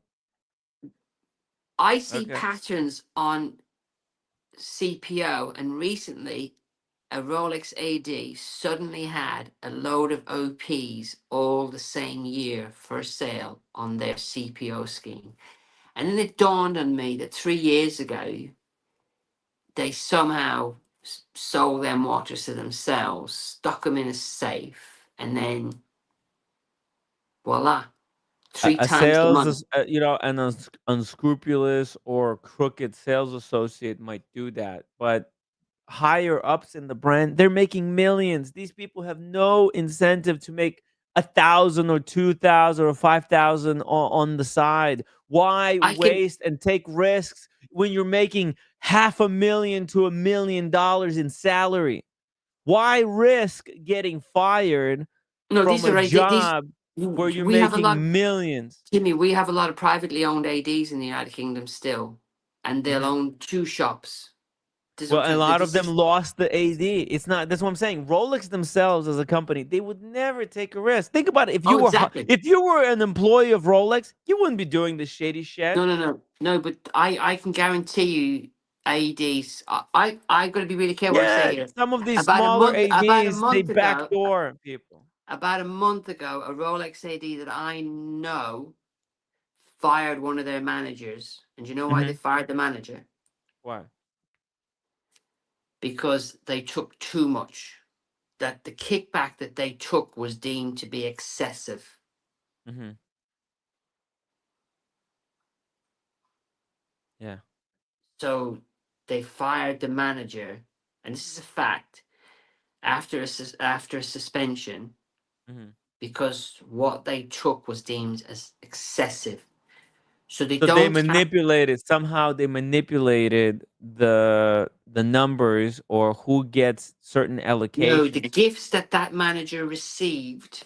I see patterns on CPO, and recently a Rolex AD suddenly had a load of OPs all the same year for sale on their CPO scheme. And then it dawned on me that 3 years ago, they somehow sold them watches to themselves, stuck them in a safe, and then voila, three times the money. An unscrupulous or crooked sales associate might do that, but higher ups in the brand, they're making millions. These people have no incentive to make 1,000 or 2,000 or 5,000 on the side. Why waste and take risks when you're making $500,000 to $1 million in salary? Why risk getting fired from a job where you're making millions? Jimmy, we have a lot of privately owned ADs in the United Kingdom still, and they'll own 2 shops. Well, a lot of them lost the AD. It's not. That's what I'm saying. Rolex themselves, as a company, they would never take a risk. Think about it. If you were an employee of Rolex, you wouldn't be doing this shady shit. No. But I can guarantee you, ADs. I got to be really careful what I say here. Some of these smaller ADs, they backdoor people. About a month ago, a Rolex AD that I know fired one of their managers, and you know why they fired the manager? Why? Because they took too much. That the kickback that they took was deemed to be excessive. Yeah. So they fired the manager, and this is a fact, after a suspension, because what they took was deemed as excessive. So they manipulated somehow. They manipulated the numbers or who gets certain allocations. No, the gifts that manager received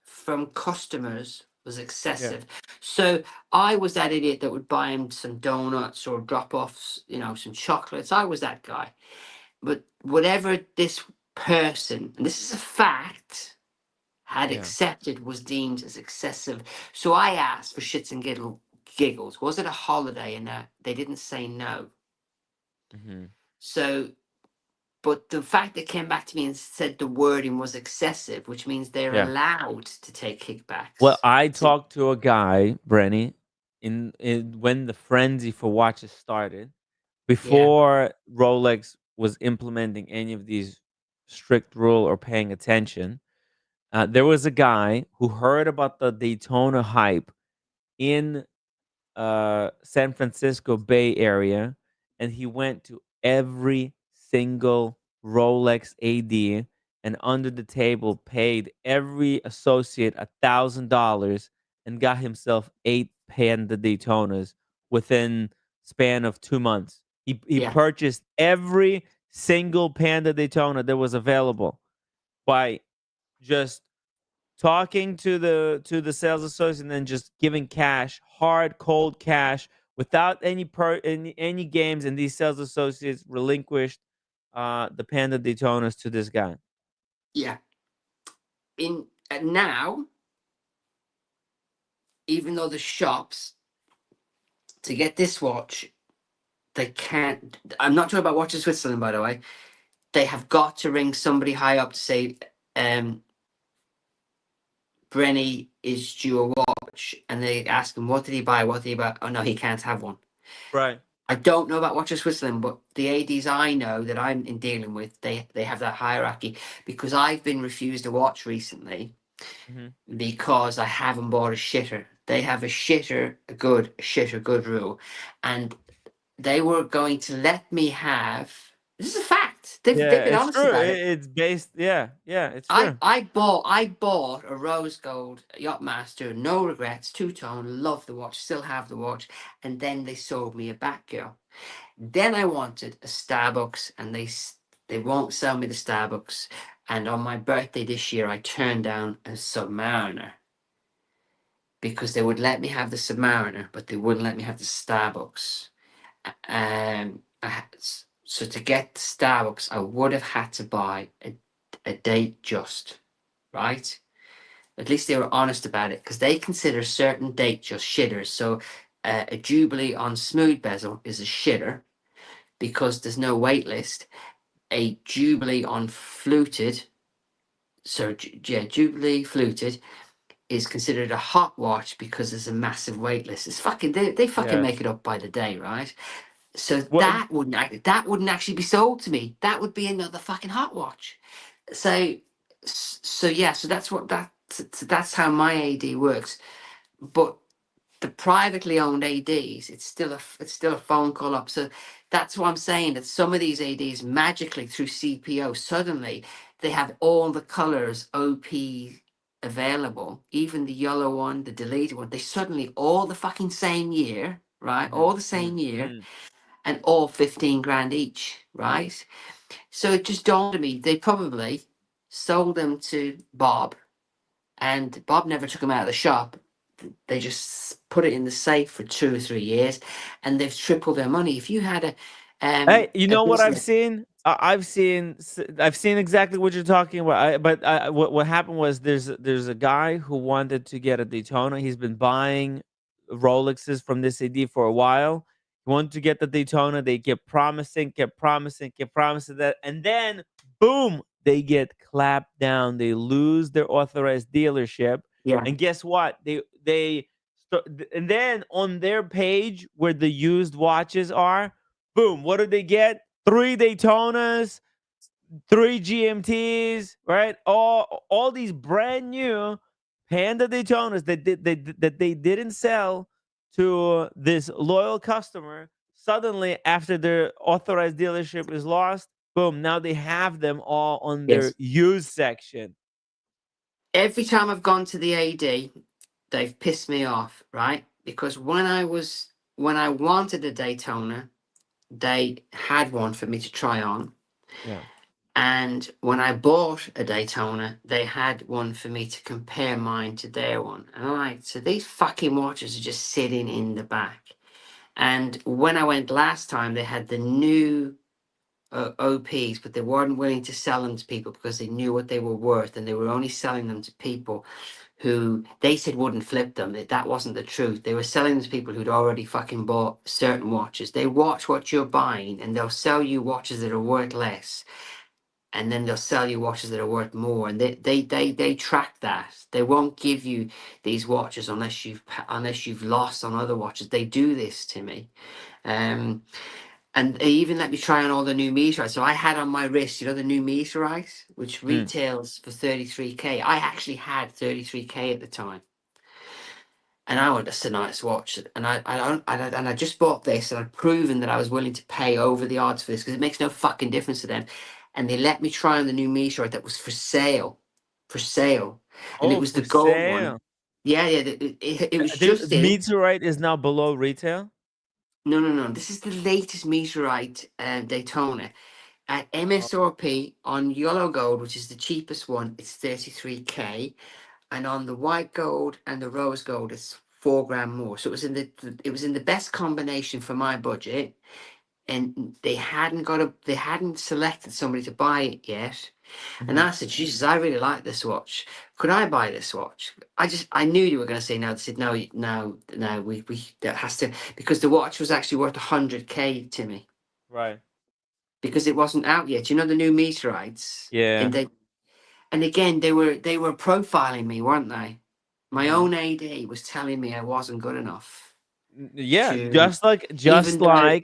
from customers was excessive. So I was that idiot that would buy him some donuts or drop off, some chocolates. I was that guy. But whatever this person, and this is a fact, had accepted was deemed as excessive. So I asked for shits and giggles, was it a holiday? And they didn't say no. So, but the fact that came back to me and said the wording was excessive, which means they're allowed to take kickbacks. Well, I talked to a guy, Brenny, in when the frenzy for watches started, before Rolex was implementing any of these strict rule or paying attention. There was a guy who heard about the Daytona hype in San Francisco Bay Area, and he went to every single Rolex AD and under the table paid every associate $1,000 and got himself 8 Panda Daytonas within span of 2 months. He purchased every single Panda Daytona that was available by just talking to the sales associate and then just giving cash, hard, cold cash, without any games, and these sales associates relinquished the Panda Daytonas to this guy. Yeah. Now, even though the shops, to get this watch, they can't. I'm not talking about Watches Switzerland, by the way. They have got to ring somebody high up to say, Brenny is due a watch, and they ask him, what did he buy? Oh no, he can't have one. Right. I don't know about Watches Switzerland, but the ADs I know that I'm in dealing with, they have that hierarchy, because I've been refused a watch recently because I haven't bought a shitter. They have a shitter good rule, and they were going to let me have. This is a fact. They've been it's honest true. about it. It's based. Yeah, it's true. I bought a rose gold Yachtmaster, no regrets, two-tone, love the watch, still have the watch, and then they sold me a Batgirl. Then I wanted a Starbucks, and they won't sell me the Starbucks. And on my birthday this year, I turned down a Submariner because they would let me have the Submariner, but they wouldn't let me have the Starbucks. So to get the Starbucks, I would have had to buy a date just, right? At least they were honest about it, because they consider certain date just shitters. So a Jubilee on smooth bezel is a shitter because there's no wait list. A Jubilee on fluted, Jubilee fluted is considered a hot watch because there's a massive wait list. It's fucking they fucking make it up by the day, right? So that wouldn't actually be sold to me. That would be another fucking hot watch. So that's how my AD works. But the privately owned ADs, it's still a phone call up. So that's what I'm saying, that some of these ADs magically through CPO, suddenly they have all the colors OP available, even the yellow one, the deleted one. They suddenly all the fucking same year, right? All the same year, and all 15 grand each, right? So it just dawned on me, they probably sold them to Bob, and Bob never took them out of the shop. They just put it in the safe for 2 or 3 years, and they've tripled their money. If you had a Hey, you know what I've business, seen? I've seen exactly what you're talking about. What happened was there's a guy who wanted to get a Daytona. He's been buying Rolexes from this AD for a while. He wanted to get the Daytona. They kept promising that, and then boom, they get clapped down. They lose their authorized dealership. yeah, And guess what? And then on their page where the used watches are, boom, what do they get? 3 Daytonas, 3 GMTs, right? All these brand new Panda Daytonas that they didn't sell to this loyal customer. Suddenly, after their authorized dealership is lost, boom, now they have them all on their yes. used section. Every time I've gone to the AD, they've pissed me off, right? Because when I wanted a Daytona, they had one for me to try on. Yeah. And when I bought a Daytona, they had one for me to compare mine to their one. And I'm like, so these fucking watches are just sitting in the back. And when I went last time, they had the new OPs, but they weren't willing to sell them to people because they knew what they were worth, and they were only selling them to people who they said wouldn't flip them. That wasn't the truth. They were selling them to people who'd already fucking bought certain watches. They watch what you're buying, and they'll sell you watches that are worth less, and then they'll sell you watches that are worth more. And they track that. They won't give you these watches unless you've lost on other watches. They do this to me. And they even let me try on all the new meteorites. So I had on my wrist, the new meteorite, which retails for 33K. I actually had 33K at the time. And I went, that's a nice watch. And I just bought this, and I'd proven that I was willing to pay over the odds for this, because it makes no fucking difference to them. And they let me try on the new meteorite that was for sale. And it was For the gold one. sale. Yeah. It was The just in. meteorite is now below retail? No. This is the latest meteorite Daytona. At MSRP on yellow gold, which is the cheapest one, it's 33K, and on the white gold and the rose gold, it's 4 grand more. So it was in the best combination for my budget, and they hadn't selected somebody to buy it yet. And I said, Jesus, I really like this watch. Could I buy this watch? I knew you were going to say no. They said no. We that has to, because the watch was actually worth 100K to me. Right. Because it wasn't out yet. The new meteorites. Yeah. And again, they were profiling me, weren't they? My own AD was telling me I wasn't good enough. Yeah, to just like even though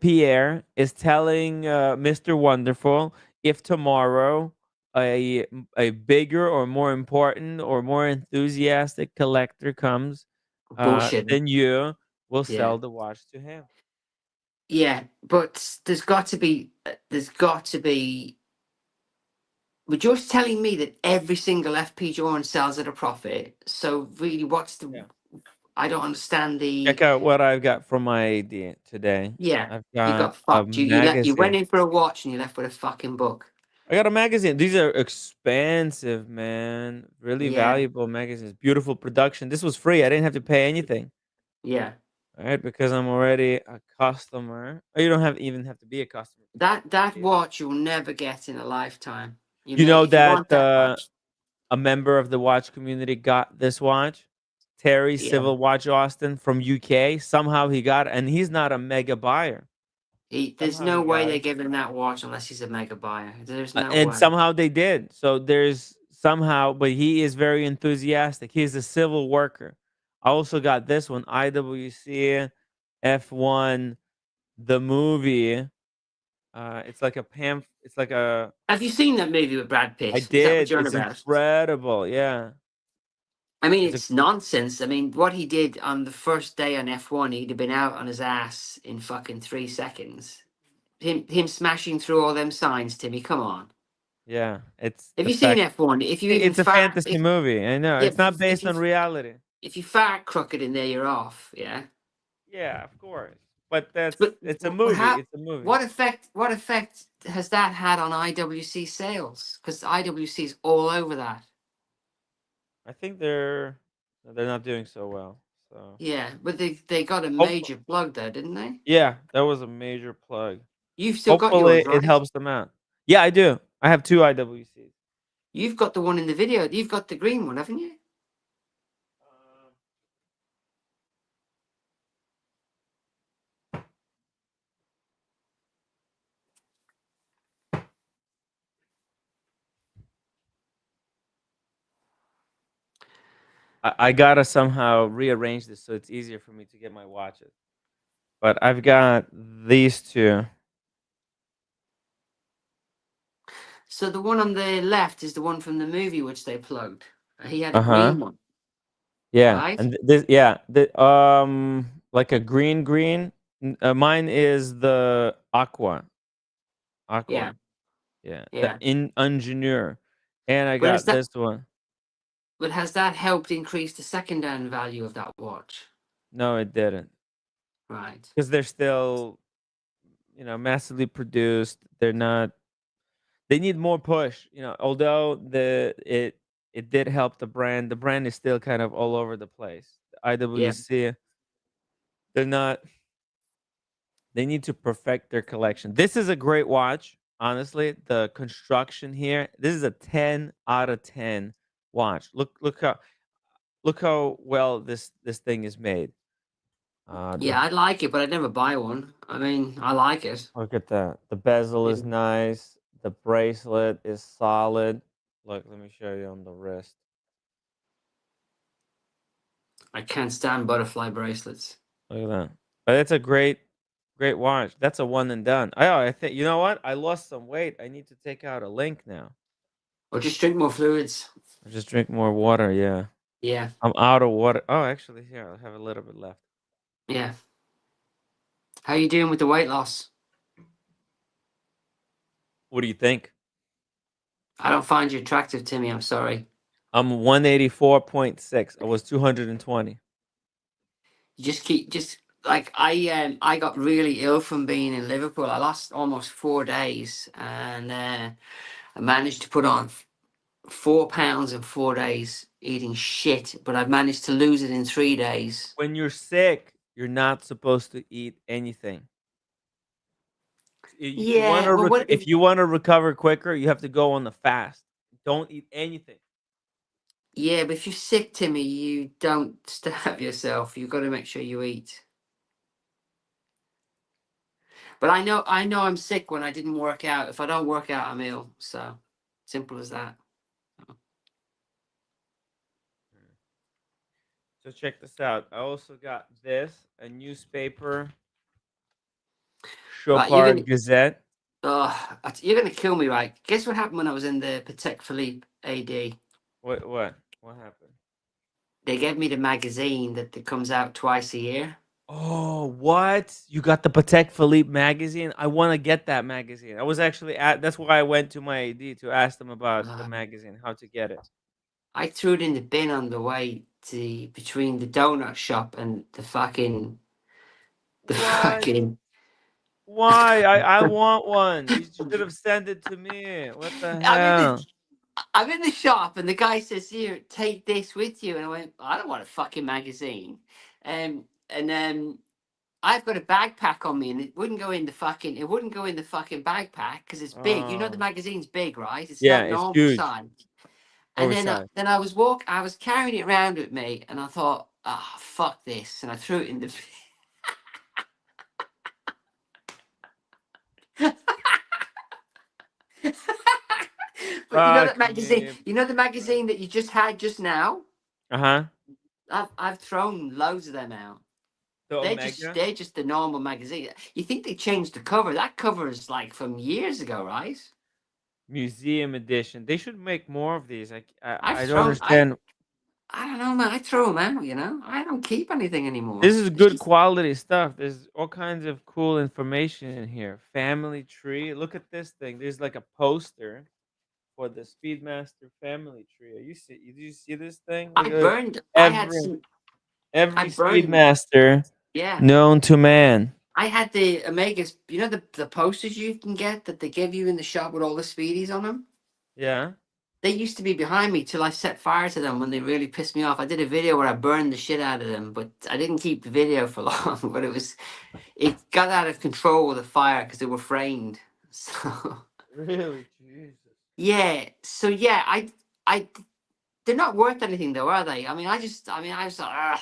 Pierre is telling Mr. Wonderful, if tomorrow a bigger or more important or more enthusiastic collector comes, bullshit. then you will Yeah. sell the watch to him. Yeah, but there's got to be. But you're telling me that every single FP Journe sells at a profit. So really, what's the? Yeah. I don't understand the. Check out what I've got for my ID today. Yeah, I've you got got a fucked. You went magazine. in for a watch and you left with a fucking book. I got a magazine. These are expensive, man. Really Yeah. valuable magazines. Beautiful production. This was free. I didn't have to pay anything. Yeah. All right, because I'm already a customer. Oh, you don't even have to be a customer. That watch you'll never get in a lifetime. You know If you that want that watch. a member of the watch community got this watch? Terry Yeah. Civil Watch Austin from UK. Somehow he got it, and he's not a mega buyer. There's Somehow no he way got they're it. giving that watch unless he's a mega buyer. There's no And way. somehow they did. So there's somehow, but he is very enthusiastic. He's a civil worker. I also got this one, IWC F1, the movie. It's like a It's like a. Have you seen that movie with Brad Pitt? I Is that what did. you're on It's about? incredible. Yeah. I mean, It's a, it's nonsense. I mean, what he did on the first day on F1, he'd have been out on his ass in fucking 3 seconds. Him smashing through all them signs, Timmy. Come on. yeah. It's Have the you seen fact. F1? If you even It's a fantasy movie. I know. yeah, It's not based on reality. if you fart crooked in there, you're off. Yeah. Yeah, of course. But it's a But movie. It's a movie. What effect has that had on IWC sales? Because IWC is all over that. I think they're not doing so well. So Yeah, but they got a hope major plug there, didn't they? yeah, that was a major plug. You've still got yours, Hopefully it right? helps them out. Yeah, I do. I have 2 IWCs. You've got the one in the video. You've got the green one, haven't you? I gotta somehow rearrange this so it's easier for me to get my watches. But I've got these 2. So the one on the left is the one from the movie which they plugged. He had a Uh-huh. green one. Yeah. Right? And this like a green. Mine is the aqua. Yeah. Yeah. Yeah. The engineer. And I But got this one. But has that helped increase the second-hand value of that watch? No, it didn't. Right. Because they're still, massively produced. They're not. They need more push. Although it did help the brand. The brand is still kind of all over the place. The IWC, they're not. They need to perfect their collection. This is a great watch. Honestly, the construction here. This is a 10 out of 10 watch. Look how well this thing is made. Yeah, I like it, but I'd never buy one. I mean, I like it. Look at that. The bezel is nice. The bracelet is solid. Look, let me show you on the wrist. I can't stand butterfly bracelets. Look at that. But it's a great watch. That's a one and done. I think, you know what? I lost some weight. I need to take out a link now. Or just drink more fluids. Or just drink more water. Yeah. Yeah. I'm out of water. Oh, actually, here, I have a little bit left. Yeah. How you doing with the weight loss? What do you think? I don't find you attractive, Timmy. I'm sorry. I'm 184.6. I was 220. You just like I got really ill from being in Liverpool. I lost almost 4 days, and I managed to put on 4 pounds in 4 days eating shit. But I've managed to lose it in 3 days. When you're sick, you're not supposed to eat anything. If you want to recover quicker, you have to go on the fast. Don't eat anything. Yeah, but if you're sick, Timmy, you don't starve yourself. You've got to make sure you eat. But I know I'm sick when I didn't work out. If I don't work out, I'm ill. So simple as that. So check this out. I also got this, a newspaper, Right, you're gonna Chopard Gazette. you're gonna kill me, right? Guess what happened when I was in the Patek Philippe AD? What happened? They gave me the magazine that comes out twice a year. Oh, what? You got the Patek Philippe magazine? I want to get that magazine. I was actually that's why I went to my AD to ask them about the magazine, how to get it. I threw it in the bin on the way to between the donut shop and the fucking Why? I want one. You should have sent it to me. What the hell? I'm in the shop and the guy says, "Here, take this with you." And I went, "I don't want a fucking magazine." And I've got a backpack on me, and it wouldn't go in the fucking backpack because it's big. You know the Oh. magazine's big, right? It's Yeah, not it's normal huge. size. And then I was carrying it around with me, and I thought, "Ah, fuck this," and I threw it in the. But you know that magazine. Me. You know the magazine that you just had just now. I've thrown loads of them out. They're just the normal magazine. You think they changed the cover? That cover is like from years ago, right? Museum edition. They should make more of these. I don't thrown. understand. I don't know, man. I throw them out. You know, I don't keep anything anymore. This is good quality stuff. There's all kinds of cool information in here. Family tree. Look at this thing. There's like a poster for the Speedmaster family tree. Did you see this thing? I burned. Every Speedmaster known to man. I had the Omegas. You know the posters you can get that they give you in the shop with all the speedies on them? Yeah. They used to be behind me till I set fire to them when they really pissed me off. I did a video where I burned the shit out of them, but I didn't keep the video for long. But it got out of control with the fire because they were framed. So really, Jesus. Yeah. So yeah, I they're not worth anything though, are they? I was like,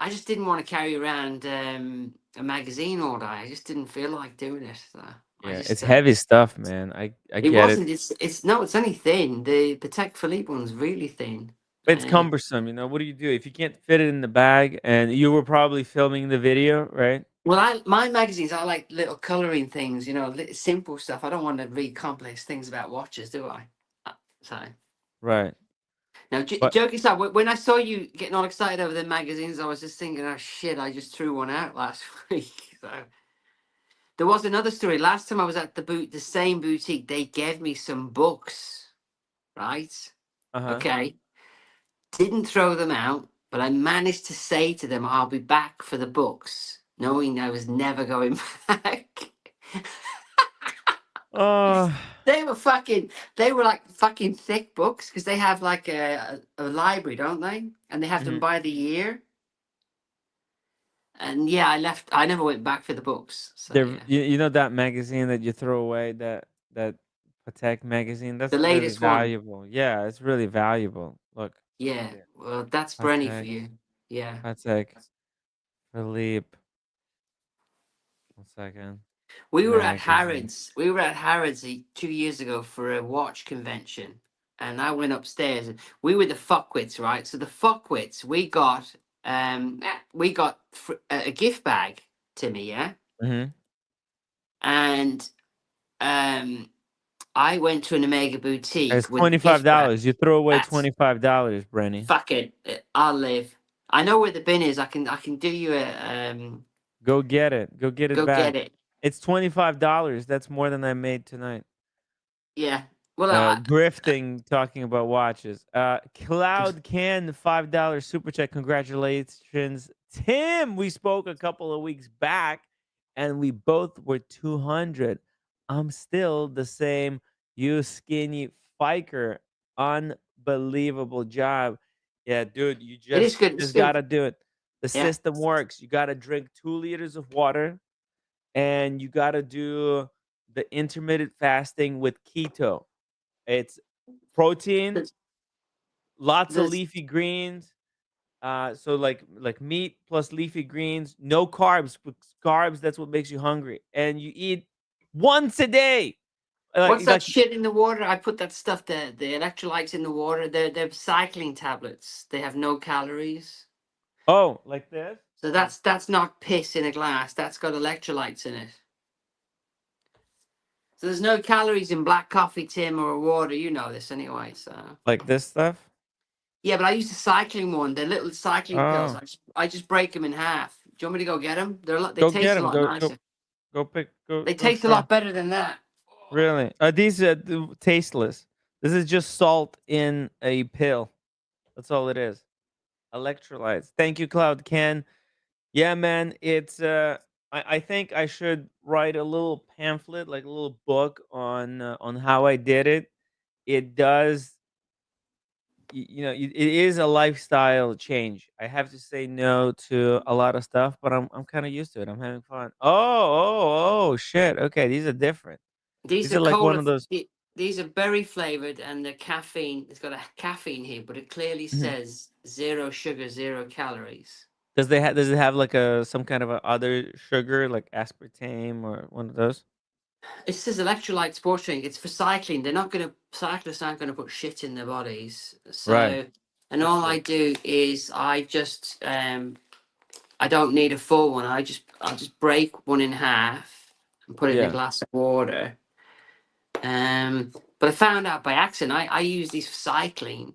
I just didn't want to carry around a magazine all day. I just didn't feel like doing it. So yeah, it's heavy stuff, man. I get wasn't. it. It's only thin. The Patek Philippe one's really thin. It's cumbersome, you know. What do you do if you can't fit it in the bag? And you were probably filming the video, right? Well, my magazines, I like little coloring things, you know, simple stuff. I don't want to read complex things about watches, do I? So right. Now, joke aside, when I saw you getting all excited over the magazines, I was just thinking, oh shit, I just threw one out last week. So there was another story. Last time I was at the same boutique, they gave me some books, right? Okay. Didn't throw them out, but I managed to say to them, I'll be back for the books, knowing I was never going back. They were like fucking thick books because they have like a library, don't they? And they have them by the year. And yeah, I never went back for the books. So, you know that magazine that you throw away, that Patek magazine? That's the latest really valuable. Yeah, it's really valuable. Look. Yeah, well, that's Brenny for you. Yeah. Patek Philippe. 1 second. We were at Harrods. We were at Harrods 2 years ago for a watch convention, and I went upstairs. And we were the fuckwits, right? So the fuckwits, we got a gift bag, Timmy, yeah. And I went to an Omega boutique. It's $25. You throw away $25, Brenny. Fuck it, I'll live. I know where the bin is. I can do you a Go get it. Go get it back. Go get it. It's $25. That's more than I made tonight. Yeah. Well, grifting, talking about watches. Cloud Can, $5 super chat. Congratulations, Tim. We spoke a couple of weeks back, and we both were 200. I'm still the same. You skinny fiker. Unbelievable job. Yeah, dude, you just gotta do it. The system works. You gotta drink 2 liters of water, and you gotta do the intermittent fasting with keto. It's protein, lots of leafy greens. So like meat plus leafy greens, no carbs. Carbs, that's what makes you hungry. And you eat once a day. What's that like shit in the water? I put that stuff there. The electrolytes in the water. They're cycling tablets. They have no calories. oh, like this. So that's not piss in a glass. That's got electrolytes in it. So there's no calories in black coffee, Tim, or water. You know this anyway. So Like this stuff. yeah, but I use the cycling one. They're little cycling pills. Oh, I just break them in half. Do you want me to go get them? They go get taste a them. lot nicer. They Go taste a try. lot better than that. Really? These are tasteless. This is just salt in a pill. That's all it is. Electrolytes. Thank you, Cloud Ken. Yeah, man. It's I think I should write a little pamphlet, like a little book on how I did it. It does it is a lifestyle change. I have to say no to a lot of stuff, but I'm kind of used to it. I'm having fun. Oh, shit. Okay, these are different. These These are are like one cola. of those. These are berry flavored, and the caffeine. It's got a caffeine here, but it clearly Mhm. says 0 sugar, 0 calories. Does it have like some kind of a other sugar like aspartame or one of those? It says electrolyte sports drink. It's for cycling. Cyclists aren't gonna put shit in their bodies. Right. So, and That's all I good. do is I just I don't need a full one. I'll just break one in half and put it in a Yeah. glass of water. But I found out by accident. I use these for cycling.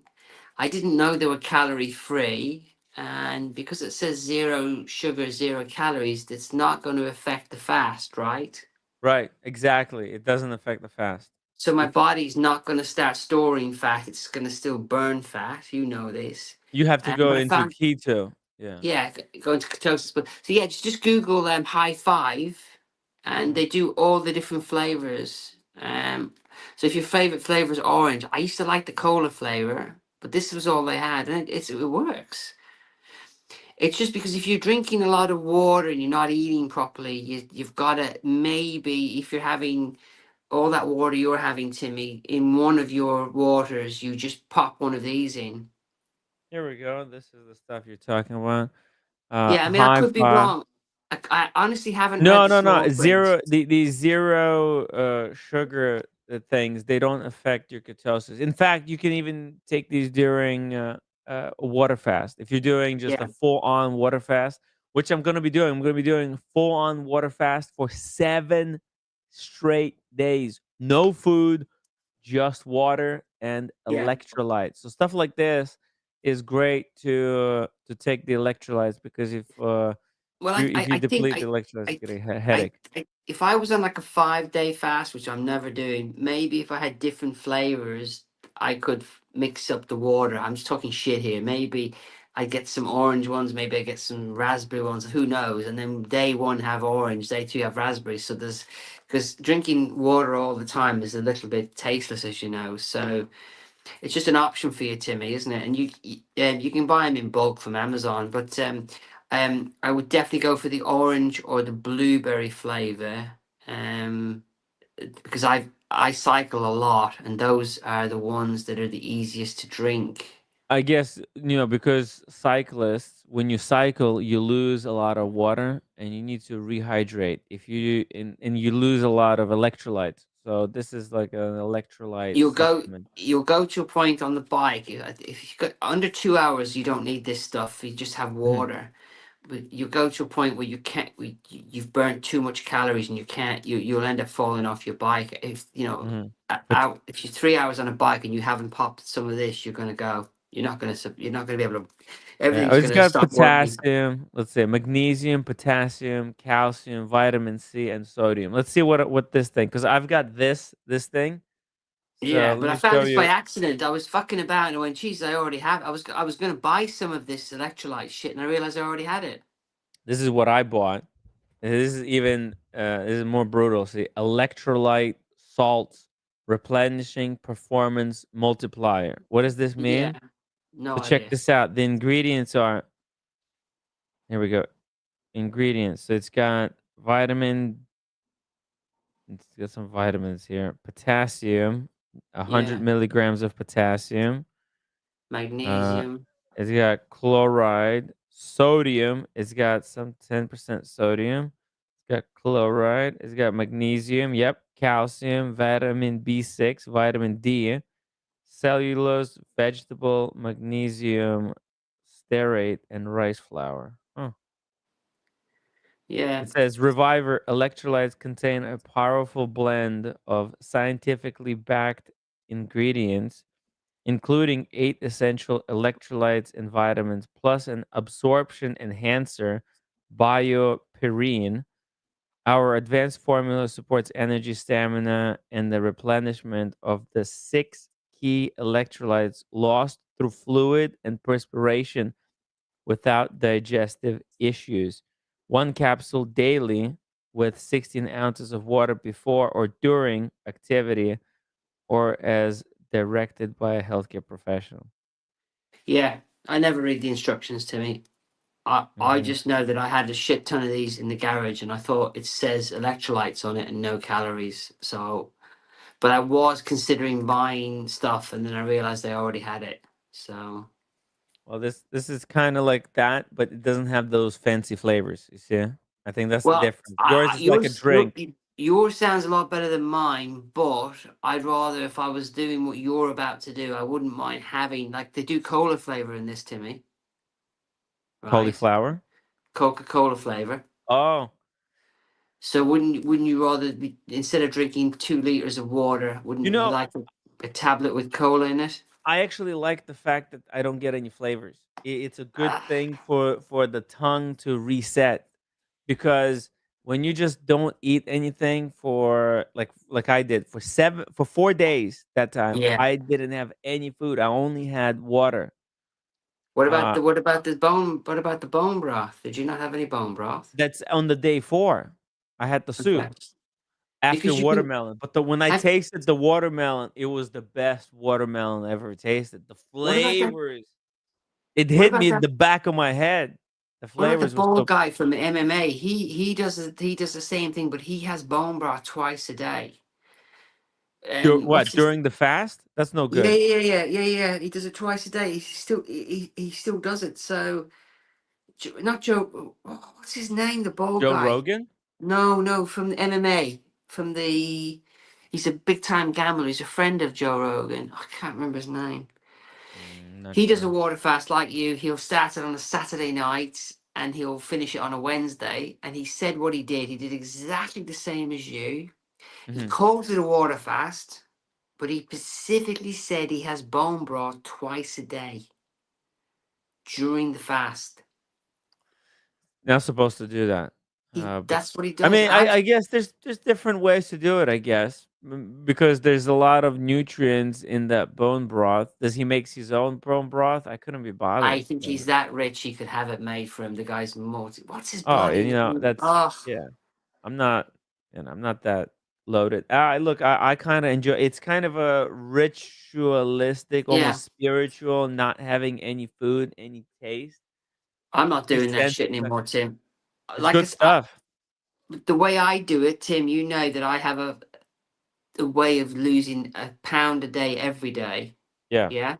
I didn't know they were calorie free, and because it says 0 sugar, 0 calories, it's not going to affect the fast, right? Right. Exactly. It doesn't affect the fast. So my If body's not going to start storing fat. It's going to still burn fat. You know this. you have to go But I into found, keto. Yeah. yeah, going to ketosis. But so yeah, just Google high five, and Mhm. they do all the different flavors. So if your favorite flavor is orange, I used to like the cola flavor, but this was all they had, and it works. It's just because if you're drinking a lot of water and you're not eating properly, you've got to maybe if you're having all that water you're having, Timmy, in one of your waters, you just pop one of these in. Here we go. This is the stuff you're talking about. Yeah, I mean, I High could be five. wrong. I honestly haven't read No, the no, no. small print. Zero. The zero sugar things. They don't affect your ketosis. In fact, you can even take these during a water fast. If you're doing just Yeah. a full on water fast, which I'm going to be doing. I'm going to be doing full on water fast for 7 straight days. No food, just water and Yeah. electrolytes. So stuff like this is great to take the electrolytes because Well, if you I think deplete the electrolytes, you I, get a I, headache. if I was on like a 5-day fast, which I'm never doing, maybe if I had different flavors, I could mix up the water. I'm just talking shit here. Maybe I get some orange ones, maybe I get some raspberry ones. Who knows? And then day one have orange, day two have raspberry. So there's because drinking water all the time is a little bit tasteless, as you know. So it's just an option for you, Timmy, isn't it? And you can buy them in bulk from Amazon, but I would definitely go for the orange or the blueberry flavor, because I cycle a lot, and those are the ones that are the easiest to drink. I guess because cyclists, when you cycle, you lose a lot of water and you need to rehydrate. If you and you lose a lot of electrolytes. So this is like an electrolyte You'll go supplement. you'll go to a point on the bike. If you got under 2 hours, you don't need this stuff. You just have Mhm. water. But you go to a point where you can't. You've burnt too much calories, and you can't. You'll end up falling off your bike. If Mhm. But out. If you're 3 hours on a bike and you haven't popped some of this, you're gonna go. You're not gonna. You're not gonna be able to. yeah, Everything's oh, it's gonna got stop working. potassium. Let's see, magnesium, potassium, calcium, vitamin C, and sodium. Let's see what this thing. Because I've got this thing. So Yeah, let but I me found show this by you. accident. I was fucking about and I went, geez, I already have. I was gonna buy some of this electrolyte shit, and I realized I already had it. This is what I bought. And this is more brutal. See, electrolyte salts replenishing performance multiplier. What does this Yeah, mean? no So check idea. this out. The ingredients are here we go. Ingredients. So it's got it's got some vitamins here. Potassium, 100 Yeah, milligrams of potassium. Uh, magnesium. it's got chloride, sodium. It's got some 10% sodium. It's got chloride. It's got magnesium. Yep. calcium, vitamin B6, vitamin D, cellulose, vegetable, magnesium, stearate, and rice flour. Huh. Yeah. It says Reviver electrolytes contain a powerful blend of scientifically backed ingredients, including 8 essential electrolytes and vitamins, plus an absorption enhancer, bioperine. Our advanced formula supports energy, stamina, and the replenishment of the 6 key electrolytes lost through fluid and perspiration without digestive issues. 1 capsule daily with 16 ounces of water before or during activity or as directed by a healthcare professional. Yeah. I never read the instructions to me. I Mhm. just know that I had a shit ton of these in the garage, and I thought it says electrolytes on it and no calories. So, but I was considering buying stuff, and then I realized I already had it. So, Well, this is kind of like that, but it doesn't have those fancy flavors. You see, I think that's the well, difference. Yours is like a drink. yours sounds a lot better than mine. But I'd rather, if I was doing what you're about to do, I wouldn't mind having, like, they do cola flavor in this, Timmy. Right? Cauliflower. Coca-Cola flavor. Oh, So wouldn't you rather be, instead of drinking 2 liters of water, you wouldn't you know, like a tablet with cola in it? I actually like the fact that I don't get any flavors. It's a good Ah, thing for the tongue to reset, because when you just don't eat anything for like I did for 4 days that time, yeah. I didn't have any food. I only had water. Uh, What about the bone? What about the bone broth? Did you not have any bone broth? that's on the day 4. I had the Okay. soup after Because you can watermelon, but when I have. tasted the watermelon, it was the best watermelon I ever tasted. The What about that? flavors, it What hit about me in that? the back of my head. The What about the flavors were bald so. guy from MMA? He does the same thing, but he has bone broth twice a day. What's What, his? during the fast? That's no Yeah, good. yeah, yeah, yeah, yeah. He does it twice a day. He still does it. So not Joe. What's his name? The bald Joe guy. Rogan? No, no, from the MMA. From the. He's a big time gambler. He's a friend of Joe Rogan. I can't remember his name. Not He does a sure. water fast like you. He'll start it on a Saturday night and he'll finish it on a Wednesday. And he said what he did. He did exactly the same as you. He Mhm. calls it a water fast, but he specifically said he has bone broth twice a day during the fast. Not supposed to do that. But That's what he I does. mean, I guess there's different ways to do it, I guess. Because there's a lot of nutrients in that bone broth. Does he makes his own bone broth? I couldn't be I bothered. think he's that rich he could have it made for him. The guy's what's his Oh, bloody and name? that's, Oh, yeah. I'm not, I'm not that loaded. Look, I kind of enjoy. It's kind of a ritualistic, yeah. almost spiritual, not having any food, any taste. I'm not Just doing that sense shit anymore, Tim. it's Like good stuff. the way I do it, Tim, you know that I have a way of losing a pound a day every day. Yeah. Yeah.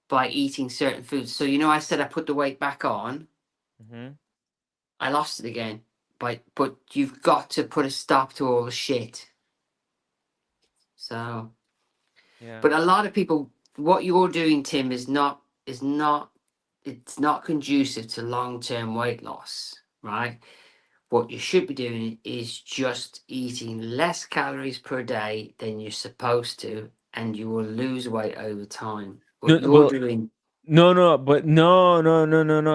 By eating certain foods. So, I said I put the weight back on, Hmm. I lost it again. But you've got to put a stop to all the shit. So, Yeah. but a lot of people, what you're doing, Tim, it's not conducive to long-term weight loss, right? What you should be doing is just eating less calories per day than you're supposed to, and you will lose weight over time. What No, you're well, doing, no.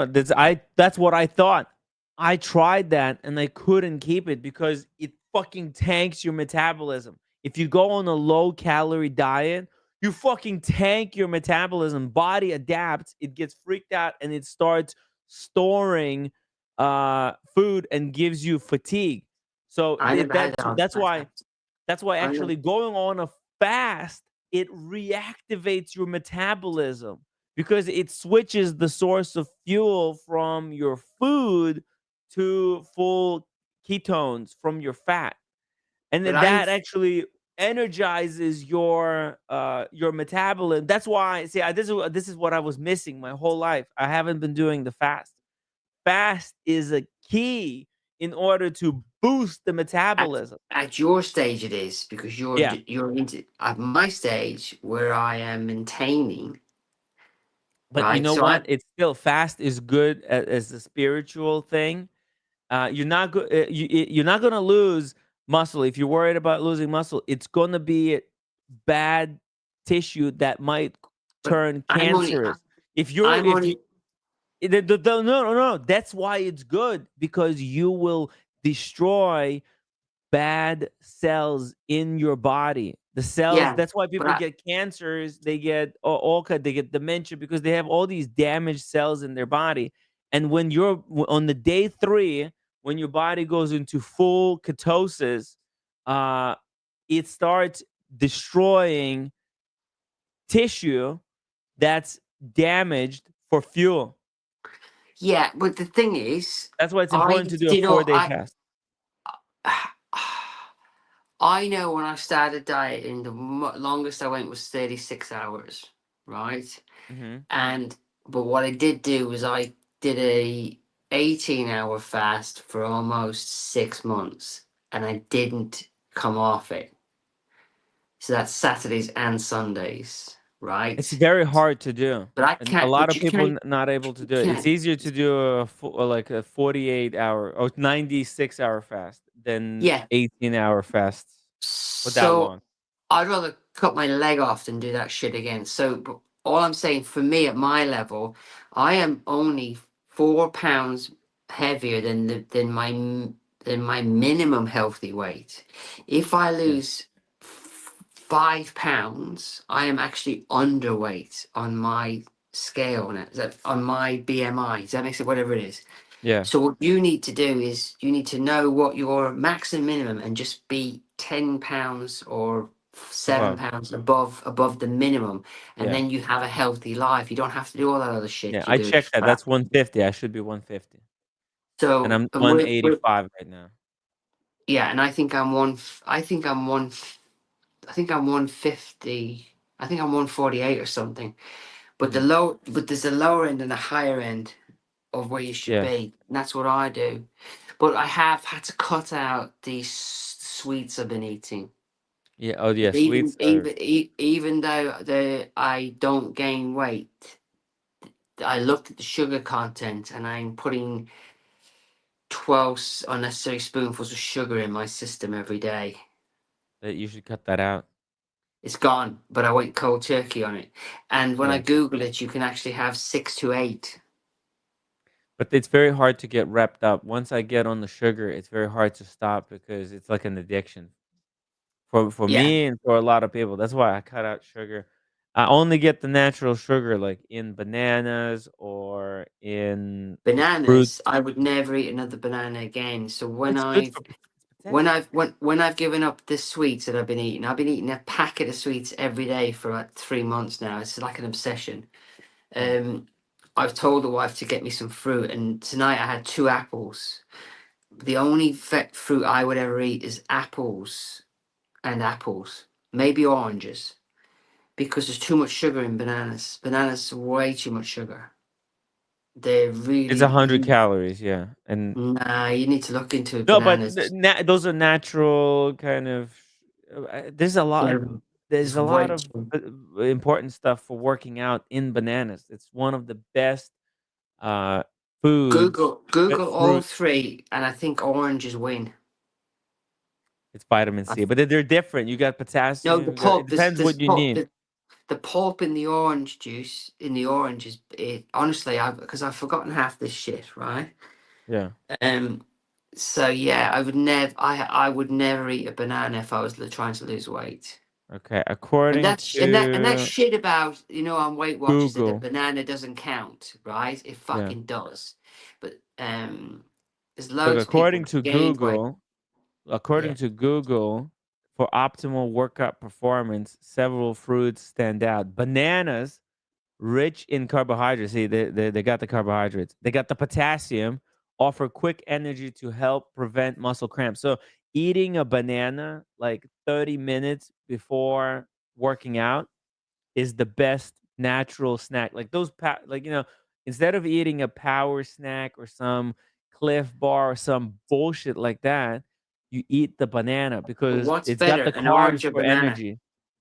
That's what I thought. I tried that and I couldn't keep it because it fucking tanks your metabolism. If you go on a low calorie diet, you fucking tank your metabolism. Body adapts, it gets freaked out and it starts storing food and gives you fatigue. So I never had that. that's why I know. actually going on a fast, it reactivates your metabolism because it switches the source of fuel from your food to full ketones from your fat. And But then that actually energizes your metabolism. That's why, see, this is what I was missing my whole life. I haven't been doing the fast. Fast is a key. in order to boost the metabolism. At your stage, it is because you're into. At my stage, where I am maintaining. But you Right. know So what? It's still fast is good as a spiritual thing. You're not you're not gonna lose muscle if you're worried about losing muscle. It's gonna be bad tissue that might turn cancerous. If you no, that's why it's good, because you will destroy bad cells in your body. The cells, that's why people get cancers, they get they get dementia, because they have all these damaged cells in their body. And when you're on the day 3, when your body goes into full ketosis, it starts destroying tissue that's damaged for fuel. Yeah, but the thing is, that's why it's important to do a 4-day fast. I know when I started dieting, the longest I went was 36 hours, right? But what I did do was I did a 18-hour fast for almost 6 months, and I didn't come off it. So that's Saturdays and Sundays, right? It's very hard to do. But I can't. A lot of people not able to do it. It's easier to do a 48-hour or 96-hour fast than 18-hour fasts for that long. I'd rather cut my leg off than do that shit again. So but all I'm saying, for me at my level, I am only 4 pounds heavier than my minimum healthy weight. If I lose 5 pounds, I am actually underweight on my scale now. On my BMI. Does that make sense? Whatever it is. Yeah. So what you need to do is you need to know what your maximum minimum, and just be 10 pounds or 7 pounds above the minimum, and then you have a healthy life. You don't have to do all that other shit. Yeah, I checked that. That's 150. I should be 150. So and I'm 185 right now. Yeah, and I think I'm 150. I think I'm 148 or something. But but there's a lower end and a higher end of where you should be. And that's what I do. But I have had to cut out these sweets I've been eating. Yeah. Oh, yeah. Even Sweets. even though I don't gain weight, I looked at the sugar content, and I'm putting 12 unnecessary spoonfuls of sugar in my system every day. That you should cut that out. It's gone, but I went cold turkey on it. And when I Google it, you can actually have 6 to 8. But it's very hard to get wrapped up. Once I get on the sugar, it's very hard to stop, because it's like an addiction. For me and for a lot of people. That's why I cut out sugar. I only get the natural sugar, like in bananas or in bananas. fruits. I would never eat another banana again. So when It's when I've given up the sweets that I've been eating a packet of sweets every day for like 3 months now. It's like an obsession. I've told the wife to get me some fruit, and tonight I had 2 apples. The only fruit I would ever eat is apples, maybe oranges, because there's too much sugar in bananas. Bananas are way too much sugar. They're really. It's 100 calories, yeah. And nah, you need to look into it. No, Bananas. but those are natural kind of. There's a lot. There's a lot of important stuff for working out in bananas. It's one of the best foods. Google all 3, and I think oranges win. It's vitamin C, but they're different. You got potassium. No, the pulp. It depends what you need. The pulp in the orange juice, is honestly, because I've forgotten half this shit, right? Yeah. So yeah, I would never eat a banana if I was trying to lose weight. Okay, according and that shit about on Weight Watchers that the Google. banana doesn't count, right? It fucking does. But there's So loads according of to people Google, to Google, for optimal workout performance, several fruits stand out. Bananas, rich in carbohydrates. See, they got the carbohydrates. They got the potassium, offer quick energy to help prevent muscle cramps. So eating a banana like 30 minutes before working out is the best natural snack. Like those, instead of eating a power snack or some Cliff Bar or some bullshit like that, you eat the banana because What's it's got better, the an orange carbs or for banana? energy.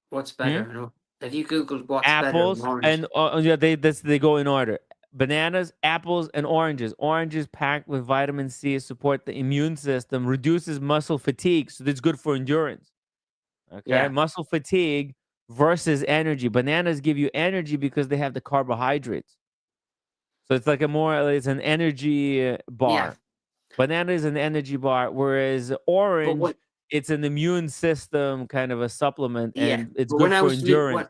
What's Hmm? better? Have you Googled what's better, an Apples orange? and yeah, they go in order. Bananas, apples, and oranges. Oranges packed with vitamin C support the immune system, reduces muscle fatigue, so that's good for endurance. Okay, Yeah. muscle fatigue versus energy. Bananas give you energy because they have the carbohydrates. So it's like it's an energy Yeah. bar. Banana is an energy bar, whereas But orange, it's an immune system kind of a supplement, yeah. and it's But good when I for was endurance.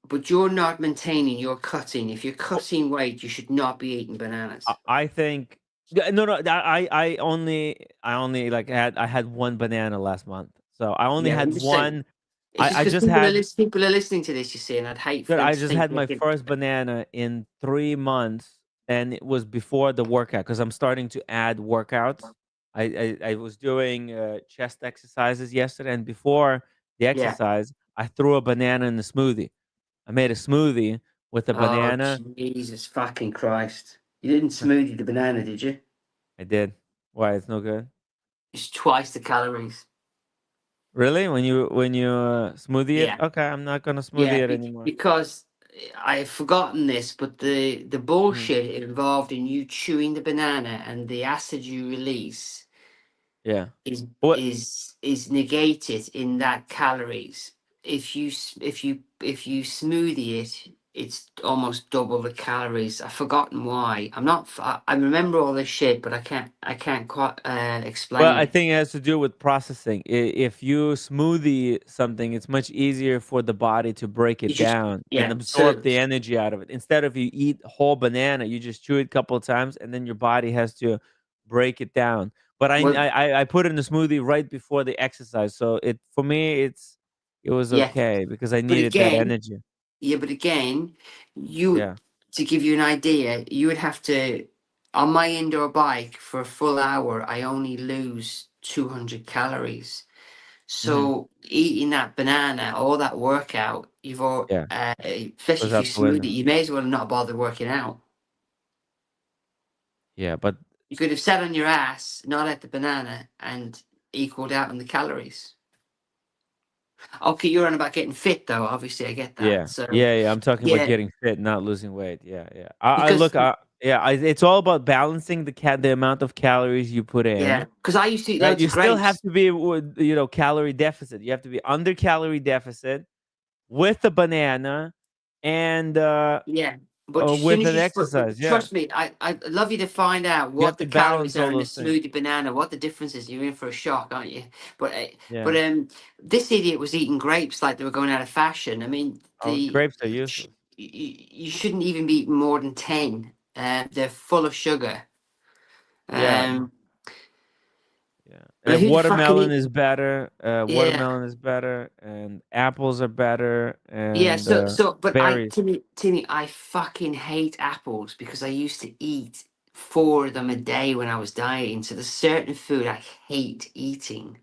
but you're not maintaining, you're cutting. If you're cutting weight, you should not be eating bananas. I think no, I only like I had one banana last month, so I only Yeah, I'm had just saying. one. It's just I because just had people are listening to this, you see, and I'd hate for Dude, them I to just think had my like it. first banana in 3 months, and it was before the workout because I'm starting to add workouts. I was doing chest exercises yesterday, and before the Yeah. exercise, I threw a banana in the smoothie. I made a smoothie with a Oh, banana. Jesus fucking Christ. You didn't smoothie the banana, did you? I did. Why? It's no good. It's twice the calories. Really? When you smoothie it? Yeah. Okay, I'm not gonna smoothie Yeah, it anymore. because I've forgotten this, but the Mhm. bullshit involved in you chewing the banana and the acid you release Yeah. is What? is negated in that calories. If you smoothie it, it's almost double the calories. I've forgotten why. I remember all this shit, but I can't quite Well, explain I it. think it has to do with processing. If you smoothie something, it's much easier for the body to break You it just down and yeah. absorb So the energy out of it. Instead of you eat whole banana, you just chew it a couple of times, and then your body has to break it down. But well, I put it in the smoothie right before the exercise, so for me it was yeah. okay because I But needed that again, energy. Yeah, but again, you Yeah. to give you an idea, you would have to on my indoor bike for a full hour, I only lose 200 calories. Hmm. So eating that banana, all that workout, you've all, Yeah. especially Goes if you out the smooth it, window. you may as well not bother working out. Yeah, but You could have sat on your ass, not at the banana, and equaled out on the calories. Okay, you're on about getting fit though. Obviously, I get that. yeah, So yeah, yeah. I'm talking about yeah, getting fit, not losing weight. Yeah, yeah. I because look. It's all about balancing the amount of calories you put yeah, in. because I used to eat Right, loads you of still have grapes. to be calorie deficit. You have to be under calorie deficit with a banana and Yeah, but as soon with as an you exercise. Yeah, trust me, I'd love you to find out you have what the to calories balance are all in a those things. smoothie banana, what the difference is. You're in for a shock, aren't you? But Yeah. this idiot was eating grapes like they were going out of fashion. I mean, Oh, grapes are useless. you shouldn't even be eating more than 10. They're full of sugar. Yeah, Um, yeah. but And who the fucking watermelon is better. yeah. Watermelon is better, and apples are better, Yeah, and but berries. Timmy, I fucking hate apples because I used to eat 4 of them a day when I was dieting. So there's certain food I hate eating,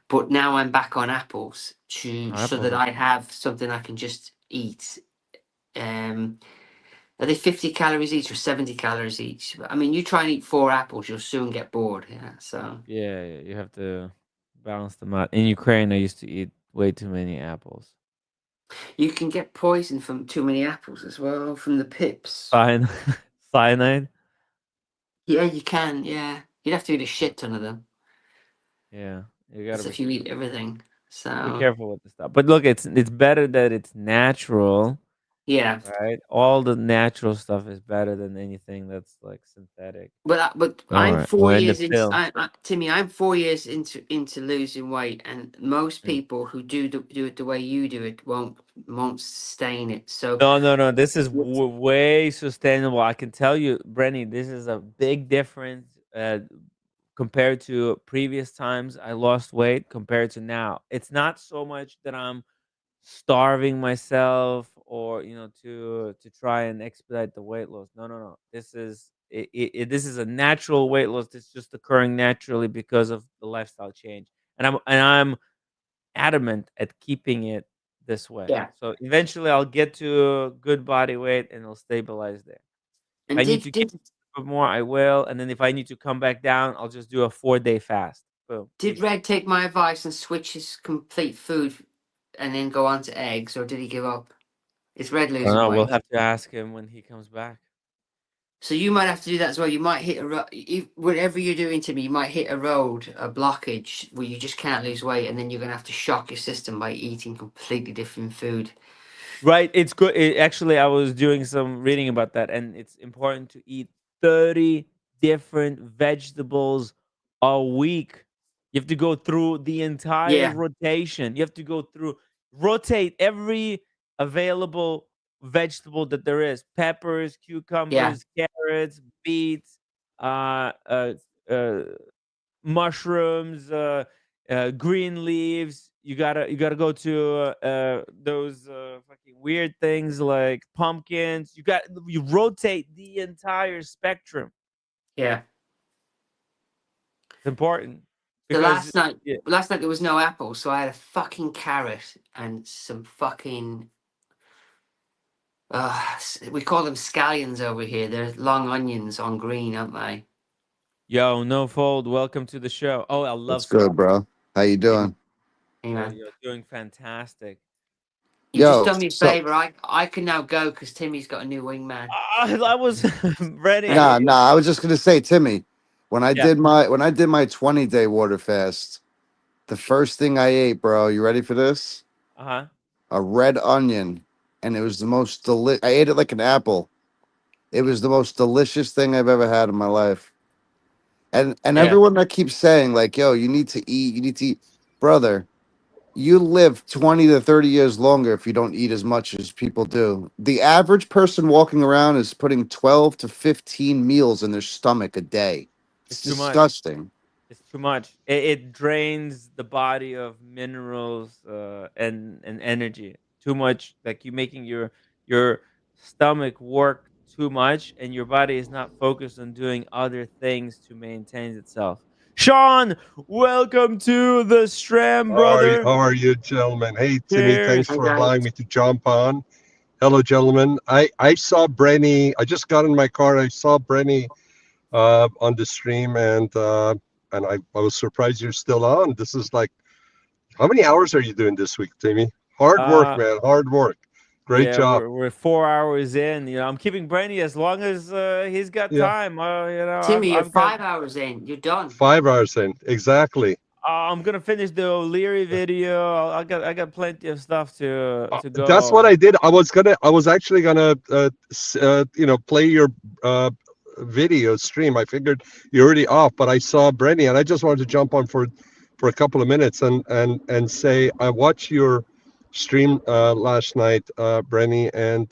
but now I'm back on apples so Apples that are I have something I can just eat. Um, are they 50 calories each or 70 calories each? I mean, you try and eat 4 apples, you'll soon get bored. Yeah, so Yeah, yeah, you have to balance them out. In Ukraine, I used to eat way too many apples. you can get poisoned from too many apples as well from the pips. Cyan cyanide? Yeah, you can. Yeah, you'd have to eat a shit ton of them. Yeah, you gotta That's if you eat everything. be So careful with the stuff. But look, it's better that it's natural, yeah, right? All the natural stuff is better than anything that's like synthetic but I'm or 4 years in the into pill. Timmy. I'm 4 years into losing weight, and most Mm. people who do it the way you do it won't sustain it. So No, no, no. This is way sustainable. I can tell you, Brenny, this is a big difference compared to previous times I lost weight compared to now. It's not so much that I'm starving myself or to try and expedite the weight loss. No, no, no. This is a natural weight loss that's just occurring naturally because of the lifestyle change. And I'm adamant at keeping it this way. yeah, So eventually I'll get to a good body weight and it'll stabilize there. and I need to keep bit more, I will. And then if I need to come back down, I'll just do a 4-day fast. Boom. Did Red take my advice and switch his complete food and then go on to eggs, or did he give up? Is Red I don't losing know. We'll weight? have to ask him when he comes back. So you might have to do that as well. You might hit whatever you're doing to me, you might hit a road, a blockage where you just can't lose weight, and then you're gonna have to shock your system by eating completely different food. Right. It's good. Actually, I was doing some reading about that, and it's important to eat 30 different vegetables a week. You have to go through the entire Yeah. rotation. You have to rotate every available vegetable that there is: peppers, cucumbers, carrots, beets, uh, uh, uh, mushrooms, green leaves. You gotta go to those fucking weird things like pumpkins. You rotate the entire spectrum. Yeah. It's important So because last night there was no apple, so I had a fucking carrot and some fucking we call them scallions over here. They're long onions on green, aren't they? Yo, no fold. Welcome to the show. Oh, I love. What's good, bro? How you doing? Hey, man. You're doing fantastic. You just done me a favor. I can now go because Timmy's got a new wingman. I was ready. Nah. I was just gonna say, Timmy, when I did my 20-day water fast, the first thing I ate, bro. You ready for this? Uh-huh. A red onion, and it was the most I ate it like an apple. It was the most delicious thing I've ever had in my life. And everyone that keeps saying like, "Yo, you need to eat," brother. You live 20 to 30 years longer if you don't eat as much as people do. The average person walking around is putting 12 to 15 meals in their stomach a day. It's disgusting. It's too much. It drains the body of minerals and energy. Too much. Like you're making your stomach work too much, and your body is not focused on doing other things to maintain itself. Sean, welcome to the Stram, brother. How are you, gentlemen? Hey, Timmy, Cheers. thanks for allowing me to jump on. Hello, gentlemen. I saw Brenny. I just got in my car. I saw Brenny on the stream, and I was surprised you're still on. This is like, how many hours are you doing this week, Timmy? Hard work, man. Hard work. Great job. We're 4 hours in. You know, I'm keeping Brenny as long as he's got time. You know, Timmy, you're 5 hours in. You're done. 5 hours in, exactly. I'm gonna finish the O'Leary video. I got plenty of stuff to go. That's what I did. I was actually gonna play your video stream. I figured you're already off, but I saw Brenny, and I just wanted to jump on for a couple of minutes and say I watched your stream last night, Brenny, and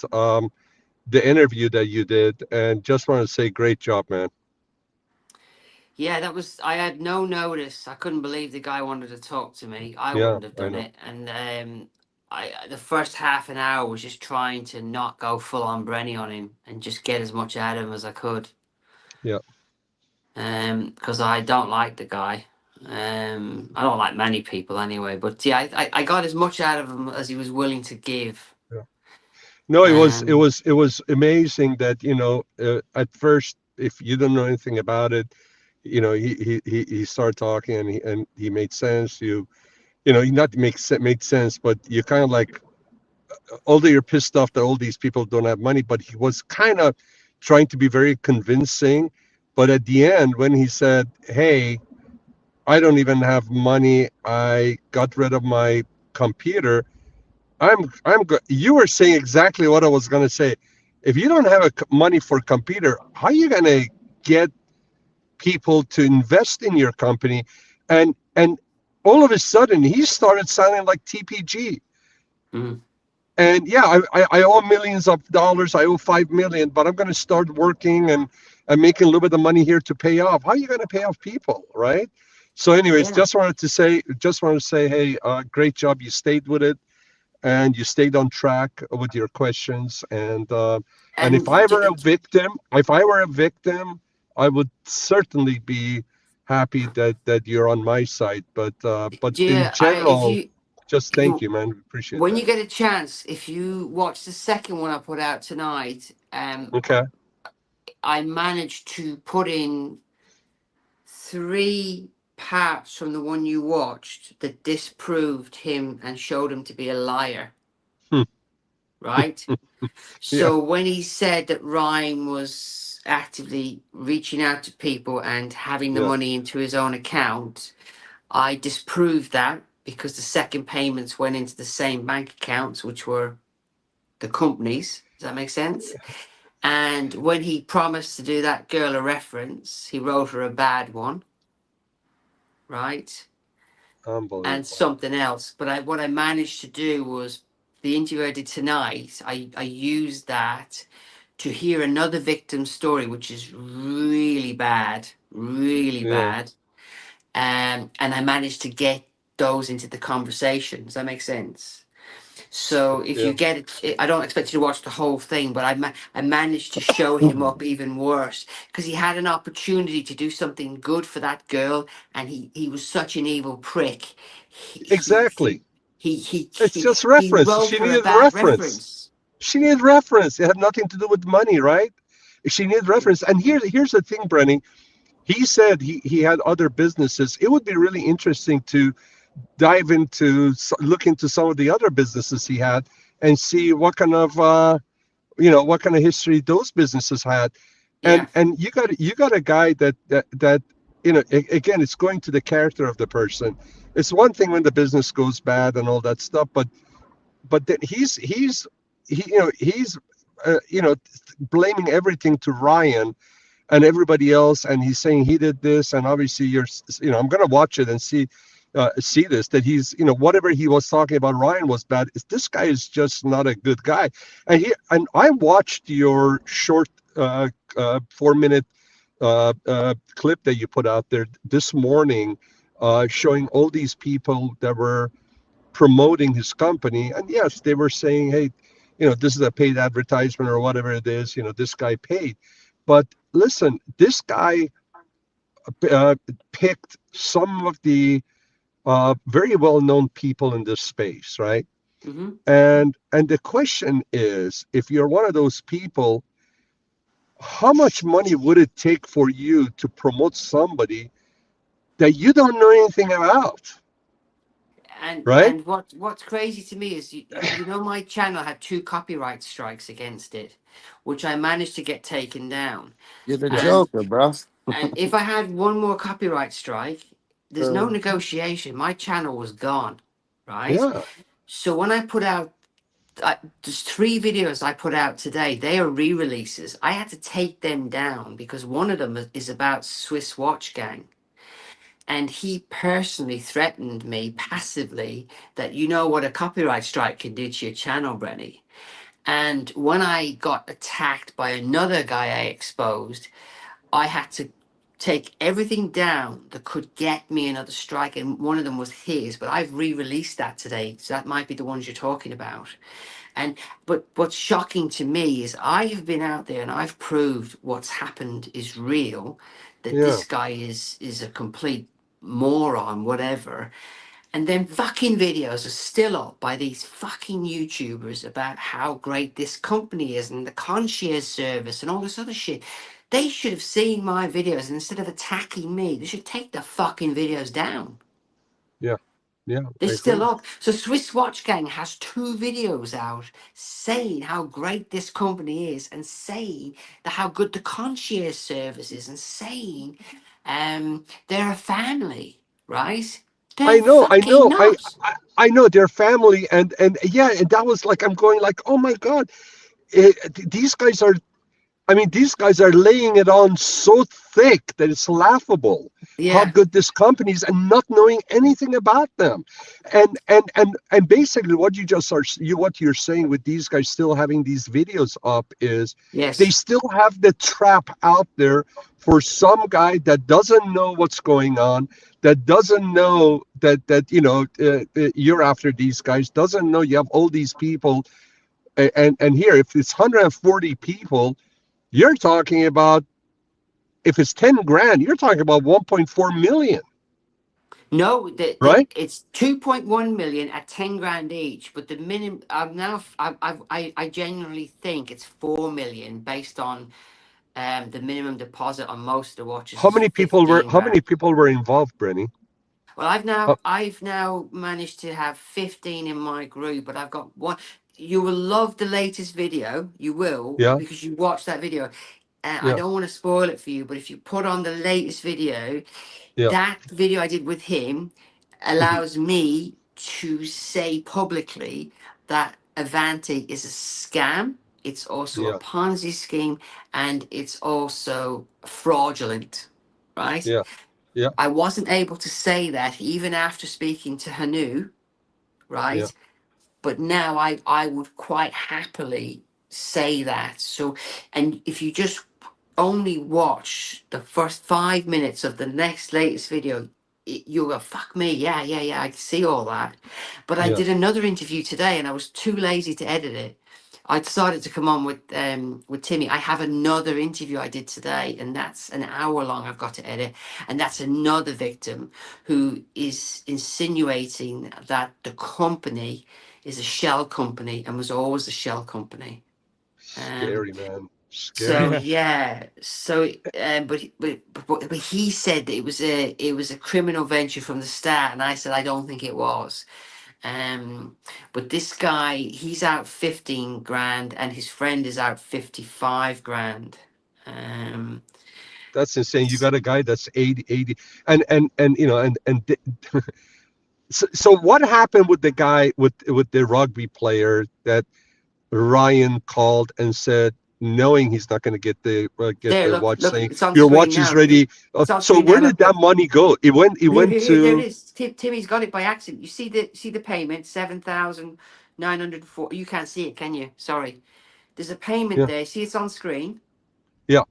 the interview that you did, and just want to say great job, man. Yeah, I had no notice. I couldn't believe the guy wanted to talk to me. I wouldn't have done it. And the first half an hour was just trying to not go full on Brenny on him and just get as much out of him as I could. Yeah. Because I don't like the guy. I don't like many people anyway. But yeah, I got as much out of him as he was willing to give. Yeah. No, it was amazing that at first, if you don't know anything about it, he started talking and he made sense. He not made sense, but you kind of like, although you're pissed off that all these people don't have money, but he was kind of trying to be very convincing. But at the end, when he said, "Hey, I don't even have money. I got rid of my computer." You were saying exactly what I was going to say. If you don't have money for a computer, how are you going to get people to invest in your company? And all of a sudden he started sounding like TPG. And yeah, I owe millions of dollars. I owe 5 million, but I'm going to start working and making a little bit of money here to pay off. How are you going to pay off people, right? So anyways, just wanted to say, hey, great job. You stayed with it, and you stayed on track with your questions. And if I were a victim, I would certainly be happy that you're on my side. But in general, just thank you, man. Appreciate it. When you get a chance, if you watch the second one I put out tonight, okay. I managed to put in 3 parts from the one you watched that disproved him and showed him to be a liar. Right? So when he said that Ryan was actively reaching out to people and having the money into his own account, I disproved that because the second payments went into the same bank accounts, which were the companies. Does that make sense? And when he promised to do that girl a reference, he wrote her a bad one. Right? Unbelievable. And something else. But what I managed to do was the interview I did tonight, I used that to hear another victim's story, which is really bad, really bad. And I managed to get those into the conversation. Does that make sense? So if you get it, I don't expect you to watch the whole thing, but I managed to show him up even worse because he had an opportunity to do something good for that girl, and he was such an evil prick. Exactly. It's just He reference. wrote She her a needed bad reference. She needed reference. It had nothing to do with money, right? She needed reference. And here's the thing, Brennan. He said he had other businesses. It would be really interesting to dive into, look into some of the other businesses he had and see what kind of what kind of history those businesses had. And you got a guy that again, it's going to the character of the person. It's one thing when the business goes bad and all that stuff, but then he's blaming everything to Ryan and everybody else, and he's saying he did this, and obviously I'm going to watch it and see this, that he's whatever he was talking about Ryan was bad. This guy is just not a good guy. And I watched your short 4-minute clip that you put out there this morning, showing all these people that were promoting his company, and yes, they were saying, hey, this is a paid advertisement or whatever it is, this guy paid. But listen, this guy picked some of the very well-known people in this space, right? Mm-hmm. And the question is, if you're one of those people, how much money would it take for you to promote somebody that you don't know anything about? Right? And what's crazy to me is my channel had 2 copyright strikes against it, which I managed to get taken down. You're the Joker, bro. And if I had one more copyright strike, there's no negotiation. My channel was gone, right? Yeah. So when I put out, there's 3 videos I put out today. They are re-releases. I had to take them down because one of them is about Swiss watch gang. And he personally threatened me passively that what a copyright strike can do to your channel, Brenny. And when I got attacked by another guy I exposed, I had to take everything down that could get me another strike. And one of them was his, but I've re-released that today. So that might be the ones you're talking about. But what's shocking to me is I have been out there and I've proved what's happened is real, that this guy is a complete moron, whatever. And then fucking videos are still up by these fucking YouTubers about how great this company is and the concierge service and all this other shit. They should have seen my videos, and instead of attacking me, they should take the fucking videos down. Yeah. They're still up. So Swiss Watch Gang has 2 videos out saying how great this company is and saying how good the concierge service is and saying they're a family, right? I know their family, and that was like, I'm going like, oh my God, these guys are laying it on so thick that it's laughable how good this company is, and not knowing anything about them. And basically what you're saying with these guys still having these videos up is they still have the trap out there for some guy that doesn't know what's going on, that doesn't know that you're after these guys, doesn't know you have all these people. And here, if it's 140 people, you're talking about, if it's 10 grand, you're talking about 1.4 million. No, right? It's 2.1 million at 10 grand each, but the minimum I genuinely think it's 4 million based on The minimum deposit on most of the watches How is many people were 15 grand. involved, Brenny? Well, I've now managed to have 15 in my group, but I've got one. You will love the latest video. You will, Yeah. because you watched that video. I Yeah. don't want to spoil it for you, but if you put on the latest video, Yeah. that video I did with him allows me to say publicly that Avanti is a scam. It's also a Yeah. Ponzi scheme, and it's also fraudulent, right? Yeah. Yeah. I wasn't able to say that even after speaking to Hanu, right? Yeah. But now I would quite happily say that. So, and if you just only watch the first 5 minutes of the next latest video, you'll go, fuck me, yeah, I can see all that. But I Yeah. did another interview today and I was too lazy to edit it. I decided to come on with Timmy. I have another interview I did today, and that's an hour long I've got to edit. And that's another victim who is insinuating that the company is a shell company and was always a shell company. Scary, man. So Scary. yeah, so but he said that it was a criminal venture from the start, and I said I don't think it was. But this guy, he's out 15 grand, and his friend is out 55 grand. That's insane. You got a guy that's 80, and you know, so what happened with the guy with the rugby player that Ryan called and said, knowing he's not going to get the There, watch, look, saying it's on your screen watch is now. ready. It's on So screen where now. did that money go? It went Here, there to it is. Timmy's got it by accident. You see the payment, 7,904. You can't see it, can you? Sorry. There's a payment yeah there. See, it's on screen. yeah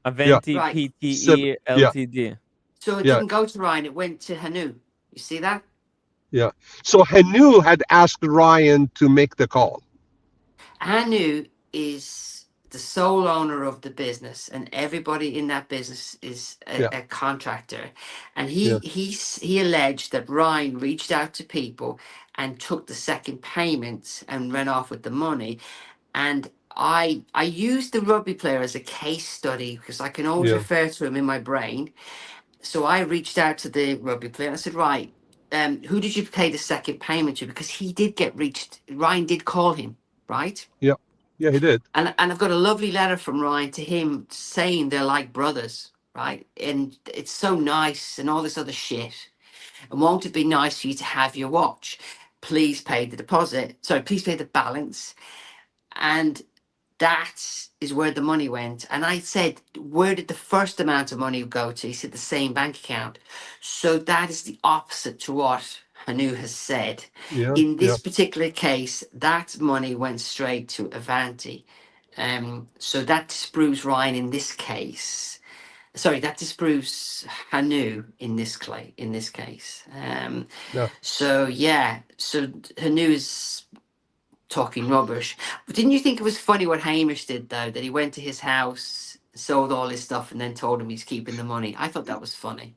Aventi Right. PTE yeah Ltd. So it yeah didn't go to Ryan. It went to Hanu. You see that? yeah. So Hanu had asked Ryan to make the call. Hanu is the sole owner of the business, and everybody in that business is Yeah. a contractor. And Yeah. he alleged that Ryan reached out to people and took the second payment and ran off with the money. And I used the rugby player as a case study because I can always Yeah. refer to him in my brain. So I reached out to the rugby player and I said, right, who did you pay the second payment to? Because he did get reached. Ryan did call him, right? Yeah. Yeah, he did. And I've got a lovely letter from Ryan to him saying they're like brothers, right? And it's so nice and all this other shit. And won't it be nice for you to have your watch? Please pay the deposit. Sorry, please pay the balance. And that is where the money went. And I said, where did the first amount of money go to? He said, the same bank account. So that is the opposite to what Hanu has said. Yeah. In this particular case, that money went straight to Avanti. So that disproves Ryan in this case. Sorry, that disproves Hanu in this case. Yeah. So yeah, so Hanu is talking rubbish. But didn't you think it was funny what Hamish did, though, that he went to his house, sold all his stuff, and then told him he's keeping the money? I thought that was funny.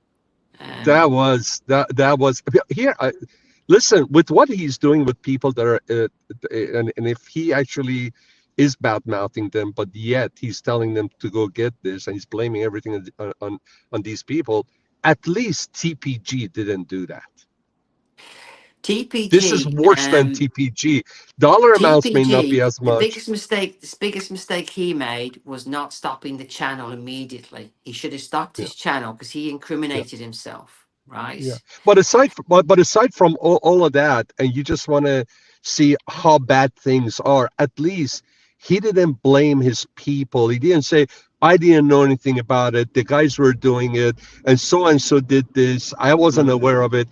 That was here. Listen, with what he's doing with people that are, and if he actually is bad mouthing them, but yet he's telling them to go get this, and he's blaming everything on these people. At least TPG didn't do that. TPG. This is worse than TPG. Dollar amounts may not be as much. The biggest mistake he made was not stopping the channel immediately. He should have stopped his channel because he incriminated himself, right? Yeah. But aside from all of that, and you just want to see how bad things are, at least he didn't blame his people. He didn't say, I didn't know anything about it. The guys were doing it, and so did this. I wasn't aware of it.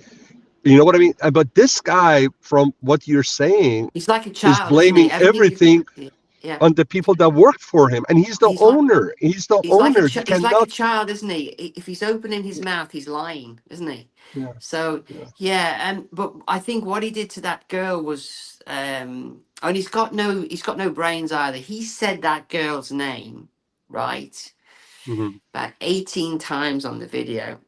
You know what I mean? But this guy, from what you're saying, he's like a child, is blaming everything on the people that worked for him, and he's the owner. He's the owner. He's like a child, isn't he? If he's opening his mouth, he's lying, isn't he? Yeah. So but I think what he did to that girl was, and he's got no brains either. He said that girl's name, right? Mm-hmm. About 18 times on the video.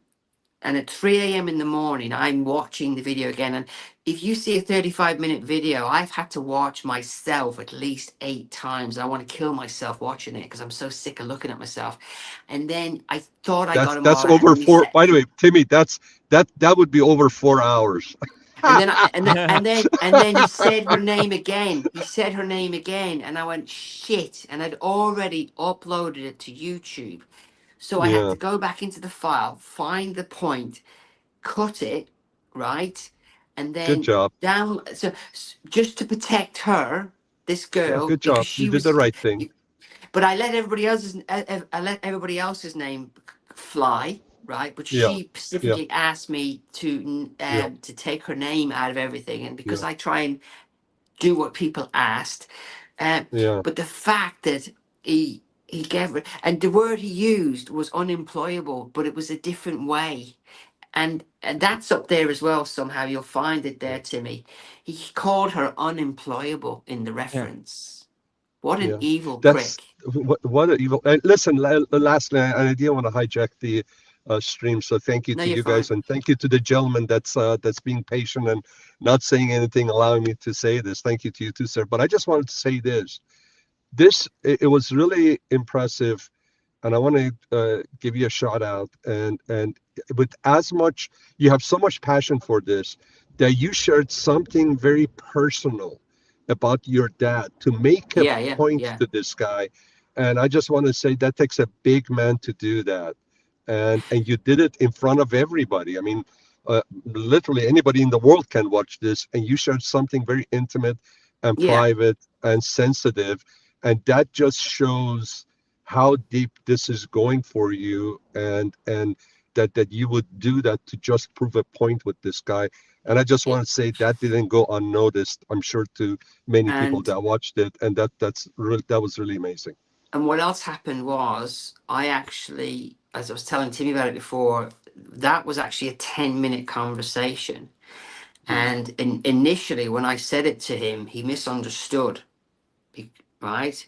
And at 3 a.m. in the morning, I'm watching the video again. And if you see a 35-minute video, I've had to watch myself at least 8 times. I want to kill myself watching it because I'm so sick of looking at myself. And then I thought I got him That's all right. over And, four. By the way, Timmy, that would be over 4 hours. and then he said her name again. He said her name again. And I went, shit. And I'd already uploaded it to YouTube. So I had Yeah. to go back into the file, find the point, cut it, right? And Good then job. down, so just to protect her, this Yeah, girl, good because job. she You did was, the right thing. but I let everybody else's name fly, right? But Yeah. she specifically asked me Yeah. to take her name out of everything, and because Yeah. I try and do what people asked, Yeah. but the fact that he gave her, and the word he used was unemployable, but it was a different way. And that's up there as well. Somehow you'll find it there, Timmy. He called her unemployable in the Yeah. reference. What an Yeah. evil That's prick. what an evil. And listen, lastly, I didn't want to hijack the stream, so thank you No, to you're you guys, fine. and thank you to the gentleman that's being patient and not saying anything, allowing me to say this. Thank you to you too, sir. But I just wanted to say this. It was really impressive, and I want to give you a shout out. And with as much, you have so much passion for this, that you shared something very personal about your dad to make a Yeah, yeah, point yeah. to this guy. And I just want to say that takes a big man to do that. And you did it in front of everybody. I mean, literally anybody in the world can watch this, and you shared something very intimate and Yeah. private and sensitive, and that just shows how deep this is going for you, and that you would do that to just prove a point with this guy. And I just It, want to say that didn't go unnoticed, I'm sure, to many people and that watched it, and that was really amazing. and what else happened was I actually, as I was telling Timmy about it before, that was actually a 10-minute conversation. And initially, when I said it to him, he misunderstood, right?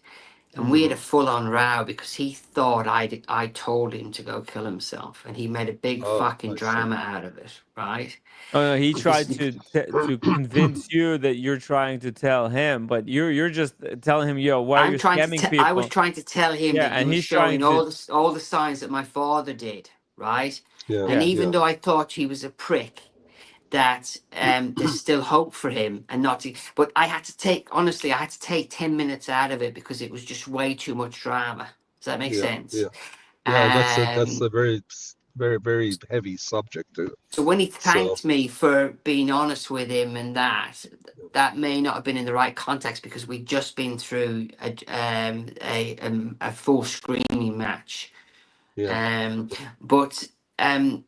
And we had a full-on row because he thought I told him to go kill himself, and he made a big Oh, fucking I see. drama out of it, right? Oh no, he Because tried to convince you that you're trying to tell him, but you're just telling him, yo, why are you scamming I was people? trying to tell him Yeah, that you and were he's trying showing to, all the signs that my father did, right? Yeah, And yeah. even yeah, though I thought he was a prick, that there's still hope for him and not to, but I had to take 10 minutes out of it because it was just way too much drama. Does that make yeah, sense? yeah, yeah. That's Um, a very, very, very heavy subject too. so when he So thanked me for being honest with him, and that may not have been in the right context because we'd just been through a full screaming match. yeah, Um, but um,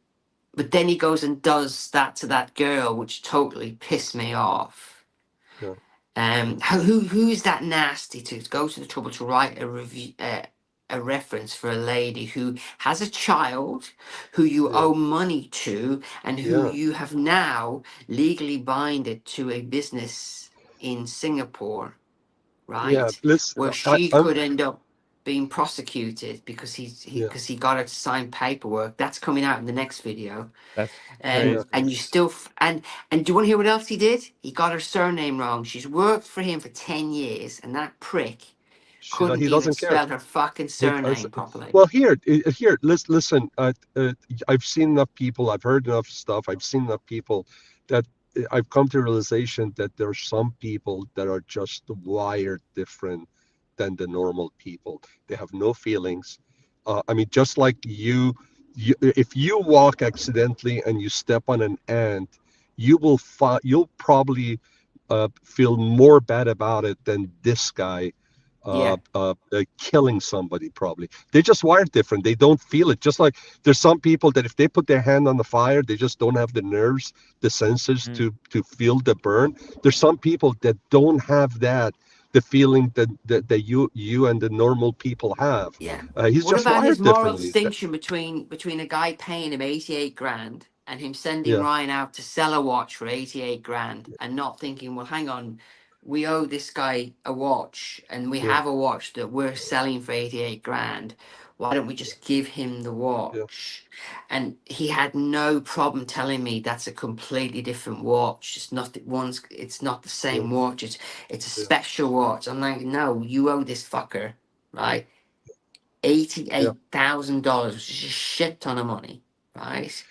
but then he goes and does that to that girl, which totally pissed me off. yeah, Who is that nasty to go to the trouble to write a review, a reference for a lady who has a child, who you yeah, owe money to, and who yeah, you have now legally binded to a business in Singapore, yeah. right? Listen, Where she I'm could end up being prosecuted because yeah, he got her to sign paperwork. That's coming out in the next video. That's yeah. And crazy. you still and do you want to hear what else he did? He got her surname wrong. She's worked for him for 10 years, and that prick couldn't He even doesn't care. spell her fucking He does. surname properly. Well, here, listen. I've seen enough people. I've heard enough stuff. I've seen enough people that I've come to the realization that there are some people that are just wired different than the normal people. They have no feelings. I mean, just like if you walk accidentally and you step on an ant, you'll probably feel more bad about it than this guy Yeah, killing somebody. Probably they just wired different. They don't feel it. Just like there's some people that if they put their hand on the fire, they just don't have the nerves, the senses Mm. to feel the burn. There's some people that don't have that, the feeling that you and the normal people have. yeah. He's What just about his wired moral differently. distinction between a guy paying him 88 grand and him sending Yeah, Ryan out to sell a watch for 88 grand and not thinking, well, hang on, we owe this guy a watch and we yeah, have a watch that we're selling for 88 grand. Why don't we just give him the watch? And he had no problem telling me that's a completely different watch. It's not it's not the same watch. It's a special watch. I'm like, no, you owe this fucker, right? $88,000, which is a shit ton of money, right?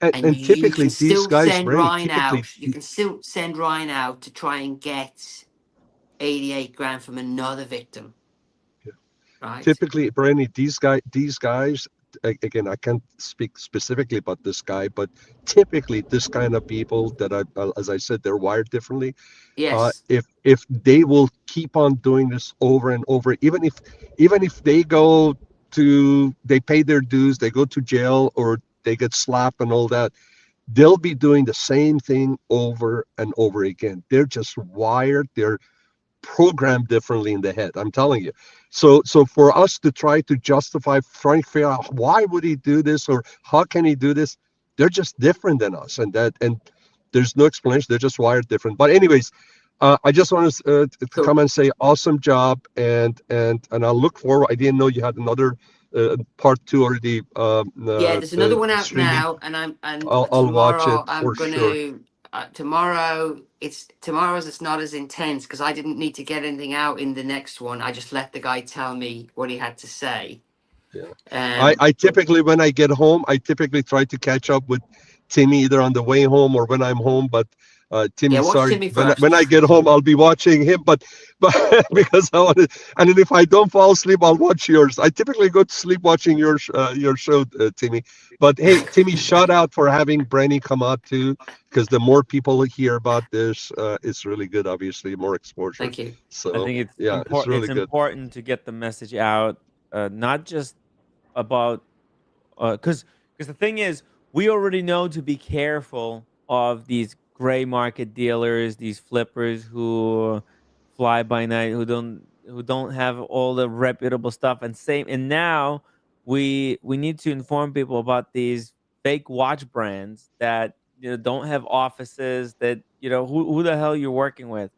And you typically can these still guys, send Brandy, Ryan typically out. You can still send Ryan out to try and get 88 grand from another victim. Right. Typically, Brandy, these guys, again, I can't speak specifically about this guy, but typically this kind of people that as I said, they're wired differently. Yes. If they will keep on doing this over and over, even if they pay their dues, they go to jail or they get slapped and all that, they'll be doing the same thing over and over again. They're just wired. They're programmed differently in the head. I'm telling you. So for us to try to justify, trying to figure out why would he do this or how can he do this, they're just different than us, and there's no explanation. They're just wired different. But anyways, I just want to come and say awesome job, and I look forward. I didn't know you had another part 2 already. Yeah, there's another one out streaming. now, and I'll watch it tomorrow I'm for sure. gonna tomorrow's it's not as intense because I didn't need to get anything out in the next one. I just let the guy tell me what he had to say. Yeah. I typically, when I get home, I typically try to catch up with Timmy either on the way home or when I'm home. But Timmy, watch sorry, Timmy first. when I get home, I'll be watching him. But because I want to, and then if I don't fall asleep, I'll watch yours. I typically go to sleep watching your show, Timmy. But hey, Timmy, shout out for having Brenny come out too, because the more people hear about this, it's really good. Obviously, more exposure. Thank you. So I think it's it's really good. important to get the message out, not just about because the thing is, we already know to be careful of these gray market dealers, these flippers who fly by night, who don't have all the reputable stuff. And now we need to inform people about these fake watch brands that don't have offices, that who the hell you're working with.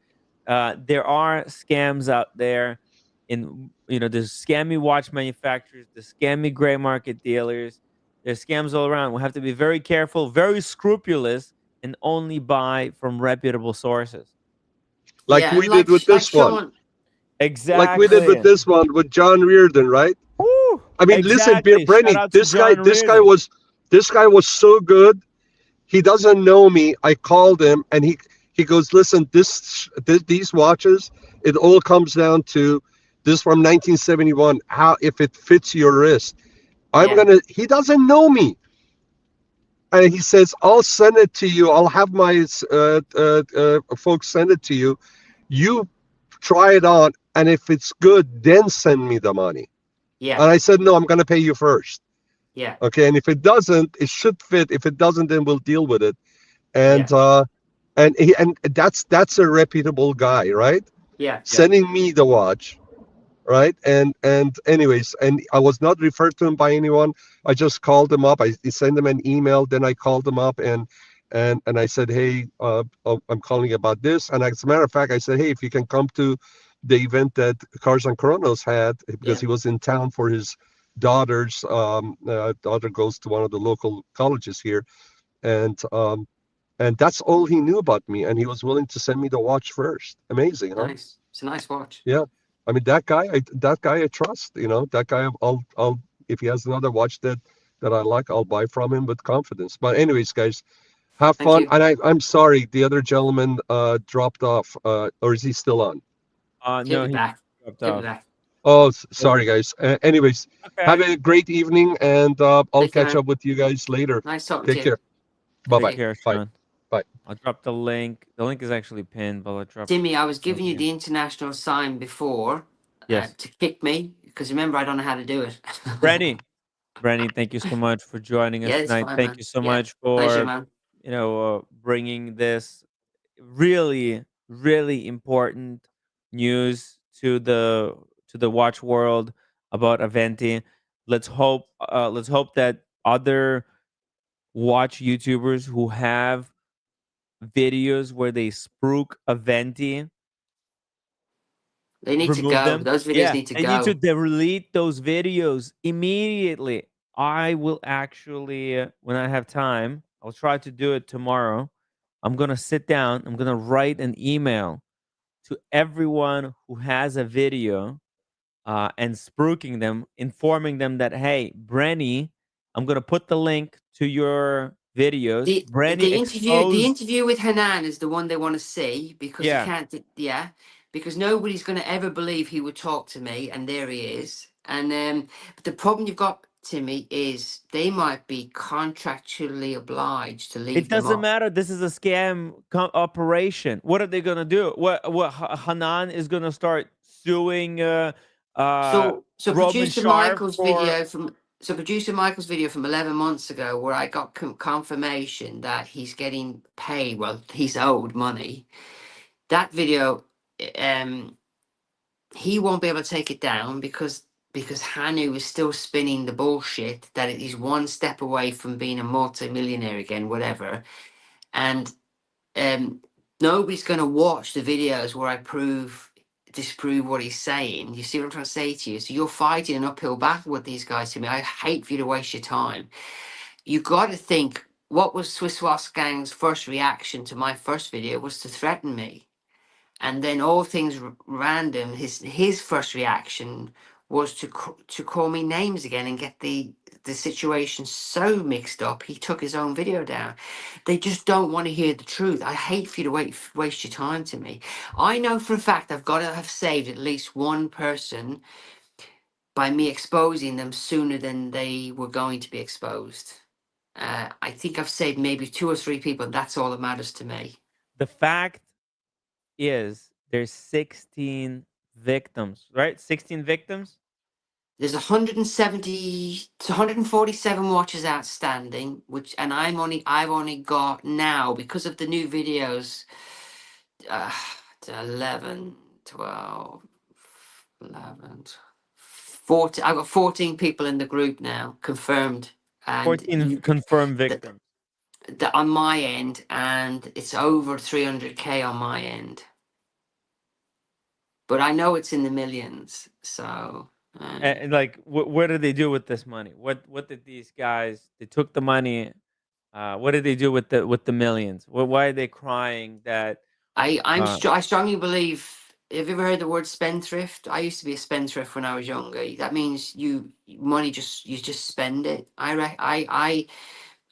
There are scams out there, in there's scammy watch manufacturers, the scammy gray market dealers. There's scams all around. We have to be very careful, very scrupulous, and only buy from reputable sources. Like we did with this one. Exactly. Like we did with this one with John Reardon, right? Woo, I mean, exactly. listen, Brenny, this guy was so good. He doesn't know me. I called him and he goes, listen, these watches, it all comes down to this from 1971. How if it fits your wrist. He doesn't know me. And he says, I'll send it to you. I'll have my folks send it to you. You try it on, and if it's good, then send me the money. Yeah. And I said, no, I'm going to pay you first. Yeah. Okay. And if it doesn't, it should fit. If it doesn't, then we'll deal with it. And and that's a reputable guy, right? Yeah. Sending me the watch, right? And anyways, and I was not referred to him by anyone. I just called him up. I sent him an email. Then I called him up and I said, hey, I'm calling about this. And as a matter of fact, I said, hey, if you can come to the event that Cars and Chronos had, because he was in town for his daughter's daughter goes to one of the local colleges here, and that's all he knew about me, and he was willing to send me the watch first. Amazing, huh? Nice. It's a nice watch. Yeah, I mean that guy I trust. That guy I'll if he has another watch that I like, I'll buy from him with confidence. But anyways, guys, have fun. And I'm sorry, the other gentleman dropped off. Or is he still on? No, he dropped off. Oh, sorry, guys. Anyways, have a great evening, and I'll catch up with you guys later. Nice talking Take to you. care. Bye-bye. Take care, Sean. Bye. I'll drop the link. The link is actually pinned, but I'll drop. Timmy, I was giving you the international sign before to kick me, because remember, I don't know how to do it. Brenny, thank you so much for joining us tonight. Fine, thank you so much for pleasure, man. bringing this really, really important news to the watch world about Aventi. Let's hope that other watch YouTubers who have videos where they spruik Aventi They need to remove go. them. Those videos Yeah, need to they need to go. delete those videos immediately. I will actually, when I have time, I'll try to do it tomorrow. I'm gonna sit down. I'm gonna write an email to everyone who has a video and spruiking them, informing them that, hey, Brenny, I'm gonna put the link to your videos. Brenny The exposed. interview with Hanan is the one they want to see because you Yeah, can't. Yeah, because nobody's going to ever believe he would talk to me, and there he is. And but the problem you've got, Timmy, is they might be contractually obliged to leave it them doesn't up. matter. This is a scam operation. What are they gonna do? What Hanan is gonna start suing So Roman producer Sharp Michael's for? video from so producer Michael's video from 11 months ago, where I got confirmation that he's getting paid. Well, he's owed money. That video, um, he won't be able to take it down because Hanu is still spinning the bullshit that he's one step away from being a multi-millionaire again, whatever. And nobody's going to watch the videos where I disprove what he's saying. You see what I'm trying to say to you? So you're fighting an uphill battle with these guys. To me, I hate for you to waste your time. You got to think, what was Swiss Wasp Gang's first reaction to my first video was to threaten me. And then all things random, his first reaction was to call me names again and get the situation so mixed up. He took his own video down. They just don't want to hear the truth. I hate for you to waste your time to me. I know for a fact I've got to have saved at least one person by me exposing them sooner than they were going to be exposed. I think I've saved maybe 2 or 3 people. That's all that matters to me. The fact is, there's 16 victims, right? 16 victims. There's 170 to 147 watches outstanding, and I've only got now, because of the new videos, 11, 12, 11, 14. I've got 14 people in the group now confirmed, and 14 confirmed victims. on my end, and it's over 300K on my end. But I know it's in the millions, so. And like, what did they do with this money? What did these guys? They took the money. What did they do with the millions? Why are they crying that? I strongly believe. Have you ever heard the word spendthrift? I used to be a spendthrift when I was younger. That means you just spend it. I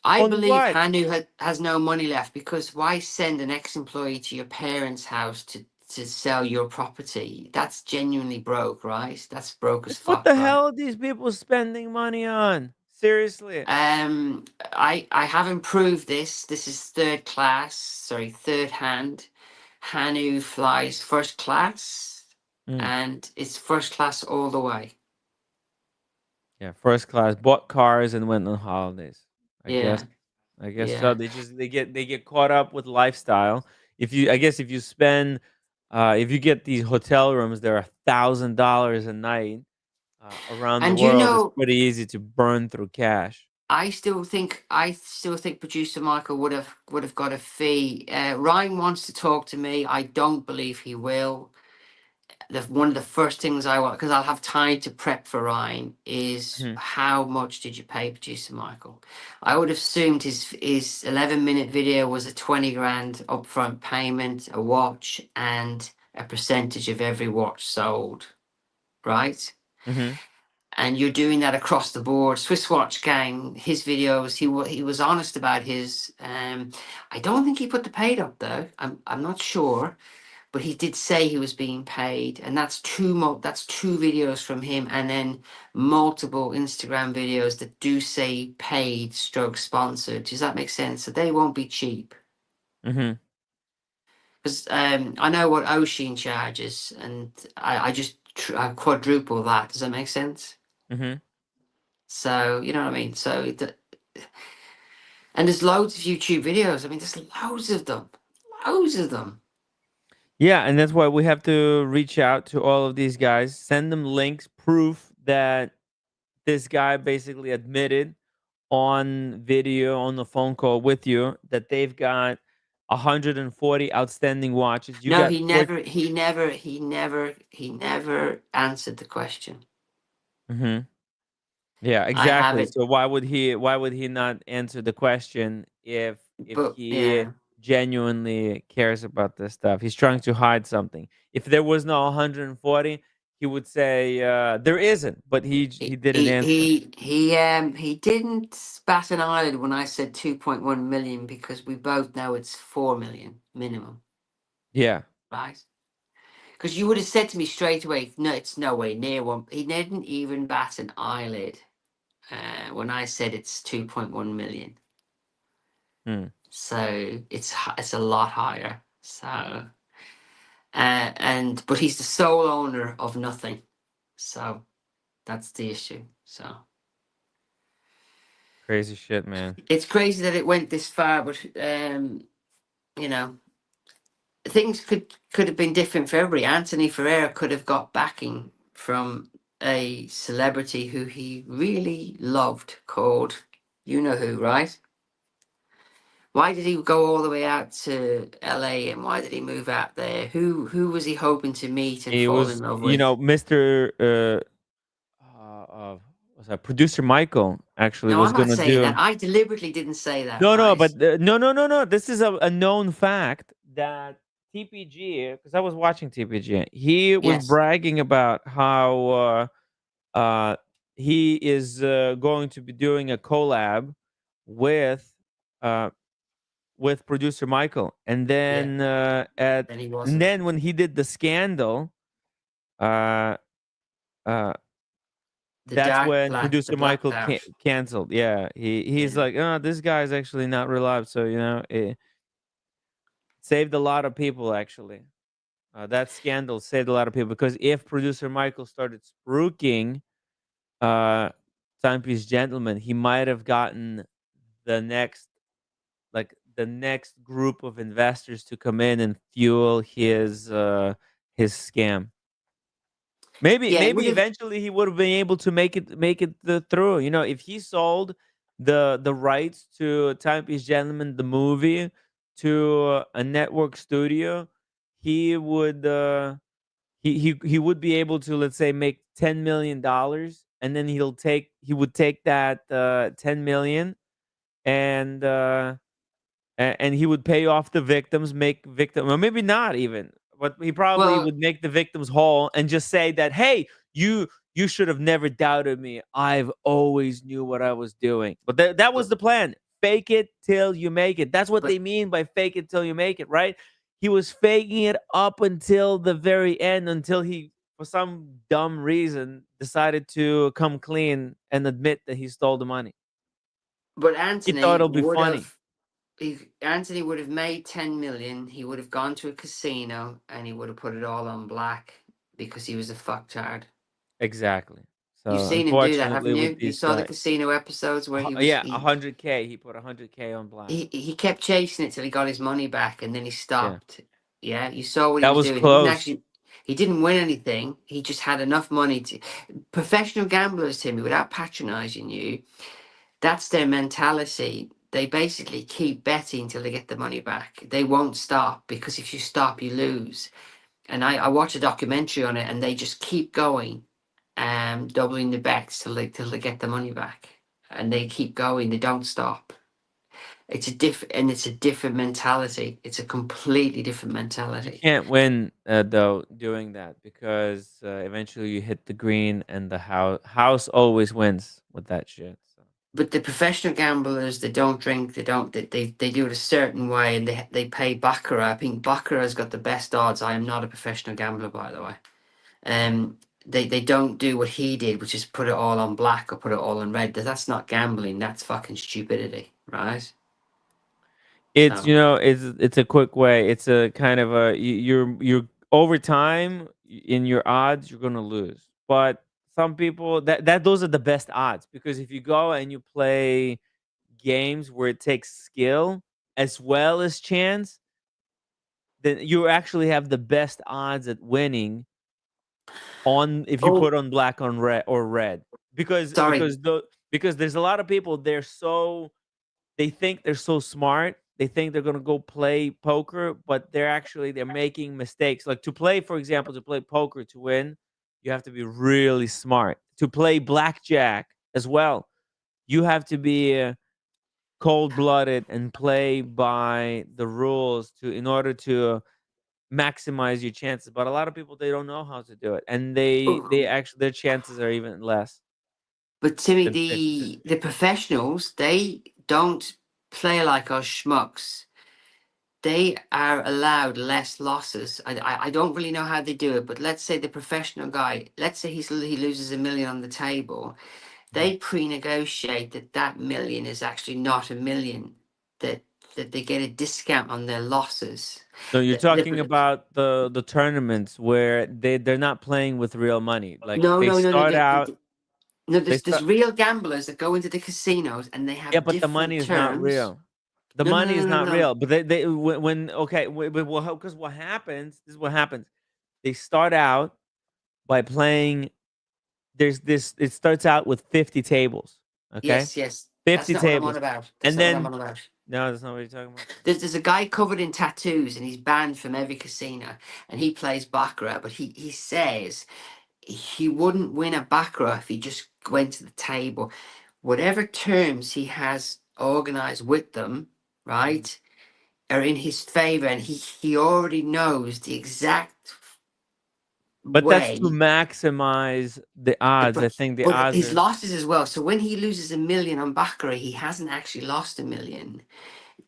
On believe what? Hanu has no money left, because why send an ex-employee to your parents' house to sell your property? That's genuinely broke, right? That's broke as What fuck, the right? hell are these people spending money on? Seriously. I haven't proved this. This is third hand. Hanu flies first class, and it's first class all the way. Yeah, first class, bought cars and went on holidays. I guess so. Yeah. They get caught up with lifestyle. If you spend, if you get these hotel rooms, they're $1,000 a night around the And you world. It's know, pretty easy to burn through cash. I still think producer Michael would have got a fee. Ryan wants to talk to me. I don't believe he will. One of the first things I want, because I'll have time to prep for Ryan, is how much did you pay producer Michael? I would have assumed his 11-minute video was a 20 grand upfront payment, a watch, and a percentage of every watch sold, right? And you're doing that across the board. Swiss Watch Gang, his videos, he was honest about his. I don't think he put the paid up though. I'm not sure, but he did say he was being paid, and that's two videos from him, and then multiple Instagram videos that do say paid stroke sponsored. Does that make sense? So they won't be cheap. Because I know what Ocean charges, and I just quadruple that. Does that make sense? So you know what I mean. And there's loads of YouTube videos. I mean, there's loads of them. Yeah, and that's why we have to reach out to all of these guys, send them links, proof that this guy basically admitted on video, on the phone call with you, that they've got 140 outstanding watches. You No, got he never answered the question. Mm-hmm. Yeah, I have exactly. it, So why would he not answer the question if but he yeah, genuinely cares about this stuff? He's trying to hide something. If there was no 140, he would say there isn't, but he didn't answer. he didn't bat an eyelid when I said 2.1 million, because we both know it's 4 million minimum, Yeah. right? Because you would have said to me straight away, no, it's no way near one. He didn't even bat an eyelid when I said it's 2.1 million. Hmm. So it's a lot higher. So but he's the sole owner of nothing. So that's the issue. So Crazy shit, man. it's crazy that it went this far, but you know, things could have been different for everybody. Anthony Ferreira could have got backing from a celebrity who he really loved, called you know who, right? Why did he go all the way out to LA, and why did he move out there? Who was he hoping to meet and He fall in was, love with? Mr. Was that producer Michael actually No, was I'm not gonna saying that. do. I deliberately didn't say that, No, right? but no. This is a known fact that TPG, because I was watching TPG, he was Yes. bragging about how he is going to be doing a collab with uh, producer Michael, and Yeah. then Then he wasn't. when he did the scandal, uh, uh, The that's dark when black, the producer blacked Michael out. canceled. Yeah, he's Yeah. like, oh, this guy's actually not reliable. So it saved a lot of people actually. That scandal saved a lot of people, because if producer Michael started spruiking uh, Timepiece Gentleman, he might have gotten the next the next group of investors to come in and fuel his scam. Maybe Yeah, it would have. eventually he would have been able to make it through. You know, if he sold the rights to Timepiece Gentleman the movie to a network studio, he would he would be able to, let's say, make $10 million, and then he would take that 10 million, and and he would pay off the victims, make victim, or maybe not even, but he probably Well, would make the victims whole and just say that, hey, you should have never doubted me. I've always knew what I was doing. But that was but the plan. Fake it till you make it. That's what but they mean by fake it till you make it, right? He was faking it up until the very end, until he, for some dumb reason, decided to come clean and admit that he stole the money. but He thought Anthony it'll be would funny. have. Anthony would have made 10 million. He would have gone to a casino and he would have put it all on black because he was a fucktard. Exactly. You've So seen him do that, unfortunately, haven't with you? You these saw the guys, casino episodes where yeah, 100K. He put 100K on black. he kept chasing it till he got his money back, and then he Yeah, stopped. Yeah, you saw what he that was was doing. He didn't close. actually. He didn't win anything. He just had enough money to. Professional gamblers, Timmy, without patronizing you, that's their mentality. They basically keep betting until they get the money back. They won't stop, because if you stop, you lose. And I watched a documentary on it, and they just keep going, doubling the bets till they get the money back, and they keep going. They don't stop. It's a different mentality. It's a completely different You mentality. can't win though doing that, because eventually you hit the green, and the house always wins with that shit. So. But the professional gamblers, they don't drink. They do it a certain way, and they pay baccarat. I think baccarat's got the best odds. I am not a professional gambler, by the way. They don't do what he did, which is put it all on black or put it all on red. That's not gambling. That's fucking stupidity, right? It's, So, it's a quick way. It's a kind of a you're over time in your odds, you're gonna lose. But some people, that those are the best odds, because if you go and you play games where it takes skill as well as chance, then you actually have the best odds at winning on, if you oh, put on black on red or red, because sorry. because there's a lot of people, they think they're so smart, they think they're going to go play poker, but they're making mistakes. Like to play, for example, to play poker to win, you have to be really smart. To play blackjack as well, you have to be cold-blooded and play by the rules to in order to maximize your chances. But a lot of people, they don't know how to do it, and they actually their chances are even less. But Timmy, the professionals, they don't play like us schmucks. They are allowed less losses. I don't really know how they do it, but let's say the professional guy, let's say he loses $1 million on the table. They pre-negotiate that million is actually not $1 million. That they get a discount on their losses. So you're talking about the tournaments where they're not playing with real money. Like No, they no, no, no. start out. No, They there's start, real gamblers that go into the casinos and they yeah, have but the different money is not terms. real. The No, no, money no, is no, not no. real. But they when okay, well, because what happens? This is what happens. They start out by playing. There's this. It starts out with 50 tables. Okay, Yes, yes. That's 50 not what I'm on tables, about. That's and not what I'm then on about. no, that's not what you're talking about. There's a guy covered in tattoos and he's banned from every casino and he plays baccarat, but he says he wouldn't win a baccarat if he just went to the table. Whatever terms he has organized with them, right, are in his favor, and he already knows the exact But that's to way. maximize the odds. I think the But odds his are losses as well. So when he loses $1 million on baccarat, he hasn't actually lost $1 million.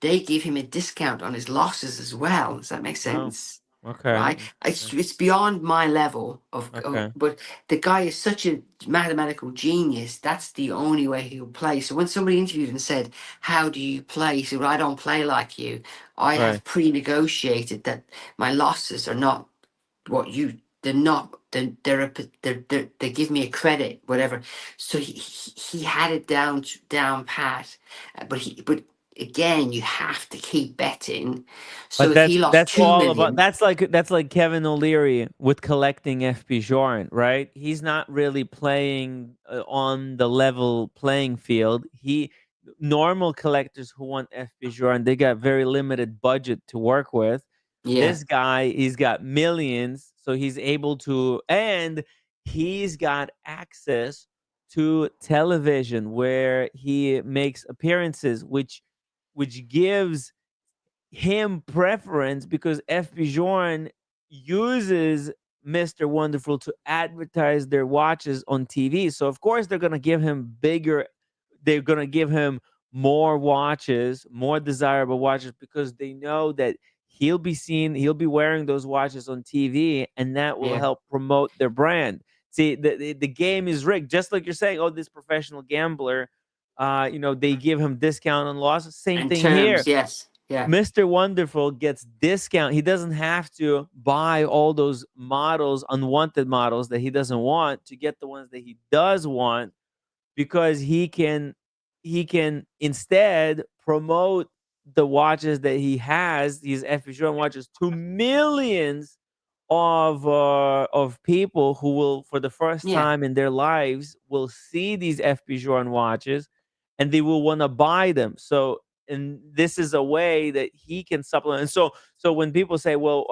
They give him a discount on his losses as well. Does that make sense? okay. Right? It's beyond my level Okay. but the guy is such a mathematical genius. That's the only way he'll play. So when somebody interviewed him and said, "How do you play?" He said, "Well, I don't play like you. I Right. have pre-negotiated that my losses are not what you. They're not. They give me a credit, whatever." So he had it down pat, but again, you have to keep betting. So But if he lost that's 2 all about million, that's like Kevin O'Leary with collecting FP Journe, right? He's not really playing on the level playing field. Normal collectors who want FP Journe, they got very limited budget to work with. yeah, This guy, he's got millions, so he's able to, and he's got access to television where he makes appearances, which gives him preference because FP Journe uses Mr. Wonderful to advertise their watches on TV. So of course they're gonna give him bigger, they're gonna give him more watches, more desirable watches, because they know that he'll be seen, he'll be wearing those watches on TV, and that will yeah, help promote their brand. See, the game is rigged, just like you're saying. Oh, this professional gambler, they give him discount on losses. Same and thing here. terms, yes, yeah, Mr. Wonderful gets discount. He doesn't have to buy all those models, unwanted models that he doesn't want, to get the ones that he does want, because he can instead promote the watches that he has, these FP Journe watches, to millions of people who will, for the first yeah. time in their lives, will see these FP Journe watches, and they will want to buy them. So, and this is a way that he can supplement. And so when people say, well,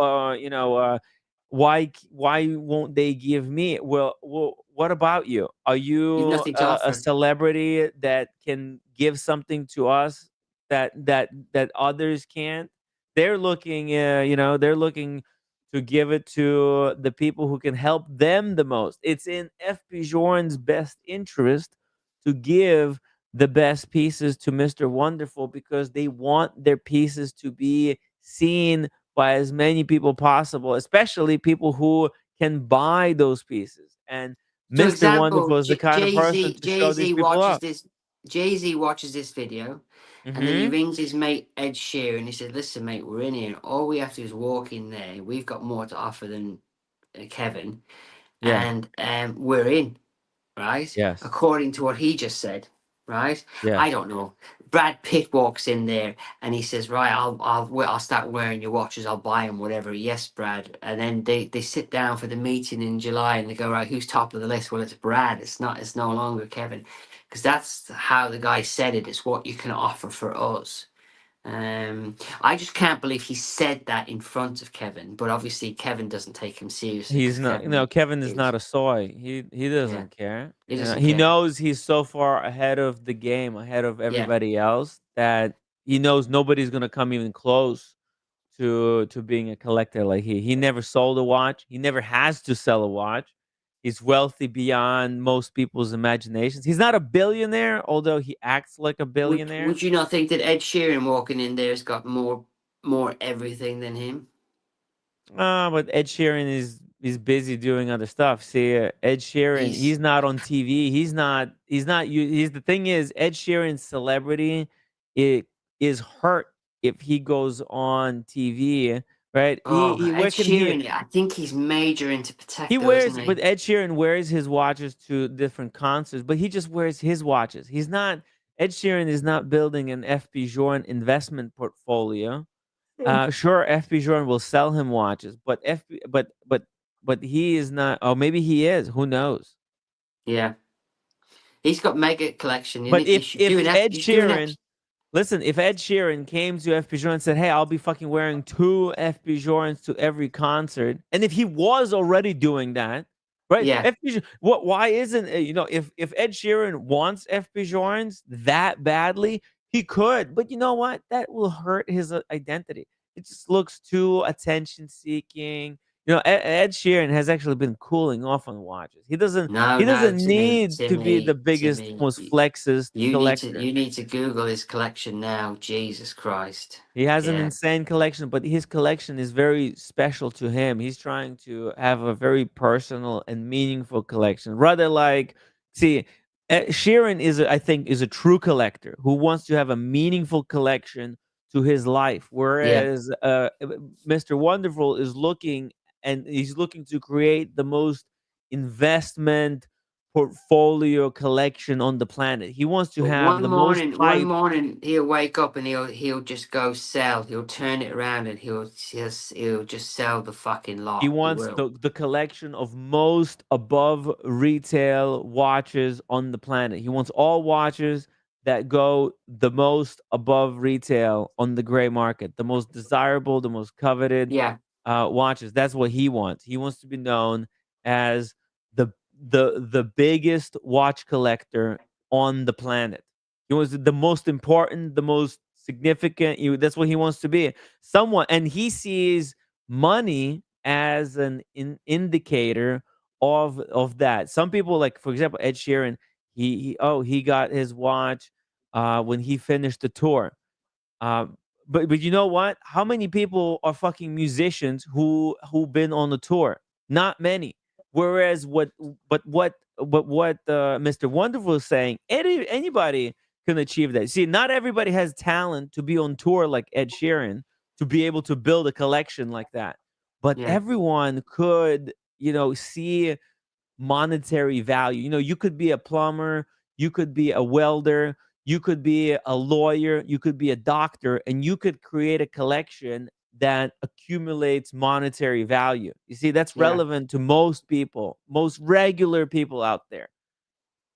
why won't they give me? Well, what about you? Are You've you nothing to a offer. celebrity that can give something to us that others can't? They're looking, they're looking to give it to the people who can help them the most. It's in FP Journe's best interest to give the best pieces to Mr. Wonderful, because they want their pieces to be seen by as many people possible, especially people who can buy those pieces. And So Mr. example, Wonderful is the kind of person to show these people up. Jay Z watches this video, and then he Hmm. rings his mate Ed Sheeran and he said, "Listen, mate, we're in here. All we have to do is walk in there. We've got more to offer than Kevin, Yeah. and we're in." Right? Yes. According to what he just said, right? I Yes. don't know. Brad Pitt walks in there and he says, "Right, I'll start wearing your watches. I'll buy them, whatever." Yes, Brad. And then they sit down for the meeting in July and they go, "Right, who's top of the list?" Well, it's Brad. It's not. It's no longer Kevin, because that's how the guy said it. It's what you can offer for us. I just can't believe he said that in front of Kevin, but obviously Kevin doesn't take him seriously. He's not, Kevin is not a soy. He doesn't care. He doesn't He care. knows he's so far ahead of the game, ahead of everybody else, that he knows nobody's gonna come even close to being a collector like he. He never sold a watch. He never has to sell a watch. He's wealthy beyond most people's imaginations. He's not a billionaire, although he acts like a billionaire. Would you not think that Ed Sheeran walking in there has got more everything than him? But Ed Sheeran is busy doing other stuff. See, Ed Sheeran, he's not on TV. He's not. He's the thing is, Ed Sheeran's celebrity, it is hurt if he goes on TV, right? Ed Sheeran, I think he's major into Patek. He wears, but Ed Sheeran wears his watches to different concerts, but he just wears his watches. He's not. Ed Sheeran is not building an FP Journe investment portfolio. Sure, FP Journe will sell him watches, but he is not. Oh, maybe he is. Who knows? Yeah, he's got mega collection. But if Ed Sheeran, listen, if Ed Sheeran came to FP Journe and said, "Hey, I'll be fucking wearing 2 FP Journes to every concert," and if he was already doing that, right? Yeah. Why isn't if Ed Sheeran wants FP Journes that badly? He could, but you know what? That will hurt his identity. It just looks too attention-seeking. Ed Sheeran has actually been cooling off on watches. He doesn't need to be the biggest, most flexist collector. You need to Google his collection now. Jesus Christ. He has an insane collection, but his collection is very special to him. He's trying to have a very personal and meaningful collection. Rather Sheeran I think is a true collector who wants to have a meaningful collection to his life, whereas Mr. Wonderful is looking to create the most investment portfolio collection on the planet. He wants to have one morning he'll wake up and he'll just go sell. He'll turn it around and he'll just sell the fucking lot. He wants the collection of most above retail watches on the planet. He wants all watches that go the most above retail on the gray market, the most desirable, the most coveted watches. That's what he wants. He wants to be known as the biggest watch collector on the planet. He wants the most important, the most significant. That's what he wants to be. And he sees money as an indicator of that. Some people, like for example, Ed Sheeran, he got his watch when he finished the tour. But you know what? How many people are fucking musicians who've been on the tour? Not many. Whereas what Mr. Wonderful is saying, anybody can achieve that. See, not everybody has talent to be on tour like Ed Sheeran to be able to build a collection like that. But everyone could, see monetary value. You could be a plumber, you could be a welder, you could be a lawyer, you could be a doctor, and you could create a collection that accumulates monetary value. You see, that's relevant to most people, most regular people out there.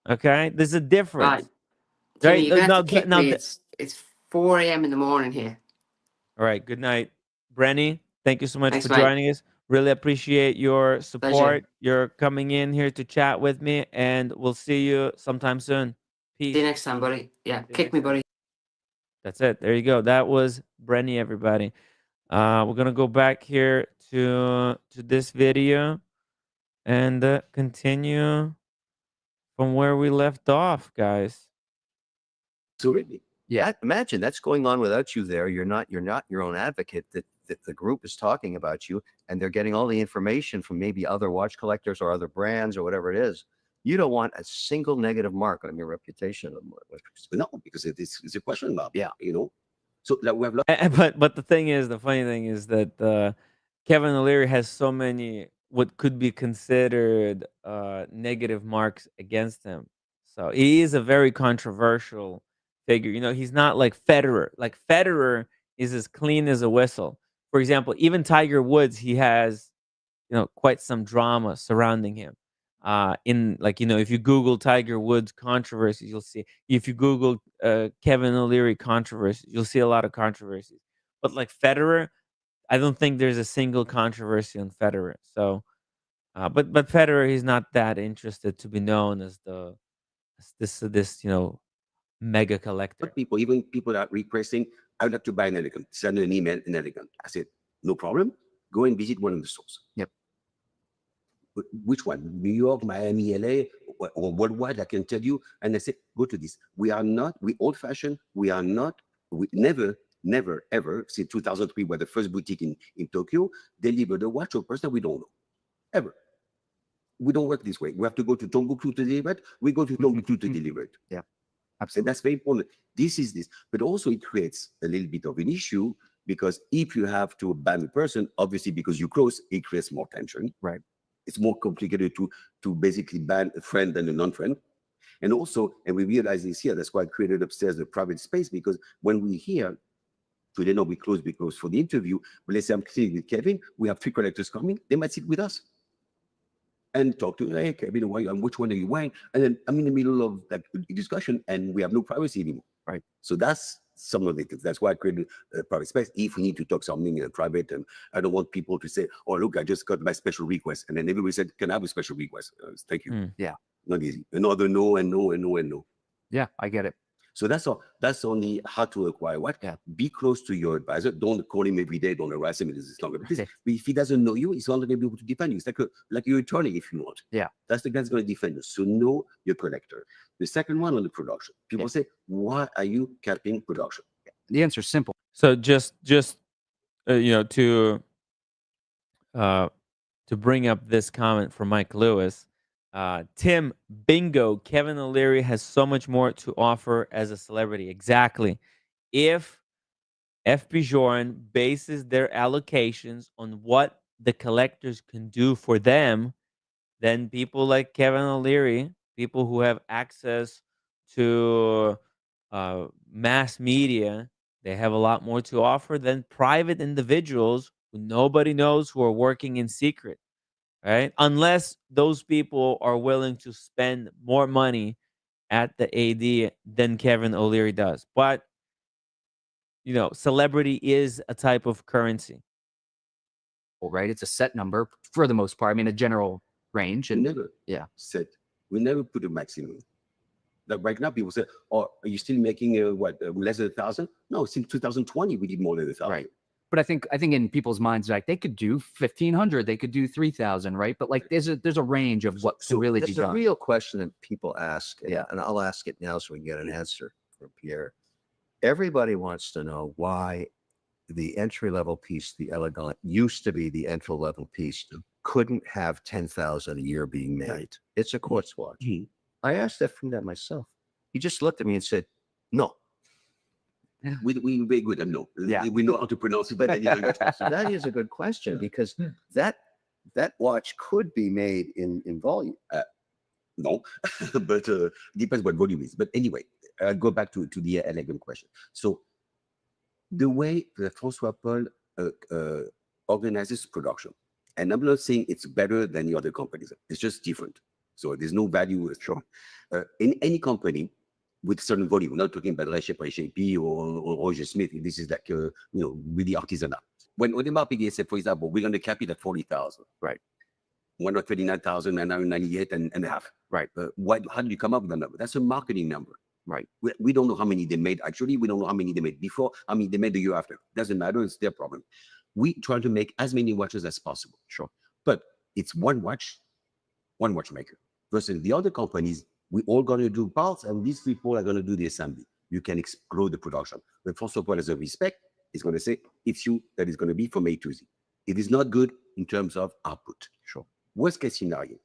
Okay, there's a difference. Right? It's 4 a.m. in the morning here. All right. Good night, Brenny. Thank you so much for joining us. Really appreciate your support. Pleasure. You're coming in here to chat with me, and we'll see you sometime soon. Peace. See you next time, buddy. Yeah, kick me, buddy. That's it. There you go. That was Brenny, everybody. We're gonna go back here to this video and continue from where we left off, guys. So imagine that's going on without you there. You're not your own advocate. That the group is talking about you, and they're getting all the information from maybe other watch collectors or other brands or whatever it is. You don't want a single negative mark on your reputation. No, because it's a question mark. Yeah, So that we have. But the funny thing is that Kevin O'Leary has so many what could be considered negative marks against him. So he is a very controversial figure. He's not like Federer. Like Federer is as clean as a whistle. For example, even Tiger Woods, he has quite some drama surrounding him. in like, if you Google Tiger Woods controversies, you'll see. If you Google Kevin O'Leary controversies, you'll see a lot of controversies. But like Federer, I don't think there's a single controversy on Federer. So, but Federer, he's not that interested to be known as this mega collector. But even people that are requesting, I would like to buy an elegant. Send an email, an elegant. I said, no problem. Go and visit one of the stores. Yep. But which one? New York, Miami, LA, or worldwide, I can tell you. And I said, go to this. We old-fashioned. We never, ever, since 2003, where the first boutique in Tokyo, delivered a watch to a person we don't know. Ever. We don't work this way. We have to go to Tombouctou to deliver it. We go to Tombouctou to deliver it. Yeah. And that's very important. This is this. But also it creates a little bit of an issue, because if you have to ban a person, obviously because you're close, it creates more tension. Right. It's more complicated to basically ban a friend than a non-friend. And also, and we realize this here, that's why I created upstairs a private space, because when we're here, today, no, we close for the interview, but let's say I'm sitting with Kevin, we have 3 collectors coming, they might sit with us and talk to, hey, Kevin, which one are you wearing? And then I'm in the middle of that discussion and we have no privacy anymore. Right. So that's some of the things. That's why I created a private space. If we need to talk something in a private, and I don't want people to say, oh, look, I just got my special request. And then everybody said, can I have a special request? Thank you. Yeah. Not easy. Another no and no and no and no. Yeah, I get it. So that's all. That's only how to acquire what. Yeah. Be close to your advisor. Don't call him every day. Don't harass him. It's not going to. If he doesn't know you, he's not going to be able to defend you. It's like your attorney, if you want. Yeah. That's the guy that's going to defend you. So know your collector. The second one on the production. People say, why are you capping production? The answer is simple. So just to bring up this comment from Mike Lewis. Tim, bingo, Kevin O'Leary has so much more to offer as a celebrity. Exactly. If FP Journe bases their allocations on what the collectors can do for them, then people like Kevin O'Leary, people who have access to mass media, they have a lot more to offer than private individuals who nobody knows, who are working in secret. Right? Unless those people are willing to spend more money at the AD than Kevin O'Leary does. But, celebrity is a type of currency. Right? It's a set number for the most part. I mean, a general range. And never set. We never put a maximum. Like right now, people say, oh, are you still making less than 1,000? No, since 2020, we did more than 1,000. Right. But I think in people's minds, like they could do 1,500, they could do 3,000, right? But like there's a range of what can really be done. The real question that people ask, and I'll ask it now so we can get an answer from Pierre. Everybody wants to know why the entry-level piece, the elegant, used to be the entry-level piece, couldn't have 10,000 a year being made. Right. It's a quartz watch. Mm-hmm. I asked that from that myself. He just looked at me and said, no. We're very good at no. Yeah. We know how to pronounce it. But so that is a good question, because that watch could be made in volume. No, but depends what volume is. But anyway, I'll go back to the elegant question. So the way that François Paul organizes production, and I'm not saying it's better than the other companies. It's just different. So there's no value. Sure. In any company with certain volume, we're not talking about Lacharlotte or Roger Smith. This is like, really artisanal. When Audemars Piguet said, for example, we're going to cap it at 40,000. Right. 139,998 and a half. Right. How did you come up with that number? That's a marketing number. Right. We don't know how many they made. Actually, we don't know how many they made before, how many they made the year after. Doesn't matter. It's their problem. We try to make as many watches as possible. Sure. But it's one watchmaker versus the other companies. We all going to do parts, and these people are going to do the assembly. You can explode the production. But François Paul, as a respect, is going to say, it's you that is going to be from A to Z. It is not good in terms of output. Sure. Worst case scenario.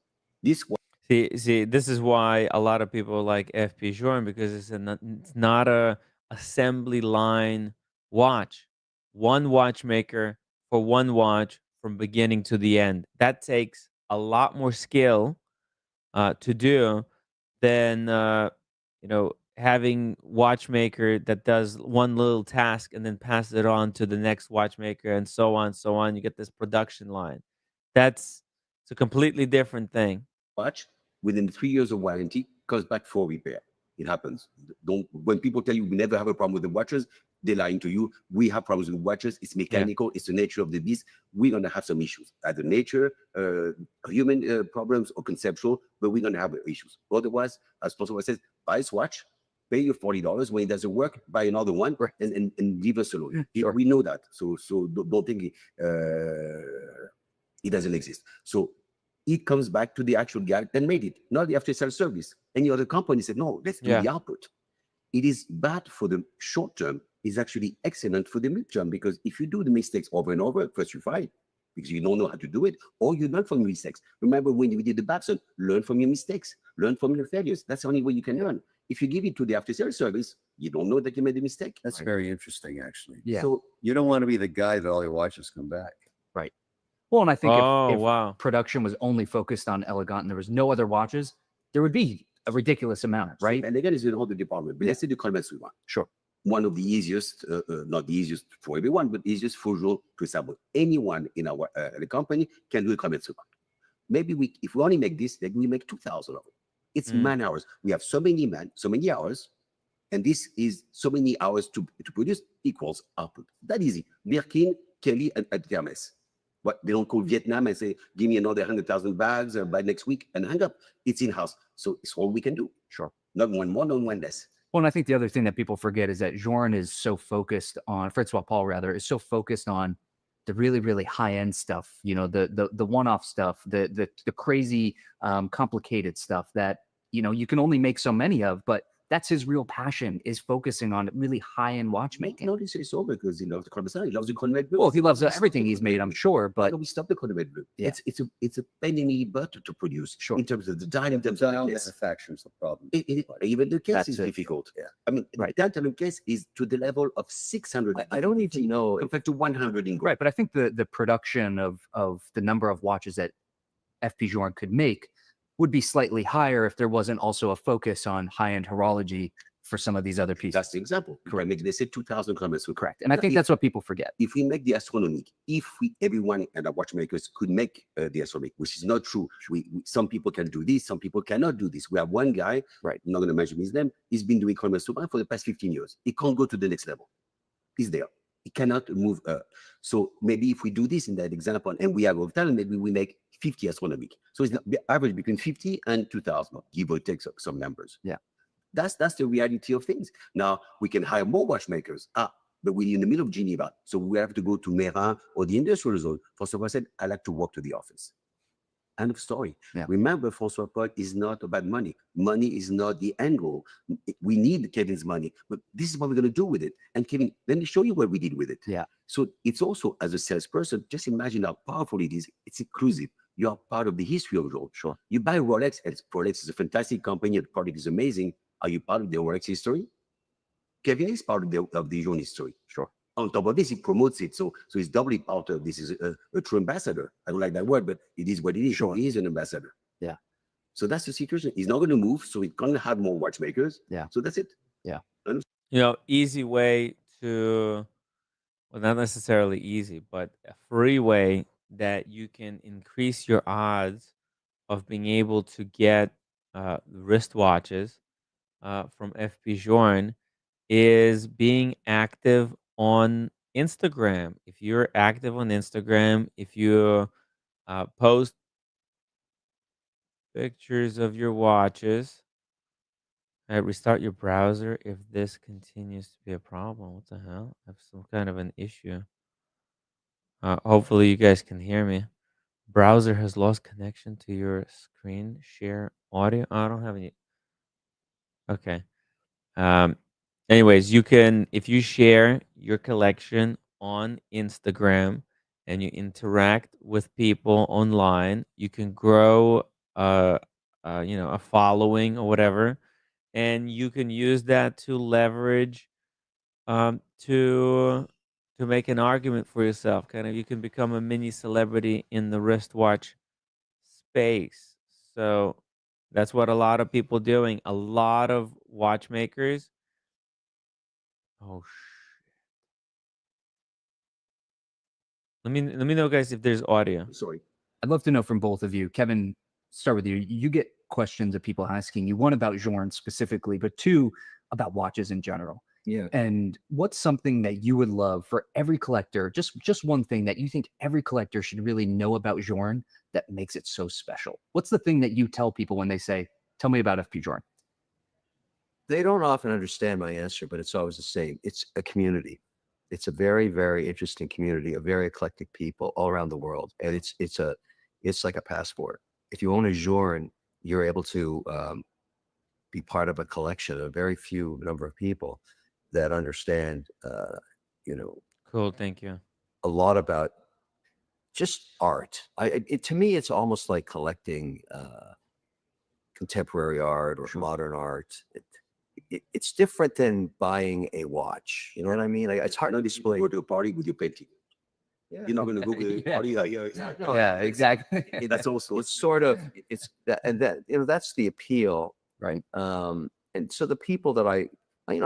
This one. See, this is why a lot of people like FP Journe, because it's not a assembly line watch. One watchmaker for one watch from beginning to the end. That takes a lot more skill to do than having watchmaker that does one little task and then passes it on to the next watchmaker, and so on. You get this production line. It's a completely different thing. watch within 3 years of warranty comes back for repair. It happens. When people tell you we never have a problem with the watches, they're lying to you. We have problems with watches. It's mechanical. It's the nature of the beast. We're going to have some issues, either nature, human problems, or conceptual, but we're going to have issues. Otherwise, as François says, buy a watch, pay your $40. When it doesn't work, buy another one, and leave us alone. Sure. We know that. So don't think it doesn't exist. So it comes back to the actual guy that made it, not the after-sales service. Any other company said, no, let's do the output. It is bad for the short term. It's actually excellent for the midterm, because if you do the mistakes over and over, first you fight because you don't know how to do it, or you learn from your mistakes. Remember when you did the Babson, learn from your mistakes, learn from your failures. That's the only way you can learn. If you give it to the after-sales service, you don't know that you made a mistake. That's very interesting, actually. Yeah. So you don't want to be the guy that all your watches come back. Right. Well, and I think if wow. production was only focused on elegant and there was no other watches, there would be a ridiculous amount, right? And again, it's in all the department. But let's say the Komatsu one. Sure. One of the easiest, not the easiest for everyone, but easiest for Journe to assemble. Anyone in our the company can do a Komatsu one. Maybe if we only make this, then we make 2,000 of it. It's man hours. We have so many hours, and this is so many hours to produce equals output. That easy. Birkin, Kelly, and Hermes. What they don't call Vietnam and say, give me another 100,000 bags by next week and hang up. It's in-house. So it's all we can do. Sure. Not one more, not one less. Well, and I think the other thing that people forget is that Journe is so focused on, Francois Paul rather, is so focused on the really, really high-end stuff, you know, the one-off stuff, the crazy, complicated stuff that, you know, you can only make so many of, but that's his real passion, is focusing on really high-end watchmaking. No, this is so because he loves the Chronometer. He loves the Chronometer. Well, he loves everything he's made, I'm sure, but we stopped the Chronometer. Yeah. It's a pain in the butt to produce. Sure. In terms of the dial, in terms of the manufacturing is a problem. Even the case is difficult. Yeah. I mean, the tantalum case is to the level of 600. I don't even know compared to 100 in gold. Right, but I think the production of the number of watches that FP Journe could make would be slightly higher if there wasn't also a focus on high-end horology for some of these other pieces. That's the example. Correct. They said 2,000 kilometers. Correct. And I think that's what people forget. If we make the astronomic, everyone and our watchmakers could make the astronomic, which is not true. Some people can do this, some people cannot do this. We have one guy, right? I'm not going to mention his name. He's been doing chronometer for the past 15 years. He can't go to the next level. He's there. He cannot move. So maybe if we do this in that example, and we have over time, maybe we make 50 astronomic. So it's the average between 50 and 2,000, give or take some numbers. Yeah. That's the reality of things. Now we can hire more watchmakers. But we're in the middle of Geneva, so we have to go to Meyrin or the industrial zone. François said, I like to walk to the office. End of story. Yeah. Remember, François Paul is not about money. Money is not the end goal. We need Kevin's money, but this is what we're going to do with it. And Kevin, let me show you what we did with it. Yeah. So it's also, as a salesperson, just imagine how powerful it is. It's inclusive. You are part of the history of Journe. Sure. You buy Rolex, and Rolex is a fantastic company. The product is amazing. Are you part of the Rolex history? Kevin is part of the Journe history. Sure. On top of this, he promotes it. So he's doubly part of this. Is a true ambassador. I don't like that word, but it is what it is. Sure. He is an ambassador. Yeah. So that's the situation. He's not going to move. So he's going to have more watchmakers. Yeah. So that's it. Yeah. You know, easy way to, well, not necessarily easy, but a free way that you can increase your odds of being able to get wristwatches from FP Journe is being active on Instagram. If you're active on Instagram, if you post pictures of your watches, restart your browser if this continues to be a problem. What the hell? I have some kind of an issue. Hopefully you guys can hear me. Browser has lost connection to your screen share audio. I don't have any. Okay. Anyways, you can, if you share your collection on Instagram and you interact with people online, you can grow a following or whatever, and you can use that to leverage to make an argument for yourself. Kind of, you can become a mini celebrity in the wristwatch space. So that's what a lot of people doing. A lot of watchmakers. Oh shit. Let me know, guys, if there's audio. Sorry. I'd love to know from both of you. Kevin start with you. You get questions of people asking you, one about Journe specifically, but two about watches in general. Yeah. And what's something that you would love for every collector, just one thing that you think every collector should really know about Journe that makes it so special? What's the thing that you tell people when they say, tell me about FP Journe? They don't often understand my answer, but it's always the same. It's a community. It's a very, very interesting community of very eclectic people all around the world. And it's like a passport. If you own a Journe, you're able to be part of a collection of a very few number of people that understand, Cool. Thank you. a lot about just art. To me, it's almost like collecting contemporary art or modern art. It's different than buying a watch. You know what I mean? It's hard to display. Go to a party with your painting. Yeah. You're not going to go to a party. Yeah, exactly. That's also, it's sort of, it's that, and that, that's the appeal. Right. And so the people that I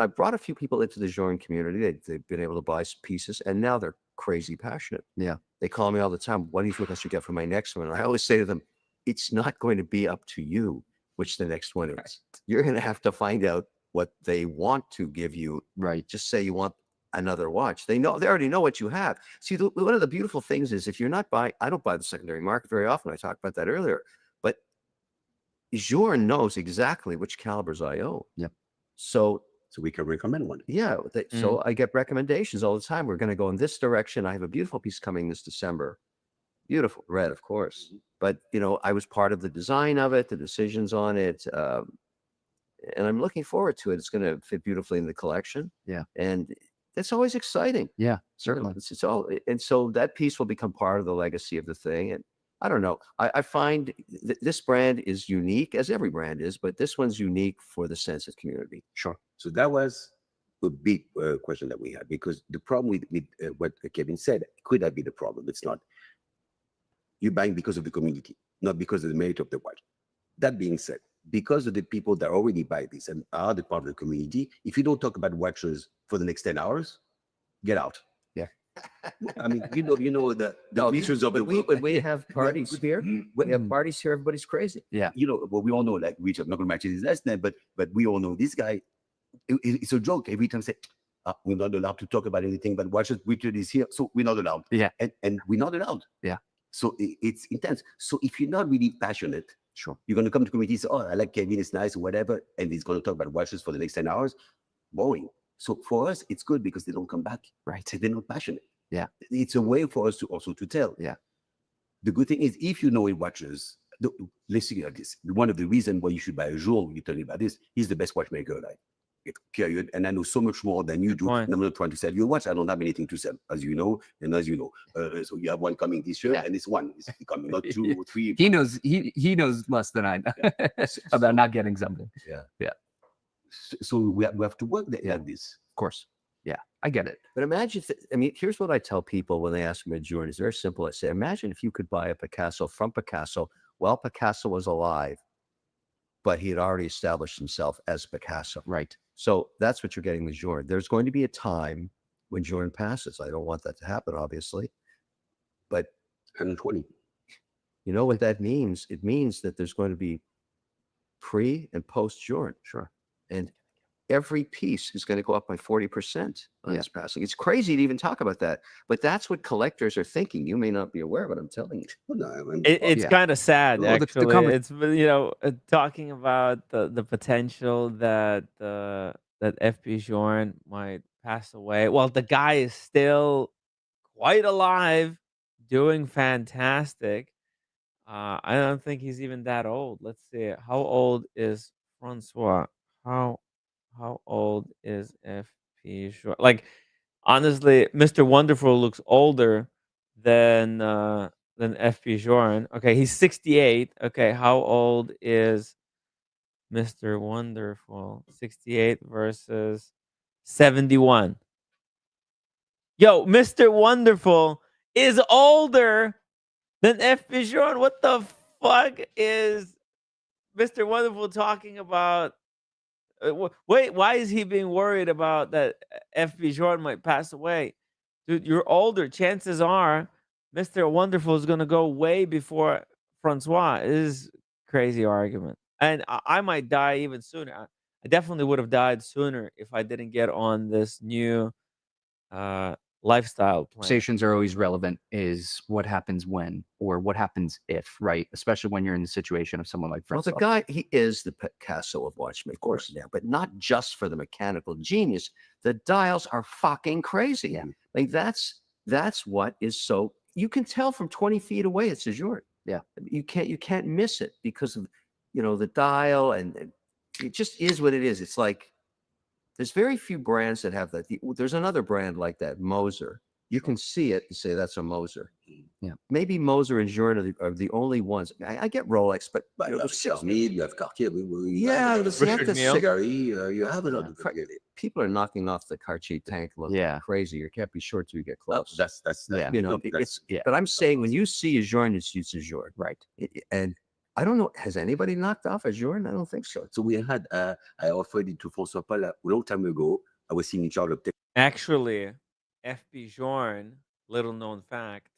brought a few people into the Journe community. They've been able to buy some pieces, and now they're crazy passionate. Yeah. They call me all the time. What do you think I should get for my next one? And I always say to them, it's not going to be up to you which the next one is. Right. You're going to have to find out what they want to give you. Right. Just say you want another watch. They already know what you have. See, one of the beautiful things is if you're not buying, I don't buy the secondary market very often. I talked about that earlier, but Journe knows exactly which calibers I own. Yep. So we can recommend one. Yeah. So I get recommendations all the time. We're going to go in this direction. I have a beautiful piece coming this December. Beautiful red, of course. But, I was part of the design of it, the decisions on it. And I'm looking forward to it. It's going to fit beautifully in the collection. Yeah. And that's always exciting. Yeah, certainly. It's all, and so that piece will become part of the legacy of the thing. And I don't know. I find this brand is unique, as every brand is, but this one's unique for the sense of community. Sure. So that was a big question that we had, because the problem with what Kevin said, could that be the problem? It's not. You're buying because of the community, not because of the merit of the watch. That being said, because of the people that already buy this and are the part of the community, if you don't talk about watches for the next 10 hours, get out. Yeah. I mean, the issues of when we have parties here, when we have parties here, everybody's crazy. Yeah. Well, we all know, like, Richard, not going to match his last name, but we all know this guy. It's a joke every time. Say, we're not allowed to talk about anything but watches. Richard is here, so we're not allowed. Yeah. And we're not allowed. Yeah. So it's intense. So if you're not really passionate, sure, you're going to come to community and say, oh, I like Kevin, it's nice, whatever, and he's going to talk about watches for the next 10 hours. Boring. So for us, it's good because they don't come back. Right. They're not passionate. Yeah. It's a way for us to also to tell. Yeah. The good thing is, if you know in watches, let's see like this. One of the reasons why you should buy a Journe, when you tell me about this, he's the best watchmaker alive. Period. And I know so much more than you do. And I'm not trying to sell you a watch. I don't have anything to sell, as you know, and as you know. So you have one coming this year, and it's one. It's coming, not two or three. He knows less than I know about not getting something. Yeah. Yeah. So we have to work like this. Of course. Yeah, I get it. But imagine, here's what I tell people when they ask me a Journe. It's very simple. I say, imagine if you could buy a Picasso from Picasso while Picasso was alive, but he had already established himself as Picasso. Right. So that's what you're getting with Journe. There's going to be a time when Journe passes. I don't want that to happen, obviously. But 120. You know what that means? It means that there's going to be pre and post Journe. Sure. And every piece is going to go up by 40% on this passing. It's crazy to even talk about that, but that's what collectors are thinking. You may not be aware, but I'm telling you. Well, no, it's kind of sad, Well, actually. It's talking about the potential that FP Journe might pass away. Well, the guy is still quite alive, doing fantastic. I don't think he's even that old. Let's see. How old is Francois? How old is FP Journe? Like, honestly, Mr. Wonderful looks older than FP Journe. Okay, he's 68. Okay, how old is Mr. Wonderful? 68 versus 71. Yo, Mr. Wonderful is older than FP Journe. What the fuck is Mr. Wonderful talking about? Wait, why is he being worried about that FP Journe might pass away? Dude, you're older. Chances are Mr. Wonderful is going to go way before Francois. It is Crazy argument. And I might die even sooner. I definitely would have died sooner if I didn't get on this new lifestyle plan. Conversations are always relevant is what happens when or what happens if, right? Especially when you're in the situation of someone like Well, Fred. the guy, he is the Picasso of watchmaking, of course, yeah, but not just for the mechanical genius. The dials are fucking crazy. Yeah. Like that's what is so, you can tell from 20 feet away it's a Journe. Yeah. You can't miss it because of, the dial, and it just is what it is. It's like, there's very few brands that have that. There's another brand like that, Moser. You can see it and say that's a Moser. Yeah. Maybe Moser and Journe are the only ones. I get Rolex, but you have Smith, you have Cartier. yeah, it's not the Sigari, you have a lot of people are knocking off the Cartier tank. Look, crazy. You can't be sure till you get close. That's yeah. It's But I'm saying when you see a Journe, it's a Journe, right? And I don't know. Has anybody knocked off a Journe? I don't think so. So we had. I offered it to François Paul a long time ago. I was in charge of. Actually, FP Journe, little known fact,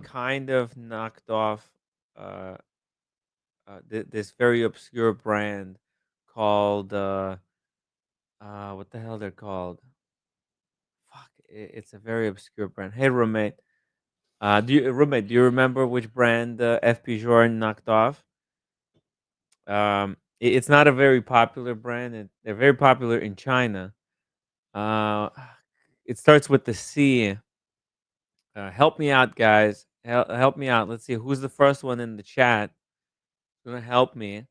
kind of knocked off this very obscure brand called what the hell they're called? Fuck, it's a very obscure brand. Hey, roommate. Do you remember which brand FP Journe knocked off? It's not a very popular brand, and they're very popular in China. It starts with the C. Help me out, guys. Help me out. Let's see who's the first one in the chat. Gonna help me.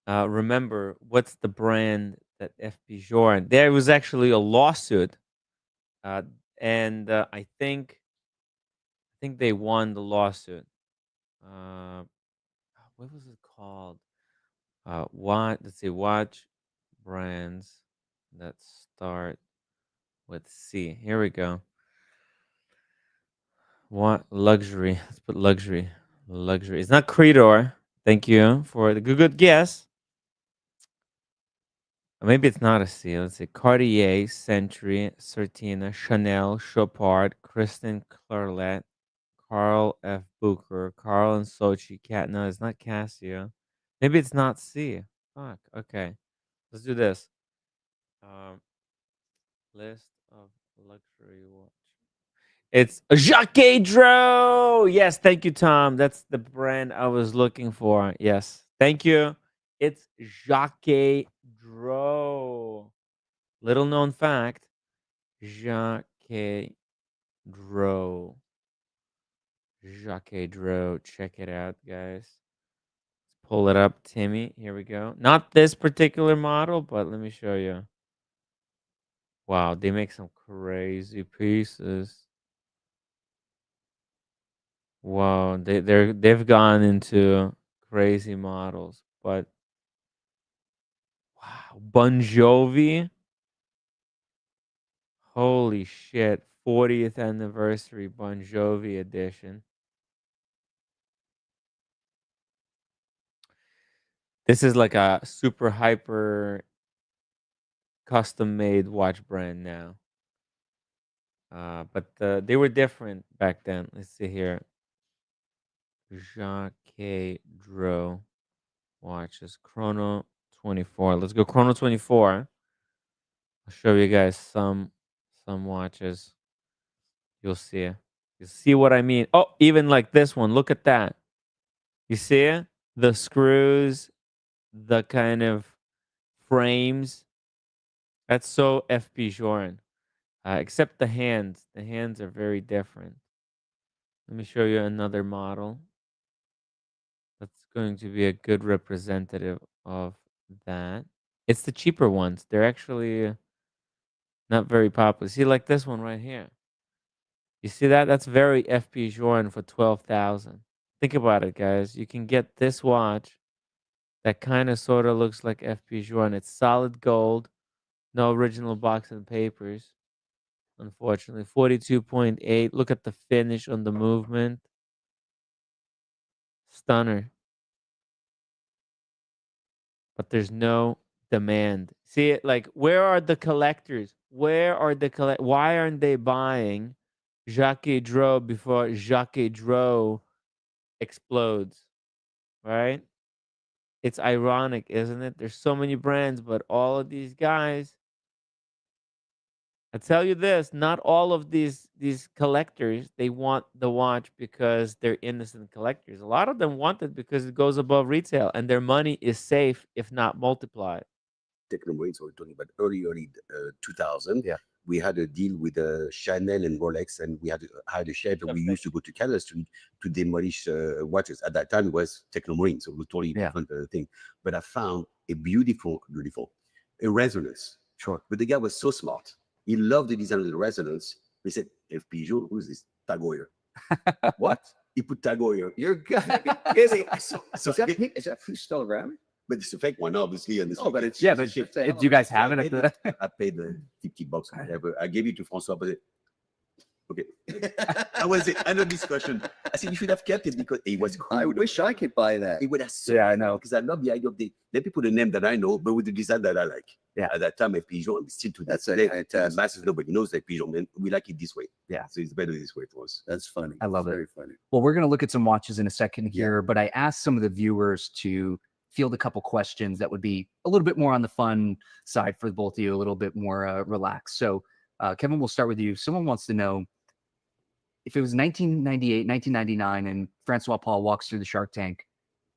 Remember what's the brand that FP Journe? There was actually a lawsuit, and I think they won the lawsuit. What was it called? Let's see, watch brands that start with C. Here we go. What luxury? Let's put luxury. Luxury. It's not Creedor. Thank you for the good guess. Maybe it's not a C. Let's see. Cartier, Century, Certina, Chanel, Chopard, Kristen Clarlet, Carl F. Booker, Carl and Sochi, Cat. No, it's not Casio. Maybe it's not C. Fuck. Okay. Let's do this. List of luxury watch. It's Jacques Dro. Yes, thank you, Tom. That's the brand I was looking for. Yes, thank you. It's Jacques Dro. Little known fact, Jacques Dro. Jacques Dro. Check it out, guys. Let's pull it up, Timmy. Here we go. Not this particular model, but let me show you. Wow, they make some crazy pieces. Wow, they've gone into crazy models, but wow, Bon Jovi. Holy shit, 40th anniversary Bon Jovi edition. This is like a super hyper custom made watch brand now. But they were different back then. Let's see here. Jacques Dro watches. Chrono 24. Let's go Chrono 24. I'll show you guys some watches. You'll see. You see what I mean? Oh, even like this one. Look at that. You see it? The screws, the kind of frames. That's so FP Journe. Except the hands. The hands are very different. Let me show you another model. That's going to be a good representative of that. It's the cheaper ones. They're actually not very popular. See, like this one right here. You see that? That's very FP Journe for 12,000. Think about it, guys. You can get this watch that kind of sort of looks like FP Journe. It's solid gold, no original box and papers. Unfortunately, 42.8. Look at the finish on the movement. Stunner. But there's no demand. See it? Like, where are the collectors? Why aren't they buying Jacques Dro before Jacques Dro explodes? Right? It's ironic, isn't it? There's so many brands, but all of these guys, I tell you this, not all of these collectors, they want the watch because they're innocent collectors. A lot of them want it because it goes above retail and their money is safe if not multiplied. Technomarine, so we're talking about early 2000. Yeah. We had a deal with Chanel and Rolex, and we had a shed that we used to go to Canada Street to demolish watches. At that time, it was Technomarine, so it was totally different thing. But I found a beautiful resonance. Sure. But the guy was so smart. He loved the design of the resonance. He said, FP Journe, who's this? Tag Heuer. What? He put Tag Heuer. You're good. Is that still around? But it's a fake one, obviously. And but it's do you guys have it? I paid the $50 or whatever. I gave it to François, but okay. That was it. End of discussion. I said you should have kept it because it was cool. I wish I could buy that. It would have I know. Because I love the idea of let me put a name that I know, but with the design that I like. Yeah. At that time, FP Journe, still to that's it. Masses, nobody knows FP Journe, man. We like it this way. Yeah. So it's better this way for us. That's funny. I love it. Very funny. Well, we're going to look at some watches in a second here, but I asked some of the viewers to field a couple questions that would be a little bit more on the fun side for both of you, a little bit more relaxed. So, Kevin, we'll start with you. Someone wants to know, if it was 1998, 1999, and Francois Paul walks through the Shark Tank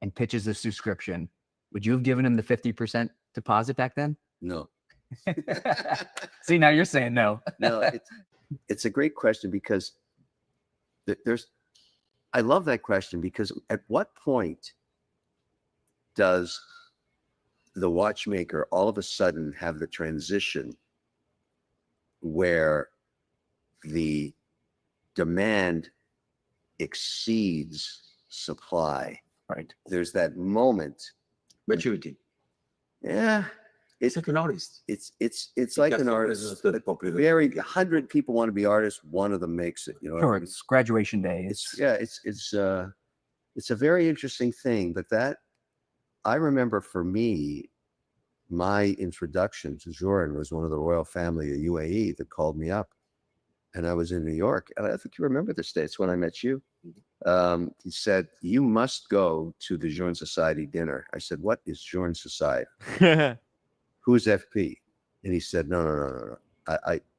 and pitches a subscription, would you have given him the 50% deposit back then? No. See, now you're saying no. No, it's a great question because I love that question because at what point does the watchmaker all of a sudden have the transition where the demand exceeds supply? Right. There's that moment. Maturity. Yeah. It's like an artist. It's like an artist. Very 100 people want to be artists. One of them makes it. You know. Sure. It's graduation day. It's a very interesting thing. But that I remember for me, my introduction to Journe was one of the royal family of UAE that called me up, and I was in New York. And I think you remember this day. It's when I met you. He said, "You must go to the Journe Society dinner." I said, "What is Journe Society? Who's FP?" And he said, No.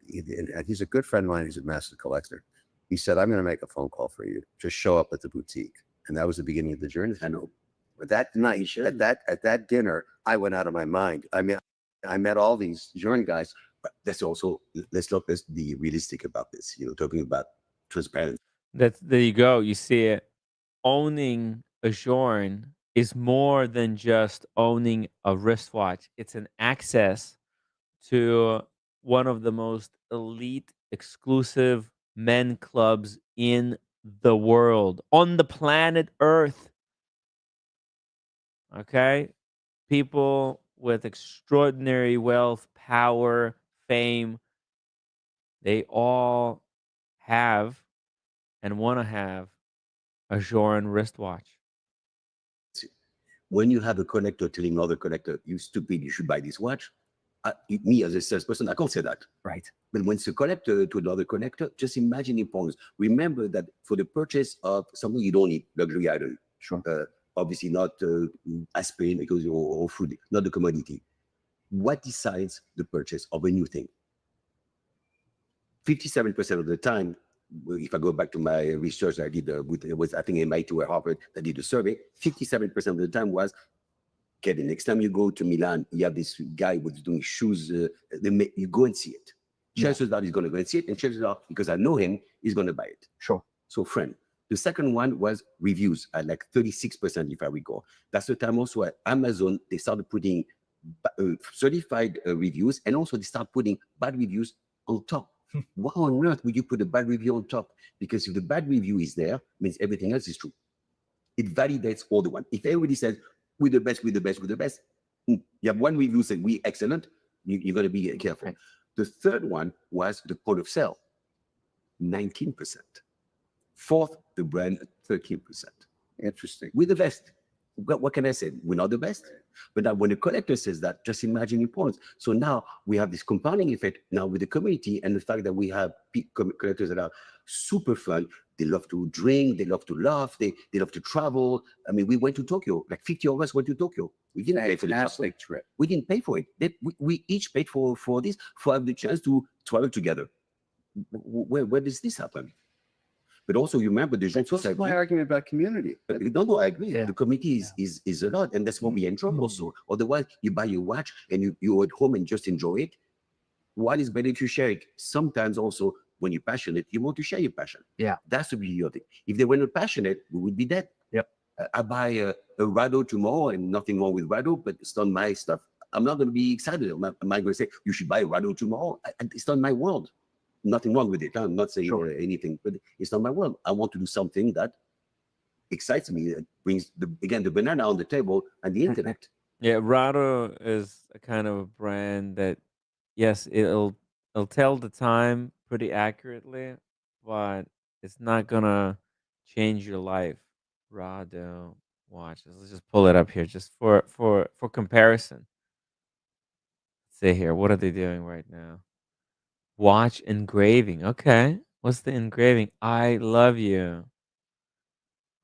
He's a good friend of mine. He's a master collector. He said, "I'm going to make a phone call for you. Just show up at the boutique." And that was the beginning of the journey. I know. But that night, at that dinner, I went out of my mind. I mean, I met all these Journe guys. But let's be realistic about this. You know, talking about transparency. There you go. You see it. Owning a Journe is more than just owning a wristwatch. It's an access to one of the most elite, exclusive men clubs in the world, on the planet Earth. Okay? People with extraordinary wealth, power, fame, they all have and want to have a Journe wristwatch. When you have a collector telling another collector, "You stupid, you should buy this watch," me as a salesperson, I can't say that. Right. But when it's a collector to another collector, just imagine the importance. Remember that for the purchase of something you don't need, luxury item, sure. Obviously not aspirin because or food, not the commodity. What decides the purchase of a new thing? 57% of the time, if I go back to my research I did it was I think MIT or Harvard that did a survey, 57% of the time was, okay, the next time you go to Milan, you have this guy who's doing shoes, you go and see it. Chances are he's going to go and see it, and chances are, because I know him, he's going to buy it. Sure. So friend. The second one was reviews at like 36%, if I recall. That's the time also at Amazon, they started putting certified reviews, and also they start putting bad reviews on top. Why on earth would you put a bad review on top? Because if the bad review is there, means everything else is true. It validates all the one. If everybody says, we're the best, you have one review saying we're excellent, you're going to be careful. Right. The third one was the point of sale, 19%. Fourth, the brand, 13%. Interesting. We're the best. What can I say? We're not the best. But now when the collector says that, just imagine the importance. So now we have this compounding effect now with the community and the fact that we have collectors that are super fun. They love to drink. They love to laugh. They love to travel. I mean, we went to Tokyo. Like 50 of us went to Tokyo. We didn't pay for the Fantastic trip. We didn't pay for it. We each paid for this, for have the chance to travel together. Where does this happen? But also, you remember the That's also my argument about community. No, I agree. The community is a lot, and that's what we enjoy also. Otherwise, you buy your watch and you're at home and just enjoy it. What is better if you share it? Sometimes also, when you're passionate, you want to share your passion. Yeah. That's the beauty of it. If they were not passionate, we would be dead. Yep. I buy a Rado tomorrow, and nothing wrong with Rado, but it's not my stuff. I'm not going to be excited. I'm not going to say, you should buy a Rado tomorrow. It's not my world. Nothing wrong with it. I'm not saying anything, but it's not my world. I want to do something that excites me, that brings, the banana on the table and the internet. Yeah, Rado is a kind of a brand that, yes, it'll tell the time pretty accurately, but it's not gonna change your life. Rado watches. Let's just pull it up here, just for comparison. Let's see here. What are they doing right now? Watch engraving. Okay, what's the engraving? I love you.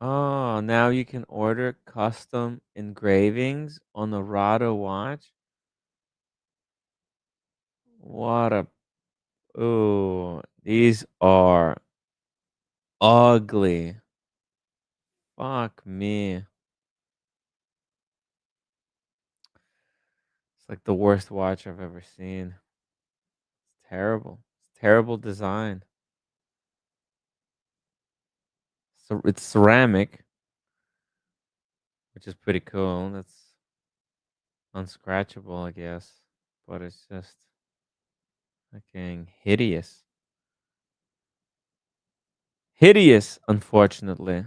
Oh, now you can order custom engravings on the Rado watch. What a ooh, these are ugly. Fuck me. It's like the worst watch I've ever seen. It's terrible. It's terrible design. So it's ceramic, which is pretty cool. That's unscratchable, I guess. But it's just fucking hideous. Hideous, unfortunately.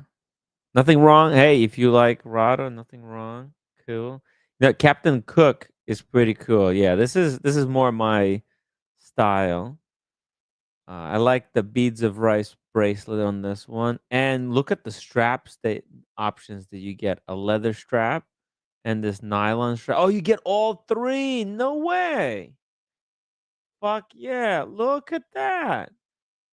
Nothing wrong. Hey, if you like Rado, nothing wrong. Cool. Now, Captain Cook is pretty cool. Yeah, this is more my style. I like the beads of rice bracelet on this one, and look at the straps, the options that you get: a leather strap and this nylon strap. Oh, you get all three? No way! Fuck yeah! Look at that.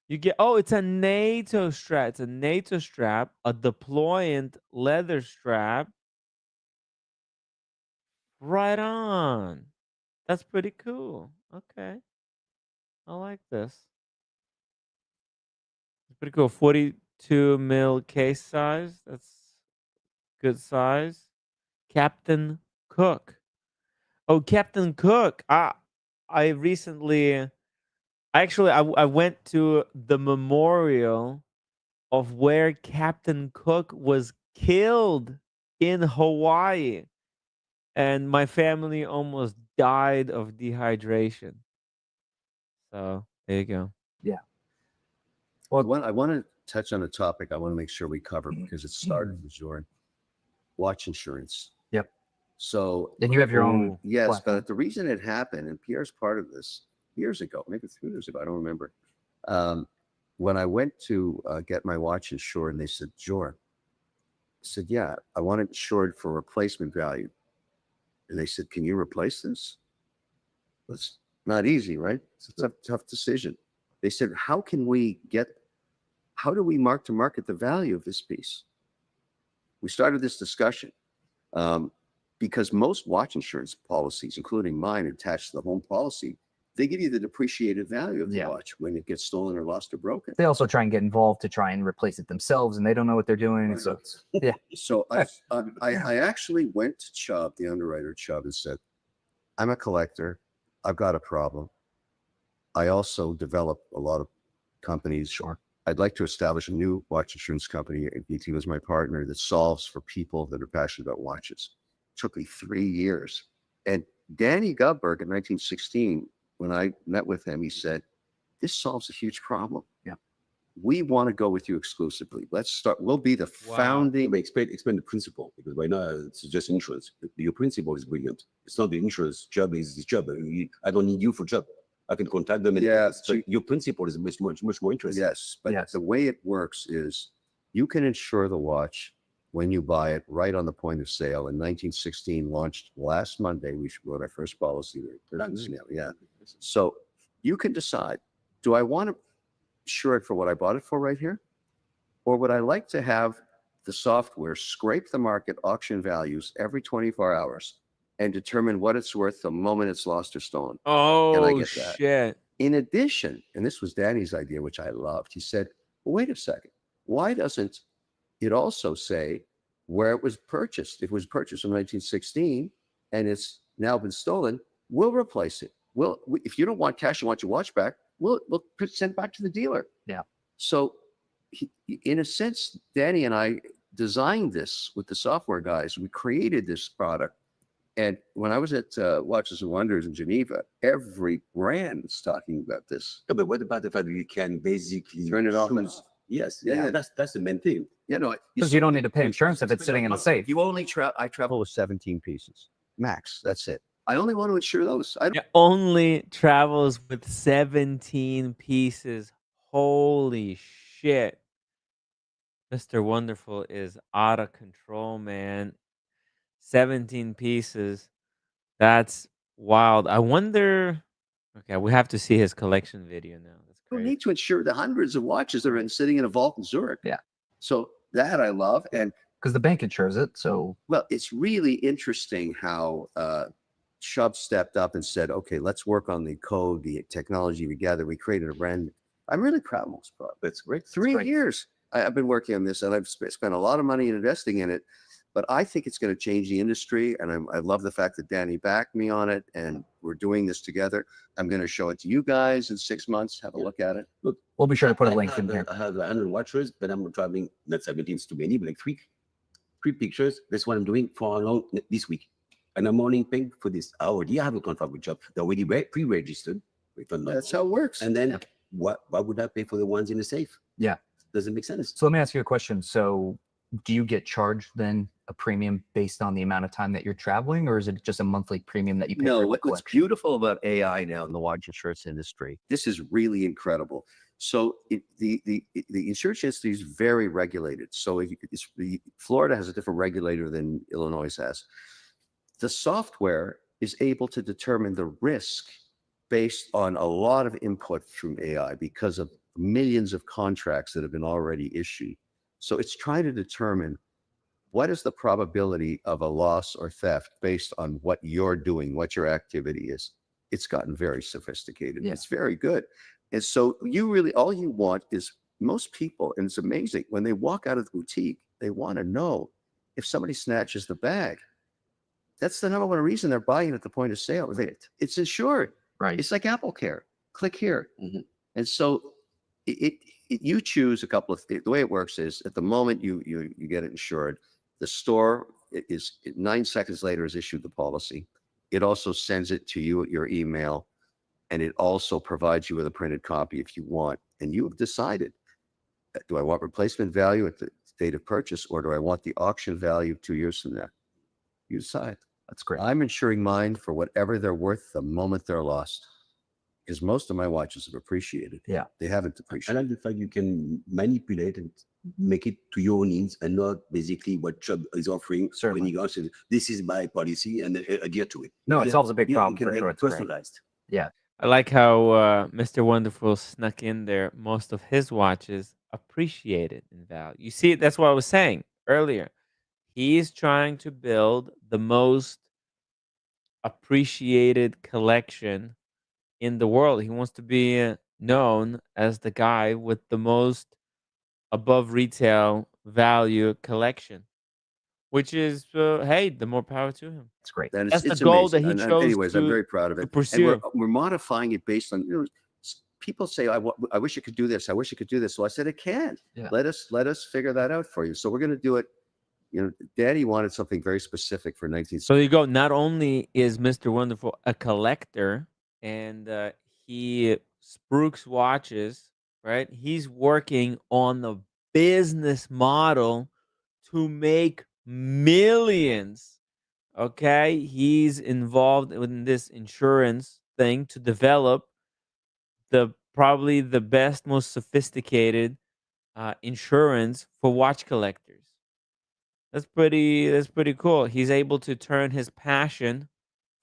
You get it's a NATO strap. It's a NATO strap, a deployant leather strap. Right on. That's pretty cool. Okay. I like this. It's pretty cool. 42 mil case size. That's good size. Captain Cook. Oh, Captain Cook. I recently I went to the memorial of where Captain Cook was killed in Hawaii. And my family almost died of dehydration. So there you go. Yeah. Well, I want to touch on a topic I want to make sure we cover because it started with Journe. Watch insurance. Yep. So then you have your own. Yes, platform. but the reason it happened, and Pierre's part of this years ago, maybe 3 years ago, I don't remember. When I went to get my watch insured, and they said, Journe, I said, yeah, I want it insured for replacement value. And they said, can you replace this? That's not easy, right? It's a tough decision. They said, how do we mark to market the value of this piece? We started this discussion because most watch insurance policies, including mine, attached to the home policy, they give you the depreciated value of the watch when it gets stolen or lost or broken. They also try and get involved to try and replace it themselves, and they don't know what they're doing. So, yeah. So I actually went to Chubb, the underwriter Chubb, and said, I'm a collector. I've got a problem. I also develop a lot of companies. Sure. I'd like to establish a new watch insurance company. BT was my partner that solves for people that are passionate about watches. It took me 3 years. And Danny Gubberg in 1916, when I met with him, he said, this solves a huge problem. Yeah. We want to go with you exclusively. Let's start. We'll be the founding. Explain the principle, because right now it's just insurance. Your principle is brilliant. It's not the insurance job, is the job. I don't need you for job. I can contact them. But your principle is much more interesting. Yes, but the way it works is you can insure the watch when you buy it right on the point of sale. In 1916, launched last Monday. We wrote our first policy. Yeah. So you can decide, do I want to insure it for what I bought it for right here? Or would I like to have the software scrape the market auction values every 24 hours and determine what it's worth the moment it's lost or stolen? Can I Oh, get that? shit. In addition, and this was Danny's idea, which I loved, he said, well, wait a second. Why doesn't it also say where it was purchased? If it was purchased in 1916 and it's now been stolen, we'll replace it. If you don't want cash, you want your watch back, we'll send it back to the dealer. Yeah. So in a sense, Danny and I designed this with the software guys. We created this product. And when I was at Watches and Wonders in Geneva, every brand is talking about this. Yeah, but what about the fact that you can basically turn it off? Yes, yeah, that's the main thing. Because you don't need to pay insurance if it's sitting in a safe. You only I travel with 17 pieces max. That's it. I only want to insure those. It only travels with 17 pieces. Holy shit. Mr. Wonderful is out of control, man. 17 pieces. That's wild. I wonder. Okay, we have to see his collection video now. That's You great. need to insure the hundreds of watches that are sitting in a vault in Zurich. Yeah. So that I love. And because the bank insures it. So, well, it's really interesting how Chubb stepped up and said, okay, let's work on the code, the technology together. We created a brand. I'm really proud of this product. It's great. 3 years I've been working on this, and I've spent a lot of money investing in it. But I think it's going to change the industry, and I love the fact that Danny backed me on it, and we're doing this together. I'm going to show it to you guys in 6 months. Have a look at it. Look, we'll be sure to put a link in here. I have 100 watches, but I'm traveling not 17 too many, but like three pictures. That's what I'm doing for this week. And I'm only paying for this. I already have a contract with Chubb. They're already pre-registered. That's how it works. And then why would I pay for the ones in the safe? Yeah. Doesn't make sense. So let me ask you a question. So do you get charged then a premium based on the amount of time that you're traveling, or is it just a monthly premium that you pay? No, for what's beautiful about AI now in the watch insurance industry, this is really incredible. So the insurance industry is very regulated. So Florida has a different regulator than Illinois has. The software is able to determine the risk based on a lot of input from AI because of millions of contracts that have been already issued. So it's trying to determine what is the probability of a loss or theft based on what you're doing, what your activity is. It's gotten very sophisticated. Yeah. It's very good. And so you really, all you want is most people, and it's amazing, when they walk out of the boutique, they want to know if somebody snatches the bag. That's the number one reason they're buying at the point of sale. It's insured. Right. It's like Apple Care. Click here. Mm-hmm. And so you choose a couple of things. The way it works is at the moment you get it insured, the store is 9 seconds later is issued the policy. It also sends it to you at your email, and it also provides you with a printed copy if you want. And you have decided, do I want replacement value at the date of purchase, or do I want the auction value 2 years from now? You decide. That's great. I'm insuring mine for whatever they're worth the moment they're lost. Because most of my watches have appreciated. Yeah. They haven't appreciated. I like the fact you can manipulate and make it to your needs and not basically what Chubb is offering. Certainly. When you go and say, this is my policy, and adhere to it. No, it solves a big problem. For sure. It's personalized. Yeah. I like how Mr. Wonderful snuck in there. Most of his watches appreciated in value. You see, that's what I was saying earlier. He's trying to build the most appreciated collection in the world. He wants to be known as the guy with the most above retail value collection, which is, hey, the more power to him. It's great. That's the goal that he chose. Anyways, I'm very proud of it. Pursue. And we're modifying it based on, people say, I wish it could do this. I wish it could do this. So I said, it can. Yeah. Let us figure that out for you. So we're going to do it. Daddy wanted something very specific for 19. So you go. Not only is Mr. Wonderful a collector, and he spruiks watches, right? He's working on the business model to make millions. Okay, he's involved in this insurance thing to develop probably the best, most sophisticated insurance for watch collectors. That's pretty cool. He's able to turn his passion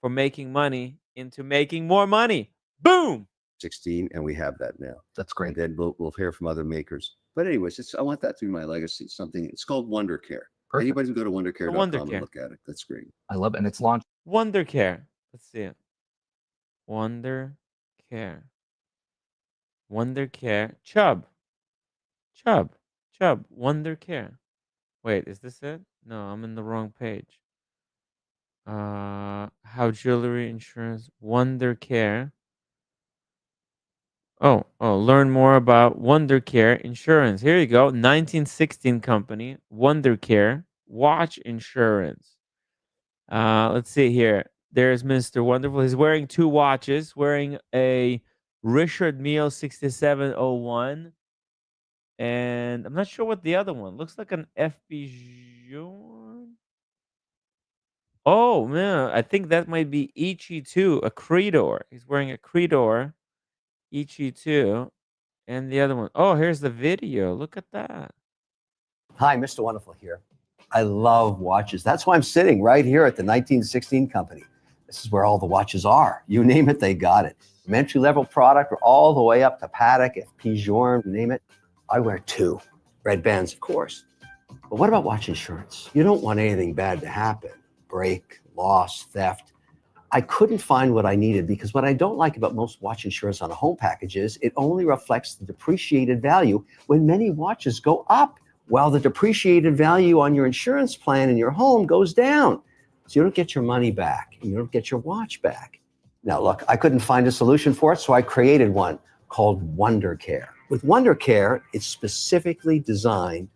for making money into making more money. Boom. 16, and we have that now. That's great. And then we'll hear from other makers. But anyways, I want that to be my legacy. It's called Wonder Care. Perfect. Anybody can go to wondercare.com Care. and look at it. That's great. I love it. And it's launched. Wonder Care. Let's see it. Wonder Care. Wonder Care. Chubb. Wonder Care. Wait, is this it? No, I'm in the wrong page. How jewelry insurance. Wonder Care. Oh, learn more about Wonder Care Insurance. Here you go. 1916 company. Wonder Care. Watch insurance. Let's see here. There's Mr. Wonderful. He's wearing 2 watches, wearing a Richard Mille 6701. And I'm not sure what the other one looks like. An FP Journe. Oh man, I think that might be EG2, a Creedor. He's wearing a Creedor EG2, and the other one. Oh, here's the video. Look at that. Hi, Mr. Wonderful here. I love watches. That's why I'm sitting right here at the 1916 company. This is where all the watches are. You name it, they got it. From entry-level product all the way up to Patek, FP Journe, you name it. I wear 2. Red bands, of course. But what about watch insurance? You don't want anything bad to happen. Break, loss, theft. I couldn't find what I needed because what I don't like about most watch insurance on a home package is it only reflects the depreciated value when many watches go up, while the depreciated value on your insurance plan in your home goes down. So you don't get your money back and you don't get your watch back. Now, look, I couldn't find a solution for it, so I created one called Wonder Care. With Wonder Care, it's specifically designed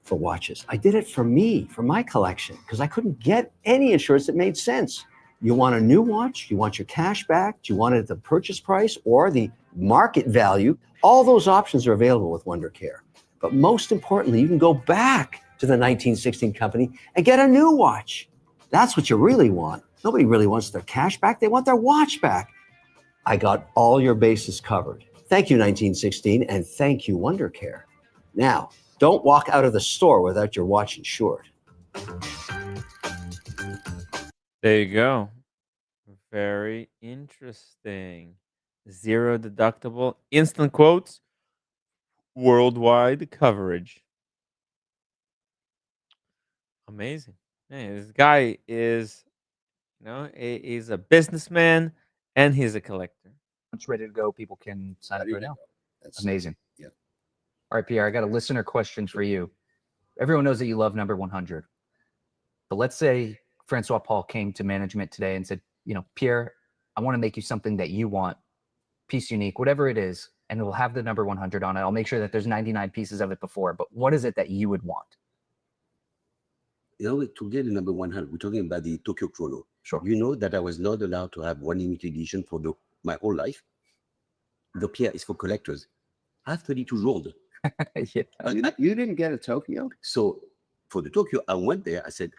for watches. I did it for me, for my collection, because I couldn't get any insurance that made sense. You want a new watch? You want your cash back? Do you want it at the purchase price or the market value? All those options are available with Wonder Care. But most importantly, you can go back to the 1916 company and get a new watch. That's what you really want. Nobody really wants their cash back. They want their watch back. I got all your bases covered. Thank you, 1916, and thank you, Wonder Care. Now, don't walk out of the store without your watch insured. There you go. Very interesting. 0 deductible, instant quotes, worldwide coverage. Amazing. Hey, this guy is, he's a businessman and he's a collector. It's ready to go. People can sign up right now. That's amazing. Yeah. All right, Pierre, I got a listener question for you. Everyone knows that you love number 100. But let's say Francois Paul came to management today and said, Pierre, I want to make you something that you want, piece unique, whatever it is, and it will have the number 100 on it. I'll make sure that there's 99 pieces of it before. But what is it that you would want? To get the number 100, we're talking about the Tokyo Chrono. Sure. You know that I was not allowed to have one limited edition for my whole life. The Pierre is for collectors. I have 32 jours. Yeah. You didn't get a Tokyo? So for the Tokyo, I went there. I said,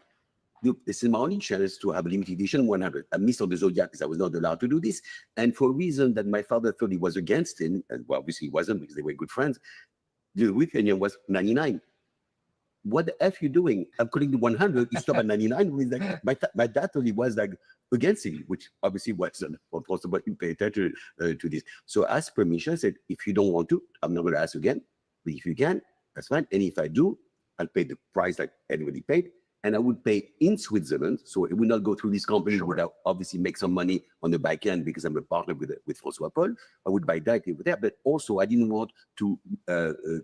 look, this is my only chance to have a limited edition 100. I missed on the Zodiac because I was not allowed to do this. And for a reason that my father thought he was against it, and well, obviously he wasn't because they were good friends, the opinion was 99. What the F you doing? I'm calling the 100. You stop at 99. Like, my dad thought he was like against it, which obviously wasn't possible. You pay attention to this. So I asked permission. I said, if you don't want to, I'm not going to ask again. But if you can, that's fine. And if I do, I'll pay the price like anybody paid. And I would pay in Switzerland. So it would not go through this company. Sure. Would I obviously make some money on the back end because I'm a partner with Francois Paul. I would buy directly with that. But also, I didn't want to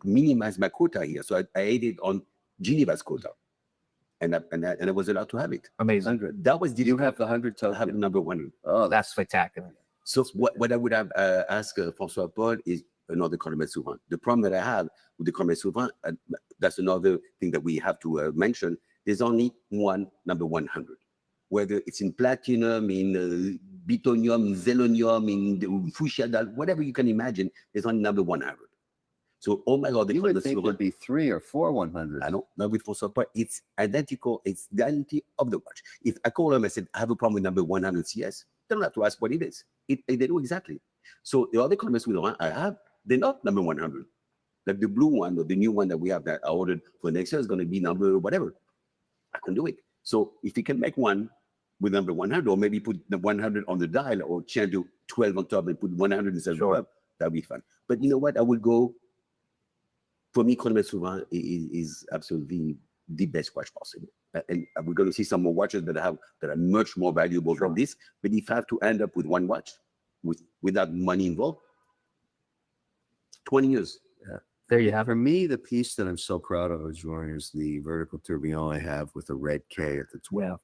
minimize my quota here. So I added on Geneva's quota, and I was allowed to have it. Amazing. 100. That was. Did you have the 100? To have the number 100. Oh, that's spectacular. So what I would have asked Francois Paul is another Chronomètre Souverain. The problem that I have with the Chronomètre Souverain, that's another thing that we have to mention. There's only one number 100. Whether it's in platinum, in bitonium, zelonium, in fuchsia, whatever you can imagine, there's only number 100. So, oh my God, you would think there'd be 3 or 4 100s. I know, not with Francois Paul. It's identical. It's the identity of the watch. If I call them and said, I have a problem with number 100 CS, they don't have to ask what it is. They know exactly. So the other Chronomètre Souverain I have, they're not number 100. Like the blue one or the new one that we have that I ordered for next year is going to be number whatever. I can do it. So if you can make one with number 100, or maybe put the 100 on the dial, or change to 12 on top and put 100 instead of 12, that'd be fun. But you know what? I will go For me, Chronomètre Souverain is absolutely the best watch possible. And we're going to see some more watches that are much more valuable than this. But if I have to end up with one watch without money involved, 20 years. Yeah. There you have it. For me, the piece that I'm so proud of, Journe, is the vertical tourbillon I have with the red K at the 12.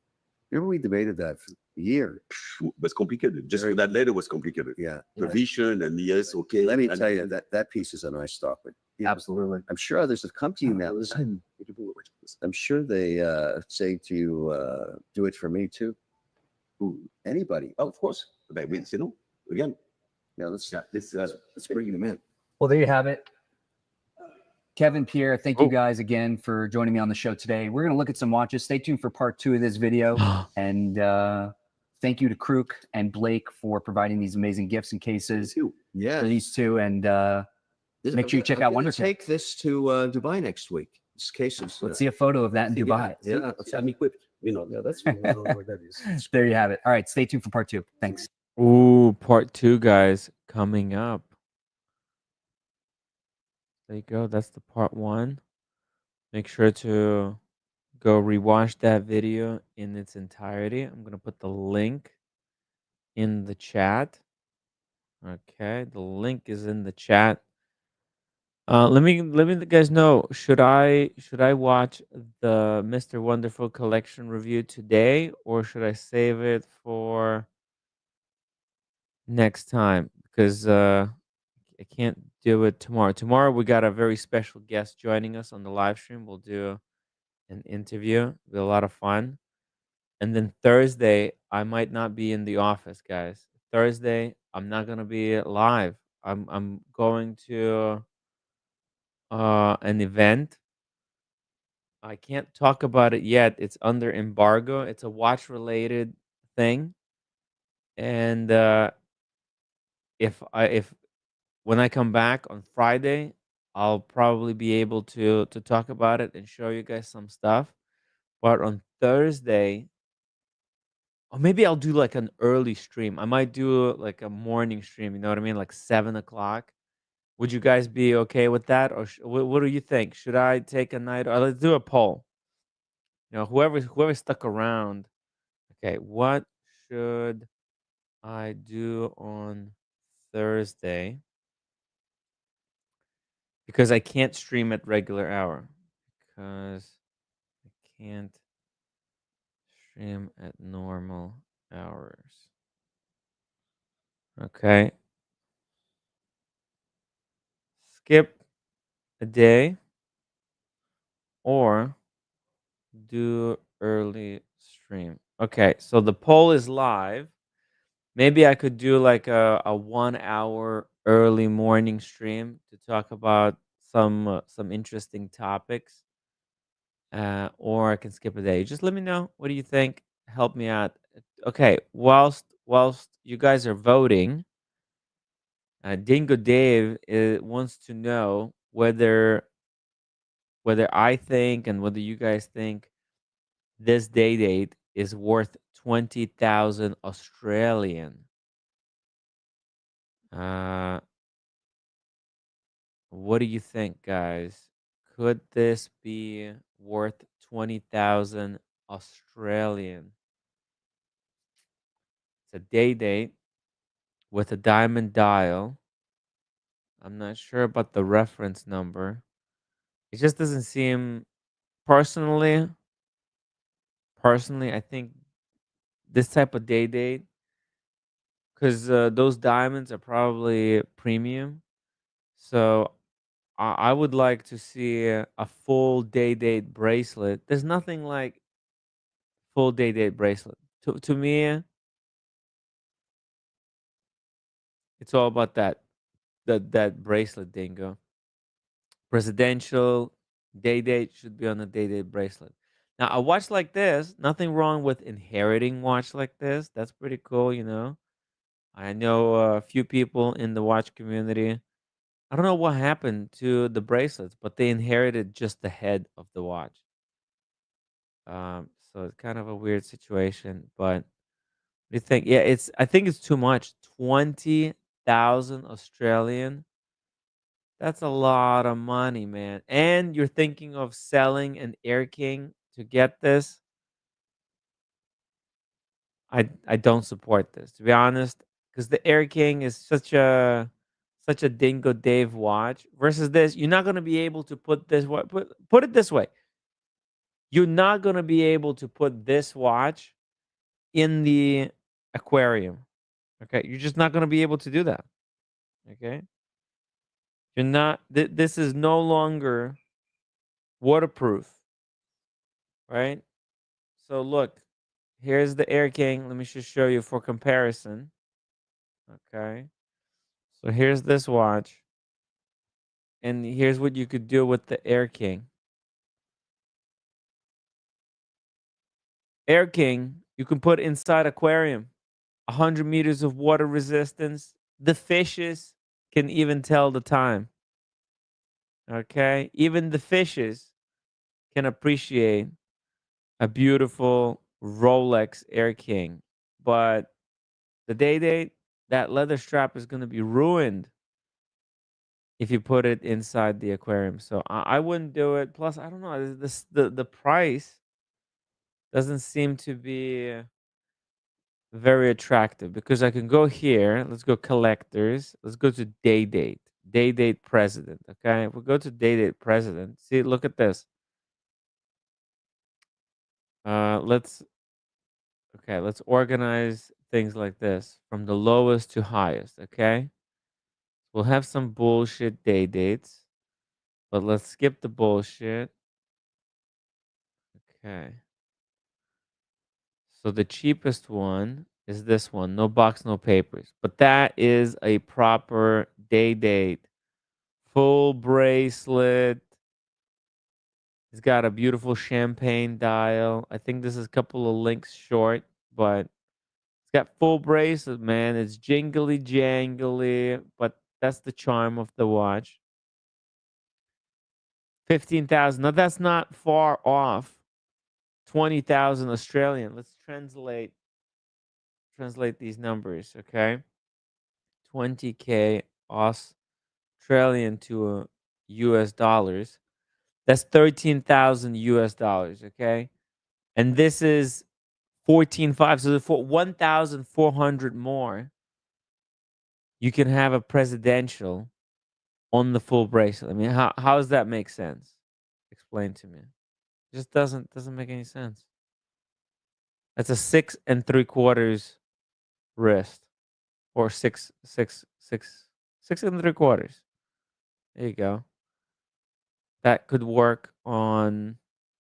Remember we debated that for a year. It was complicated. Just that letter was complicated. Yeah. The vision and yes, okay. Let me tell you that piece is a nice stock. Absolutely. I'm sure others have come to you now. Listen, I'm sure they say to you, do it for me too. Who? Anybody. Oh, of course. But again. Yeah, let's bring them in. Well, there you have it. Kevin, Pierre, thank you guys again for joining me on the show today. We're going to look at some watches. Stay tuned for part 2 of this video. And thank you to Kruk and Blake for providing these amazing gifts and cases for these two. And make sure you check out WonderCare. Take this to Dubai next week. This case is. Let's see a photo of that in Dubai. Yeah, I'm equipped. That's what that is. There you have it. All right, stay tuned for part 2. Thanks. Ooh, part 2, guys, coming up. There you go. That's the part 1. Make sure to go rewatch that video in its entirety. I'm gonna put the link in the chat. Okay, the link is in the chat. Let me you guys know. Should I watch the Mr. Wonderful collection review today, or should I save it for next time? Because I can't do it tomorrow. Tomorrow we got a very special guest joining us on the live stream. We'll do an interview. It'll be a lot of fun. And then Thursday, I might not be in the office, guys. Thursday, I'm not gonna be live. I'm going to an event. I can't talk about it yet. It's under embargo. It's a watch related thing. And if when I come back on Friday, I'll probably be able to talk about it and show you guys some stuff. But on Thursday, or maybe I'll do like an early stream. I might do like a morning stream. You know what I mean? Like 7 o'clock. Would you guys be okay with that, or what do you think? Should I take a night? Or let's do a poll. You know, whoever stuck around. Okay, what should I do on Thursday? Because I can't stream at regular hour. Because I can't stream at normal hours. Okay. Skip a day or do early stream. Okay, so the poll is live. Maybe I could do like a 1 hour early morning stream to talk about some interesting topics. Or I can skip a day. Just let me know. What do you think? Help me out. Okay, whilst you guys are voting, Dingo Dave wants to know whether I think and whether you guys think this date is worth 20,000 Australian. What do you think, guys? Could this be worth 20,000 Australian? It's a date with a diamond dial. I'm not sure about the reference number. It just doesn't seem personally, I think this type of date, because those diamonds are probably premium. So I would like to see a full date bracelet. There's nothing like full date bracelet. To me, it's all about that bracelet, Dingo. Presidential date should be on a date bracelet. Now, a watch like this, nothing wrong with inheriting watch like this. That's pretty cool, you know. I know a few people in the watch community. I don't know what happened to the bracelets, but they inherited just the head of the watch. So it's kind of a weird situation. But what do you think? Yeah, I think it's too much. 20,000 Australian. That's a lot of money, man. And you're thinking of selling an Air King to get this. I don't support this, to be honest, because the Air King is such a Dingo Dave watch versus this. You're not gonna be able to put this put it this way. You're not gonna be able to put this watch in the aquarium. Okay, you're just not gonna be able to do that. Okay, you're not. This is no longer waterproof, right? So look, here's the Air King. Let me just show you for comparison. Okay, so here's this watch, and here's what you could do with the Air King. Air King, you can put inside aquarium, 100 meters of water resistance. The fishes can even tell the time. Okay, even the fishes can appreciate a beautiful Rolex Air King, but the day date, that leather strap is going to be ruined if you put it inside the aquarium. So I wouldn't do it. Plus, I don't know, the price doesn't seem to be very attractive because I can go here. Let's go collectors. Let's go to day date. Day date president. Okay, we'll go to day date president. See, look at this. Let's organize things like this from the lowest to highest. Okay, we'll have some bullshit day dates, but let's skip the bullshit. Okay. So the cheapest one is this one, no box, no papers. But that is a proper day date, full bracelet. It's got a beautiful champagne dial. I think this is a couple of links short, but it's got full bracelet, man. It's jingly jangly, but that's the charm of the watch. 15,000. Now that's not far off 20,000 Australian. Let's translate these numbers, okay? 20K Australian to US dollars. That's 13,000 US dollars, okay? And this is 14.5. So for 1,400 more, you can have a presidential on the full bracelet. I mean, how does that make sense? Explain to me. It just doesn't make any sense. That's a 6 3/4 wrist, or 6 3/4. There you go. That could work on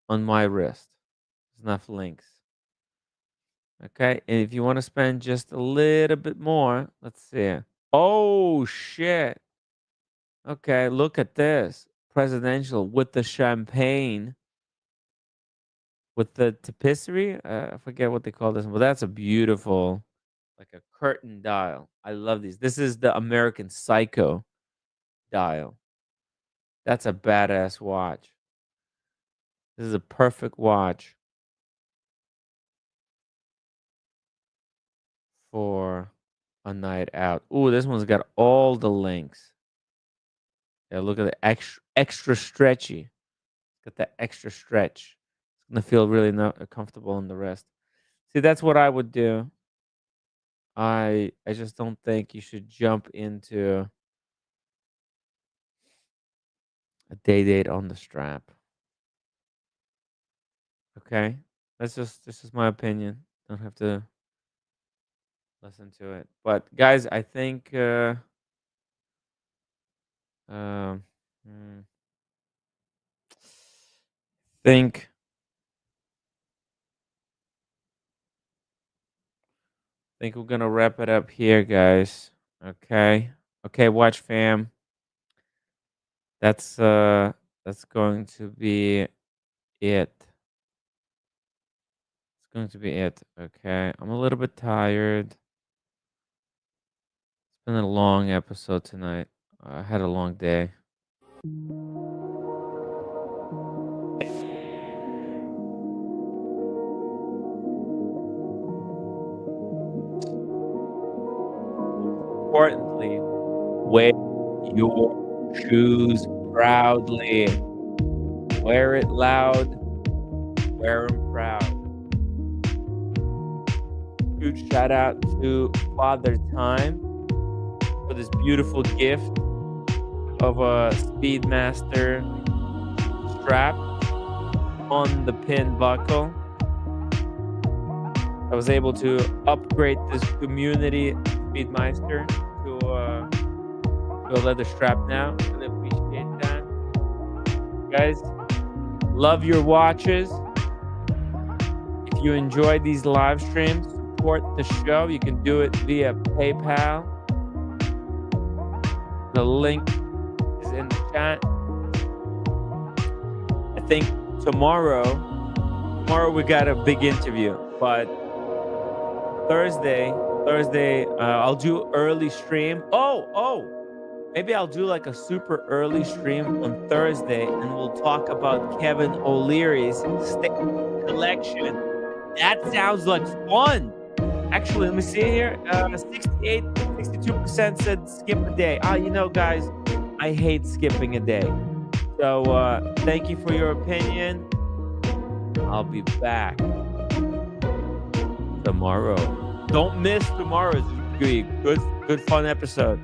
my wrist. There's enough links. Okay, and if you want to spend just a little bit more, let's see. Oh shit. Okay, look at this. Presidential with the champagne, with the tapisserie. I forget what they call this, but that's a beautiful, like a curtain dial. I love these. This is the American Psycho dial. That's a badass watch. This is a perfect watch for a night out. Ooh, this one's got all the links. Yeah, look at the extra stretchy. It's got that extra stretch. It's gonna feel really comfortable in the wrist. See, that's what I would do. I just don't think you should jump into a day date on the strap. Okay, this is my opinion. Don't have to listen to it. But guys, I think um, hmm, think we're gonna wrap it up here, guys. Okay, watch fam. That's going to be it. It's going to be it. Okay, I'm a little bit tired. It's been a long episode tonight. I had a long day. Importantly, wear your shoes proudly. Wear it loud, wear them proud. Huge shout out to Father Time for this beautiful gift of a Speedmaster strap on the pin buckle. I was able to upgrade this community Speedmeister to a leather strap now. Really appreciate that. Guys, love your watches. If you enjoy these live streams, support the show. You can do it via PayPal. The link is in the chat. I think tomorrow we got a big interview, but Thursday, I'll do early stream. Maybe I'll do like a super early stream on Thursday, and we'll talk about Kevin O'Leary's collection. That sounds like fun. Actually, let me see here. 62% said skip a day. You know, guys, I hate skipping a day. So thank you for your opinion. I'll be back tomorrow. Don't miss tomorrow's good fun episode.